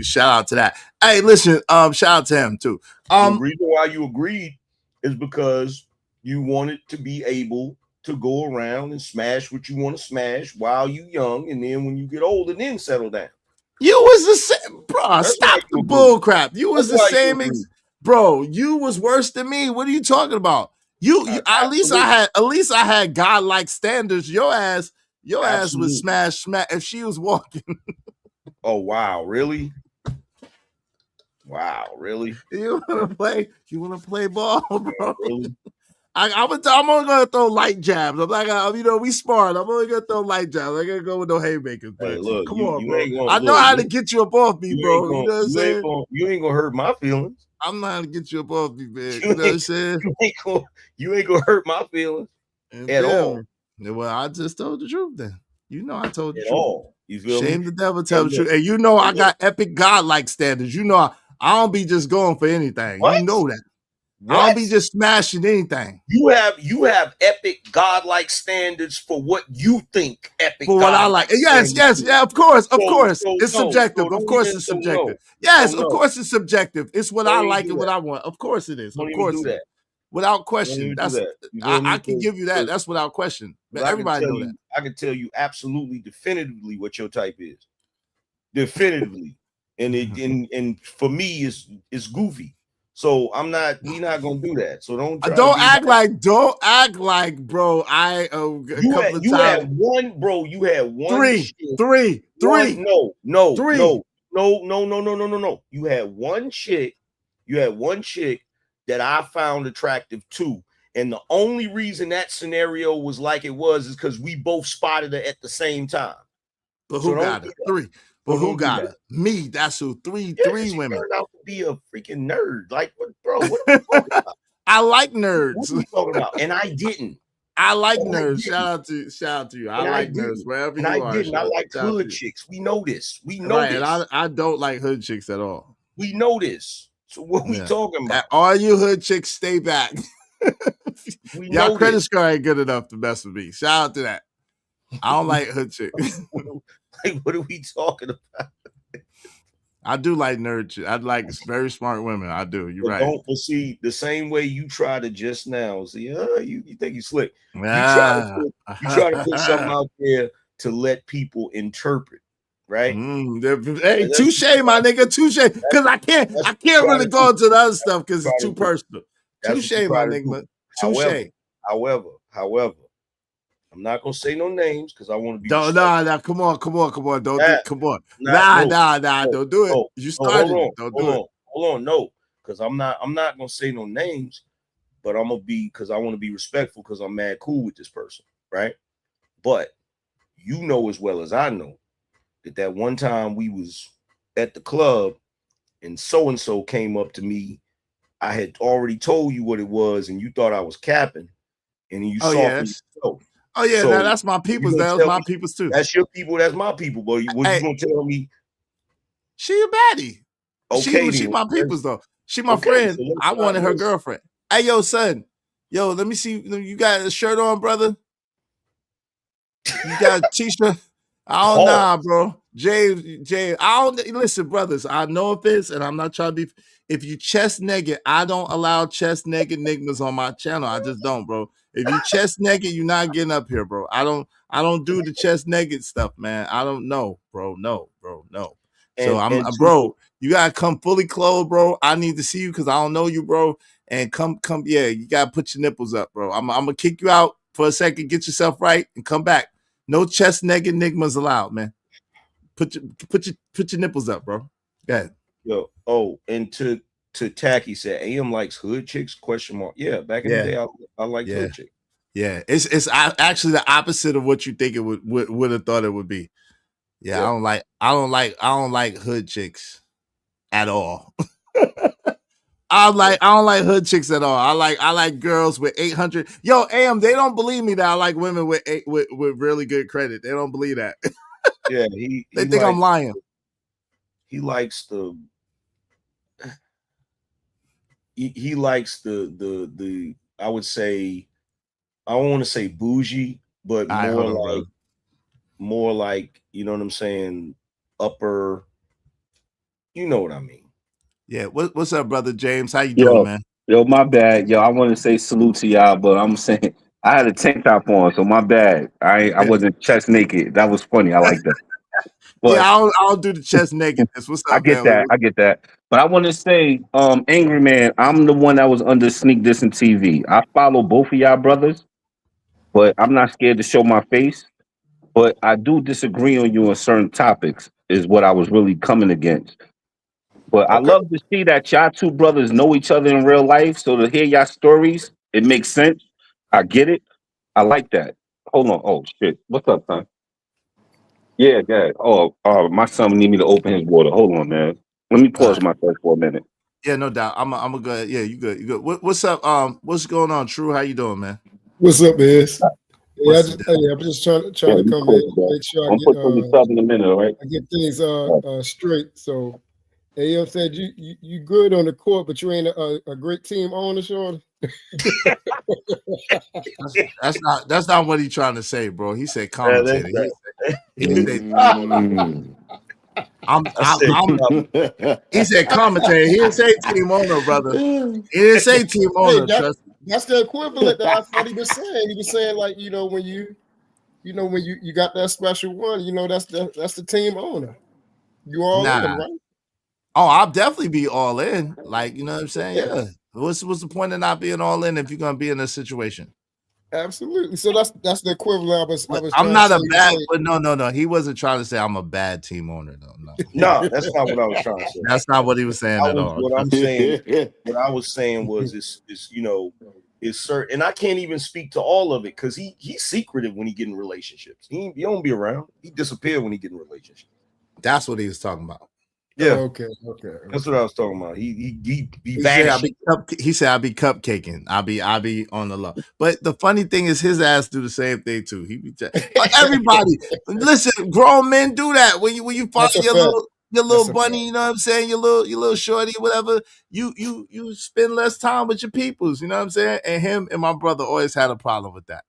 shout out to that. Hey, listen, shout out to him too. The reason why you agreed is because you wanted to be able to go around and smash what you want to smash while you young, and then when you get older, then settle down. You was the same, bro. Stop the bull crap. You was the same, bro. You was worse than me. What are you talking about? You at least I had godlike standards. Your ass was smash. If she was walking. Oh wow, really? Wow, really? You wanna play ball, bro? Really? I'm only gonna throw light jabs. I'm not gonna, we smart. I'm only gonna throw light jabs. I ain't gonna go with no haymakers. Hey, But look, come on, you bro. ain't gonna I know look. how to get you up off me, bro. You know what I'm saying? You ain't gonna hurt my feelings. I'm not gonna get you up off me, man. You know what I'm saying? You ain't gonna hurt my feelings at all. Well, I just told the truth then. You know I told the At truth. all. You feel Shame me? the devil, tell the truth. And you know I got epic godlike standards. You know I don't be just going for anything. What? You know that. I What? don't be just smashing anything. You have epic godlike standards for what you think epic For what I like. Yes, of course. It's subjective. Of course it's subjective. Yes, of course it's subjective. It's what I like and what I want. Of course it is. Of course it is. Without question. That's I can give you that. That's without question. But everybody know that. I can tell you absolutely definitively what your type is. Definitively. And for me it's goofy. So we not gonna do that. So don't act like, bro. I you had one, bro. You had one three. No. You had one chick. You had one chick that I found attractive too. And the only reason that scenario was like it was is because we both spotted her at the same time. But who got it? Three. But who got it? Me. That's who. Three women. Turned out to be a freaking nerd. Like, what, bro? What are we talking about? I like nerds. What are we talking about? And I didn't. I like nerds. Shout out to you. I like nerds wherever you are. I like hood chicks. We know this. We know this. And I don't like hood chicks at all. We know this. So what we talking about? All you hood chicks, stay back. Y'all credit score ain't good enough to mess with me. Shout out to that. I don't like hood chicks. Like, what are we talking about? I do like nerd. I like very smart women. I do. You're right. Don't see the same way you try to just now. See, you think you slick. You try to put something out there to let people interpret, right? Hey, touche, my nigga, touche. Because I can't really go into the other stuff because it's too personal. Touche, my nigga. Touche. However, I'm not gonna say no names because I want to be. Come on. Don't come on. Don't do it. You started it. Don't do it. Hold on, no, because I'm not gonna say no names, but I'm gonna be because I want to be respectful because I'm mad cool with this person, right? But you know as well as I know that one time we was at the club and so came up to me. I had already told you what it was, and you thought I was capping, and you saw me. Oh yeah, so that's my people's. That was my people's too. That's your people. That's my people. But you gonna tell me she a baddie? Okay, she my people's though. She my friend. So I wanted her girlfriend. Hey, yo, son. Yo, let me see. You got a shirt on, brother? You got a t-shirt? I don't know, bro. James, I don't listen, brothers. I know offense, and I'm not trying to be. If you chest naked, I don't allow chest naked niggas on my channel. I just don't, bro. If you chest naked, you're not getting up here, bro. I don't do the chest naked stuff, man. I don't know, bro. No, bro, no. So bro, you gotta come fully clothed, bro. I need to see you because I don't know you, bro. And come, yeah, you gotta put your nipples up, bro. I'm gonna kick you out for a second, get yourself right, and come back. No chest naked niggas allowed, man. Put your nipples up, bro. Go ahead. Yo, and to Tacky said, AM likes hood chicks? ? Yeah, back in the day, I liked hood chicks. Yeah, it's actually the opposite of what you think it would have thought it would be. Yeah, I don't like hood chicks at all. I don't like hood chicks at all. I like girls with 800. Yo, AM, they don't believe me that I like women with really good credit. They don't believe that. Yeah, they think I'm lying. He likes the he likes the I would say, I don't want to say bougie, but more like, you know what I'm saying, upper, you know what I mean. Yeah, what's up, brother James? How you doing, man? Yo, my bad. Yo, I want to say salute to y'all, but I'm saying I had a tank top on, so my bad. I wasn't chest naked. That was funny. I like that. But yeah, I don't do the chest nakedness. What's up, I get that. I get that. But I want to say, Angry Man, I'm the one that was under Sneak This and TV. I follow both of y'all brothers, but I'm not scared to show my face. But I do disagree on you on certain topics, is what I was really coming against. But I love to see that y'all two brothers know each other in real life. So to hear y'all stories, It makes sense. I get it. I like that. Hold on. Oh shit. What's up, son? Yeah, Dad. Oh, my son need me to open his water. Hold on, man. Let me pause myself for a minute. Yeah, no doubt. I'm a good. Yeah, you good. You good. What's up? What's going on, True? How you doing, man? What's up, Biz? Yeah, What's the deal? I'm just trying Yeah, to you come close in, it, bro. make sure I'm put in the sub in a minute, all right? I get things straight. So AM said you good on the court, but you ain't a great team owner, Shorty. That's not what he's trying to say, bro. He said commentator. He said he said commentator. He didn't say team owner, brother. He didn't say team owner. Trust me. That's the equivalent that I thought he was saying. He was saying like, when you got that special one, that's the team owner. You all in, right? Oh, I'll definitely be all in. Like, you know what I'm saying? Yeah. What's the point of not being all in if you're gonna be in a situation? Absolutely. So that's the equivalent. I was I'm trying not to a say, bad, but no. He wasn't trying to say I'm a bad team owner, though. No. No, that's not what I was trying to say. That's not what he was saying at all. What I'm saying, what I was saying was is is certain, and I can't even speak to all of it because he's secretive when he get in relationships. He don't be around. He disappear when he get in relationships. That's what he was talking about. Yeah. Okay. That's what I was talking about. He He vanished. said I'll be cupcaking. I'll be on the low. But the funny thing is his ass do the same thing too. He be everybody listen, grown men do that. When you follow your little bunny, you know what I'm saying? Your little shorty, whatever, you spend less time with your peoples, you know what I'm saying? And him and my brother always had a problem with that.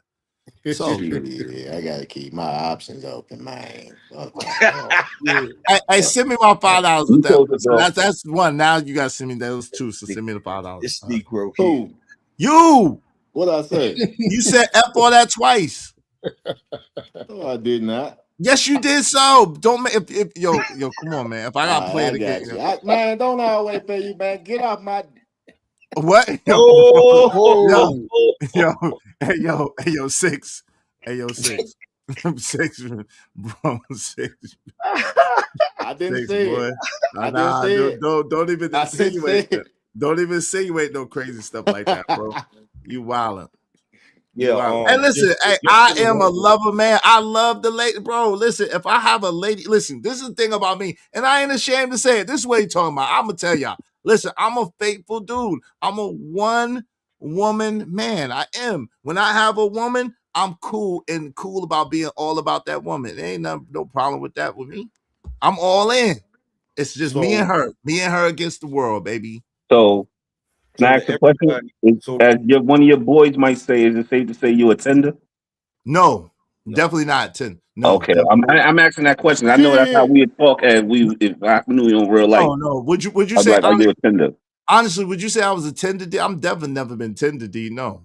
So yeah, I gotta keep my options open, man. Hey, send me my $5 with that. So that's one. Now you gotta send me those two. So send me the $5. It's Negro here. You. What I say? You said F all that twice. No, I did not. Yes, you did. So don't make if yo, come on, man. If I gotta play it again, man, don't always pay you, man. Get off my. What? Oh, Hey, yo, six. Hey, yo, six. Six, bro, six. I didn't six, say boy. it. I didn't say it. Don't even I didn't insinuate say that. Don't even insinuate no crazy stuff like that, bro. You wildin'. Yeah. Hey, listen, I am a lover, man. I love the lady, bro. Listen, if I have a lady, listen, this is the thing about me, and I ain't ashamed to say it. This is what he's talking about. I'm gonna tell y'all. Listen, I'm a faithful dude. I'm a one-woman man. I am. When I have a woman, I'm cool about being all about that woman. There ain't no problem with that with me. I'm all in. It's just me and her against the world, baby. So, can I ask a question? As one of your boys might say, is it safe to say you a tender? No, definitely not 10. No. Okay, I'm asking that question. I know that's how we talk if I knew you in real life. No. Would you I'd say like, are you a tender? Honestly, would you say I was a tender D? I'm definitely never been tender D. No.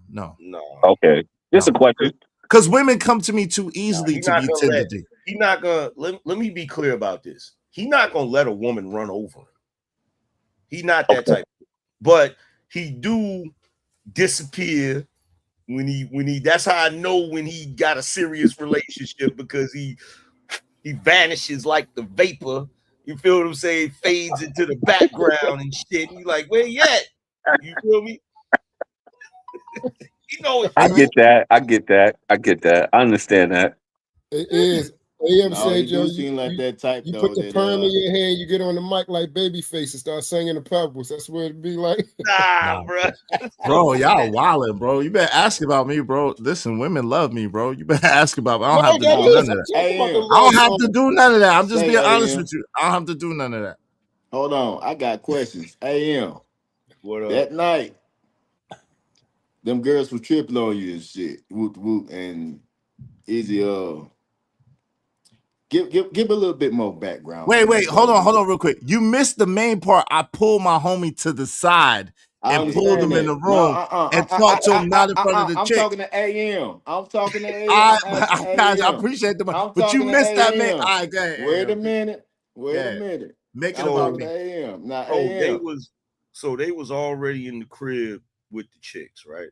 Okay, just a question. Because women come to me too easily to be tender D. He's not gonna let me be clear about this. He's not gonna let a woman run over him. He's not that type. But he do disappear when he that's how I know when he got a serious relationship, because he vanishes like the vapor. You feel what I'm saying? Fades into the background and shit. And you like, where you at? You feel me? You know, I get that. I understand that. It is. AM No, said, he Joe, do seem like that type you though. put the perm in your hand, you get on the mic like Babyface and start singing the pebbles. That's what it'd be like. Nah, bro. Bro, y'all wildin', bro. You better ask about me, bro. Listen, women love me, bro. You better ask about me. I don't have to do none of that. I don't have to do none of that. I'm just being honest with you. I don't have to do none of that. Hold on, I got questions. AM, what up? That night, them girls were tripping on you and shit. Whoop whoop and Easy. Give a little bit more background. Wait, hold on, real quick. You missed the main part. I pulled my homie to the side and pulled him in the room and talked to him not in front of the I'm chick. talking to AM. I'm talking to AM. I appreciate the money, but you missed that main. All right, go ahead. Wait a minute. Make it about me. AM. Now, they was already in the crib with the chicks, right?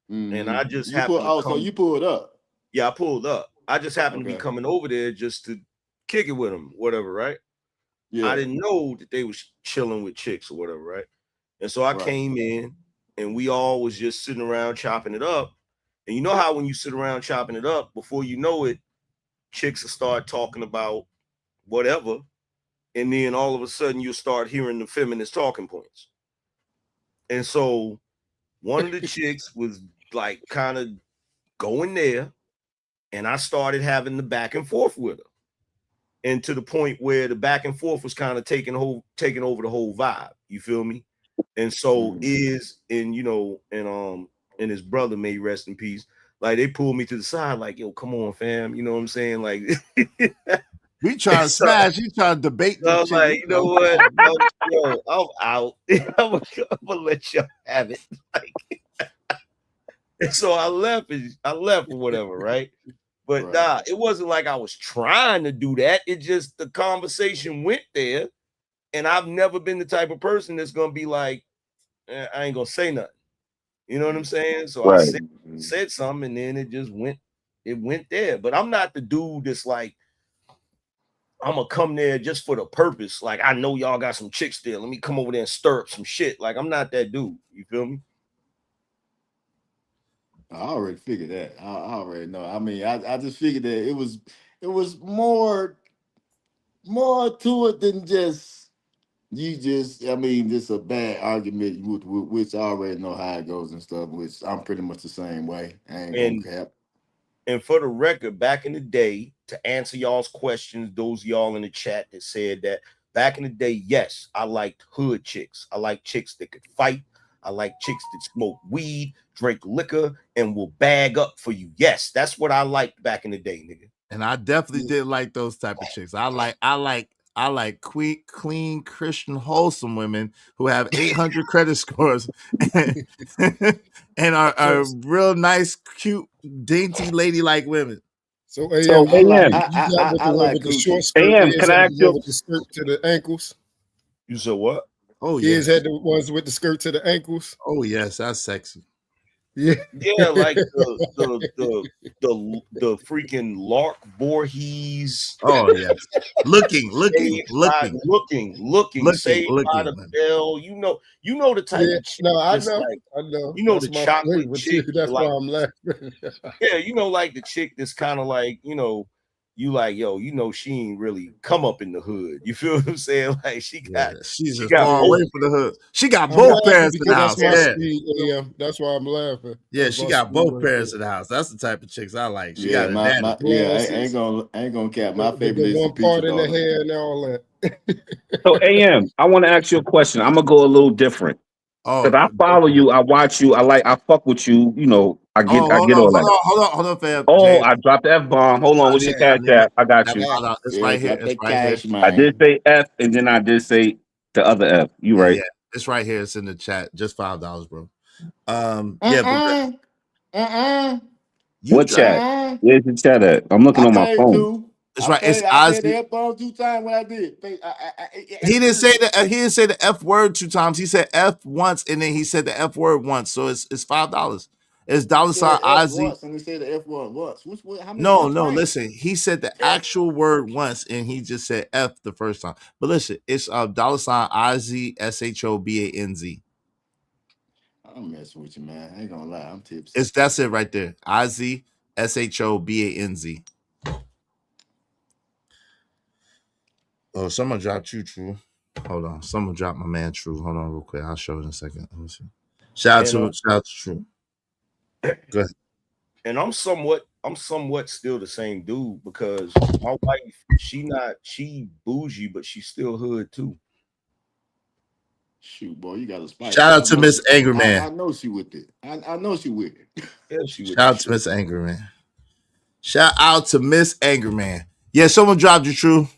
And I just happened to so you pulled up. Yeah, I pulled up. I just happened to be coming over there just to kick it with them, whatever, right? Yeah. I didn't know that they was chilling with chicks or whatever, right? And so I came in and we all was just sitting around chopping it up. And you know how when you sit around chopping it up, before you know it, chicks will start talking about whatever, and then all of a sudden you'll start hearing the feminist talking points. And so one of the chicks was like kind of going there, and I started having the back and forth with her. And to the point where the back and forth was kind of taking over the whole vibe. You feel me? And so and his brother, may rest in peace. Like they pulled me to the side, like, yo, come on, fam. You know what I'm saying? Like we trying to smash, he trying to debate. I was like, you know what? Yo, I'm out. I'm gonna let y'all have it. Like, and so I left or whatever, right? But nah, it wasn't like I was trying to do that. It just the conversation went there, and I've never been the type of person that's gonna be like, I ain't gonna say nothing. You know what I'm saying? So Right. I said something, and then it went there. But I'm not the dude that's like, I'm gonna come there just for the purpose. Like, I know y'all got some chicks there. Let me come over there and stir up some shit. Like, I'm not that dude. You feel me? I already figured that. I already know. I mean, I just figured that it was more to it than just I mean, just a bad argument with which I already know how it goes and stuff, which I'm pretty much the same way. I ain't gonna cap. And for the record, back in the day, to answer y'all's questions, those y'all in the chat that said that back in the day, yes, I liked hood chicks. I like chicks that could fight. I like chicks that smoke weed, drink liquor, and will bag up for you. Yes, that's what I liked back in the day, nigga. And I definitely did like those type of chicks. I like clean, Christian, wholesome women who have 800 credit scores and are real nice, cute, dainty, ladylike women. So, AM, you got with the one with the short skirt. AM, can I ask you? With the skirt to the ankles. You said what? Oh, Kids yes. had the ones with the skirt to the ankles. Oh, yes, that's sexy. Yeah, like the freaking Lark Voorhees. Oh yes, looking, Saved by the Bell. You know the type of chick. No, I just know. like, I know. You know That's the my chocolate favorite chick. too. That's like, why I'm laughing. yeah, you know, like the chick that's kind of like, you know, you like, yo, you know, she ain't really come up in the hood. You feel what I'm saying? Like she's just far away from the hood. She got both parents in the house. That's my Yeah. speed, AM. That's why I'm laughing. Yeah, That's she my got speed both right parents there. in the house. That's the type of chicks I like. She Yeah, got a daddy. I ain't gonna cap. My favorite The is the one Peachy part in the daughter. hair and all that. So AM, I want to ask you a question. I'm gonna go a little different. Because I follow you, I watch you, I fuck with you, you know, I get all that. Hold on, fam. Oh, James. I dropped the F-bomb. Hold on, what's your cash app? I got you. It's right here. It's right here. I did say F, and then I did say the other F. You right. Yeah, it's right here. It's in the chat. Just $5, bro. What chat? Where's the chat at? I'm looking on my phone. It's right. It's I said Ozzy. the F-bomb 2 times when I did. He didn't say that. He didn't say the F word 2 times. He said F once, and then he said the F word once. So it's $5. It's $ Ozzy. And he said the F word once. How many No, times? listen. He said the actual word once, and he just said F the first time. But listen, it's $ Ozzy SHOBANZ. I'm messing with you, man. I ain't gonna lie. I'm tipsy. That's it right there. Ozzy SHOBANZ. Oh, someone dropped you, True. Hold on. Someone dropped my man, True. Hold on real quick. I'll show it in a second. Let me see. Shout out to True. Go ahead. And I'm somewhat still the same dude because my wife, she bougie, but she's still hood too. Shoot, boy, you got a spice. Shout out to Miss Angry Man. I know she with it. I know she with it. Yeah, she with Shout out to Miss Angry Man. Shout out to Miss Angry Man. Yeah, someone dropped you, True.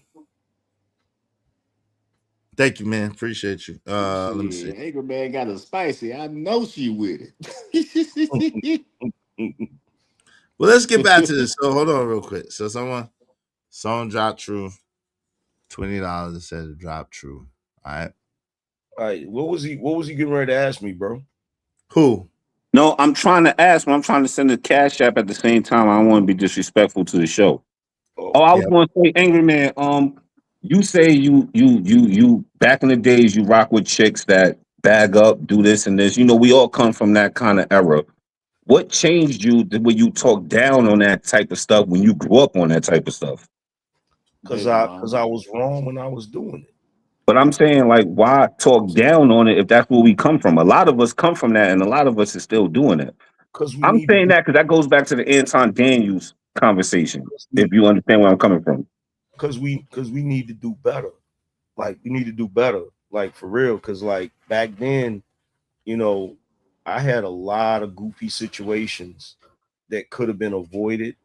Thank you, man. Appreciate you. Let me see. Angry Man got a spicy. I know she with it. Well, let's get back to this. So hold on real quick. So someone dropped True. $20 and said to drop True. All right. All right. What was he getting ready to ask me, bro? Who? No, I'm trying to ask, but I'm trying to send a cash app at the same time. I don't want to be disrespectful to the show. I was going to say, Angry Man, you say you back in the days you rock with chicks that bag up, do this and this. You know, we all come from that kind of era. What changed you when you talk down on that type of stuff when you grew up on that type of stuff? Because I was wrong when I was doing it. But I'm saying, like, why talk down on it if that's where we come from? A lot of us come from that, and a lot of us is still doing it. Because we I'm need saying that because that goes back to the Anton Daniels conversation, if you understand where I'm coming from. Because we need to do better. Like, we need to do better. Like, for real. Because, like, back then, you know, I had a lot of goofy situations that could have been avoided.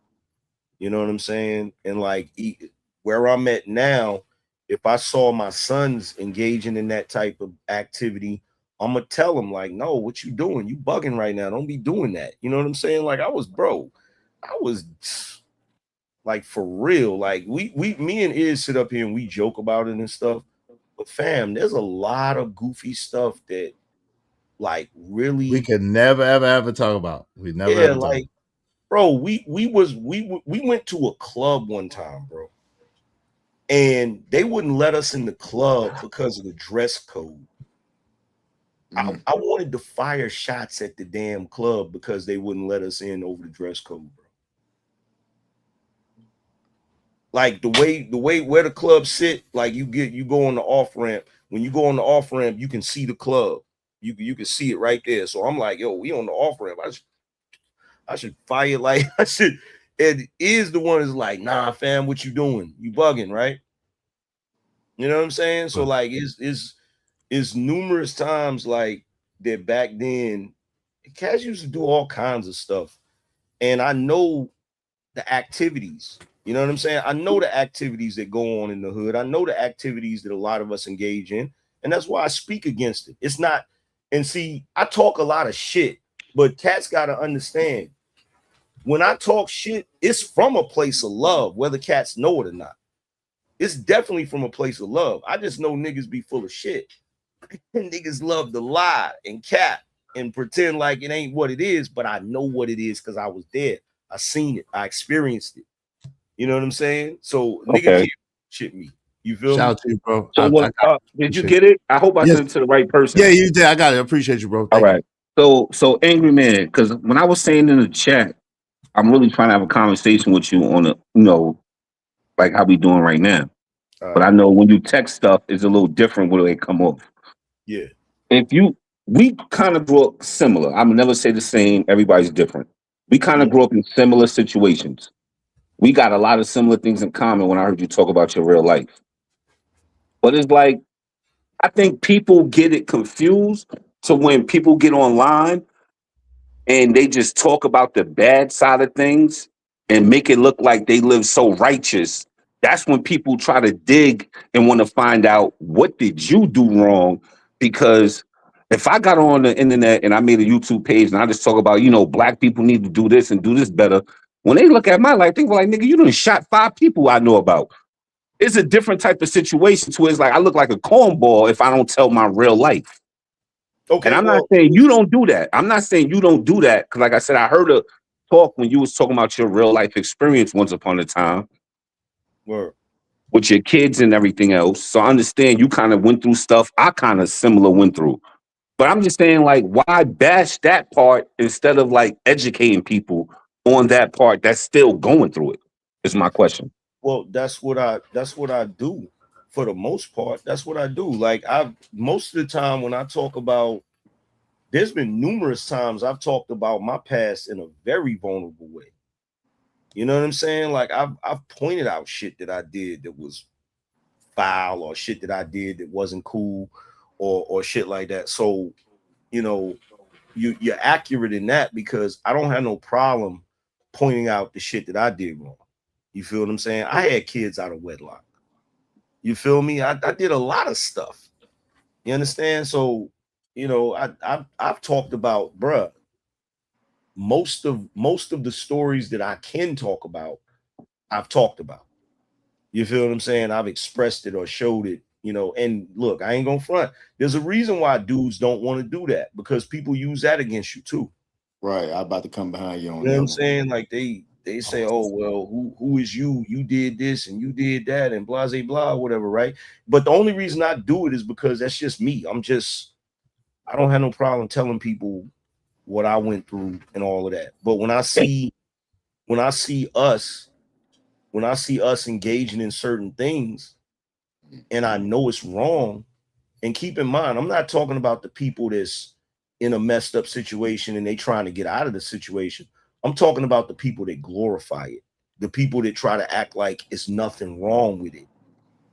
You know what I'm saying? And like where I'm at now, if I saw my sons engaging in that type of activity, I'm gonna tell them like, no, what you doing? You bugging right now. Don't be doing that. You know what I'm saying? Like I was like for real. Like me and Iz sit up here and we joke about it and stuff. But fam, there's a lot of goofy stuff that like really we can never ever talk about. We never yeah, ever talk. like bro, we went to a club one time, bro. And they wouldn't let us in the club because of the dress code. I wanted to fire shots at the damn club because they wouldn't let us in over the dress code, bro. Like the way where the club sit, like you go on the off ramp. When you go on the off ramp, you can see the club. You can see it right there. So I'm like, yo, we on the off ramp. I should fire like I should. And Is the one is like, nah, fam, what you doing? You bugging, right? You know what I'm saying? So like it's numerous times like that back then. Cats used to do all kinds of stuff. And I know the activities. You know what I'm saying? I know the activities that go on in the hood. I know the activities that a lot of us engage in. And that's why I speak against it. It's not, and see, I talk a lot of shit, but cats gotta understand. When I talk shit, it's from a place of love, whether cats know it or not. It's definitely from a place of love. I just know niggas be full of shit. Niggas love to lie and cap and pretend like it ain't what it is, but I know what it is because I was there. I seen it. I experienced it. You know what I'm saying? So nigga can't shit me. You feel Shout me? out to you, bro. So did you get it? I hope I sent it to the right person. Yeah, you did. I got it. I appreciate you, bro. All right. So Angry Man, because when I was saying in the chat, I'm really trying to have a conversation with you on a, like how we doing right now. But I know when you text stuff, it's a little different where they come off. Yeah. We kind of grew up similar. I'm never say the same. Everybody's different. We kind of grew up in similar situations. We got a lot of similar things in common when I heard you talk about your real life. But it's like, I think people get it confused to when people get online and they just talk about the bad side of things and make it look like they live so righteous. That's when people try to dig and want to find out what did you do wrong. Because if I got on the internet and I made a YouTube page and I just talk about, black people need to do this and do this better, when they look at my life, they go like, nigga, you done shot 5 people I know about. It's a different type of situation to where it's like I look like a cornball if I don't tell my real life. Okay. And I'm not saying you don't do that. I'm not saying you don't do that. Cause like I said, I heard a talk when you was talking about your real life experience once upon a time. Word. With your kids and everything else. So I understand you kind of went through stuff I kind of similar went through. But I'm just saying, like, why bash that part instead of like educating people on that part that's still going through it? Is my question. Well, that's what I do for the most part. That's what I do. Like most of the time when I talk about, there's been numerous times I've talked about my past in a very vulnerable way. You know what I'm saying? Like I've pointed out shit that I did that was foul or shit that I did that wasn't cool or shit like that. So, you're accurate in that because I don't have no problem pointing out the shit that I did wrong. You feel what I'm saying? I had kids out of wedlock. You feel me? I did a lot of stuff. You understand? So, I've talked about, bruh, most of the stories that I can talk about, I've talked about. You feel what I'm saying? I've expressed it or showed it, and look, I ain't gonna front. There's a reason why dudes don't want to do that because people use that against you too. Right. I'm about to come behind you on You know that what I'm one. saying? Like they say, oh, well, who is you? You did this and you did that and blah, blah, blah, whatever, right? But the only reason I do it is because that's just me. I don't have no problem telling people what I went through and all of that. But when I see us engaging in certain things and I know it's wrong, and keep in mind, I'm not talking about the people that's in a messed up situation and they trying to get out of the situation. I'm talking about the people that glorify it, the people that try to act like it's nothing wrong with it.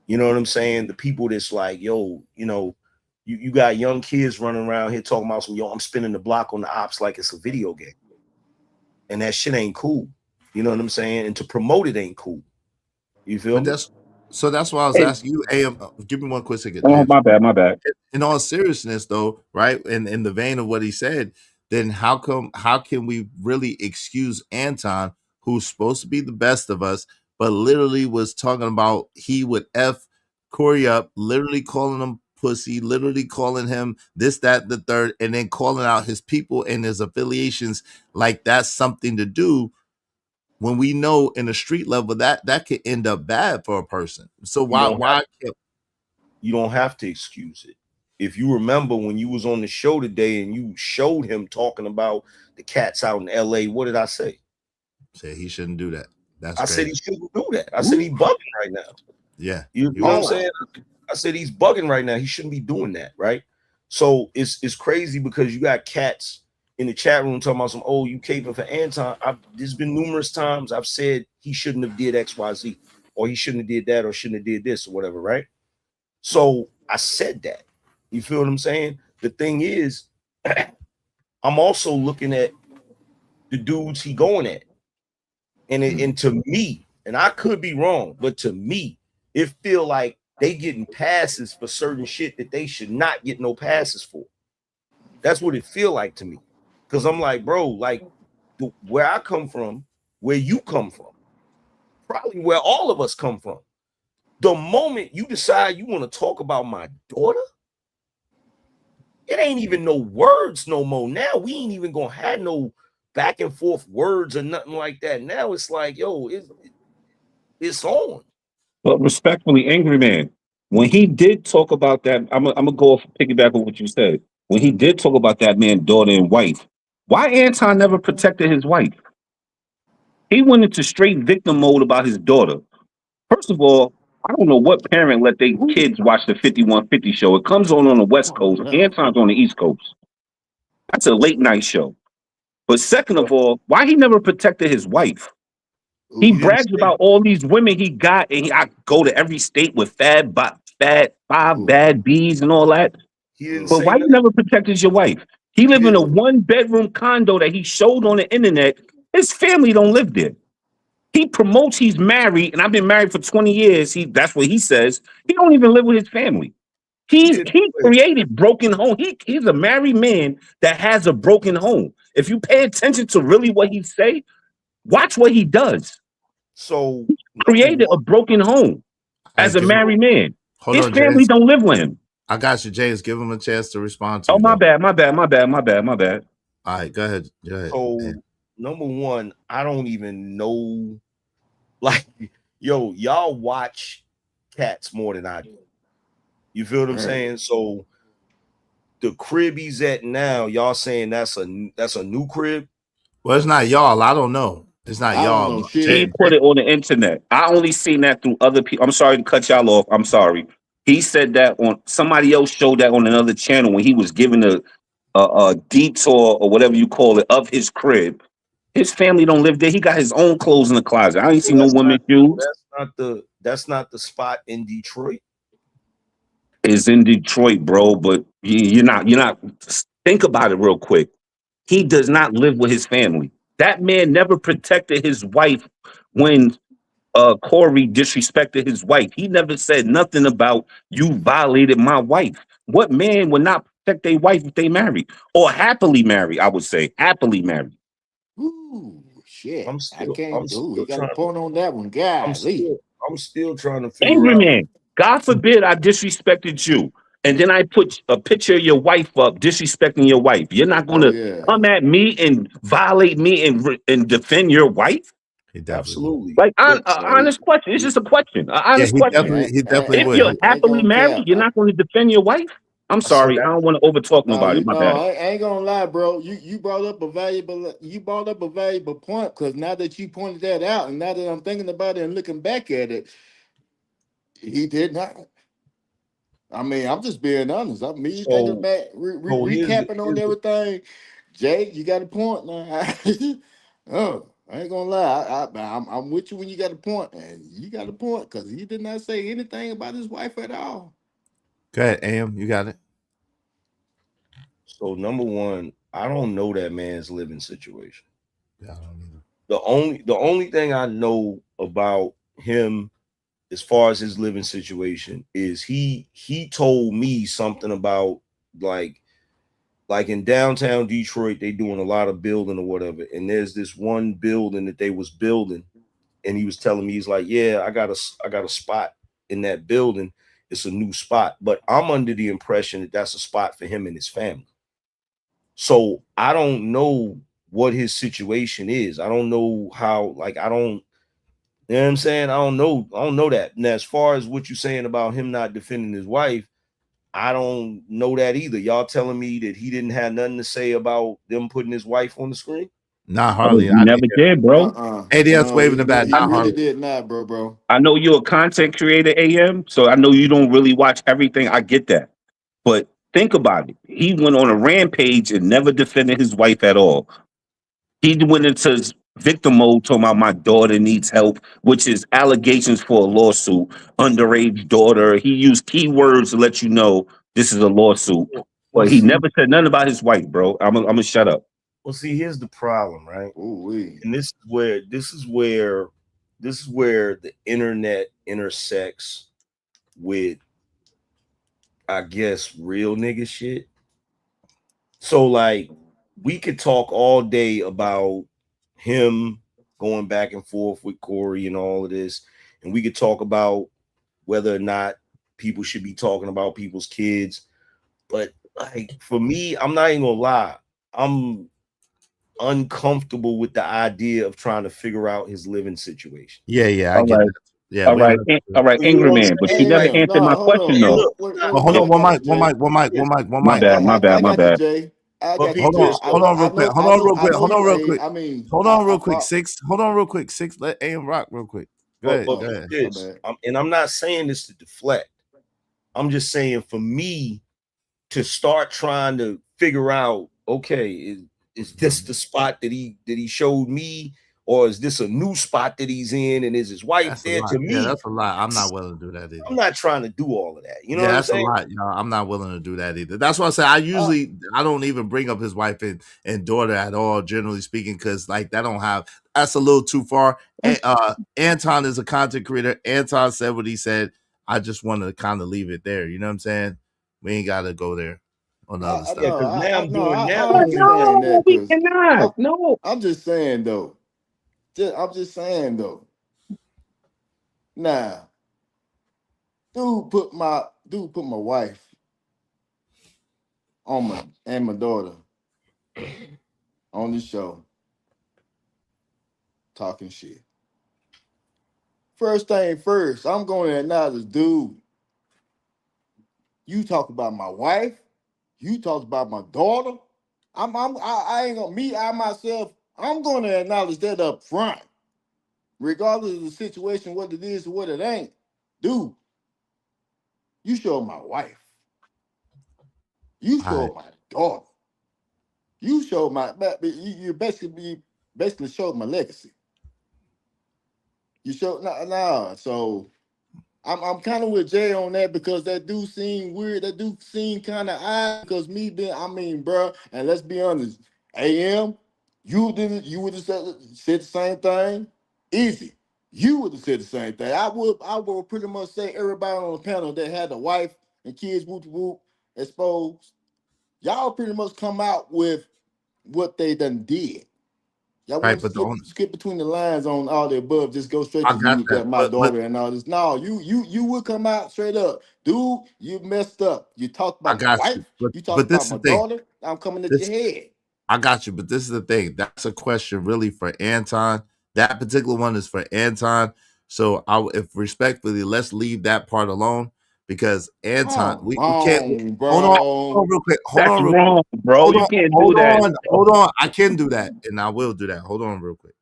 You know what I'm saying? The people that's like, yo, you know, you got young kids running around here talking about some, yo, I'm spinning the block on the ops like it's a video game. And that shit ain't cool. You know what I'm saying? And to promote it ain't cool. You feel But me? that's why I was asking you, AM. Give me one quick second. Oh, my bad. In all seriousness, though, right? In the vein of what he said, then how can we really excuse Anton, who's supposed to be the best of us, but literally was talking about he would F Corey up, literally calling him pussy, literally calling him this, that, the third, and then calling out his people and his affiliations like that's something to do, when we know in a street level that could end up bad for a person. So You don't have to excuse it. If you remember when you was on the show today and you showed him talking about the cats out in LA, what did I say? Say he shouldn't do that. I said he shouldn't do that. I said he's bugging right now. Yeah. You know what I'm saying? I said he's bugging right now. He shouldn't be doing that, right? So it's crazy because you got cats in the chat room talking about some, oh, you caping for Anton. There's been numerous times I've said he shouldn't have did XYZ, or he shouldn't have did that, or shouldn't have did this, or whatever, right? So I said that. You feel what I'm saying? The thing is, I'm also looking at the dudes he going at. And to me, and I could be wrong, but to me, it feel like they getting passes for certain shit that they should not get no passes for. That's what it feel like to me. Because I'm like, bro, like where I come from, where you come from, probably where all of us come from. The moment you decide you want to talk about my daughter, it ain't even no words no more. Now we ain't even gonna have no back and forth words or nothing like that. Now it's like, yo, it's on. But respectfully, Angry Man, when he did talk about that, I'm gonna go off piggyback on what you said. When he did talk about that man's daughter and wife, why Anton never protected his wife? He went into straight victim mode about his daughter. First of all, I don't know what parent let their kids watch the 5150 show. It comes on the West Coast. Anton's on the East Coast. That's a late night show. But second of all, why he never protected his wife? He brags about all these women he got, and I go to every state with five bad bees and all that. But why you never protected your wife? He live in a 1-bedroom condo that he showed on the internet. His family don't live there. He promotes he's married, and I've been married for 20 years. That's what he says. He don't even live with his family. He created broken home. He's a married man that has a broken home. If you pay attention to really what he say, watch what he does. So he created a broken home as a married man. His family James. don't live with him. I got you, James. Give him a chance to respond to you. you. My bad. All right, go ahead. So number one, I don't even know. Like, yo, y'all watch cats more than I do. You feel what I'm saying? So the crib he's at now, y'all saying that's a new crib? Well, it's not y'all. I don't know. It's not y'all. He put it on the internet. I only seen that through other people. I'm sorry to cut y'all off. I'm sorry. He said that on somebody else showed that on another channel when he was giving a detour or whatever you call it of his crib. His family don't live there. He got his own clothes in the closet. I ain't seen no women's shoes. That's not the spot in Detroit. It's in Detroit, bro. But you're not. Think about it real quick. He does not live with his family. That man never protected his wife when Corey disrespected his wife. He never said nothing about you violated my wife. What man would not protect their wife if they married or happily married? I would say happily married. Ooh, shit. I'm You got a point on that one, guys. I'm still trying to figure Angry out. Man, God forbid I disrespected you. And then I put a picture of your wife up, disrespecting your wife. You're not going to come at me and violate me and defend your wife? Absolutely. Like, honest question. It's just a question. An honest question. He definitely if would. you're happily married, you're not going to defend your wife? I'm sorry. I don't want to overtalk No, nobody. My bad. I ain't gonna lie, bro. You brought up a valuable point, because now that you pointed that out, and now that I'm thinking about it and looking back at it, he did not. I mean, I'm just being honest. I'm me thinking So, back, recapping on everything. Jay, you got a point now. Oh, I ain't gonna lie. I'm with you when you got a point, and you got a point, because he did not say anything about his wife at all. Go ahead, Am. You got it. So number one, I don't know that man's living situation. Yeah, I don't either. The only thing I know about him as far as his living situation is he told me something about like in downtown Detroit, they doing a lot of building or whatever, and there's this one building that they was building, and he was telling me, he's like, yeah, I got a spot in that building. It's a new spot, but I'm under the impression that that's a spot for him and his family. So I don't know what his situation is. I don't know how, like, I don't, you know what I'm saying? I don't know that. And as far as what you're saying about him not defending his wife, I don't know that either. Y'all telling me that he didn't have nothing to say about them putting his wife on the screen? Not hardly. You never did, bro. ADS No, waving the bat. he Not really hardly. did not, bro. I know you're a content creator, AM, so I know you don't really watch everything. I get that. But think about it. He went on a rampage and never defended his wife at all. He went into victim mode talking about my daughter needs help, which is allegations for a lawsuit, underage daughter. He used keywords to let you know this is a lawsuit. But he never said nothing about his wife, bro. I'm gonna shut up. Well, see, here's the problem, right? Ooh-wee. And this is where the internet intersects with, I guess, real nigga shit. So like we could talk all day about him going back and forth with Corey and all of this, and we could talk about whether or not people should be talking about people's kids. But like for me, I'm not even gonna lie, I'm uncomfortable with the idea of trying to figure out his living situation. Yeah, I All get right. that. Yeah, All we right. understand. All right, You know angry what I'm man. But you saying? never Like, answered my question and though. look, I'm not, Well, hold on, one mic, one mic. I My got you, bad. Jay. I but got you, Hold Jay. on, Peaches, hold on real quick. Hold on real quick. Hold on real quick. I mean, Hold on real quick. Six. Hold on real quick. Six. Let AM rock real quick. Go ahead. but Go ahead. Peaches, and I'm not saying this to deflect. I'm just saying for me to start trying to figure out, okay, is this the spot that he showed me, or is this a new spot that he's in, and is his wife That's a there? lot. To Yeah, me, that's a lot. I'm not willing to do that either. I'm not trying to do all of that. You know Yeah, what I'm that's a saying? lot. Y'all. I'm not willing to do that either. That's why I say I don't even bring up his wife and daughter at all, generally speaking, because like that's a little too far. Anton is a content creator. Anton said what he said. I just wanted to kind of leave it there. You know what I'm saying? We ain't gotta go there on the other stuff. Yeah, because now I understand that, we because cannot. No. I'm just saying though. I'm just saying though. Now, dude put my wife on my daughter on the show talking shit. First thing first, I'm going to acknowledge, dude. You talk about my wife. You talked about my daughter. I ain't gonna I myself. I'm going to acknowledge that up front, regardless of the situation, what it is or what it ain't. Dude, you showed my wife. You showed my daughter. You showed you basically showed my legacy. You showed no. So I'm kind of with Jay on that, because that do seem weird. That do seem kind of odd, because bro, and let's be honest, AM, you would have said the same thing. Easy. You would have said the same thing. I would pretty much say everybody on the panel that had a wife and kids whoop exposed, y'all pretty much come out with what they done did. Y'all Right, wouldn't but skip between the lines on all the above. Just go straight I to got you that. got my But daughter and all this. No, you would come out straight up, dude. You messed up. You talked I about my got you. wife. You talked But this about is my the thing. daughter. I'm coming at your head. I got you, but this is the thing. That's a question really for Anton. That particular one is for Anton. So if respectfully, let's leave that part alone, because Anton, Come we can't on, hold on bro. real quick. That's wrong, bro. You can't do that. Hold on. I can do that, and I will do that. Hold on real quick.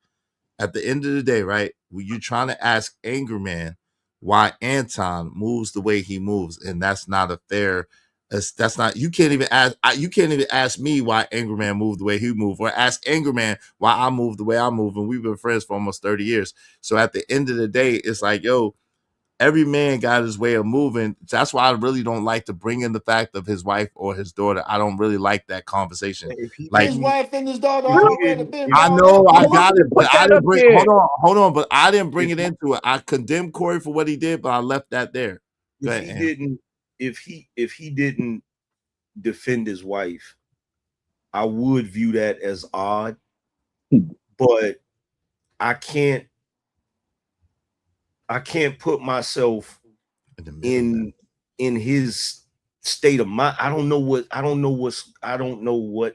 At the end of the day, right? When you trying to ask Angry Man why Anton moves the way he moves, and that's not a fair. That's not. You can't even ask. You can't even ask me why Angry Man moved the way he moved, or ask Angry Man why I move the way I move. And we've been friends for almost 30 years. So at the end of the day, it's like, yo, every man got his way of moving. That's why I really don't like to bring in the fact of his wife or his daughter. I don't really like that conversation. If he Like, His wife and his daughter if he already didn't, been if, I brought know up. I got it, but Put I that didn't up bring. there. Hold on, but I didn't bring if it he into it. I condemned Corey for what he did, but I left that there. Go if ahead, he Am. didn't if he didn't defend his wife, I would view that as odd, but I can't put myself In the middle of that. in his state of mind. I don't know what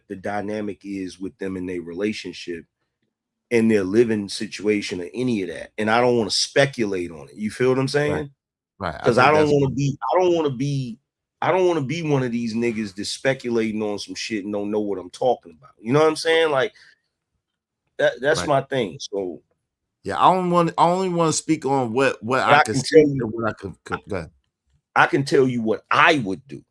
the dynamic is with them in their relationship and their living situation or any of that. And I don't want to speculate on it. You feel what I'm Right. saying? Right. I Because I think don't that's want to be one of these niggas that's speculating on some shit and don't know what I'm talking about. You know what I'm saying? Like that's right. my thing. So Yeah, I only want to speak on what but I I can can see tell you and what I could go ahead. I can tell you what I would do,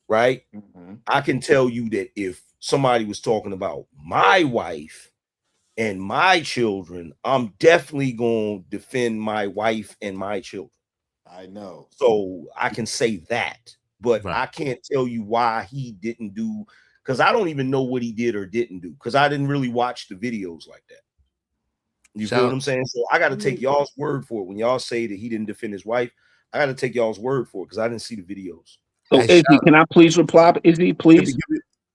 right? Mhm. I can tell you that if somebody was talking about my wife and my children, I'm definitely going to defend my wife and my children. I know. So I can say that, but Right. I can't tell you why he didn't do, because I don't even know what he did or didn't do, because I didn't really watch the videos like that. You feel what Shout I'm saying? So I got to I take mean, y'all's word for it. When y'all say that he didn't defend his wife, I got to take y'all's word for it because I didn't see the videos. So hey, Izzy, shout can I please reply? Izzy, please.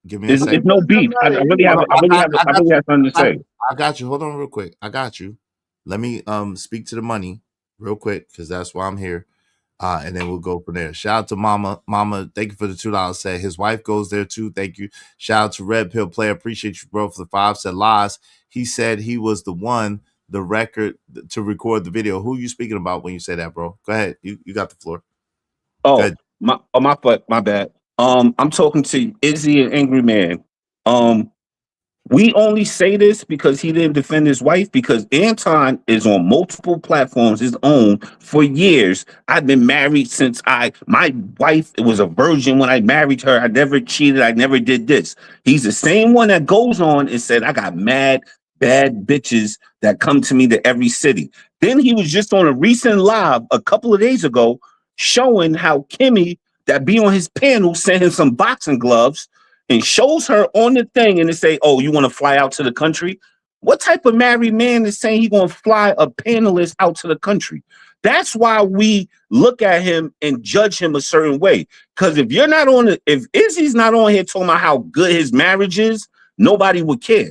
give me a It's second. no beef. I really have. Hold on, I really have. I really have something to say. I got you. Hold on real quick. I got you. Let me speak to the money real quick because that's why I'm here. And then we'll go from there. Shout out to Mama. Mama, thank you for the $2. Said his wife goes there too. Thank you. Shout out to Red Pill Player. Appreciate you, bro, for the 5. Said lies. He said he was the one, the record to record the video. Who you speaking about when you say that, bro? Go ahead. You got the floor. Go Oh, ahead. my bad. I'm talking to Izzy and Angry Man. We only say this because he didn't defend his wife, because Anton is on multiple platforms, his own, for years. I've been married since my wife was a virgin when I married her. I never cheated. I never did this. He's the same one that goes on and said, I got mad, bad bitches that come to me to every city. Then he was just on a recent live a couple of days ago showing how Kimmy, that be on his panel, sent him some boxing gloves and shows her on the thing and they say, oh, you want to fly out to the country? What type of married man is saying he going to fly a panelist out to the country? That's why we look at him and judge him a certain way. Because if you're not on it, if Izzy's not on here talking about how good his marriage is, nobody would care.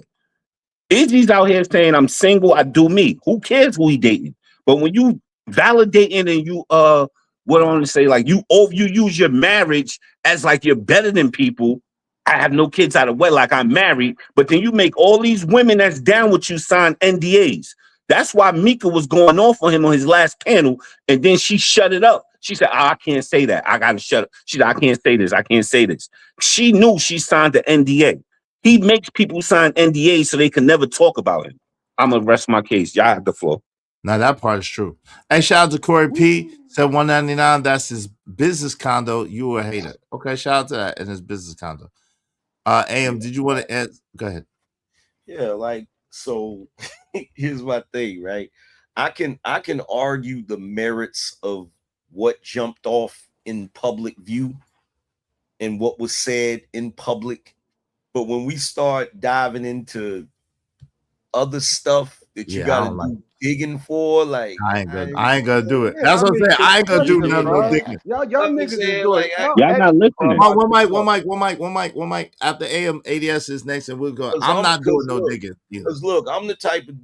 Izzy's out here saying, I'm single, I do me. Who cares who he dating? But when you validating and you what I want to say, like you use your marriage as like you're better than people. I have no kids out of wedlock, I'm married, but then you make all these women that's down with you sign NDAs. That's why Mika was going off on him on his last panel, and then she shut it up. She said, I can't say that. I gotta shut up. She said, I can't say this. I can't say this. She knew she signed the NDA. He makes people sign NDAs so they can never talk about it. I'm gonna rest my case. Y'all have the floor. Now that part is true. Hey, shout out to Corey P. Said 199. That's his business condo. You a hater. Okay, shout out to that in his business condo. AM, did you want to add? Go ahead. Yeah, like so here's my thing, right? I can argue the merits of what jumped off in public view and what was said in public. But when we start diving into other stuff that you Yeah, I got to don't like. do digging for, like I ain't gonna do it. yeah, That's I what I'm mean, saying. I ain't gonna do listen, nothing. No bro. digging. Y'all I'm niggas is saying, doing like, y'all Y'all not extra listening. One mic. After AM ADS is next, and we'll go. because I'm not doing because no look, digging either. because look, I'm the type of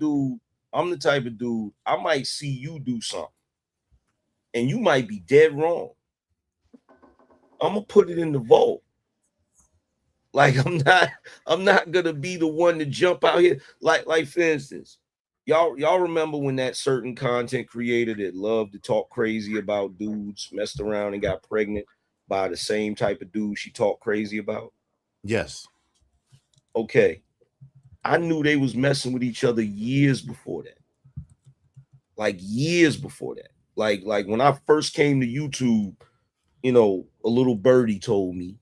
dude. I might see you do something, and you might be dead wrong. I'm gonna put it in the vault. Like I'm not gonna be the one to jump out here. Like for instance, y'all remember when that certain content creator that loved to talk crazy about dudes messed around and got pregnant by the same type of dude she talked crazy about? Yes. Okay. I knew they was messing with each other years before that. Like years before that. Like when I first came to YouTube, you know, a little birdie told me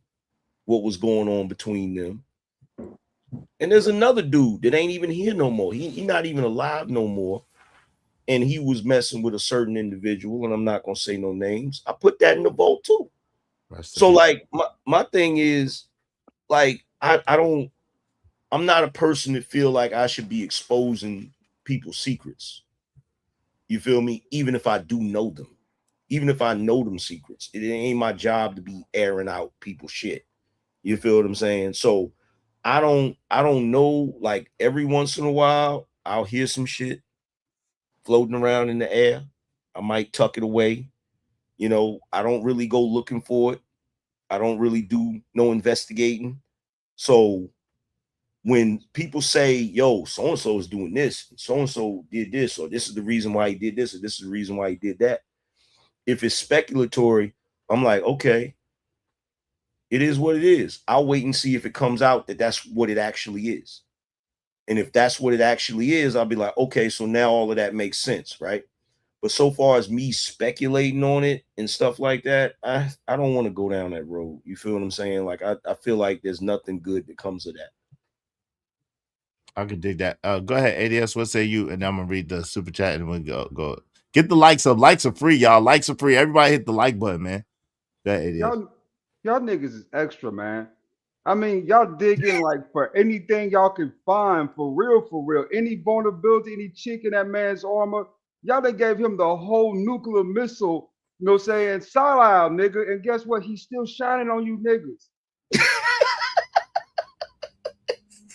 what was going on between them. And there's another dude that ain't even here no more. He not even alive no more. And he was messing with a certain individual, and I'm not gonna say no names. I put that in the vote too. So like my thing is like I'm not a person that feel like I should be exposing people's secrets. You feel me? Even if I do know them, even if I know them secrets, it ain't my job to be airing out people's shit. You feel what I'm saying? So I don't know. Like every once in a while, I'll hear some shit floating around in the air. I might tuck it away. You know, I don't really go looking for it. I don't really do no investigating. So when people say, yo, so and so is doing this, so and so did this, or this is the reason why he did this, or this is the reason why he did that. If it's speculatory, I'm like, okay, it is what it is. I'll wait and see if it comes out that that's what it actually is. And if that's what it actually is, I'll be like, okay, so now all of that makes sense, right? But so far as me speculating on it and stuff like that, I don't want to go down that road. You feel what I'm saying? Like I feel like there's nothing good that comes of that. I could dig that. Go ahead, ADS. What say you? And I'm gonna read the super chat and we'll go. Get the likes up. Likes are free, y'all. Likes are free. Everybody hit the like button, man. Go ahead, ADS. Y'all niggas is extra, man. I mean, y'all dig in like for anything y'all can find, for real, for real. Any vulnerability, any chink in that man's armor, y'all done gave him the whole nuclear missile, you know what I'm saying, side nigga. And guess what? He's still shining on you niggas.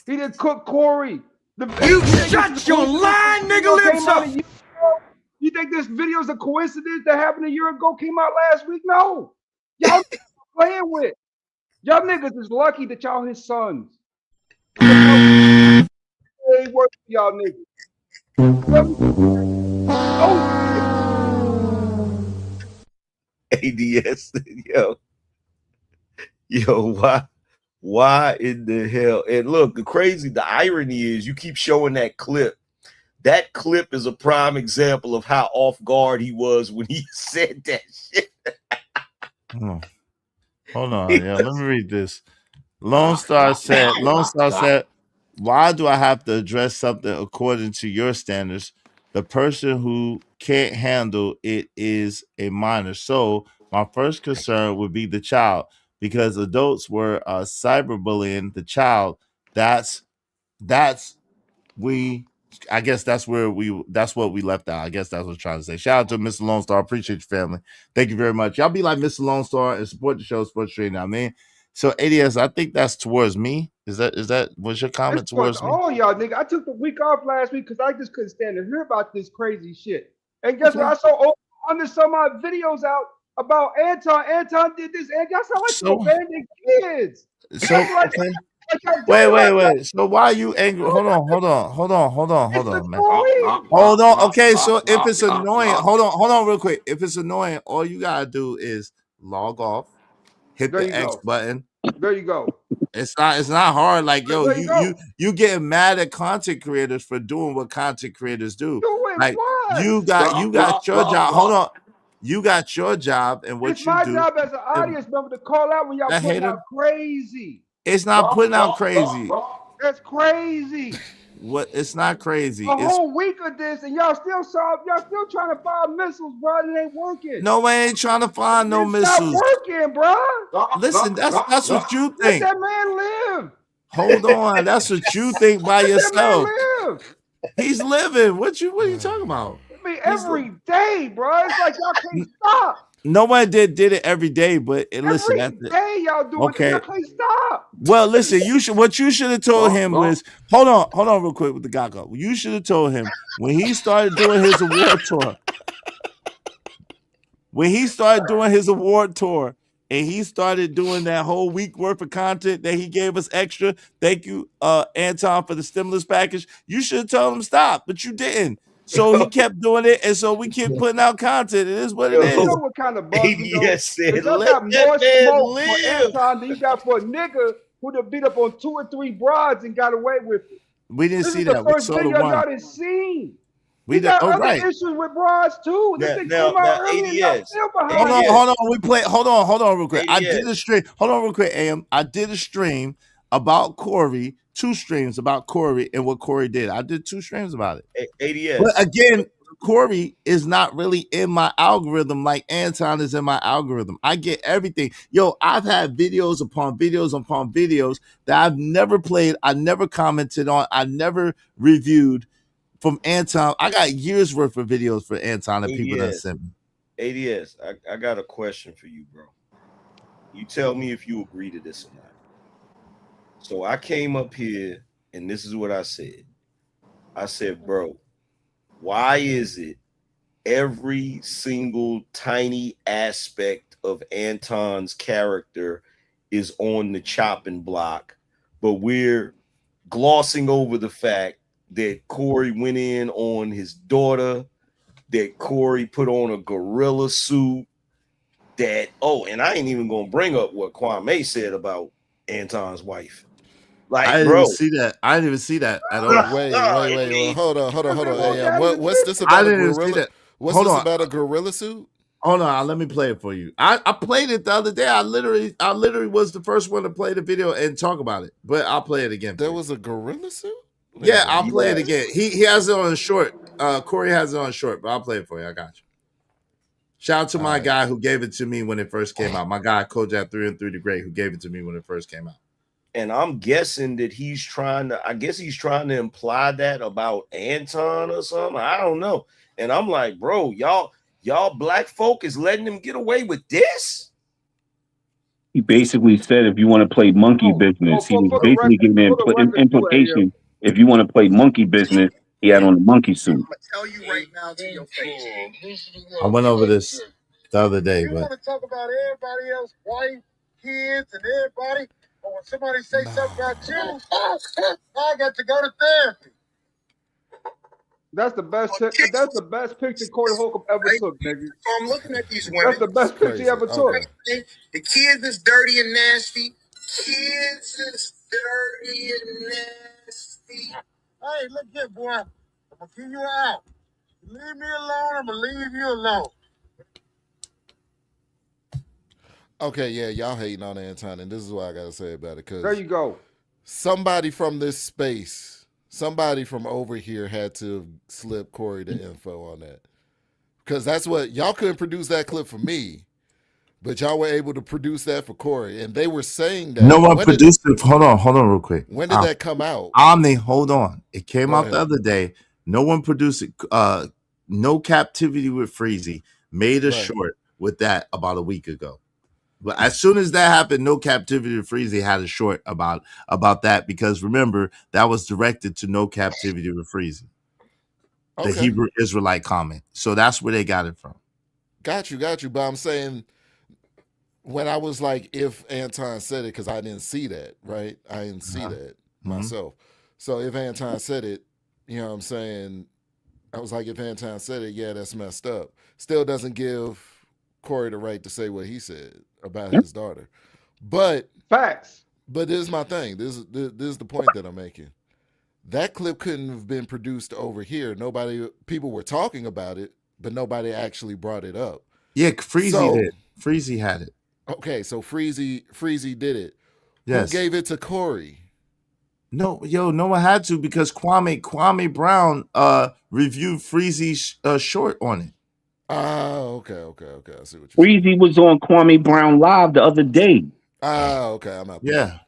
He didn't cook Corey. You shut your lying nigga lips up. You think this video is a coincidence that happened a year ago, came out last week? No. Y'all playing with. Y'all niggas is lucky that y'all his sons. Ain't work for y'all niggas. ADS, yo, why in the hell? And look, the irony is you keep showing that clip. That clip is a prime example of how off guard he was when he said that shit. Hold on, yeah. Let me read this. Lone Star said, why do I have to address something according to your standards? The person who can't handle it is a minor. So my first concern would be the child, because adults were cyberbullying the child. I guess that's what we left out. I guess that's what I'm trying to say. Shout out to Mr. Lone Star. Appreciate your family. Thank you very much. Y'all be like Mr. Lone Star and support the show, Sports Trading. I mean, so ADS, I think that's towards me. Was your comment It's towards me? all y'all nigga. I took the week off last week because I just couldn't stand to hear about this crazy shit. And guess what? I saw under some of my videos out about Anton. Anton did this, and y'all sound like you abandoned kids. So wait. So why are you angry? Hold on, man. Hold on. Okay, so if it's annoying, hold on real quick. If it's annoying, all you gotta do is log off, hit the X button. There you go. It's not hard. Like, yo, you getting mad at content creators for doing what content creators do. Like you got your job. Hold on. You got your job and what it's you my do. job as an audience member to call out when y'all putting out crazy. It's not putting out crazy. That's crazy. What? It's not crazy. A whole week of this, and y'all still trying to fire missiles, bro. It ain't working. No, I ain't trying to find no missiles. It's not working, bro. Listen, that's what you think. Let that man live. Hold on, that's what you think by yourself. Let that man live. He's living. What are you talking about? I mean, every day, bro. It's like y'all can't stop. Nobody did it every day, but listen, every day y'all doing it, y'all can't stop. Well, listen, what you should have told him was, hold on real quick with the Gaga. You should have told him when he started doing his award tour. When he started doing his award tour, and he started doing that whole week worth of content that he gave us extra. Thank you, Anton, for the stimulus package. You should have told him stop, but you didn't. So he kept doing it, and so we keep putting out content. It is what it You is. know what kind of bugs me though? ADS said, Is y'all let got that more man smoke for live. Anton than you got for a nigga who done beat up on 2 or 3 broads and got away with it. We didn't This see is the that. We first saw the video one. y'all done seen. We He got oh other right. issues with broads too. This thing came out early and y'all ADS. still Hold behind on, it. hold on. We play. Hold on, real quick. I did ADS. a stream. Hold on, real quick, Am. I did a stream about Corey. 2 streams about Corey and what Corey did. I did 2 streams about it. ADS. But again, Corey is not really in my algorithm like Anton is in my algorithm. I get everything. Yo, I've had videos upon videos upon videos that I've never played, I never commented on, I never reviewed from Anton. I got years worth of videos for Anton that people done sent me. ADS, I got a question for you, bro. You tell me if you agree to this or not. So I came up here and this is what I said. I said, bro, why is it every single tiny aspect of Anton's character is on the chopping block, but we're glossing over the fact that Corey went in on his daughter, that Corey put on a gorilla suit, that and I ain't even gonna bring up what Kwame said about Anton's wife. Like, I didn't bro, even see that. I didn't even see that at all. Wait. Well, hold on. Am. What's this I about a didn't even see gorilla? that. What's Hold this on. about a gorilla suit? Hold on, let me play it for you. I played it the other day. I literally was the first one to play the video and talk about it. But I'll play it again. There was a gorilla suit? Yeah, I'll play it again. He has it on short. Corey has it on short, but I'll play it for you. I got you. Shout out to my guy who gave it to me when it first came out. My guy, Kojak 3 and 3 the Great, who gave it to me when it first came out. And I'm guessing that he's trying to imply that about Anton or something. I don't know. And I'm like, bro, y'all black folk is letting him get away with this. He basically said, if you want to play monkey business, he was basically giving an implication. If you want to play monkey business, he had on a monkey suit. Tell you right now to your face. I went over this the other day, You but want to talk about everybody else, wife, kids, and everybody, but when somebody say something about you, I got to go to therapy. That's the best picture Corey Holcomb ever took, nigga. So I'm looking at these women. That's the best picture he ever took. The kids is dirty and nasty. Kids is dirty and nasty. Hey, look here, boy. I'm gonna kick you out. You leave me alone, I'm gonna leave you alone. Okay, yeah, y'all hating on Anton, and this is what I gotta say about it. Cause there you go. Somebody from this space, somebody from over here had to slip Corey the info on that. Because that's what y'all couldn't produce that clip for me, but y'all were able to produce that for Corey, and they were saying that. No one produced it. Hold on, real quick. When did that come out? Omni, hold on. It came Go out ahead. the other day. No one produced it. No Captivity with Freezy made a short with that about a week ago. But as soon as that happened, No Captivity with Freezy had a short about that, because remember, that was directed to No Captivity with Freezy. The Hebrew Israelite comment. So that's where they got it from. Got you. But I'm saying, when I was like, if Anton said it, because I didn't see that, right? I didn't see that myself. So if Anton said it, you know what I'm saying? I was like, if Anton said it, yeah, that's messed up. Still doesn't give Corey the right to say what he said about his daughter. But facts. But this is my thing. This is the point that I'm making. That clip couldn't have been produced over here. People were talking about it, but nobody actually brought it up. Yeah, Freezy did. Freezy had it. Okay, so Freezy did it. Yes. Who gave it to Corey? No one had to, because Kwame Brown reviewed Freezy's short on it. Oh, okay. I see what Freezy was on Kwame Brown Live the other day. Oh, okay. I'm out. Yeah.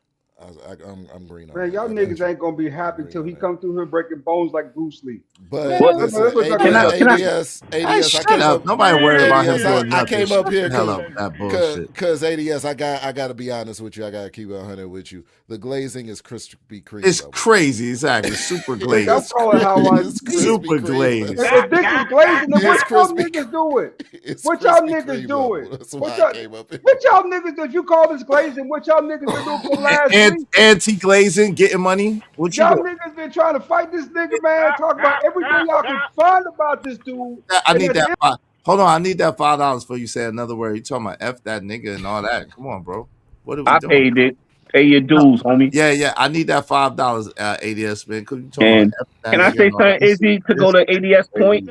I'm green on Man, that. y'all niggas ain't gonna be happy till he come through here breaking bones like Bruce Lee. But Man, listen, that's what y'all gonna do. ADS, Hey, I shut came up. up. Nobody worried about him ADS, doing I nothing. came up Shut here the hell up with that bullshit. because ADS, I got to be honest with you. I got to keep it 100 with you. The glazing is Krispy Kreme. It's level. crazy. Exactly. Super Nigga, glazed. I'm calling how I It's see it. Super Krispy Kreme glazed. level. If this is glazing, then what It's y'all Krispy niggas doing? It's What y'all Krispy niggas Kreme doing? level. That's What why y'all, I came up here. what y'all niggas do? You call this glazing? What y'all niggas been doing for the last week? Anti-glazing, getting money. What you Y'all doing? niggas been trying to fight this nigga, man. Talk about everything y'all can find about this dude. I And need at the that. end, Hold on. I need that $5 for you say another word. You talking about F that nigga and all that. Come on, bro. What are we I doing? paid it. Pay your dues, homie. Yeah. I need that $5, ADS, man. Cause you talking about And F that can I nigga say and all something, that. Izzy, to go to ADS point?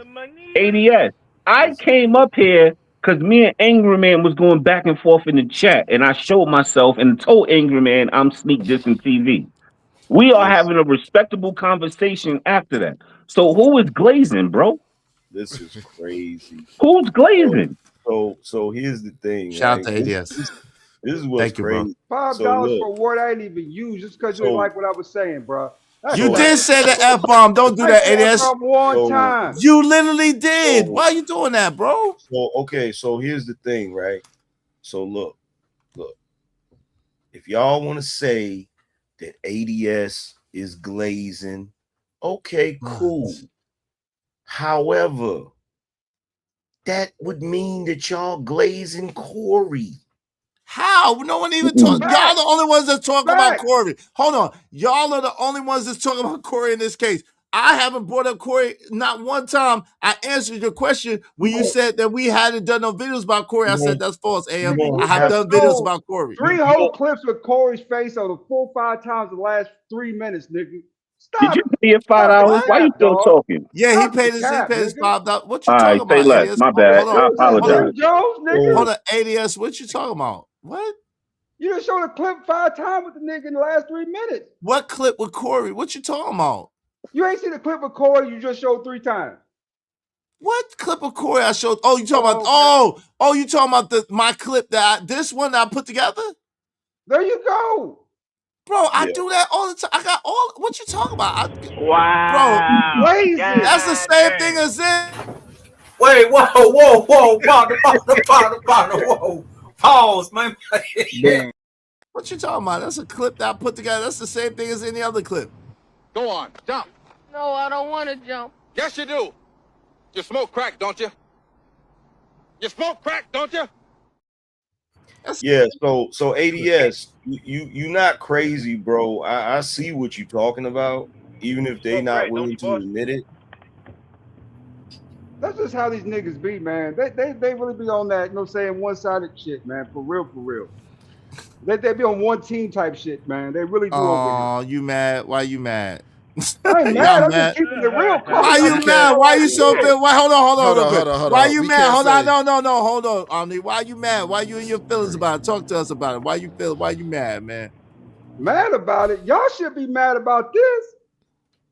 Crazy. ADS. I came up here because me and Angry Man was going back and forth in the chat, and I showed myself and told Angry Man I'm sneak dissing TV. We are having a respectable conversation after that. So who is glazing, bro? This is crazy. Who's glazing? So here's the thing, Shout right? out to ADS. This is what's Thank you, bro. crazy. $5 So look, for a word I ain't even used just because you didn't so like what I was saying, bro. That's You so did crazy. say the F bomb. Don't do I that, said F ADS. bomb one so time. You literally did. so Why are you doing that, bro? so okay. So here's the thing, right? So look. If y'all want to say that ADS is glazing, okay, cool. However, that would mean that y'all glazing Corey. How? No one even talk. Y'all the only ones that talk about Fact. Corey. Hold on. Y'all are the only ones that's talking about Corey in this case. I haven't brought up Corey not one time. I answered your question when you said that we hadn't done no videos about Corey. I said that's false, AM. Nigga, I you have just done videos showed about Corey. 3 whole clips with Corey's face on the 4 or 5 times in the last 3 minutes, nigga. Did Stop you it. pay your Stop the $5? Why you cap, still dog. talking? Yeah, Stop the he cap, paid his nigga. $5. What you All talking right, say about, less. ADS? My bad. Hold I on. apologize. Jones, nigga. Hold on, ADS. What you talking about? What? You just showed a clip 5 times with the nigga in the last 3 minutes. What clip with Corey? What you talking about? You ain't seen the clip with Corey you just showed 3 times. What clip of Corey I showed? Oh, you talking about? Okay. Oh, you talking about my clip this one that I put together? There you go. Bro, I Yeah. do that all the time. I got all. What you talking about? Bro, Glazing. that's the same thing as it. Wait, whoa, partner, whoa. Pause, man. What you talking about? That's a clip that I put together. That's the same thing as any other clip. Go on, jump. No, I don't want to jump. Yes, you do. You smoke crack, don't you? You smoke crack, don't you? Yeah, so ADS, you not crazy, bro. I see what you're talking about, even if they not willing to admit it. That's just how these niggas be, man. They really be on that, you know what I'm saying, one-sided shit, man. For real. They be on one team type shit, man. They really do over here. Oh, you mad? Why you mad? I ain't Y'all mad. I'm just mad? keeping it real. Why you mad? Why you so bad? Why hold on real quick. Why you mad? Hold on. No, hold on, Omni. Why you mad? Why you in your feelings about it? Talk to us about it. Why you mad, man? Mad about it? Y'all should be mad about this.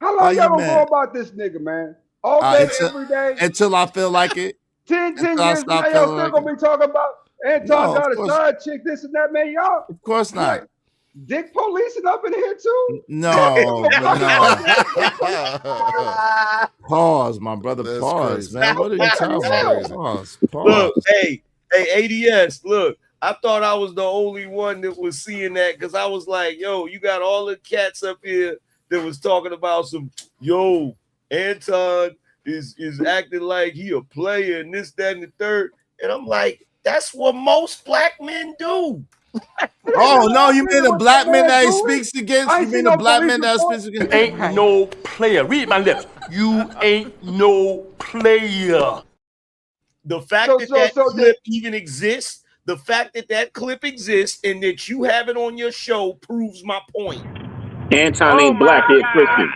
How Why long you y'all gonna go mad? about this nigga, man? All day, every day. Until I feel like it. 10 Until I years from now, stop y'all feeling still like gonna it. be talking about Anton No, of got a course. side chick, this and that, man. Y'all, Of course not. like, dick policing up in here too? No, but no. Pause, my brother. That's Pause, crazy. man. What are you talking That's about? crazy. Pause. Look, Pause. hey, ADS, look, I thought I was the only one that was seeing that because I was like, yo, you got all the cats up here that was talking about some, yo, Anton is acting like he a player and this, that, and the third. And I'm like, that's what most black men do. Oh no, you mean the What black that man man that he doing? speaks against? I You ain't mean seen the no black police man that report. speaks against? Ain't no player. Read my lips. You ain't no player. The fact that clip even exists, the fact that clip exists and that you have it on your show proves my point. Anton ain't black, he a Christian.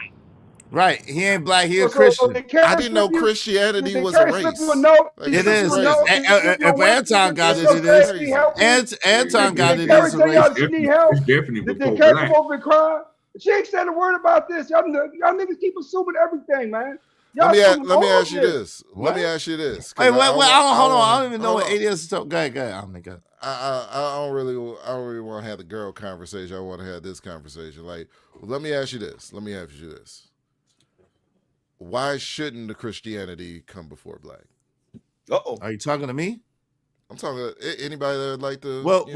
Right, he ain't black, he a So Christian. they can't I didn't know slip you. Christianity They was a can't slip you a race. note. Like, It this is. crazy. If Anton got it, it This is. crazy. Anton got Did it, Carrie it's a tell y'all race. she need help? It's definitely Did before Carrie black. come over and cry? She ain't said a word about this. Y'all niggas keep assuming everything, man. Y'all killing Let me all ask you this. this. Let me ask you this. Wait, hold on. I don't even know hold what on. ADS is talking. Go ahead. I'm the guy. I don't really want to have the girl conversation. I want to have this conversation. Like, let me ask you this. Why shouldn't the Christianity come before black? Are you talking to me? I'm talking to anybody that would like to. Well,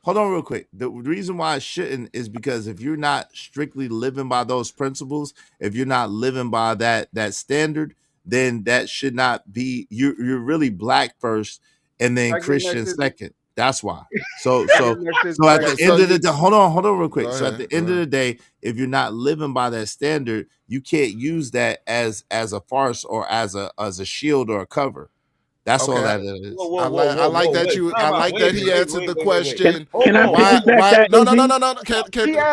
hold on real quick. The reason why I shouldn't is because if you're not strictly living by those principles, if you're not living by that standard, then that should not be. You're really black first, and then Christian second. That's why. So at the end of the day, hold on real quick. So at the end of the day, if you're not living by that standard, you can't use that as a farce or as a shield or a cover. That's all that is. I like that he answered the question. Can I piggyback that? No.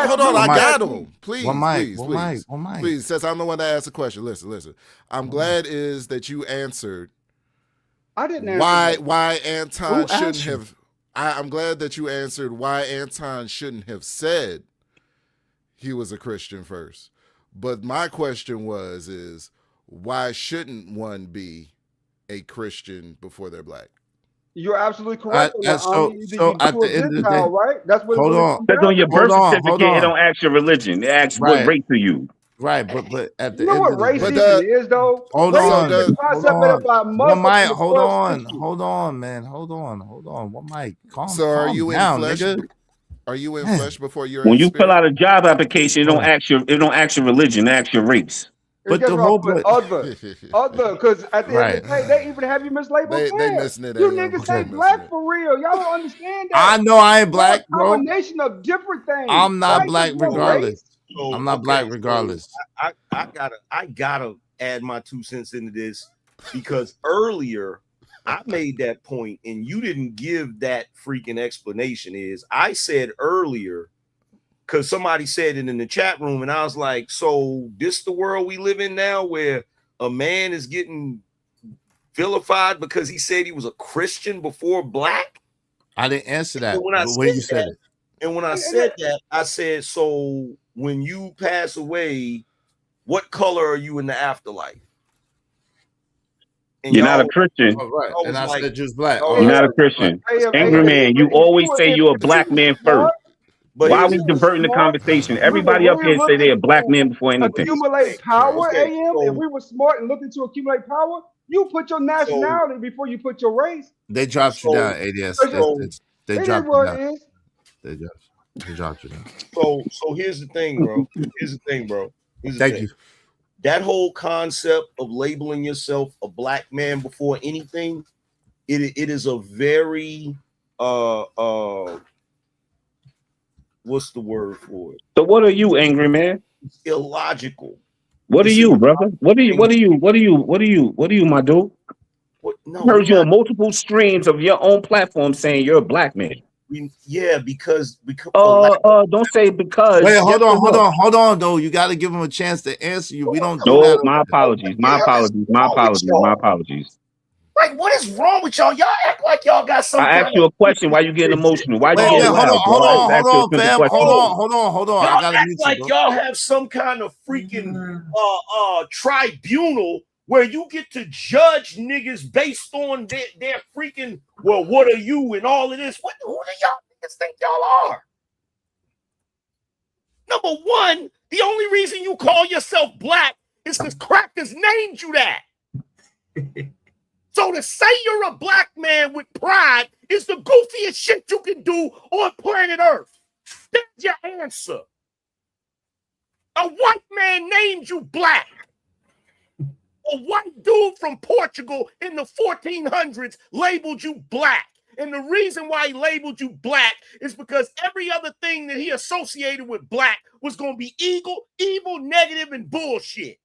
Hold on. I got him. Please. One mic. Please, since I'm the one that asked the question. Listen. I'm glad is that you answered. I didn't answer why Anton shouldn't have. I'm glad that you answered why Anton shouldn't have said he was a Christian first. But my question is why shouldn't one be a Christian before they're black? You're absolutely correct. So at the end of the day, right? That's what hold on. Because on your birth certificate, it don't ask your religion. It asks what race are you. Right, but at the you know end what of the racism is, though. Hold racism on, is a concept made up by Muslims. Hold on, man. Hold on. One mic. Calm are you down, in flesh? Nigga. Are you in flesh before you're when in you spirit? fill out a job application, it don't ask your religion, it asks your race. But the whole other, because at the end of the day, they even have you mislabeled. They missing it. You niggas say black for real. Y'all don't understand that. I know I ain't black, bro. Combination of different things. I'm not black regardless. So, I'm not black regardless. So I gotta add my 2 cents into this because earlier I made that point and you didn't give that freaking explanation. I said earlier because somebody said it in the chat room, and I was like, so this the world we live in now where a man is getting vilified because he said he was a Christian before black? I didn't answer that when you said it. And when I said that, I said, so when you pass away, what color are you in the afterlife? And you're not a Christian. Oh, right. And I said just black. You're not a Christian. Angry man, you always say you're a black man first. But why are we diverting the conversation? Everybody up here say they're a black man before anything. Accumulate power, AM. If we were smart and looking to accumulate power, you put your nationality before you put your race. They dropped you down, ADS. They dropped you down. They dropped you down. So here's the thing, bro. Thank you. That whole concept of labeling yourself a black man before anything, it is a very what's the word for it? So what are you, angry man? It's illogical. What are you, brother? What are you, my dude? I heard you on multiple streams of your own platform saying you're a black man. Yeah, because don't say because. Wait, hold on though. You got to give him a chance to answer you. We don't do that. My apologies. Like, what is wrong with y'all? Y'all act like y'all got something. I asked you a question. Why you getting emotional? Why you getting loud? Hold on. Y'all act like y'all have some kind of freaking tribunal where you get to judge niggas based on their freaking, well, what are you and all of this? Who do y'all niggas think y'all are? Number one, the only reason you call yourself black is because crackers named you that. So to say you're a black man with pride is the goofiest shit you can do on planet Earth. That's your answer. A white man named you black. A white dude from Portugal in the 1400s labeled you black. And the reason why he labeled you black is because every other thing that he associated with black was going to be evil, negative, and bullshit.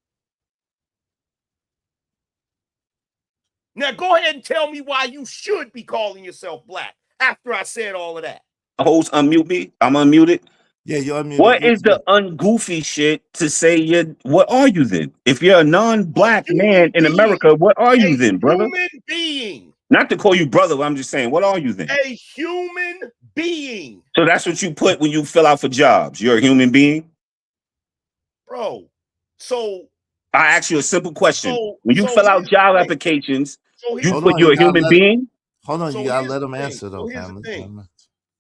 Now go ahead and tell me why you should be calling yourself black after I said all of that. Host, unmute me. I'm unmuted. Yeah, you're unmuted. What is the ungoofy shit to say what are you then? If you're a non-black man in America, what are you then, brother? Human being. Not to call you brother, I'm just saying, what are you then? A human being. So that's what you put when you fill out for jobs. You're a human being? Bro, So I ask you a simple question. So- when you so fill out here's the job thing. applications, So you here's put the you're a thing. human being. Hold on, So you gotta here's let the him thing. answer though, So here's the family. thing.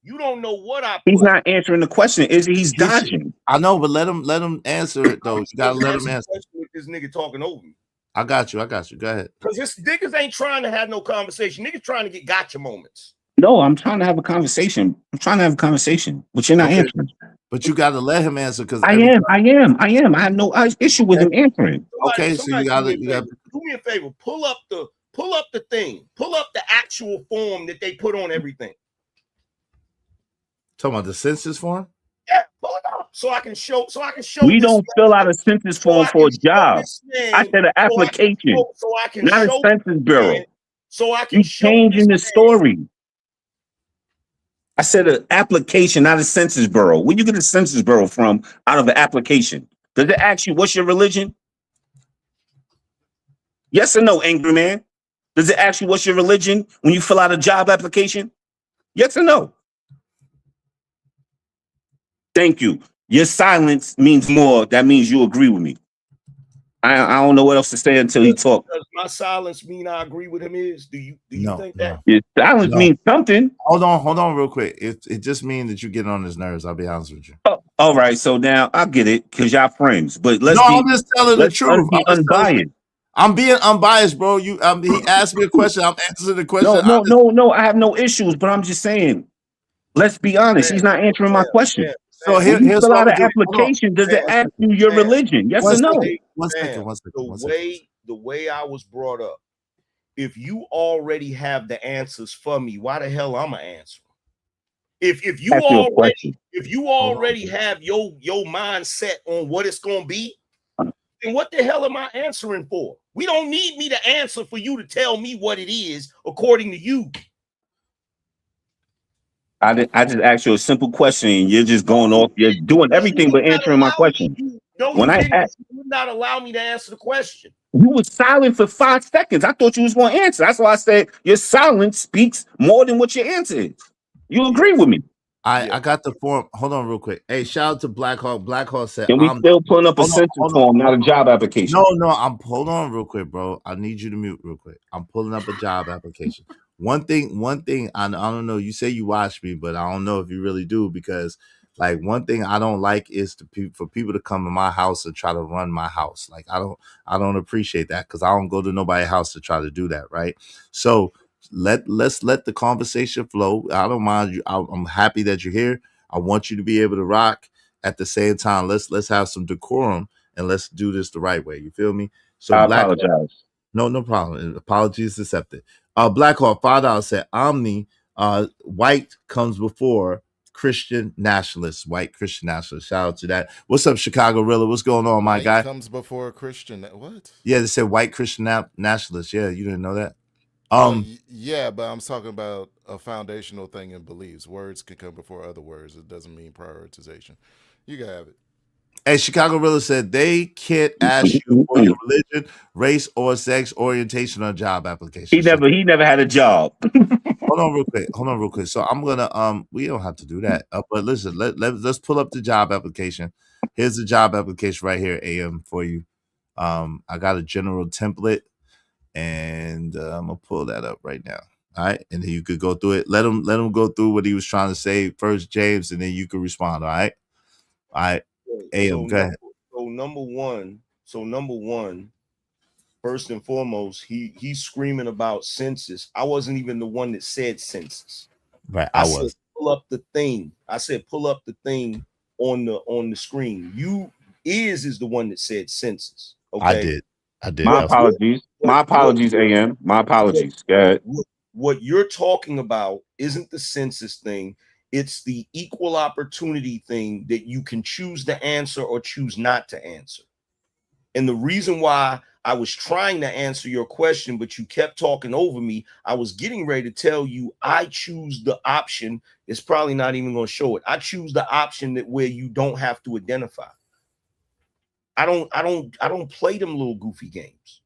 You don't know what I put. He's not answering the question. Is he's dodging? I know, but let him answer it though. You gotta let him the answer. question with this nigga talking over me. I got you. Go ahead. Because this niggas ain't trying to have no conversation. Niggas trying to get gotcha moments. No, I'm trying to have a conversation. I'm trying to have a conversation, but you're not answering. But you got to let him answer because I am. I have no issue with him answering. Somebody do me a favor. Pull up the thing. Pull up the actual form that they put on everything. Talking about the census form? Yeah, pull it up so I can show. We don't fill out a census form for a job. I said an application, so I can not a show census bureau. So I can You changing the story. I said an application, not a census bureau. Where you get a census bureau from out of an application? Does it ask you what's your religion? Yes or no, angry man? Does it ask you what's your religion when you fill out a job application? Yes or no? Thank you. Your silence means more. That means you agree with me. I don't know what else to say until he talks. Does my silence mean I agree with him? Do you think that? Your silence means something. Hold on real quick. It just means that you get on his nerves. I'll be honest with you. Oh, all right, so now I get it because y'all friends. But I'm just telling the truth. Be unbiased. I'm being unbiased, bro. He asked me a question. I'm answering the question. No. I have no issues, but I'm just saying. Let's be honest. He's not answering my question. So when you here's fill what out I'm an gonna do. application, does it ask you your religion? Yes or no? One second. The way I was brought up, if you already have the answers for me, why the hell I'm an answer? If you already have your mindset on what it's gonna be, then what the hell am I answering for? We don't need me to answer for you to tell me what it is according to you. I just asked you a simple question, and you're just going off. You're doing everything but answering my question. You would not allow me to answer the question. You were silent for 5 seconds. I thought you was going to answer. That's why I said your silence speaks more than what your answer is. You agree with me? I got the form. Hold on real quick. Hey, shout out to Black Hawk. Black Hawk said, and we still pulling up a census form, not a job application. No, hold on real quick, bro. I need you to mute real quick. I'm pulling up a job application. One thing, I don't know. You say you watch me, but I don't know if you really do, because like one thing I don't like is for people to come to my house and try to run my house. Like I don't appreciate that, because I don't go to nobody's house to try to do that, right? So let's let the conversation flow. I don't mind you. I'm happy that you're here. I want you to be able to rock. At the same time, let's have some decorum and let's do this the right way. You feel me? So I apologize. No problem. Apologies accepted. Black Hawk $5 said Omni white comes before Christian nationalists. White Christian nationalists. Shout out to that. What's up, Chicago Rilla? What's going on, my guy? Comes before Christian. What? Yeah, they said white Christian nationalists. Yeah, you didn't know that. Yeah, but I'm talking about a foundational thing in beliefs. Words can come before other words. It doesn't mean prioritization. You can have it. Hey, Chicago Rilla said they can't ask you for your religion, race, or sex orientation on job application. He never had a job. Hold on real quick. So I'm gonna we don't have to do that. But listen, let's pull up the job application. Here's the job application right here, AM, for you. I got a general template, and I'm gonna pull that up right now. All right, and then you could go through it. Let him go through what he was trying to say first, James, and then you can respond. All right. AM, go ahead. So number one, first and foremost, he's screaming about census. I wasn't even the one that said census. Right, I said pull up the thing. I said pull up the thing on the screen. Is the one that said census. Okay, I did. My apologies. My apologies, AM. My apologies. Go ahead. What you're talking about isn't the census thing. It's the equal opportunity thing that you can choose to answer or choose not to answer. And the reason why I was trying to answer your question, but you kept talking over me, I was getting ready to tell you I choose the option. It's probably not even going to show it. I choose the option that where you don't have to identify. I don't play them little goofy games.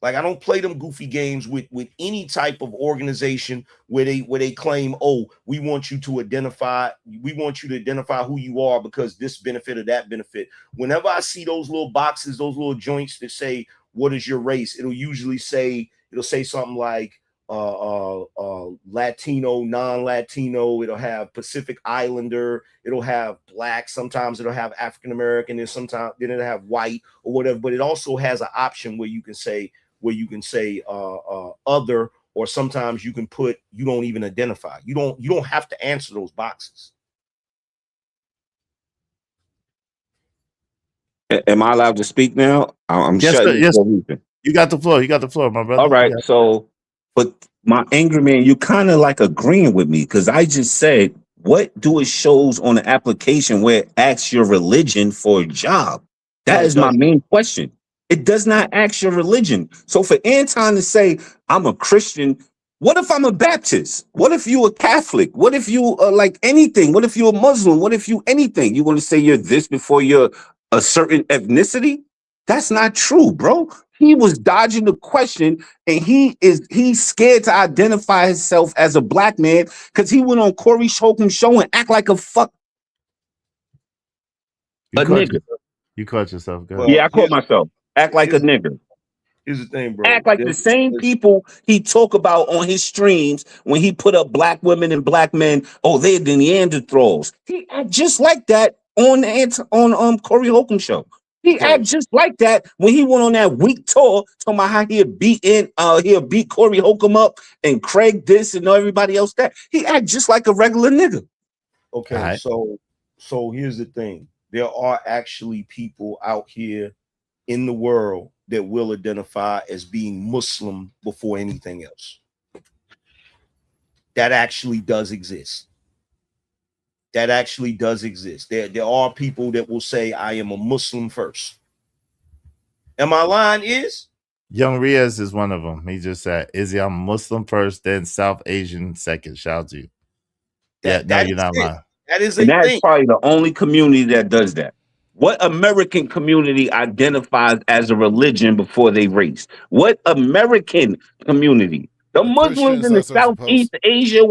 Like I don't play them goofy games with any type of organization where they claim, oh, we want you to identify who you are because this benefit or that benefit. Whenever I see those little boxes, those little joints that say what is your race, it'll say something like Latino, non-Latino. It'll have Pacific Islander. It'll have black. Sometimes it'll have African American, and sometimes then it'll have white or whatever. But it also has an option where you can say other, or sometimes you can put you don't even identify. You don't have to answer those boxes. Am I allowed to speak now? I'm Yes, shutting sir. this Yes, for a reason. you got the floor. You got the floor, my brother. All right. Yeah. So, but my angry man, you kind of like agreeing with me because I just said, what do it shows on the application where it asks your religion for a job? That is my main question. It does not ask your religion. So for Anton to say, I'm a Christian, what if I'm a Baptist? What if you a Catholic? What if you are like anything? What if you're a Muslim? What if you anything? You want to say you're this before you're a certain ethnicity? That's not true, bro. He was dodging the question, and he's scared to identify himself as a black man because he went on Corey Holcomb's show and act like a fuck a nigga. You caught yourself. Go Well, yeah, I caught myself. Act like a nigga. Here's the thing, bro. Act like the same people he talk about on his streams when he put up black women and black men. Oh, they're the Neanderthals. He act just like that on Corey Holcomb's show. He act just like that when he went on that week tour, talking about how he'll beat Corey Holcomb up and Craig this and everybody else that. He act just like a regular nigga. Okay, so here's the thing. There are actually people out here in the world that will identify as being Muslim before anything else. That actually does exist. That actually does exist. There are people that will say, I am a Muslim first. And my line is? Young Riaz is one of them. He just said, Izzy, I'm Muslim first, then South Asian second. Shout out to you. You're not lying. That is and that's probably the only community that does that. What American community identifies as a religion before they race? What American community? The Muslims in the Southeast Asia,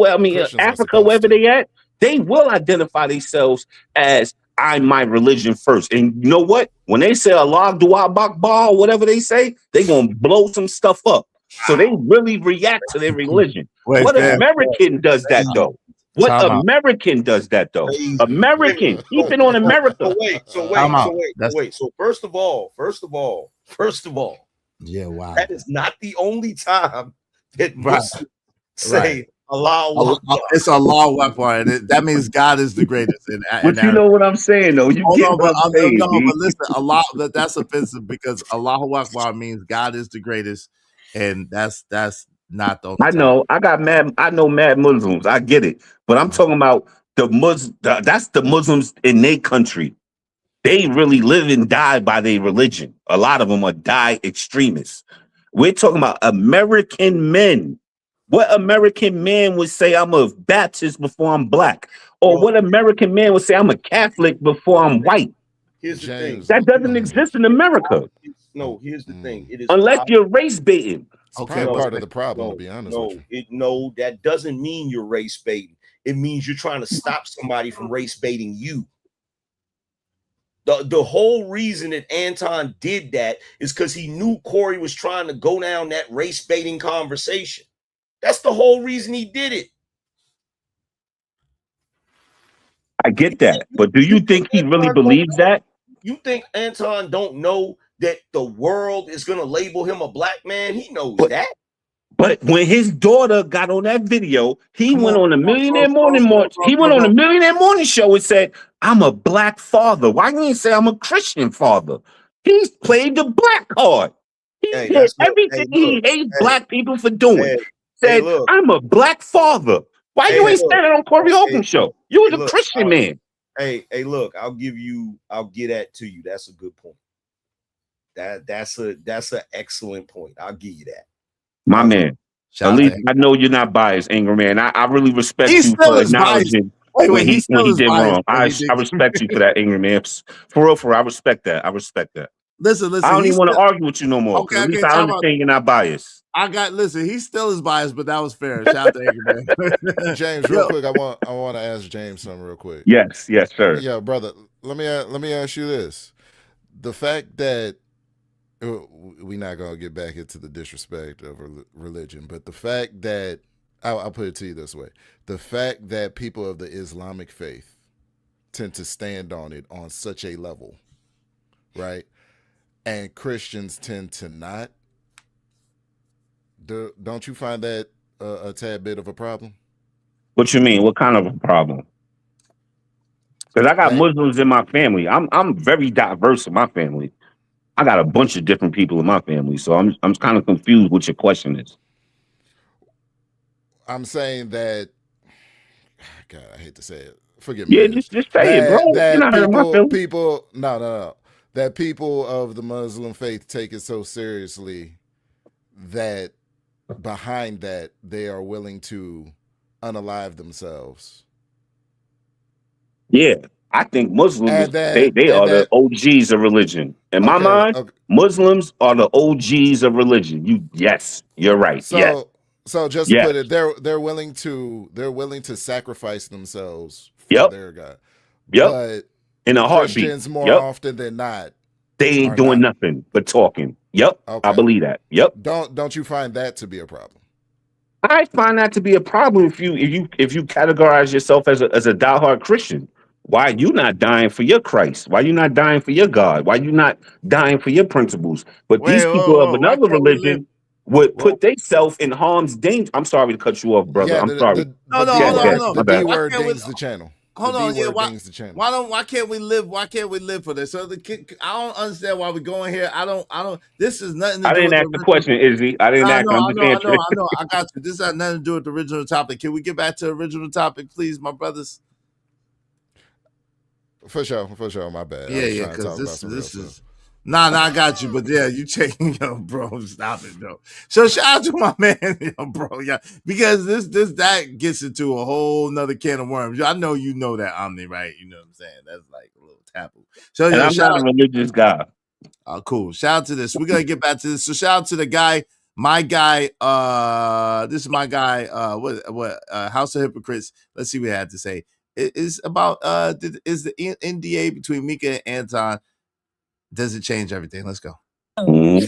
Africa, wherever they at, they will identify themselves as I'm my religion first. And you know what? When they say Allah Dua Bakbar, whatever they say, they're going to blow some stuff up. So they really react to their religion. What American does that, though? What American does that, though? American. Keep it on America. So first of all, yeah, wow. That is not the only time that Muslims say Allah Akbar. It's Allah Akbar, and that means God is the greatest. But you know what I'm saying, though. You get what I'm saying. No, but listen, Allah. That's offensive because Allahu Akbar means God is the greatest, and that's not the only I know. I know mad Muslims. I get it, but I'm talking about the Muslims. That's the Muslims in their country. They really live and die by their religion. A lot of them are die extremists. We're talking about American men. What American man would say I'm a Baptist before I'm black? Or what American man would say I'm a Catholic before I'm white? Here's the thing. That doesn't exist in America. No, here's the thing. It is unless you're race baiting. Okay, part of the problem, to be honest with you. That doesn't mean you're race baiting. It means you're trying to stop somebody from race baiting you. The whole reason that Anton did that is because he knew Corey was trying to go down that race baiting conversation. That's the whole reason he did it. I get that, but do you think he really believes that? You think Anton don't know that the world is going to label him a black man? He knows that. But when his daughter got on that video, he went on a Millionaire Morning Show and said, I'm a black father. Why didn't he say I'm a Christian father? He's played the black card. He did everything he hates black people for doing. Said, I'm a black father. Why you ain't standing on Corey Holcomb's show? You was a Christian man. Hey, look, I'll get that to you. That's a good point. That's an excellent point. I'll give you that. My man. At least I know you're not biased, Angry Man. I really respect you for acknowledging when he did wrong. I respect you for that, Angry Man. For real, I respect that. Listen. I don't He's even want to still, argue with you no more, because at least I Time out. understand you're not biased. Listen, he still is biased, but that was fair. Shout out to Angry Man. James, real quick, I want to ask James something real quick. Yes, sir. Yeah, brother. Let me ask you this: the fact that we're not gonna get back into the disrespect of religion, but the fact that I'll put it to you this way: the fact that people of the Islamic faith tend to stand on it on such a level, right? And Christians tend to not. Don't you find that a tad bit of a problem? What you mean? What kind of a problem? Because I got Muslims in my family. I'm very diverse in my family. I got a bunch of different people in my family, so I'm kind of confused what your question is. I'm saying that. God, I hate to say it. Forgive me. Yeah, Mitch. just say it, bro. That You're not hurting my feelings. people. No. That people of the Muslim faith take it so seriously that behind that they are willing to unalive themselves. Yeah, I think Muslims they are the OGs of religion. In my mind, Muslims are the OGs of religion. Yes, you're right. So just to put it, they're willing to sacrifice themselves for their God. But in a heartbeat, Christians more often than not, they ain't doing nothing but talking. I believe that. Don't you find that to be a problem? I find that to be a problem if you categorize yourself as a diehard Christian. Why are you not dying for your Christ? Why are you not dying for your God? Why are you not dying for your principles? But these people of another religion would put themselves in harm's danger. I'm sorry to cut you off, brother. I'm sorry. Hold on. The D word dings the channel. Hold on, why can't we live? Why can't we live for this? So I don't understand why we're going here. I don't. This is nothing. I didn't ask the question, Izzy. I didn't ask. I know. I got you. This has nothing to do with the original topic. Can we get back to the original topic, please, my brothers? For sure. My bad. Yeah, because this is. Nah, I got you, but yeah, you taking bro, stop it, though. So shout out to my man, bro, because that gets into a whole nother can of worms. I know you know that, Omni, right? You know what I'm saying? That's like a little taboo. So and I'm not a religious guy. Oh, cool. Shout out to this. We're gonna get back to this. So shout out to the guy, my guy. This is my guy. What? House of Hypocrites. Let's see what he had to say. It is about is the NDA between Mika and Anton. Does it change everything? Let's go. Okay.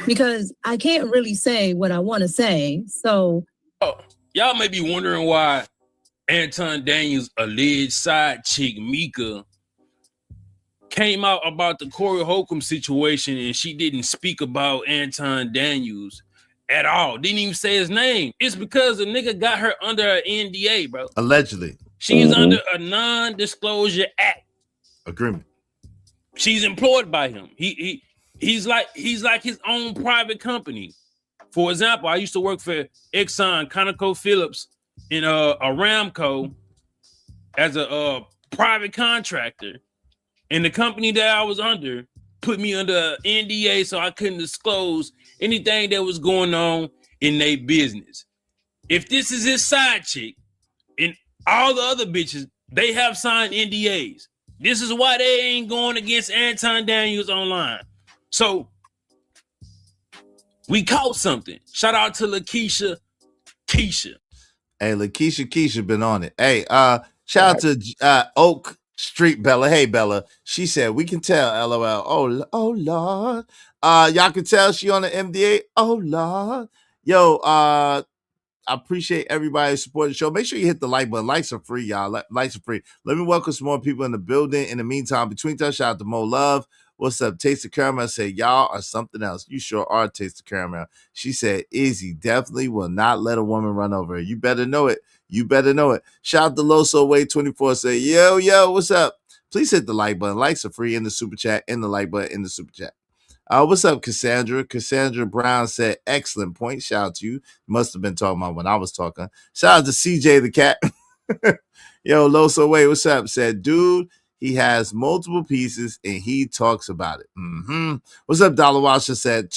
Because I can't really say what I want to say. So y'all may be wondering why Anton Daniels' alleged side chick Mika came out about the Corey Holcomb situation, and she didn't speak about Anton Daniels at all. Didn't even say his name. It's because the nigga got her under an NDA, bro. Allegedly. She's under a non-disclosure act agreement. She's employed by him. He's like his own private company. For example, I used to work for Exxon, ConocoPhillips, in Aramco as a private contractor, and the company that I was under put me under NDA, so I couldn't disclose anything that was going on in their business. If this is his side chick, and all the other bitches, they have signed NDAs. This is why they ain't going against Anton Daniels online. So we caught something. Shout out to Lakeisha Keisha. Hey, Lakeisha been on it. Hey, shout out to Oak Street Bella. Hey, Bella. She said, we can tell, LOL. Oh, Lord. Y'all can tell she on the MDA. Oh, Lord. Yo, I appreciate everybody supporting the show. Make sure you hit the like button. Likes are free, y'all. Likes are free. Let me welcome some more people in the building. In the meantime, between time, shout out to Mo Love. What's up? Taste of Caramel say, y'all are something else. You sure are Taste of Caramel. She said, Izzy definitely will not let a woman run over her. You better know it. You better know it. Shout out to Loso Way 24. Say, yo, what's up? Please hit the like button. Likes are free in the super chat. In the like button in the super chat. What's up, Cassandra? Cassandra Brown said, excellent point. Shout out to you. Must have been talking about when I was talking. Shout out to CJ the cat. Yo, Loso Way, what's up? Said, dude, he has multiple pieces and he talks about it. What's up, Dollar Washer? Said,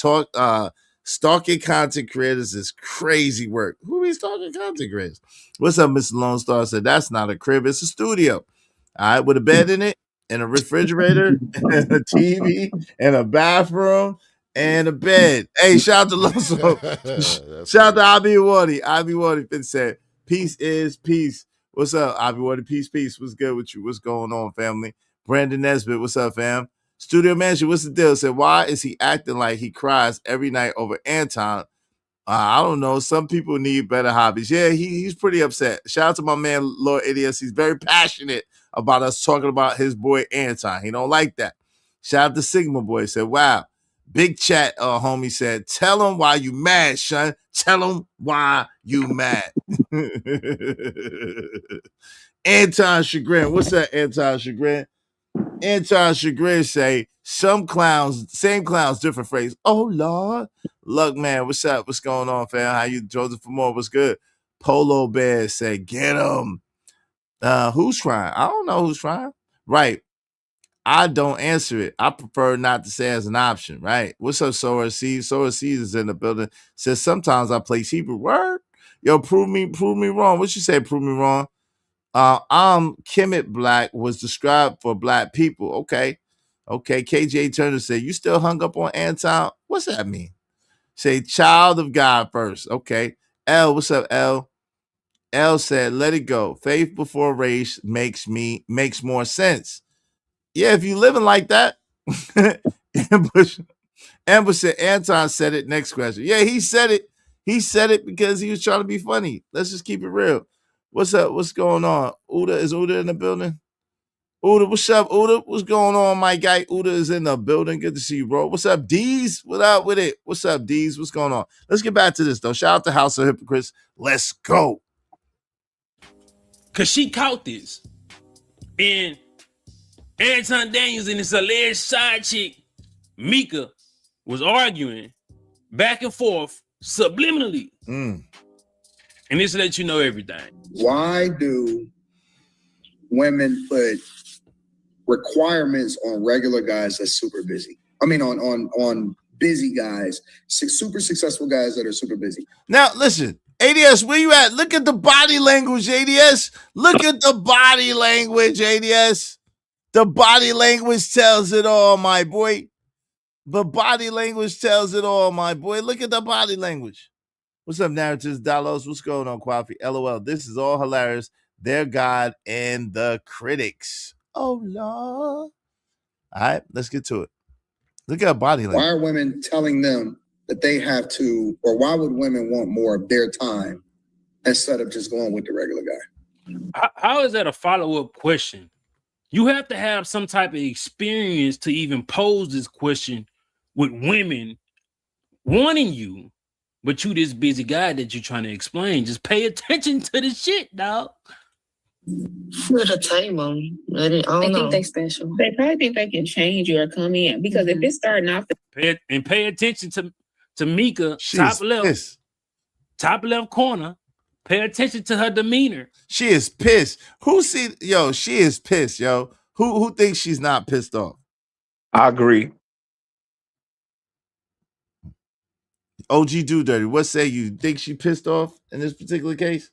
stalking content creators is crazy work. Who is stalking content creators? What's up, Mr. Lone Star? Said, that's not a crib, it's a studio. All right, with a bed in it, and a refrigerator, and a TV, and a bathroom, and a bed. Hey, shout out to Loso. Shout out to Abi Wadi. Abi Wadi said, peace is peace. What's up, Abi Wadi? Peace, peace. What's good with you? What's going on, family? Brandon Nesbitt, what's up, fam? Studio Manager, what's the deal? Said, why is he acting like he cries every night over Anton? I don't know. Some people need better hobbies. Yeah, he's pretty upset. Shout out to my man, Lord Idios. He's very passionate about us talking about his boy Anton. He don't like that. Shout out to Sigma Boy. Said, wow. Big chat, homie said, tell him why you mad, son. Tell him why you mad. Anton Chagrin. What's up, Anton Chagrin? Anton Chagrin say, some clowns, same clowns, different phrase. Oh, Lord. Luck, man. What's up? What's going on, fam? How you, Joseph Moore? What's good? Polo Bear say, get him. Who's crying? I don't know who's crying. Right. I don't answer it. I prefer not to say as an option, right? What's up, Sora C? Sora C is in the building. Says sometimes I play Hebrew. Word? Yo, prove me wrong. What you say, prove me wrong? Kemet Black was described for black people. Okay. KJ Turner said, you still hung up on Anton? What's that mean? Say child of God first. Okay. L, what's up, L? L said, let it go. Faith before race makes more sense. Yeah, if you living like that. Amber said, Anton said it. Next question. Yeah, he said it. He said it because he was trying to be funny. Let's just keep it real. What's up? What's going on? Is Uda in the building? Uda, what's up, Uda? What's going on, my guy? Uda is in the building. Good to see you, bro. What's up, D's? What up with it? What's up, D's? What's going on? Let's get back to this, though. Shout out to House of Hypocrites. Let's go. Because she caught this. And Anton Daniels and his alleged side chick, Mika, was arguing back and forth subliminally. And this lets you know everything. Why do women put requirements on regular guys that's super busy? I mean, on busy guys, super successful guys that are super busy. Now, listen, ADS, where you at? Look at the body language, ADS. Look at the body language, ADS. The body language tells it all, my boy. The body language tells it all, my boy. Look at the body language. What's up, Narratives, Dalos? What's going on, Kwafi? LOL. This is all hilarious. Their God and the critics. Oh, Lord. All right, let's get to it. Look at body language. Why are women telling them that they have to, or why would women want more of their time instead of just going with the regular guy? How is that a follow-up question? You have to have some type of experience to even pose this question with women wanting you, but you this busy guy that you're trying to explain. Just pay attention to the shit, dog. With a table, I don't know. Think they special. They probably think they can change you or come in because if it's starting off, pay attention to Mika, top left corner. Pay attention to her demeanor. She is pissed. She is pissed, yo. Who thinks she's not pissed off? I agree. OG Do Dirty, what say you? Think she pissed off in this particular case?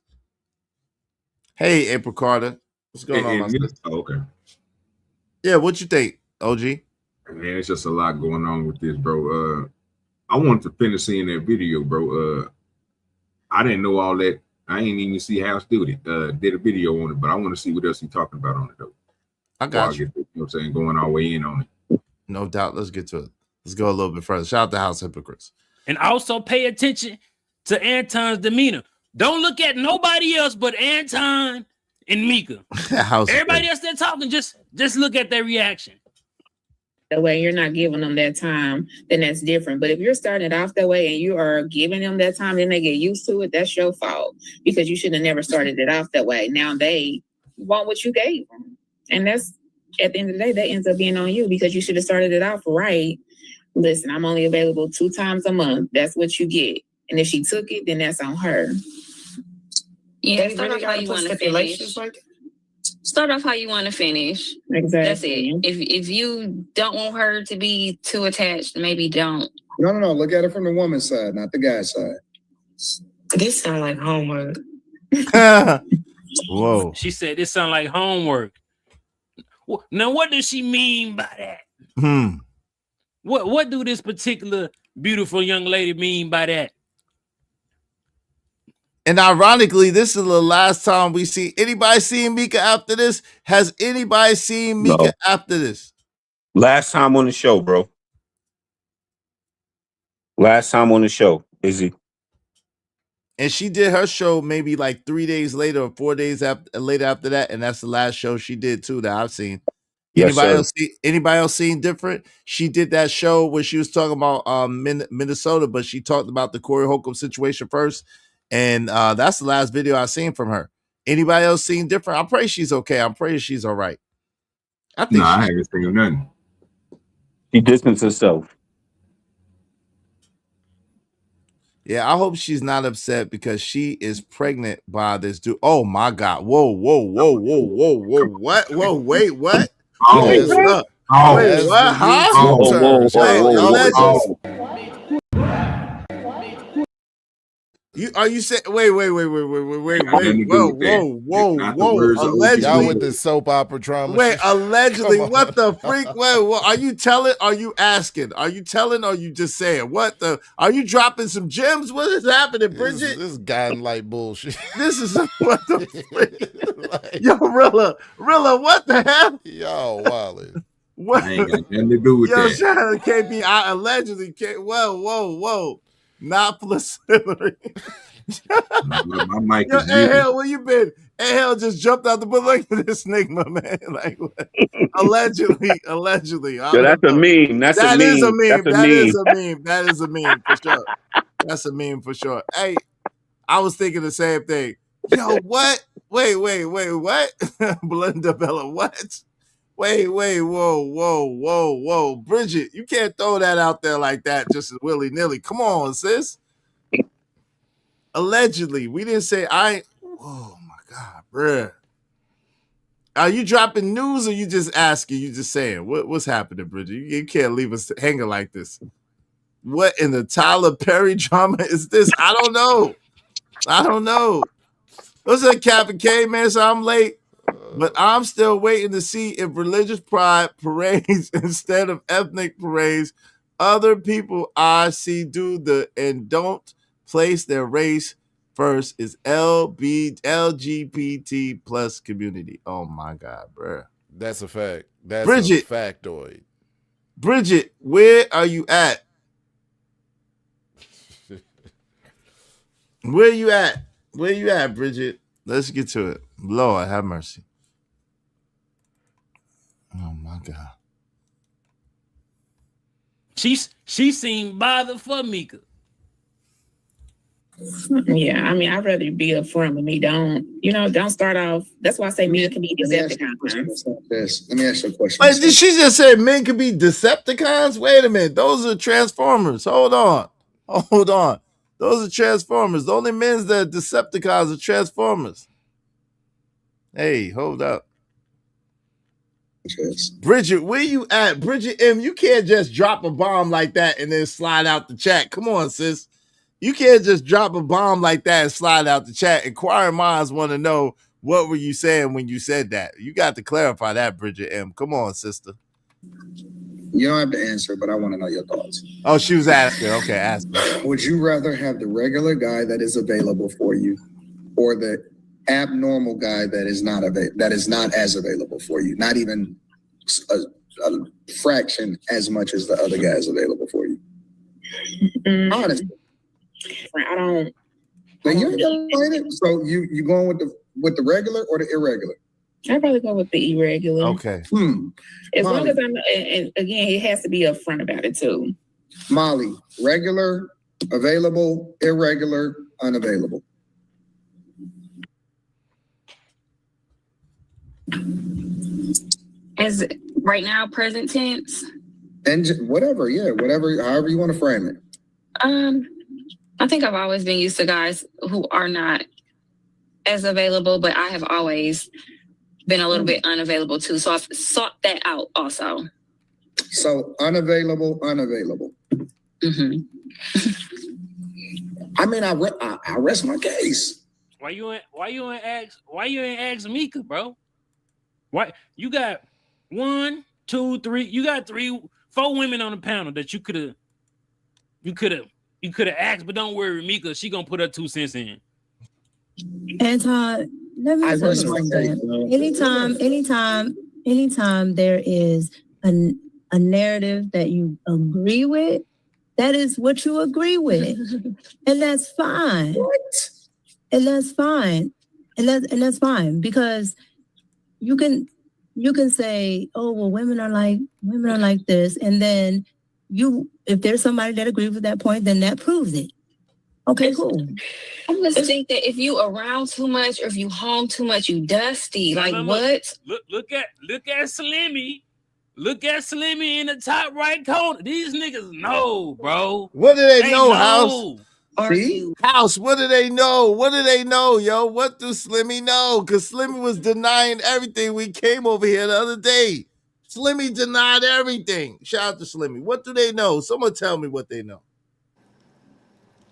Hey, April Carter. What's going on, my sister? Okay. Yeah, what you think, OG? Man, it's just a lot going on with this, bro. I wanted to finish seeing that video, bro. I didn't know all that. I ain't even see House did a video on it, but I want to see what else he's talking about on it, though. I got you. You know what I'm saying? Going all the way in on it. No doubt. Let's get to it. Let's go a little bit further. Shout out to House Hypocrites. And also pay attention to Anton's demeanor. Don't look at nobody else but Anton and Mika. Everybody else they're talking, just look at their reaction. the way you're not giving them that time, then that's different. But if you're starting it off that way and you are giving them that time, then they get used to it, that's your fault because you should have never started it off that way. Now they want what you gave them. And that's, at the end of the day, that ends up being on you because you should have started it off right. Listen, I'm only available 2 times a month. That's what you get. And if she took it, then that's on her. Yeah, start off how you want to finish. Start off how you want to finish. Exactly. That's it. If you don't want her to be too attached, maybe don't. No. Look at it from the woman's side, not the guy's side. This sounds like homework. Whoa. She said this sounds like homework. Now, what does she mean by that? What do this particular beautiful young lady mean by that? And ironically, this is the last time we see anybody seeing Mika after this. Has anybody seen Mika after this? Last time on the show, bro. Last time on the show, Izzy. And she did her show maybe like 3 days later or 4 days later after that, and that's the last show she did too that I've seen. Yes, Anybody else seen different? She did that show where she was talking about Minnesota, but she talked about the Corey Holcomb situation first, and that's the last video I've seen from her. Anybody else seen different? I pray she's okay. I'm praying she's all right. I think I haven't seen nothing. She distanced herself. Yeah, I hope she's not upset because she is pregnant by this dude. Oh my God. Whoa. What? Whoa, wait, what? Wait, what? Huh? Are you saying wait, whoa. Allegedly. Y'all with the soap opera drama. Wait, allegedly, what the freak? Wait, what are you telling? Are you asking? Are you telling or are you just saying? What the are you dropping some gems? What is happening, Bridget? This is guiding light bullshit. This is what the freak? Yo, Rilla, what the hell? Yo, Wally. What? I ain't got nothing to do with Yo, that. shout out to KB. I allegedly can't. Whoa. Not placentary. My mic Yo, is hey, hell, where you been? Hey, hell, just jumped out the book. Look at this Nigma, man. Like, what? Allegedly. Yo, that's a meme. That's a meme. That is a meme for sure. That's a meme for sure. Hey, I was thinking the same thing. Yo, what? Wait, what? Belinda Bella, what? Wait, whoa. Bridget, you can't throw that out there like that just willy-nilly. Come on, sis. Allegedly, we didn't say oh my God, bruh. Are you dropping news or you just asking? You just saying what's happening, Bridget? You can't leave us hanging like this. What in the Tyler Perry drama is this? I don't know. What's up, Captain K, man? So I'm late, but I'm still waiting to see if religious pride parades instead of ethnic parades. Other people I see do and don't place their race first is LGBT plus community. Oh my God, bro. That's a fact. That's Bridget, a factoid. Bridget, where are you at? Where you at, Bridget? Let's get to it. Lord, have mercy. Oh my God. She seemed bothered for Mika. Yeah, I mean, I'd rather you be upfront with me. Don't start off. That's why I say men can be Decepticons. Let me ask you a question. Wait, did she just say men can be Decepticons? Wait a minute. Those are Transformers. Hold on. Those are Transformers. The only men that are Decepticons are Transformers. Hey, hold up. Yes. Bridget, where you at? Bridget M, you can't just drop a bomb like that and then slide out the chat. Come on, sis. You can't just drop a bomb like that and slide out the chat. Inquiring minds want to know what were you saying when you said that. You got to clarify that, Bridget M. Come on, sister. You don't have to answer, but I want to know your thoughts. Oh, she was asking. Okay, ask me. Would you rather have the regular guy that is available for you, or the abnormal guy that is not as available for you? Not even a fraction as much as the other guy is available for you. Honestly. I don't. So you ain't gonna find it. So you going with the regular or the irregular? I'd probably go with the irregular. Okay. As long as I'm, and again, it has to be upfront about it too. Molly, regular, available, irregular, unavailable. As right now, present tense. And whatever, however you want to frame it. I think I've always been used to guys who are not as available, but I have always been a little bit unavailable too. So I've sought that out also. So unavailable. Mm-hmm. I mean, I rest my case. Why you ain't ask Mika, bro? Why you got 1, 2, 3. You got 4 women on the panel that you could have asked, but don't worry, Mika, she gonna put her 2 cents in. Anton, let me tell you something. Anytime there is a narrative that you agree with, that is what you agree with. And that's fine. What? And that's fine. And that's fine, because you can say, oh, well, women are like this, and then if there's somebody that agrees with that point, then that proves it. Okay, cool. I just think that if you around too much or if you home too much, you dusty. Like what? Look at Slimmy. Look at Slimmy in the top right corner. These niggas know, bro. What do they know, House? See? House, what do they know? What do they know, yo? What do Slimmy know? Because Slimmy was denying everything. We came over here the other day. Slimmy denied everything. Shout out to Slimmy. What do they know? Someone tell me what they know.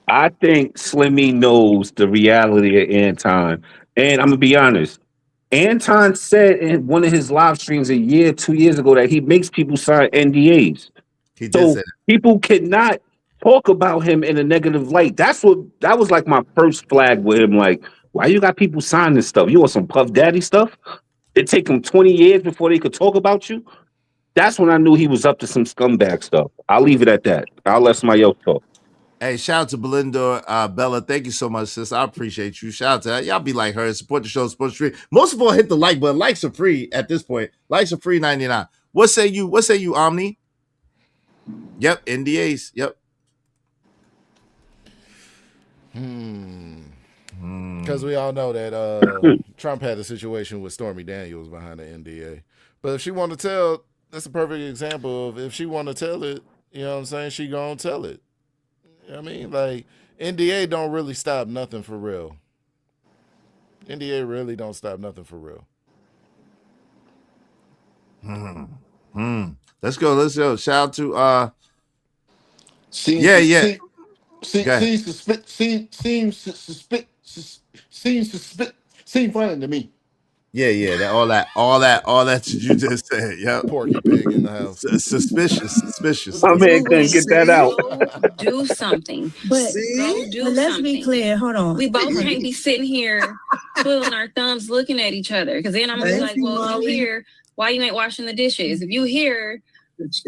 I think Slimmy knows the reality of Anton. And I'm gonna be honest. Anton said in one of his live streams 2 years ago that he makes people sign NDAs. He did say that. People cannot talk about him in a negative light. That was like my first flag with him. Like, why you got people signing this stuff? You want some Puff Daddy stuff? It take them 20 years before they could talk about you. That's when I knew he was up to some scumbag stuff. I'll leave it at that. I'll let somebody else talk. Hey, shout out to Belinda, Bella. Thank you so much, sis. I appreciate you. Shout out to that. Y'all be like her. Support the show, support the stream. Most of all, hit the like button. Likes are free at this point. Likes are free 99. What say you, Omni? Yep, NDAs. Yep. Because we all know that Trump had a situation with Stormy Daniels behind the NDA. But if she want to tell, that's a perfect example of if she want to tell it, you know what I'm saying, she gonna tell it. You know what I mean? Like, NDA don't really stop nothing for real. NDA really don't stop nothing for real. Let's go. Shout out to Seems funny to me. Yeah. All that you just said. Yep. Porky Pig in the house. Suspicious. My man couldn't get that out. Do something. But let's be clear. Hold on. We both can't be sitting here twiddling our thumbs looking at each other. Because then I'm gonna be like, well, if you here, why you ain't washing the dishes? If you here,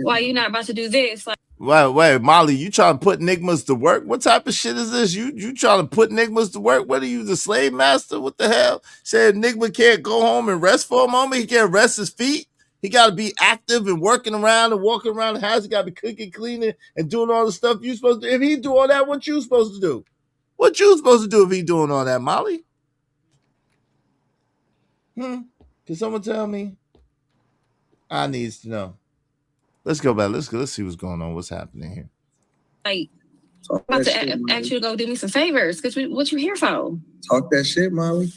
why you not about to do this? Like, Wait, Molly, you trying to put Nigmas to work? What type of shit is this? You trying to put Nigmas to work? What are you, the slave master? What the hell? Said Nigma can't go home and rest for a moment. He can't rest his feet. He got to be active and working around and walking around the house. He got to be cooking, cleaning, and doing all the stuff you supposed to do. If he do all that, what you supposed to do? What you supposed to do if he doing all that, Molly? Can someone tell me? I needs to know. Let's go back. Let's see what's going on. What's happening here? I'm about to ask you to go do me some favors. Because what you here for? Talk that shit, Molly.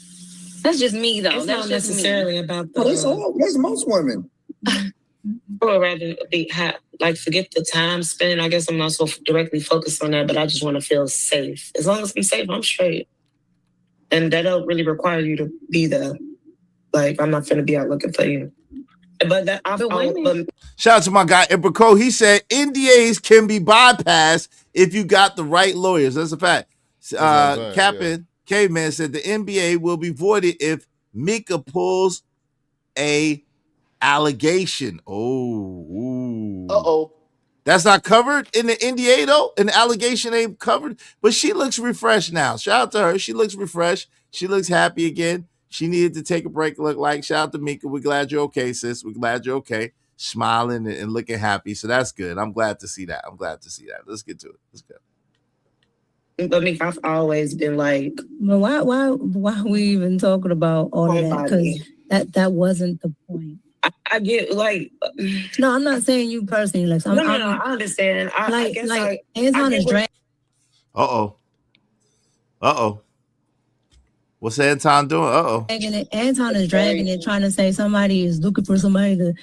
That's just me, though. It's That's not just necessarily me. about the. That's most women. I would rather forget the time spent. I guess I'm not so directly focused on that, but I just want to feel safe. As long as we safe, I'm straight. And that don't really require you to be there. Like, I'm not going to be out looking for you. But shout out to my guy Ibraco. He said NDAs can be bypassed if you got the right lawyers. That's a fact. Captain Caveman said the NBA will be voided if Mika pulls a allegation. That's not covered in the NDA though. An allegation ain't covered, but she looks refreshed now. Shout out to her. She looks refreshed. She looks happy again. She needed to take a break. Look like, shout out to Mika. We're glad you're okay, sis. We're glad you're okay. Smiling and looking happy. So that's good. I'm glad to see that. Let's get to it. Let's go. But Mika, I've always been like, but why are we even talking about all of that? Because that wasn't the point. I get like, no, I'm not saying you personally. Like, no, I understand. I guess Anton is dragging. What's Anton doing? Anton is dragging it, trying to say somebody is looking for somebody to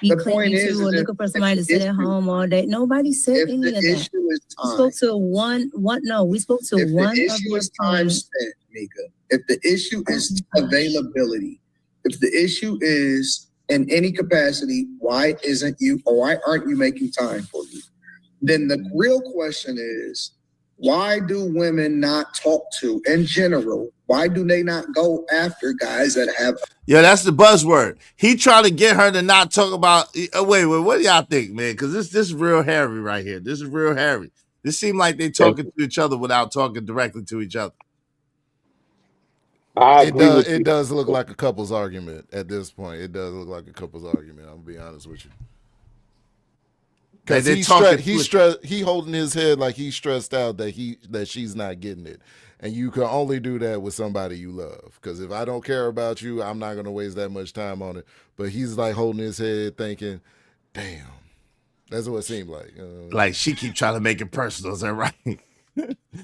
be clingy to, or looking for somebody to sit at home all day. Nobody said any of that. We spoke to one. We spoke to one. If the issue is time spent, Mika. If the issue is availability, if the issue is in any capacity, why isn't you, or why aren't you making time for me? Then the real question is, why do women not talk to, in general, why do they not go after guys that have? Yeah, that's the buzzword. He trying to get her to not talk about. Wait, what do y'all think, man? Because this is real hairy right here. This is real hairy. This seems like they talking to each other without talking directly to each other. I It agree does. with It you. does look like a couple's argument at this point. It does look like a couple's argument. I'm gonna be honest with you. Because he holding his head like he's stressed out that she's not getting it, and you can only do that with somebody you love. Because if I don't care about you, I'm not gonna waste that much time on it. But he's like holding his head, thinking, "Damn, that's what it seemed like." Like she keep trying to make it personal. Is that right?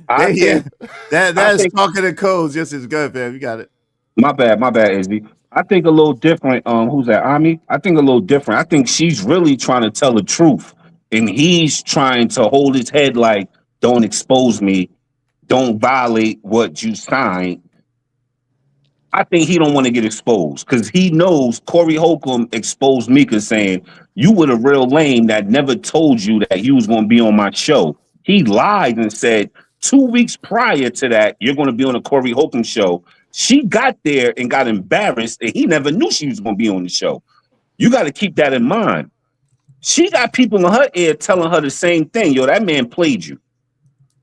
I think, That's talking in codes. Yes, it's good, fam. You got it. my bad, Izzy. I think a little different. Who's that? Ami? I think a little different. I think she's really trying to tell the truth, and he's trying to hold his head like, "Don't expose me. Don't violate what you signed." I think he don't want to get exposed because he knows Corey Holcomb exposed Mika saying, "You were the real lame that never told you that you was going to be on my show." He lied and said 2 weeks prior to that, "You're going to be on the Corey Holcomb show." She got there and got embarrassed, and he never knew she was going to be on the show. You got to keep that in mind. She got people in her ear telling her the same thing. Yo, that man played you.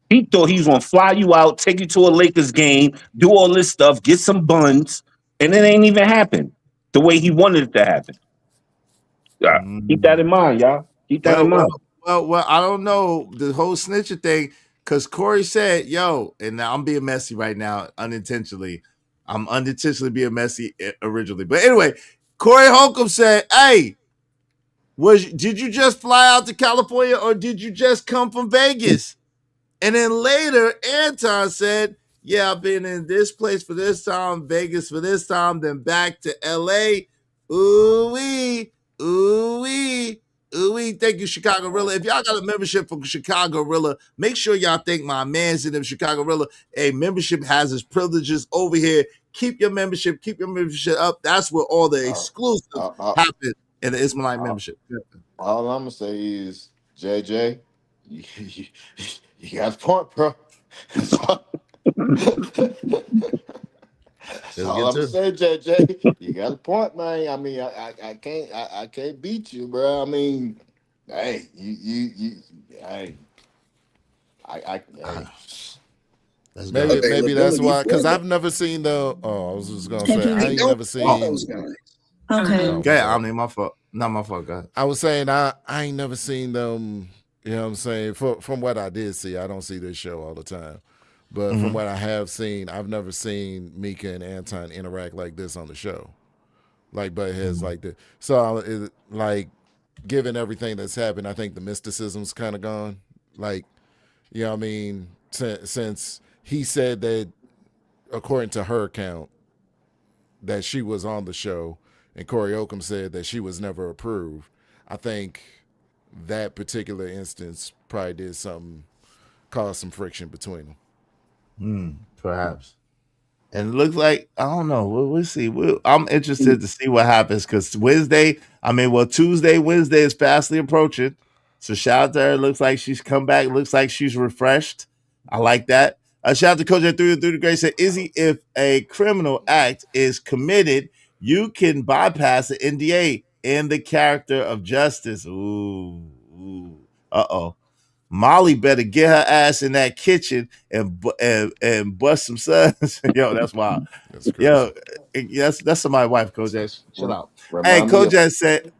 He thought he was gonna fly you out, take you to a Lakers game, do all this stuff, get some buns, and it ain't even happened the way he wanted it to happen. Keep that in mind, y'all. Keep that in mind. Well, I don't know the whole snitching thing because Corey said, "Yo," and now I'm being messy right now, unintentionally. I'm unintentionally being messy originally, but anyway, Corey Holcomb said, "Hey, did you just fly out to California or did you just come from Vegas?" And then later, Anton said, "Yeah, I've been in this place for this time, Vegas for this time, then back to LA. Ooh-wee, ooh-wee, ooh-wee." Thank you, Chicago Rilla. If y'all got a membership for Chicago Rilla, make sure y'all thank my mans in them Chicago Rilla. A membership has its privileges over here. Keep your membership up. That's where all the exclusives happen in the Ismailite membership. All I'm gonna say is, JJ, you got a point, bro. That's all I'm gonna say, JJ. You got a point, man. I mean, I can't beat you, bro. I mean, hey, hey, hey. Maybe that's why. Because I've never seen the. Oh, I was just gonna say I ain't never seen those guys. Okay. Okay, I mean, my fault. Not my fault, guys. I was saying I ain't never seen them. You know what I'm saying? From what I did see, I don't see this show all the time, but from what I have seen, I've never seen Mika and Anton interact like this on the show, like butt heads like this. So, like, given everything that's happened, I think the mysticism's kind of gone. Like, you know what I mean? Since he said that, according to her account, that she was on the show, and Corey Holcomb said that she was never approved. I think that particular instance probably did something, caused some friction between them. Perhaps. And it looks like, I don't know. We'll see. I'm interested to see what happens because Tuesday, Wednesday is fastly approaching. So shout out to her. Looks like she's come back. Looks like she's refreshed. I like that. Shout out to Coach at 3 the Grade said, "Izzy, if a criminal act is committed, you can bypass the NDA in the character of justice." Ooh. Uh-oh. Molly better get her ass in that kitchen and bust some suds. Yo, that's wild. That's crazy. Yo, that's somebody's wife, Kojak. Chill out. Hey, Kojak said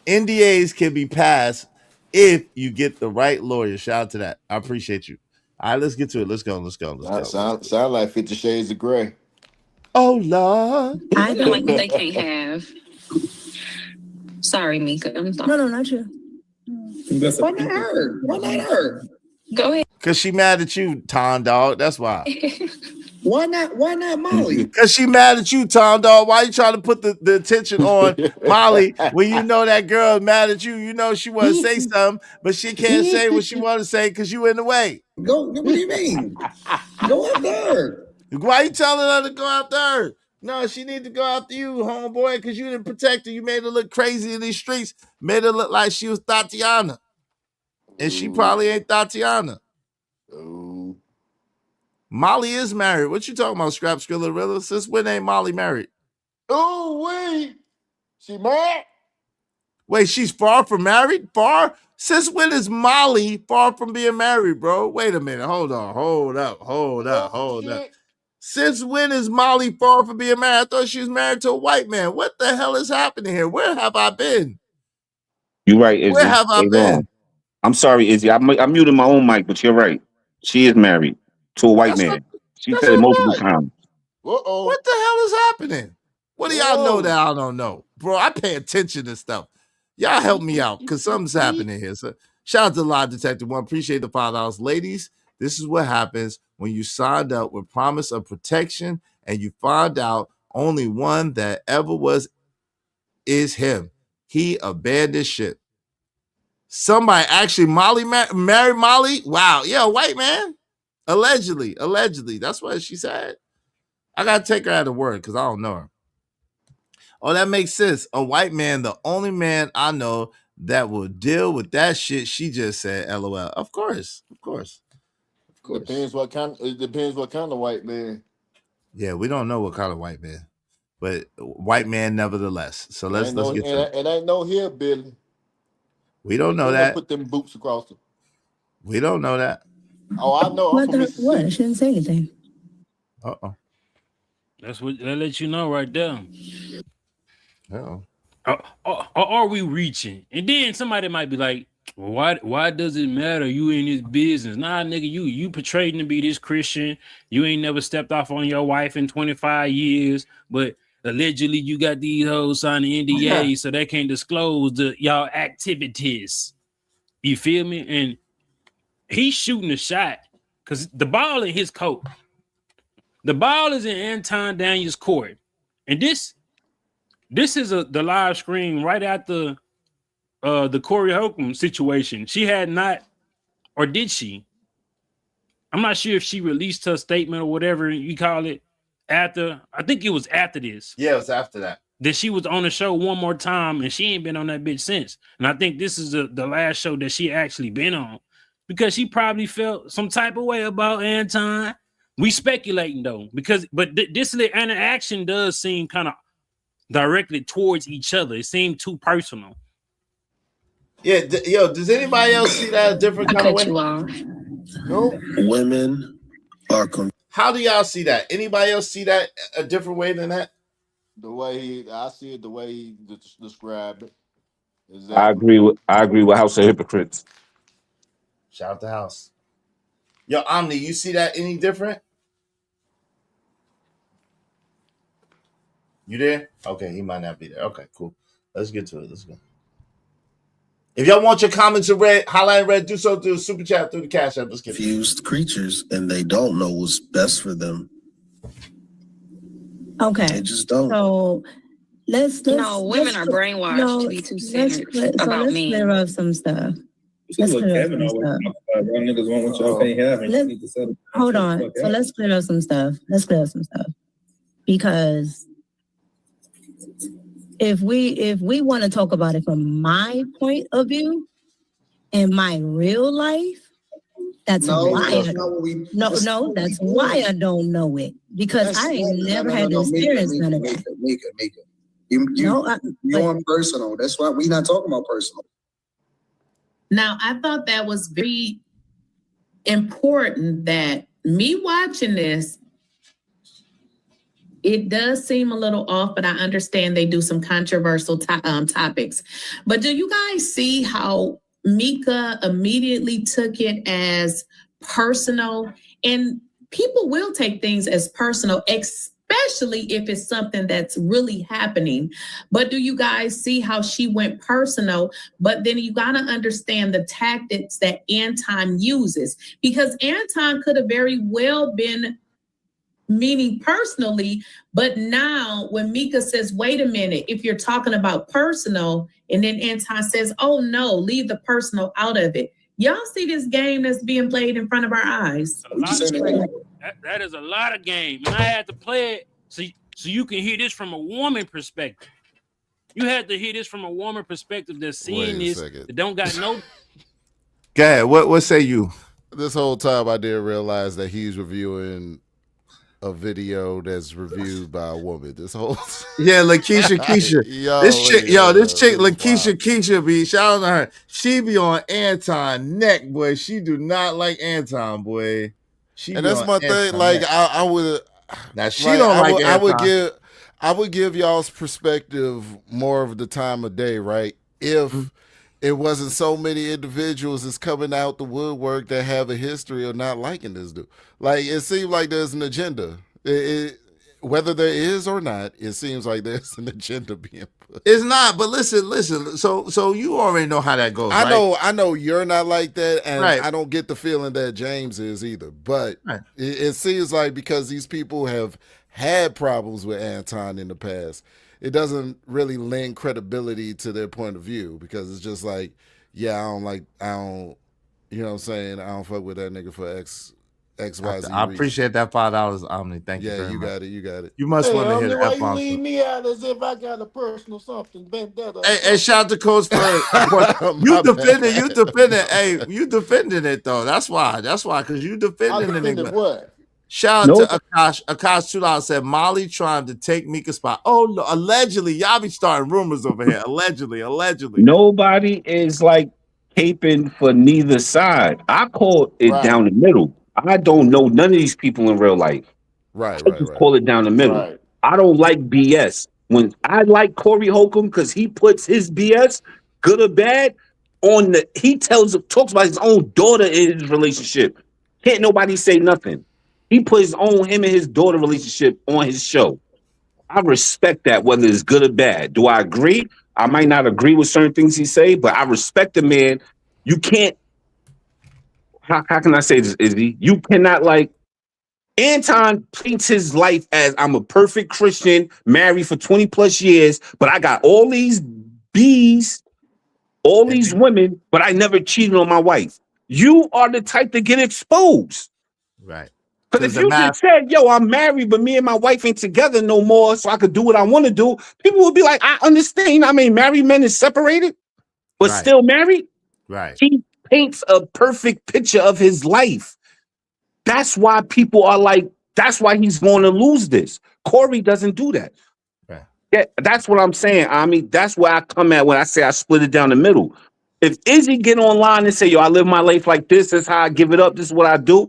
NDAs can be passed if you get the right lawyer. Shout out to that. I appreciate you. All right, let's get to it. Let's go. Sound like 50 Shades of Grey. Oh, Lord. I feel like what they can't have. Sorry, Mika. I'm sorry. No, not you. Why not her? Why not her? Go ahead. Because she mad at you, Tom Dog. That's why. Why not Molly? Because she mad at you, Tom Dog. Why you trying to put the attention on Molly when you know that girl is mad at you? You know she want to say something, but she can't say what she want to say because you in the way. What do you mean? Go up there. Why you telling her to go out there? No, she need to go after you, homeboy, because you didn't protect her. You made her look crazy in these streets. Made her look like she was Tatiana. And she probably ain't Tatiana. Oh. Molly is married. What you talking about, Scrap Skillerilla? Since when ain't Molly married? Oh, wait. She mad? Wait, she's far from married? Far? Since when is Molly far from being married, bro? Wait a minute. Hold on. Hold up. Since when is Molly far from being married? I thought she was married to a white man. What the hell is happening here? Where have I been? You're right, Izzy. Where have I been? I'm sorry, Izzy. I muted my own mic, but you're right. She is married to a white man. She said it multiple times. Uh-oh. What the hell is happening? What do y'all know that I don't know? Bro, I pay attention to stuff. Y'all help me out because something's happening here. So shout out to Lie Detective One. Appreciate the $5. Ladies, this is what happens when you signed up with promise of protection and you find out only one that ever was is him. He abandoned ship. Somebody actually married Molly. Wow. Yeah, a white man. Allegedly. That's what she said. I got to take her at her word because I don't know her. Oh, that makes sense. A white man, the only man I know that will deal with that shit she just said, LOL. Of course. Depends what kind of white man. Yeah, we don't know what kind of white man, but white man nevertheless. So let's get to it. It ain't no hillbilly. We don't know that. Put them boots across them. We don't know that. Oh, I know. I'm from Mississippi. What? She didn't say anything. Uh-oh. That's what that lets you know right there. Uh-oh. Or are we reaching? And then somebody might be like, well, why does it matter? You in this business. Nah, nigga, you portrayed to be this Christian. You ain't never stepped off on your wife in 25 years, but allegedly you got these hoes signing NDAs so they can't disclose y'all activities. You feel me? And he's shooting a shot because the ball in his court. The ball is in Anton Daniels' court. And this is the live screen right after the Corey Holcomb situation. She had not, or did she? I'm not sure if she released her statement or whatever you call it after. I think it was after this. Yeah, it was after that. That she was on the show one more time and she ain't been on that bitch since. And I think this is the last show that she actually been on because she probably felt some type of way about Anton. We speculating though, but this interaction does seem kind of directly towards each other. It seemed too personal. Yeah, does anybody else see that a different kind of way? No. Women are. How do y'all see that? Anybody else see that a different way than that? The way I see it, the way he described it. Exactly. I agree with House of Hypocrites. Shout out to House. Yo, Omni, you see that any different? You there? Okay, he might not be there. Okay, cool. Let's get to it. Let's go. If y'all want your comments in red, highlight in red, do so through the super chat, through the cash app. Let's get it. Confused creatures, and they don't know what's best for them. Okay. They just don't. So let's women are brainwashed to be too centered about men. Let's clear up some stuff. Niggas want what y'all can't have. Hold on. So let's clear up some stuff. Because if we want to talk about it from my point of view in my real life, that's why I don't know it, because I ain't never had to experience none of that. Mika. You on personal. That's why we not talking about personal. Now, I thought that was very important that me watching this, it does seem a little off, but I understand they do some controversial topics. But do you guys see how Mika immediately took it as personal? And people will take things as personal, especially if it's something that's really happening. But do you guys see how she went personal? But then you got to understand the tactics that Anton uses, because Anton could have very well been meaning personally, but now when Mika says, wait a minute, if you're talking about personal, and then Anton says, oh no, leave the personal out of it. Y'all see this game that's being played in front of our eyes? That is a lot of game. And I had to play it. See, so you can hear this from a woman perspective. You had to hear this from a woman perspective that's seeing this, that don't got no. Go ahead. What say you? This whole time I didn't realize that he's reviewing a video that's reviewed by a woman. This whole yeah, Lakeisha Keisha. This chick, Lakeisha Keisha be shout out to her. She be on Anton neck, boy. She do not like Anton, boy. She and be that's on my Anton thing. Like neck. I would. Now she don't like Anton. I would give y'all's perspective more of the time of day, right? If it wasn't so many individuals that's coming out the woodwork that have a history of not liking this dude. Like it seems like there's an agenda. Whether there is or not, it seems like there's an agenda being put. It's not, but listen. So you already know how that goes. I know you're not like that, and I don't get the feeling that James is either. But it seems like because these people have had problems with Anton in the past, it doesn't really lend credibility to their point of view because it's just like, yeah, you know what I'm saying? I don't fuck with that nigga for XYZ. I appreciate that $5, Omni. Thank you very much. You got it. You must want to hear the Why F-bomb. you leave me out as if I got a personal something? Hey, shout out to Coach Spurs. you defending. Hey, you defending it though. That's why. Because you defending it. What? Shout out to Akash. Akash $2 said Molly trying to take Mika's spot. Oh, no, allegedly. Y'all be starting rumors over here. Allegedly. Nobody is like caping for neither side. I call it down the middle. I don't know none of these people in real life. Right. Call it down the middle. Right. I don't like BS. When I like Corey Holcomb because he puts his BS, good or bad, talks about his own daughter in his relationship. Can't nobody say nothing. He put him and his daughter relationship on his show. I respect that, whether it's good or bad. Do I agree? I might not agree with certain things he say, but I respect the man. You can't. How can I say this, Izzy? You cannot Anton paints his life as I'm a perfect Christian, married for 20 plus years, but I got all these bees, all these women, but I never cheated on my wife. You are the type to get exposed. Right. Because if you just said, yo, I'm married, but me and my wife ain't together no more, so I could do what I want to do, people would be like, I understand. I mean, married men is separated, but still married. Right. He paints a perfect picture of his life. That's why people are like, that's why he's going to lose this. Corey doesn't do that. Right. Yeah, that's what I'm saying. I mean, that's where I come at when I say I split it down the middle. If Izzy get online and say, yo, I live my life like this, that's how I give it up, this is what I do.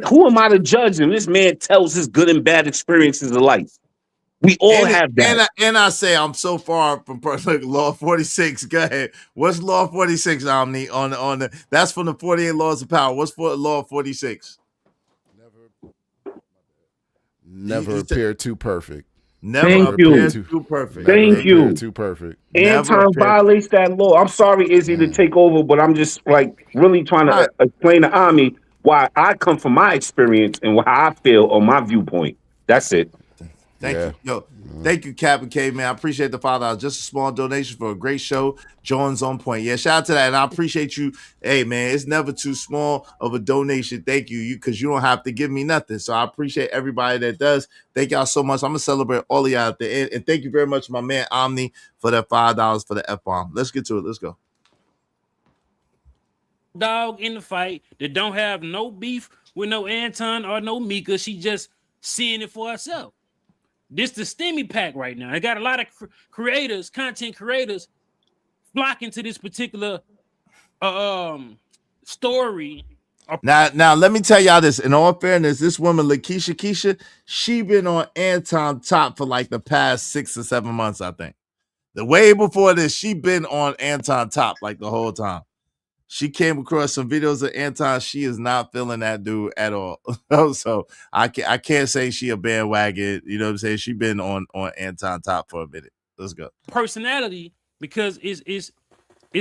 Who am I to judge him? This man tells his good and bad experiences of life. We all have that. And I say I'm so far from Law 46. Go ahead. What's Law 46, Omni? On the that's from the 48 Laws of Power. What's for Law 46? Never appear too perfect. Never appear too perfect. Thank you. Too perfect. Anton violates that law. I'm sorry, Izzy, to take over, but I'm just really trying to explain to Ami why I come from my experience and how I feel on my viewpoint. That's it. Thank you. Yo, thank you, Cap and K, man. I appreciate the $5. Just a small donation for a great show. Jones on point. Yeah, shout out to that. And I appreciate you. Hey, man, it's never too small of a donation. Thank you. Because you don't have to give me nothing. So I appreciate everybody that does. Thank y'all so much. I'm going to celebrate all of y'all at the end. And thank you very much, my man Omni, for that $5 for the F-bomb. Let's get to it. Let's go. Dog in the fight that don't have no beef with no Anton or no Mika. She just seeing it for herself. This the STEMI pack right now. I got a lot of creators, content creators, flocking to this particular story. Now let me tell y'all this. In all fairness, this woman Lakeisha Keisha, she been on Anton top for the past 6 or 7 months, I think. The way before this, she been on Anton top the whole time. She came across some videos of Anton. She is not feeling that dude at all. So I can't say she a bandwagon. You know what I'm saying? She been on Anton top for a minute. Let's go. Personality, because it's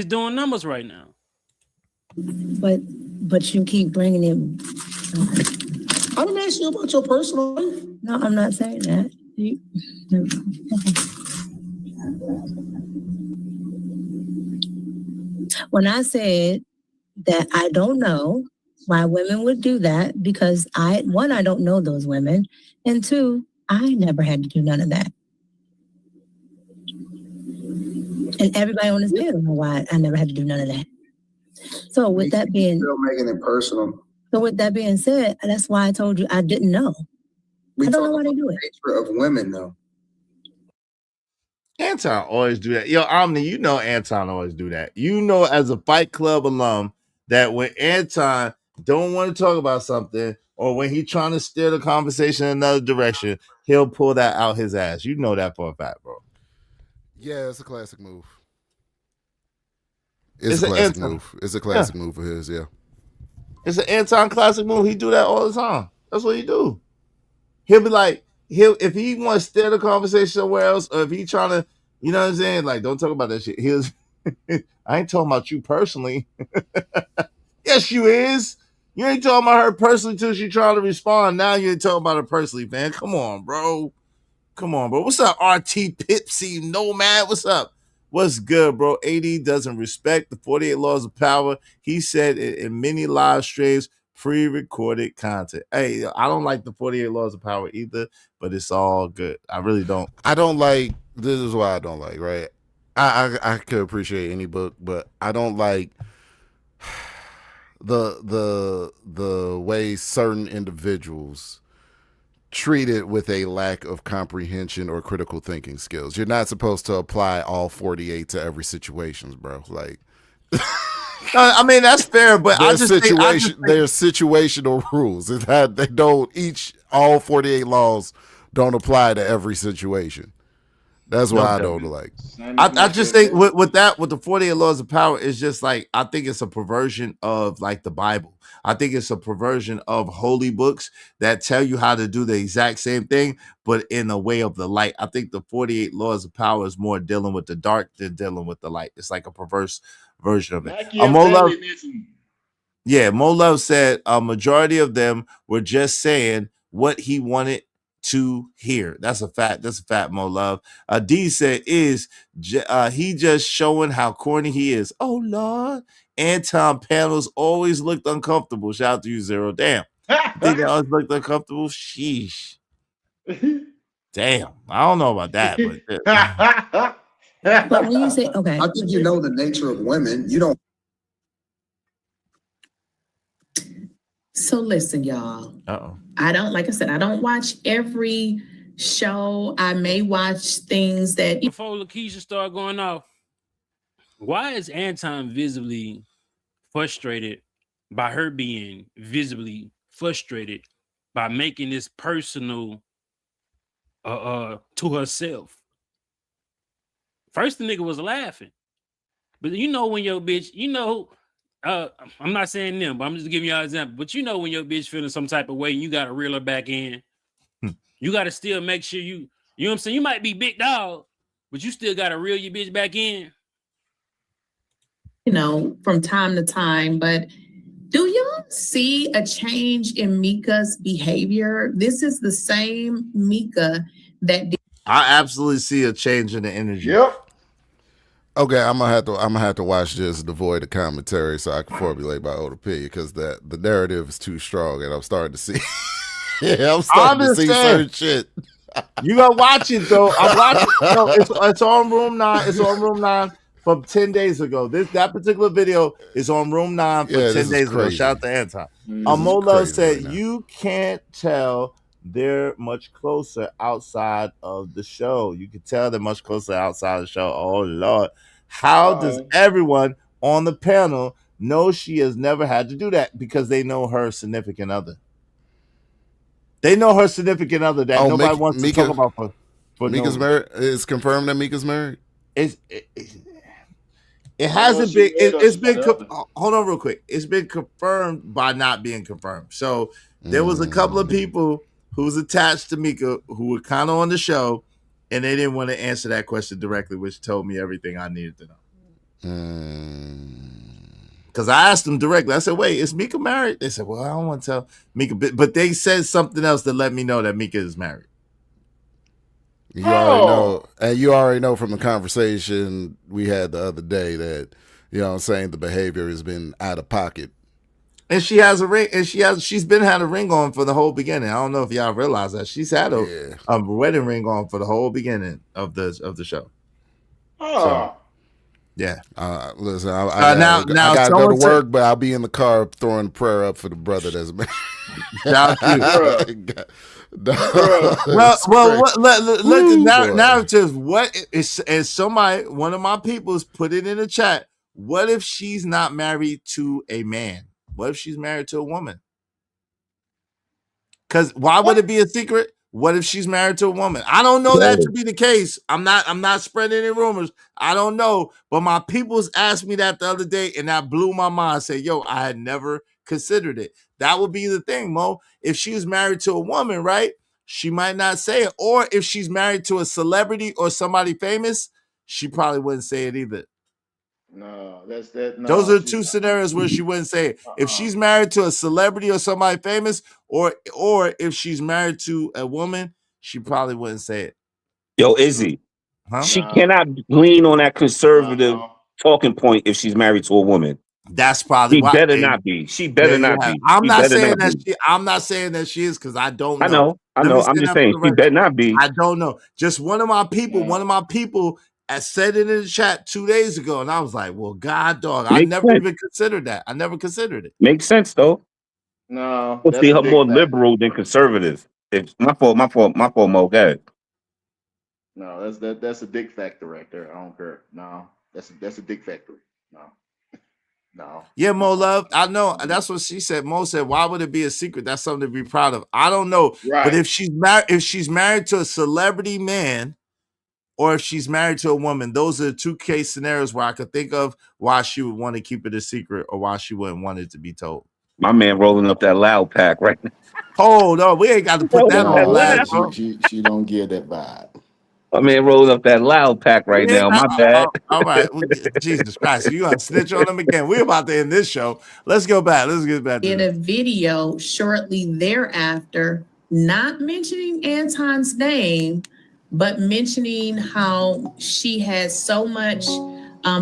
doing numbers right now. But you keep bringing it. I didn't ask you about your personal life. No, I'm not saying that. When I said that I don't know why women would do that, because I don't know those women, and two, I never had to do none of that. And everybody on this panel know why I never had to do none of that. So with that being still making it personal. So with that being said, that's why I told you I didn't know. I don't know why they do it. Nature of women, though. Anton always do that. Yo, Omni, you know Anton always do that. You know, as a Fight Club alum, that when Anton don't want to talk about something, or when he trying to steer the conversation in another direction, he'll pull that out his ass. You know that for a fact, bro. Yeah, it's a classic move. It's a classic move. It's a classic move for his, yeah. It's an Anton classic move. He do that all the time. That's what he do. He'll be like, if he want to steer the conversation somewhere else, or if he trying to, you know what I'm saying? Like, don't talk about that shit. I ain't talking about you personally. Yes, you is. You ain't talking about her personally till she trying to respond. Now you ain't talking about her personally, man. Come on, bro. Come on, bro. What's up, RT Pipsy Nomad? What's up? What's good, bro? AD doesn't respect the 48 laws of power. He said it in many live streams, pre-recorded content. Hey, I don't like the 48 laws of power either, but it's all good. I really don't. I don't like, this is why I don't like, right? I could appreciate any book, but I don't like the way certain individuals treat it with a lack of comprehension or critical thinking skills. You're not supposed to apply all 48 to every situation, bro. Like, I mean, that's fair, but there's situational rules. It's that they don't all 48 laws don't apply to every situation. That's why I don't like. I just think with the 48 laws of power, it's just like, I think it's a perversion of like the Bible. I think it's a perversion of holy books that tell you how to do the exact same thing, but in a way of the light. I think the 48 laws of power is more dealing with the dark than dealing with the light. It's like a perverse version of it. Mo Love said a majority of them were just saying what he wanted to hear. That's a fact. That's a fact, Mo Love. D said, he just showing how corny he is. Oh, Lord. Anton panels always looked uncomfortable. Shout out to you, Zero. Damn. You think they always looked uncomfortable? Sheesh. Damn. I don't know about that, but But when you say, okay. I think you know the nature of women. You don't. So listen, y'all. Uh-oh. I don't watch every show. I may watch things that before Lakeisha start going off. Why is Anton visibly frustrated by her being visibly frustrated by making this personal to herself? First the nigga was laughing. But you know when your bitch, I'm not saying them, but I'm just giving y'all an example. But you know when your bitch feeling some type of way and you got to reel her back in, you got to still make sure you know what I'm saying? You might be big dog, but you still got to reel your bitch back in. From time to time, but do y'all see a change in Mika's behavior? This is the same Mika that I absolutely see a change in the energy. Yep. Okay, I'm gonna have to watch this devoid of commentary so I can formulate my own opinion, because the narrative is too strong and I'm starting to see. I'm starting to see certain shit. You gotta watch it though. I'm watching. No, it's on Room 9. It's on Room 9 from 10 days ago. That particular video is on Room 9 for 10 days ago. Shout out to Anton. Amolo said you can't tell they're much closer outside of the show. You can tell they're much closer outside of the show. Oh Lord. How does everyone on the panel know she has never had to do that? Because they know her significant other. They know her significant other that nobody wants to talk about for Mika's married. It's confirmed that Mika's married. It hasn't been. It's been. Hold on, real quick. It's been confirmed by not being confirmed. So there was a couple of people who was attached to Mika who were kind of on the show, and they didn't want to answer that question directly, which told me everything I needed to know. Because I asked them directly. I said, "Wait, is Mika married?" They said, "Well, I don't want to tell Mika," but they said something else that let me know that Mika is married. You already know, and you already know from the conversation we had the other day that, you know what I'm saying, the behavior has been out of pocket. And she has a ring, and she's been had a ring on for the whole beginning. I don't know if y'all realize that she's had a wedding ring on for the whole beginning of the show. So, yeah. Listen, I gotta go to work, but I'll be in the car throwing prayer up for the brother that's been. Shout out to you. Well, look, now just what is somebody, one of my people's put it in the chat. What if she's not married to a man? What if she's married to a woman? Because why would it be a secret? What if she's married to a woman? I don't know that to be the case. I'm not spreading any rumors. I don't know. But my peoples asked me that the other day, and that blew my mind. I said, yo, I had never considered it. That would be the thing, Mo. If she was married to a woman, right? She might not say it. Or if she's married to a celebrity or somebody famous, she probably wouldn't say it either. No, that's that. No, those are two scenarios where she wouldn't say it. If she's married to a celebrity or somebody famous, or if she's married to a woman, she probably wouldn't say it. Yo, Izzy, she cannot lean on that conservative talking point if she's married to a woman. That's probably she why. Better not be. She better not be. I'm not saying that she. I'm not saying that she is because I don't know. I know. I'm just saying she better not be. I don't know. Just one of my people. I said it in the chat 2 days ago, and I was like, "Well, God, dog, I never even considered that. I never considered it." Makes sense though. No, we'll see her more liberal than conservative. It's my fault, Mo. Go ahead. No, that's a dick factor right there. I don't care. No, that's a dick factory. No. Yeah, Mo Love. I know. That's what she said. Mo said, "Why would it be a secret? That's something to be proud of." I don't know, right. But if she's married to a celebrity man, or if she's married to a woman, those are the two case scenarios where I could think of why she would want to keep it a secret or why she wouldn't want it to be told. My man rolling up that loud pack right now. Hold on, we ain't got to put that on blast. She don't give that vibe. My man rolling up that loud pack right now. My bad. All right. Jesus Christ. You gonna snitch on him again. We're about to end this show. Let's go back. Let's get back to in a video shortly thereafter, not mentioning Anton's name, but mentioning how she has so much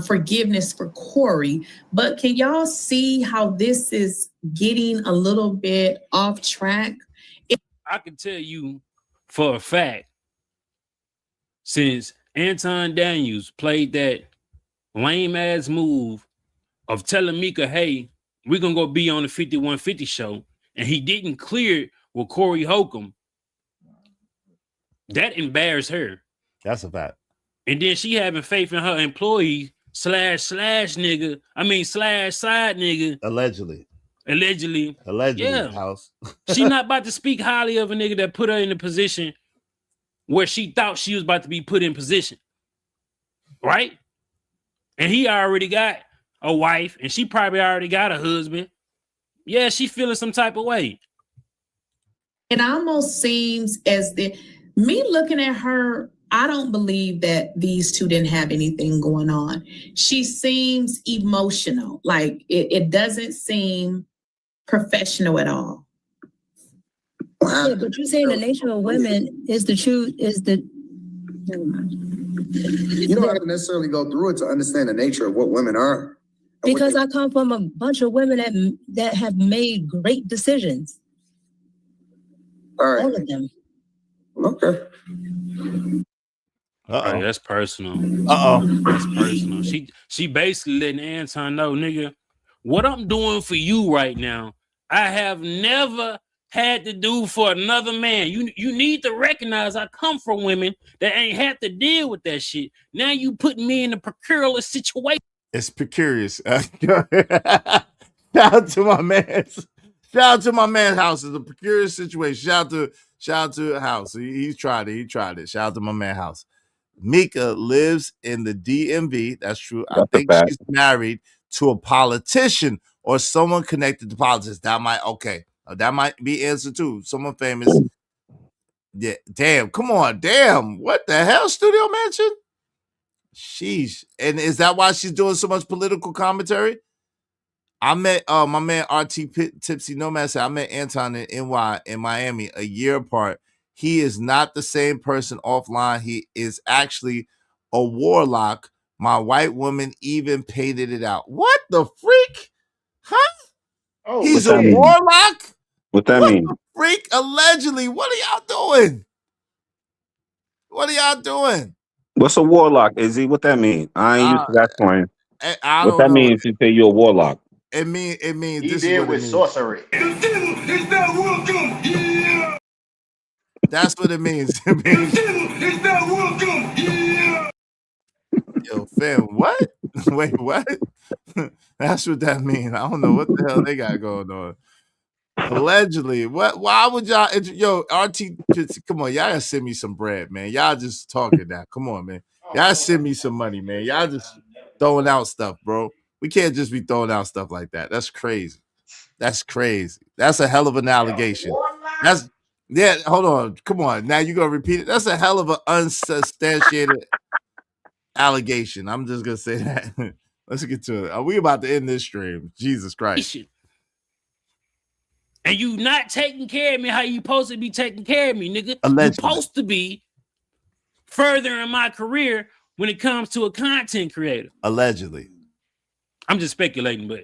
forgiveness for Corey. But can y'all see how this is getting a little bit off track? I can tell you for a fact, since Anton Daniels played that lame ass move of telling Mika, hey, we're going to go be on the 5150 show, and he didn't clear it with Corey Holcomb, that embarrassed her. That's a fact. And then she having faith in her employee slash side nigga. Allegedly. Yeah. House. She not about to speak highly of a nigga that put her in a position where she thought she was about to be put in position. Right? And he already got a wife, and she probably already got a husband. Yeah, she feeling some type of way. It almost seems as if me looking at her, I don't believe that these two didn't have anything going on. She seems emotional. Like it doesn't seem professional at all. Yeah, but you're saying the nature of women is the truth, You don't have to necessarily go through it to understand the nature of what women are. Because I come from a bunch of women that have made great decisions. All right. All of them. Okay. Right, that's personal. That's personal. She basically letting Anton know, nigga, what I'm doing for you right now, I have never had to do for another man. You need to recognize I come from women that ain't had to deal with that shit. Now you putting me in a precarious situation. It's precarious. Shout out to my man. Shout out to my man House. It's a precarious situation. Shout out to House. He tried it. Shout out to my man House. Mika lives in the DMV. That's true. I think she's married to a politician or someone connected to politics. That might be answer too. Someone famous. Yeah. Damn. Come on. Damn. What the hell? Studio Mansion? Sheesh. And is that why she's doing so much political commentary? I met my man RT Tipsy Nomad said I met Anton in NY in Miami a year apart. He is not the same person offline. He is actually a warlock. My white woman even painted it out. What the freak? Huh? Oh, he's a warlock? What that mean? The freak? Allegedly. What are y'all doing? What are y'all doing? What's a warlock, Izzy? What that mean? I ain't used to that slang. I What don't that know. mean if you say you're a warlock? It means He this did is what with it means. sorcery. It's not welcome here. That's what it means. It means It's not welcome here. yo, fam, what? Wait, what? That's what that means. I don't know what the hell they got going on. Allegedly, what? Why would y'all? Yo, RT, come on, y'all gotta send me some bread, man. Y'all just talking now. Come on, man. Y'all send me some money, man. Y'all just throwing out stuff, bro. We can't just be throwing out stuff like that. That's crazy. That's crazy. That's a hell of an allegation. Hold on. Come on. Now you gonna repeat it. That's a hell of an unsubstantiated allegation. I'm just gonna say that. Let's get to it. Are we about to end this stream? Jesus Christ. And you not taking care of me how you supposed to be taking care of me, nigga. Allegedly. You supposed to be further in my career when it comes to a content creator. Allegedly. I'm just speculating, but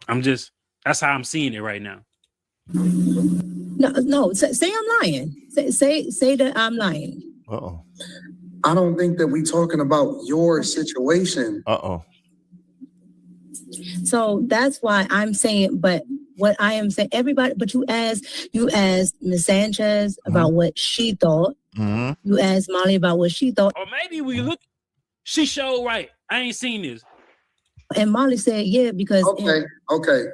that's how I'm seeing it right now. No. Say I'm lying. Say that I'm lying. Uh-oh. I don't think that we talking about your situation. Uh-oh. So that's why I'm saying, but what I am saying, everybody, but you asked Ms. Sanchez about what she thought. Mm-hmm. You asked Molly about what she thought. Or maybe we look, she showed right. I ain't seen this. And Molly said, yeah, because. Okay.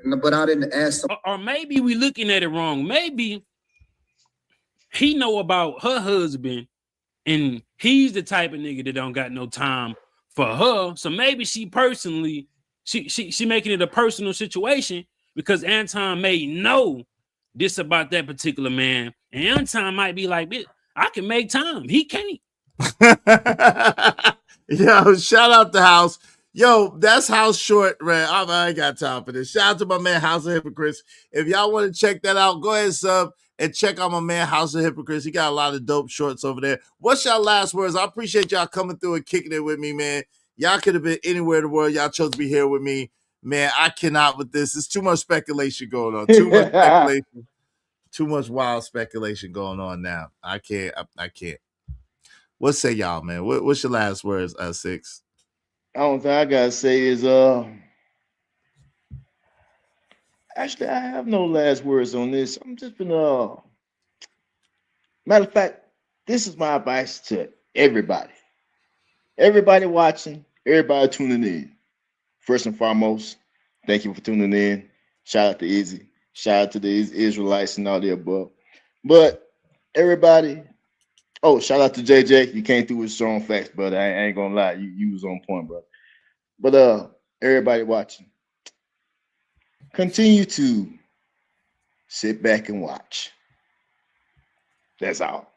No, but I didn't ask. Or maybe we looking at it wrong. Maybe he know about her husband and he's the type of nigga that don't got no time for her. So maybe she personally, she making it a personal situation because Anton may know this about that particular man. And Anton might be like, I can make time. He can't. Yo, shout out to House. Yo, that's House Short, man. I ain't got time for this. Shout out to my man House of Hypocrites. If y'all want to check that out, go ahead and sub and check out my man House of Hypocrites. He got a lot of dope shorts over there. What's y'all last words? I appreciate y'all coming through and kicking it with me, man. Y'all could have been anywhere in the world. Y'all chose to be here with me. Man, I cannot with this. There's too much speculation going on. Too much speculation. Too much wild speculation going on now. I can't. What say y'all, man? What's your last words, Six? I don't think I gotta say is actually I have no last words on this. I'm just been matter of fact, this is my advice to everybody. Everybody watching, everybody tuning in. First and foremost, thank you for tuning in. Shout out to Izzy. Shout out to the Israelites and all the above. But everybody, shout out to JJ. You came through with strong facts, brother. I ain't gonna lie, you was on point, bro. But everybody watching, continue to sit back and watch. That's all.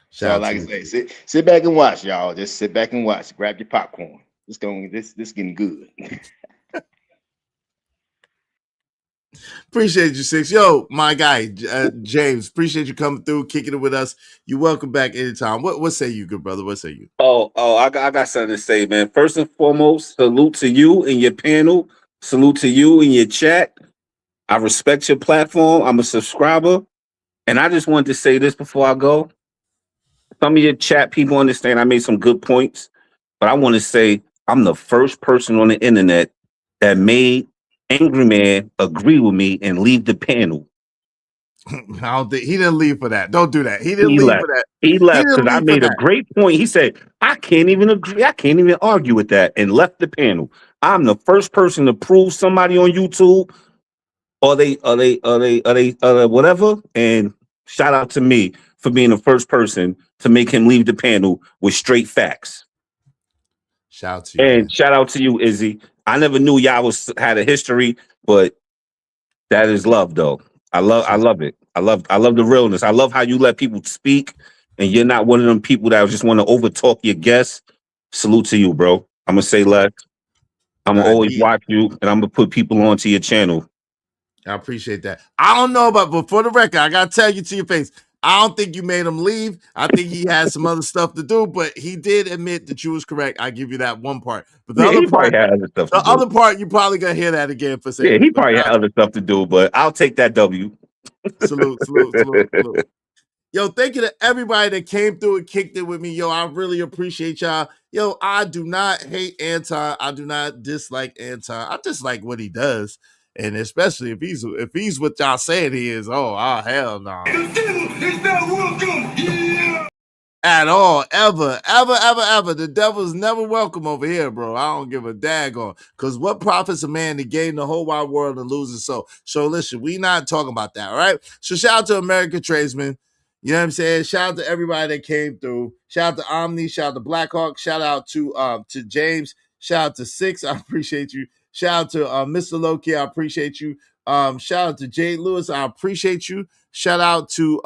So like I say, sit back and watch, y'all. Just sit back and watch. Grab your popcorn. This getting good. Appreciate you, Six. Yo, my guy, James, appreciate you coming through, kicking it with us. You welcome back anytime. What say you, good brother? What say you? I got something to say, man. First and foremost, salute to you and your panel. Salute to you and your chat. I respect your platform. I'm a subscriber. And I just wanted to say this before I go. Some of your chat people understand I made some good points, but I want to say I'm the first person on the internet that made Angry Man agree with me and leave the panel. I don't think he didn't leave for that. Don't do that. He didn't leave for that. He left because I made a great point. He said, I can't even agree. I can't even argue with that, and left the panel. I'm the first person to prove somebody on YouTube or they whatever. And shout out to me for being the first person to make him leave the panel with straight facts. Shout out to you. And man. Shout out to you, Izzy. I never knew y'all had a history, but that is love, though. I love it. I love the realness. I love how you let people speak, and you're not one of them people that just want to overtalk your guests. Salute to you, bro. I'm gonna say less. I'm gonna always watch you, and I'm gonna put people onto your channel. I appreciate that. I don't know about, but for the record, I gotta tell you to your face, I don't think you made him leave. I think he had some other stuff to do, but he did admit that you was correct. I give you that one part. But the Yeah, other he probably part, had other stuff to the do. other part, you probably gonna hear that again for Yeah, saying. he probably had other stuff to do, but I'll take that W. Salute. Yo, thank you to everybody that came through and kicked it with me. Yo, I really appreciate y'all. Yo, I do not hate Anton. I do not dislike Anton. I just like what he does. And especially if he's what y'all saying he is. Oh, hell no. It's not welcome. Yeah. At all, ever. The devil's never welcome over here, bro. I don't give a daggone. Because what profits a man to gain the whole wide world and lose his soul? So listen, we not talking about that, all right? So shout out to American Tradesman. You know what I'm saying? Shout out to everybody that came through. Shout out to Omni. Shout out to Blackhawk. Shout out to James. Shout out to Six. I appreciate you. Shout out to Mr. Loki. I appreciate you. Shout out to Jade Lewis. I appreciate you. Shout out to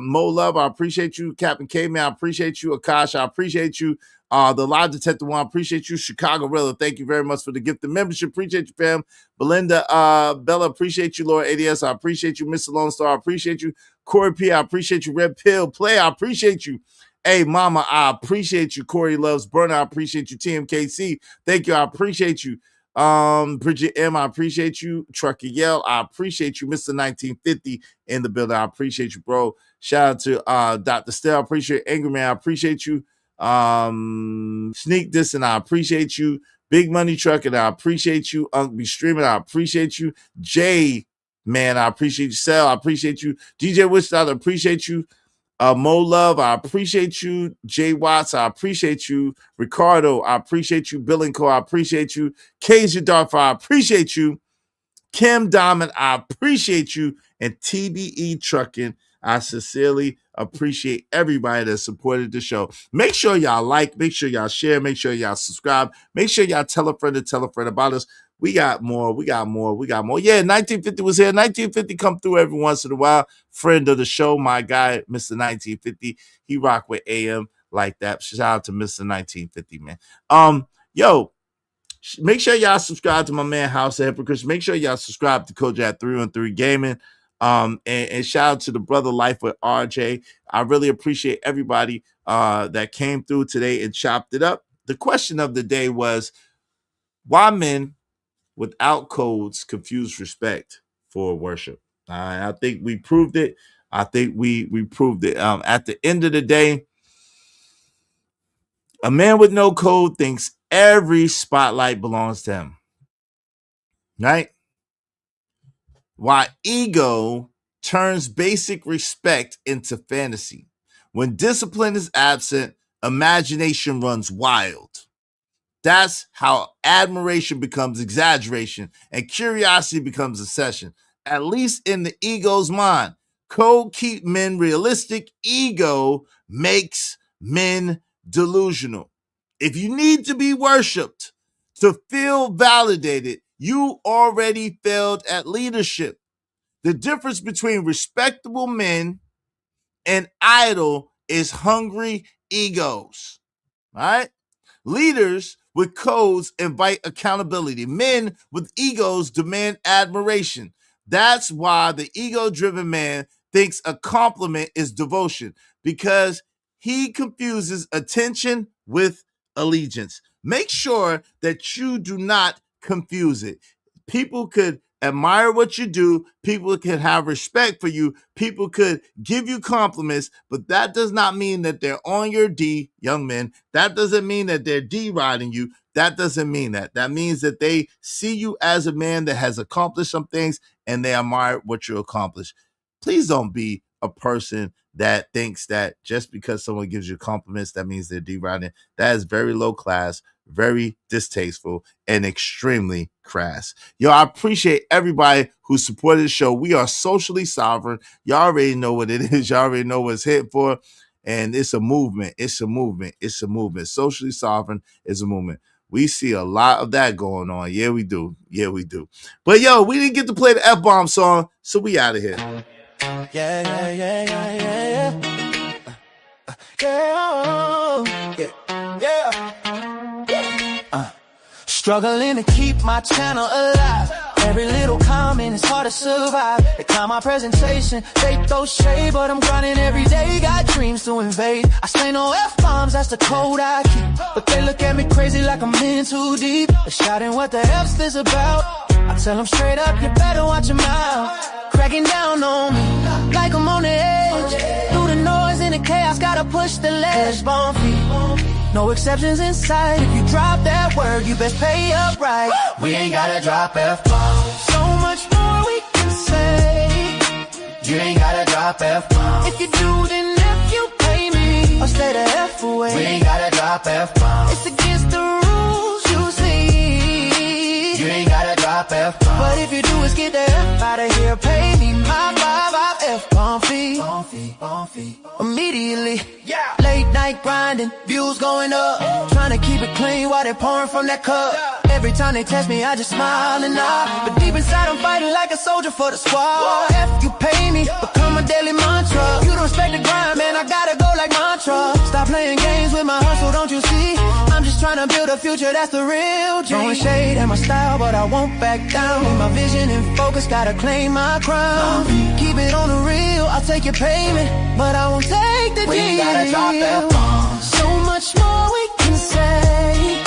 Mo Love. I appreciate you. Captain K-Man. I appreciate you. Akash. I appreciate you. The Lie Detective One. I appreciate you. Chicago Rilla. Thank you very much for the gift of membership. Appreciate you, fam. Belinda Bella. Appreciate you. Lord ADS. I appreciate you. Mr. Lone Star. I appreciate you. Corey P. I appreciate you. Red Pill Play. I appreciate you. Hey, Mama. I appreciate you. Corey Loves Burner. I appreciate you. TMKC. Thank you. I appreciate you. Bridget M. I appreciate you. Trucker Yell. I appreciate you. Mr. 1950 in the building. I appreciate you, bro. Shout out to Dr. Still. I appreciate Angry Man. I appreciate you. Sneak This, and I appreciate you. Big Money Truck, and I appreciate you. Unc Be Streaming. I appreciate you. Jay, man, I appreciate you. Sal, I appreciate you. DJ Wichita, I appreciate you. Mo Love, I appreciate you. Jay Watts, I appreciate you. Ricardo, I appreciate you. Bill and Co, I appreciate you. Casey Darfar, I appreciate you. Kim Diamond, I appreciate you. And TBE Trucking, I sincerely appreciate everybody that supported the show. Make sure y'all like, make sure y'all share, make sure y'all subscribe, make sure y'all tell a friend about us. We got more. Yeah, 1950 was here. 1950 come through every once in a while. Friend of the show, my guy, Mr. 1950. He rock with AM like that. Shout out to Mr. 1950, man. Yo, make sure y'all subscribe to my man House of Hypocrites. Make sure y'all subscribe to Kojak 313 Gaming. And shout out to the brother Life with RJ. I really appreciate everybody that came through today and chopped it up. The question of the day was, why men without codes confuse respect for worship? I think we proved it. I think we proved it. At the end of the day, a man with no code thinks every spotlight belongs to him. Right? Why ego turns basic respect into fantasy. When discipline is absent, imagination runs wild. That's how admiration becomes exaggeration and curiosity becomes obsession, at least in the ego's mind. Code keep men realistic. Ego makes men delusional. If you need to be worshipped to feel validated, you already failed at leadership. The difference between respectable men and idle is hungry egos. All right? Leaders with codes invite accountability. Men with egos demand admiration. That's why the ego-driven man thinks a compliment is devotion, because he confuses attention with allegiance. Make sure that you do not confuse it. People could admire what you do. People could have respect for you. People could give you compliments, but that does not mean that they're on your D, young men. That doesn't mean that they're D-riding you. That doesn't mean that. That means that they see you as a man that has accomplished some things and they admire what you accomplished. Please don't be a person that thinks that just because someone gives you compliments, that means they're D-riding. That is very low class, very distasteful, and extremely crass. Yo, I appreciate everybody who supported the show. We are socially sovereign. Y'all already know what it is. Y'all already know what it's hit for. And it's a movement. It's a movement. It's a movement. Socially sovereign is a movement. We see a lot of that going on. Yeah, we do. Yeah, we do. But yo, we didn't get to play the F-bomb song, so we out of here. Struggling to keep my channel alive. Every little comment is hard to survive. They clown my presentation, they throw shade, but I'm grinding every day. Got dreams to invade. I say no F-bombs, that's the code I keep. But they look at me crazy like I'm in too deep. They're shouting what the F's this about. I tell them straight up, you better watch your mouth. Cracking down on me like I'm on the edge. Through the noise and the chaos, gotta push the ledge. Bon feet. No exceptions in sight. If you drop that word, you best pay up right. We ain't gotta drop F-bombs. So much more we can say. You ain't gotta drop F-bombs. If you do, then F you pay me, or stay the F away. We ain't gotta drop F-bombs. It's against the rules, you see. You ain't gotta drop F-bombs. But if you do, it's get the F out of here. Pay me my 5 F-bomb fee. Immediately, yeah. Late night grinding, views going up. Trying to keep it clean while they're pouring from that cup. Every time they test me, I just smile and nod. But deep inside, I'm fighting like a soldier for the squad. F you pay me, become a daily mantra. You don't respect the grind, man, I gotta go like mantra. Stop playing games with my hustle, don't you see? I'm just trying to build a future, that's the real G. Throwing shade at my style, but I won't back down. With my vision and focus, gotta claim my crown. Keep it on the real, I'll take your payment, but I won't take the deal. We ain't gotta drop F-bombs. So much more we can say.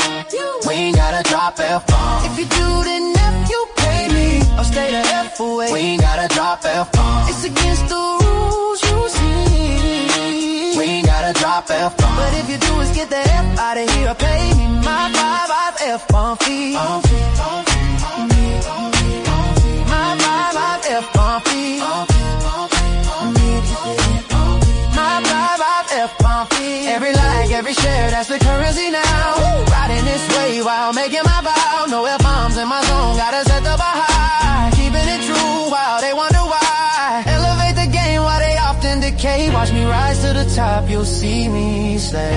We ain't gotta drop F-bombs. If you do, then F you pay me, or stay the F away. We ain't gotta drop F-bombs. It's against the rules, you see. We ain't gotta drop F-bombs. But if you do, is get the F out of here, pay me my 5 F-bomb fee. My 5 F-bomb fee. Every like, every share, that's the currency now. Riding this way while making my vow. No F-bombs in my zone, gotta set the bar high. Keeping it true while they wonder why. Elevate the game while they often decay. Watch me rise to the top, you'll see me slay.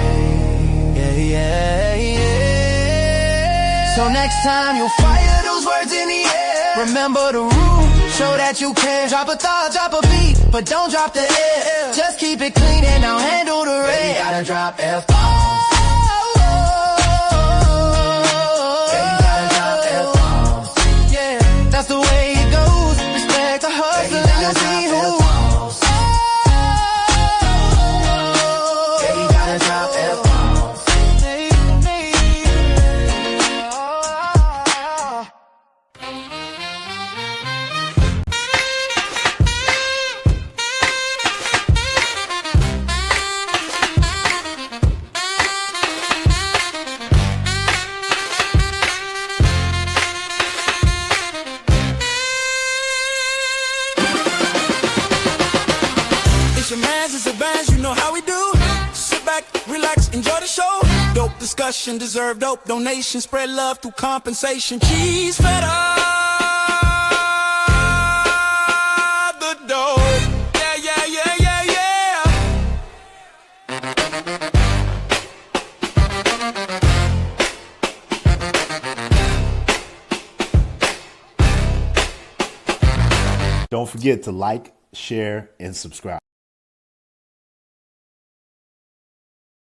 Yeah, yeah, yeah. So next time you'll fire those words in the air. Remember the rule, show that you care. Drop a thought, drop a beat, but don't drop the air. Just keep it clean and I'll handle the rest. You gotta drop F-bombs. You gotta drop F-bombs. Yeah, that's the way it goes. Respect the hustle and you'll see who. You gotta drop F-bombs. Discussion, deserve dope donation, spread love through compensation. Cheese feta, the dope. Yeah, yeah, yeah, yeah, yeah. Don't forget to like, share, and subscribe.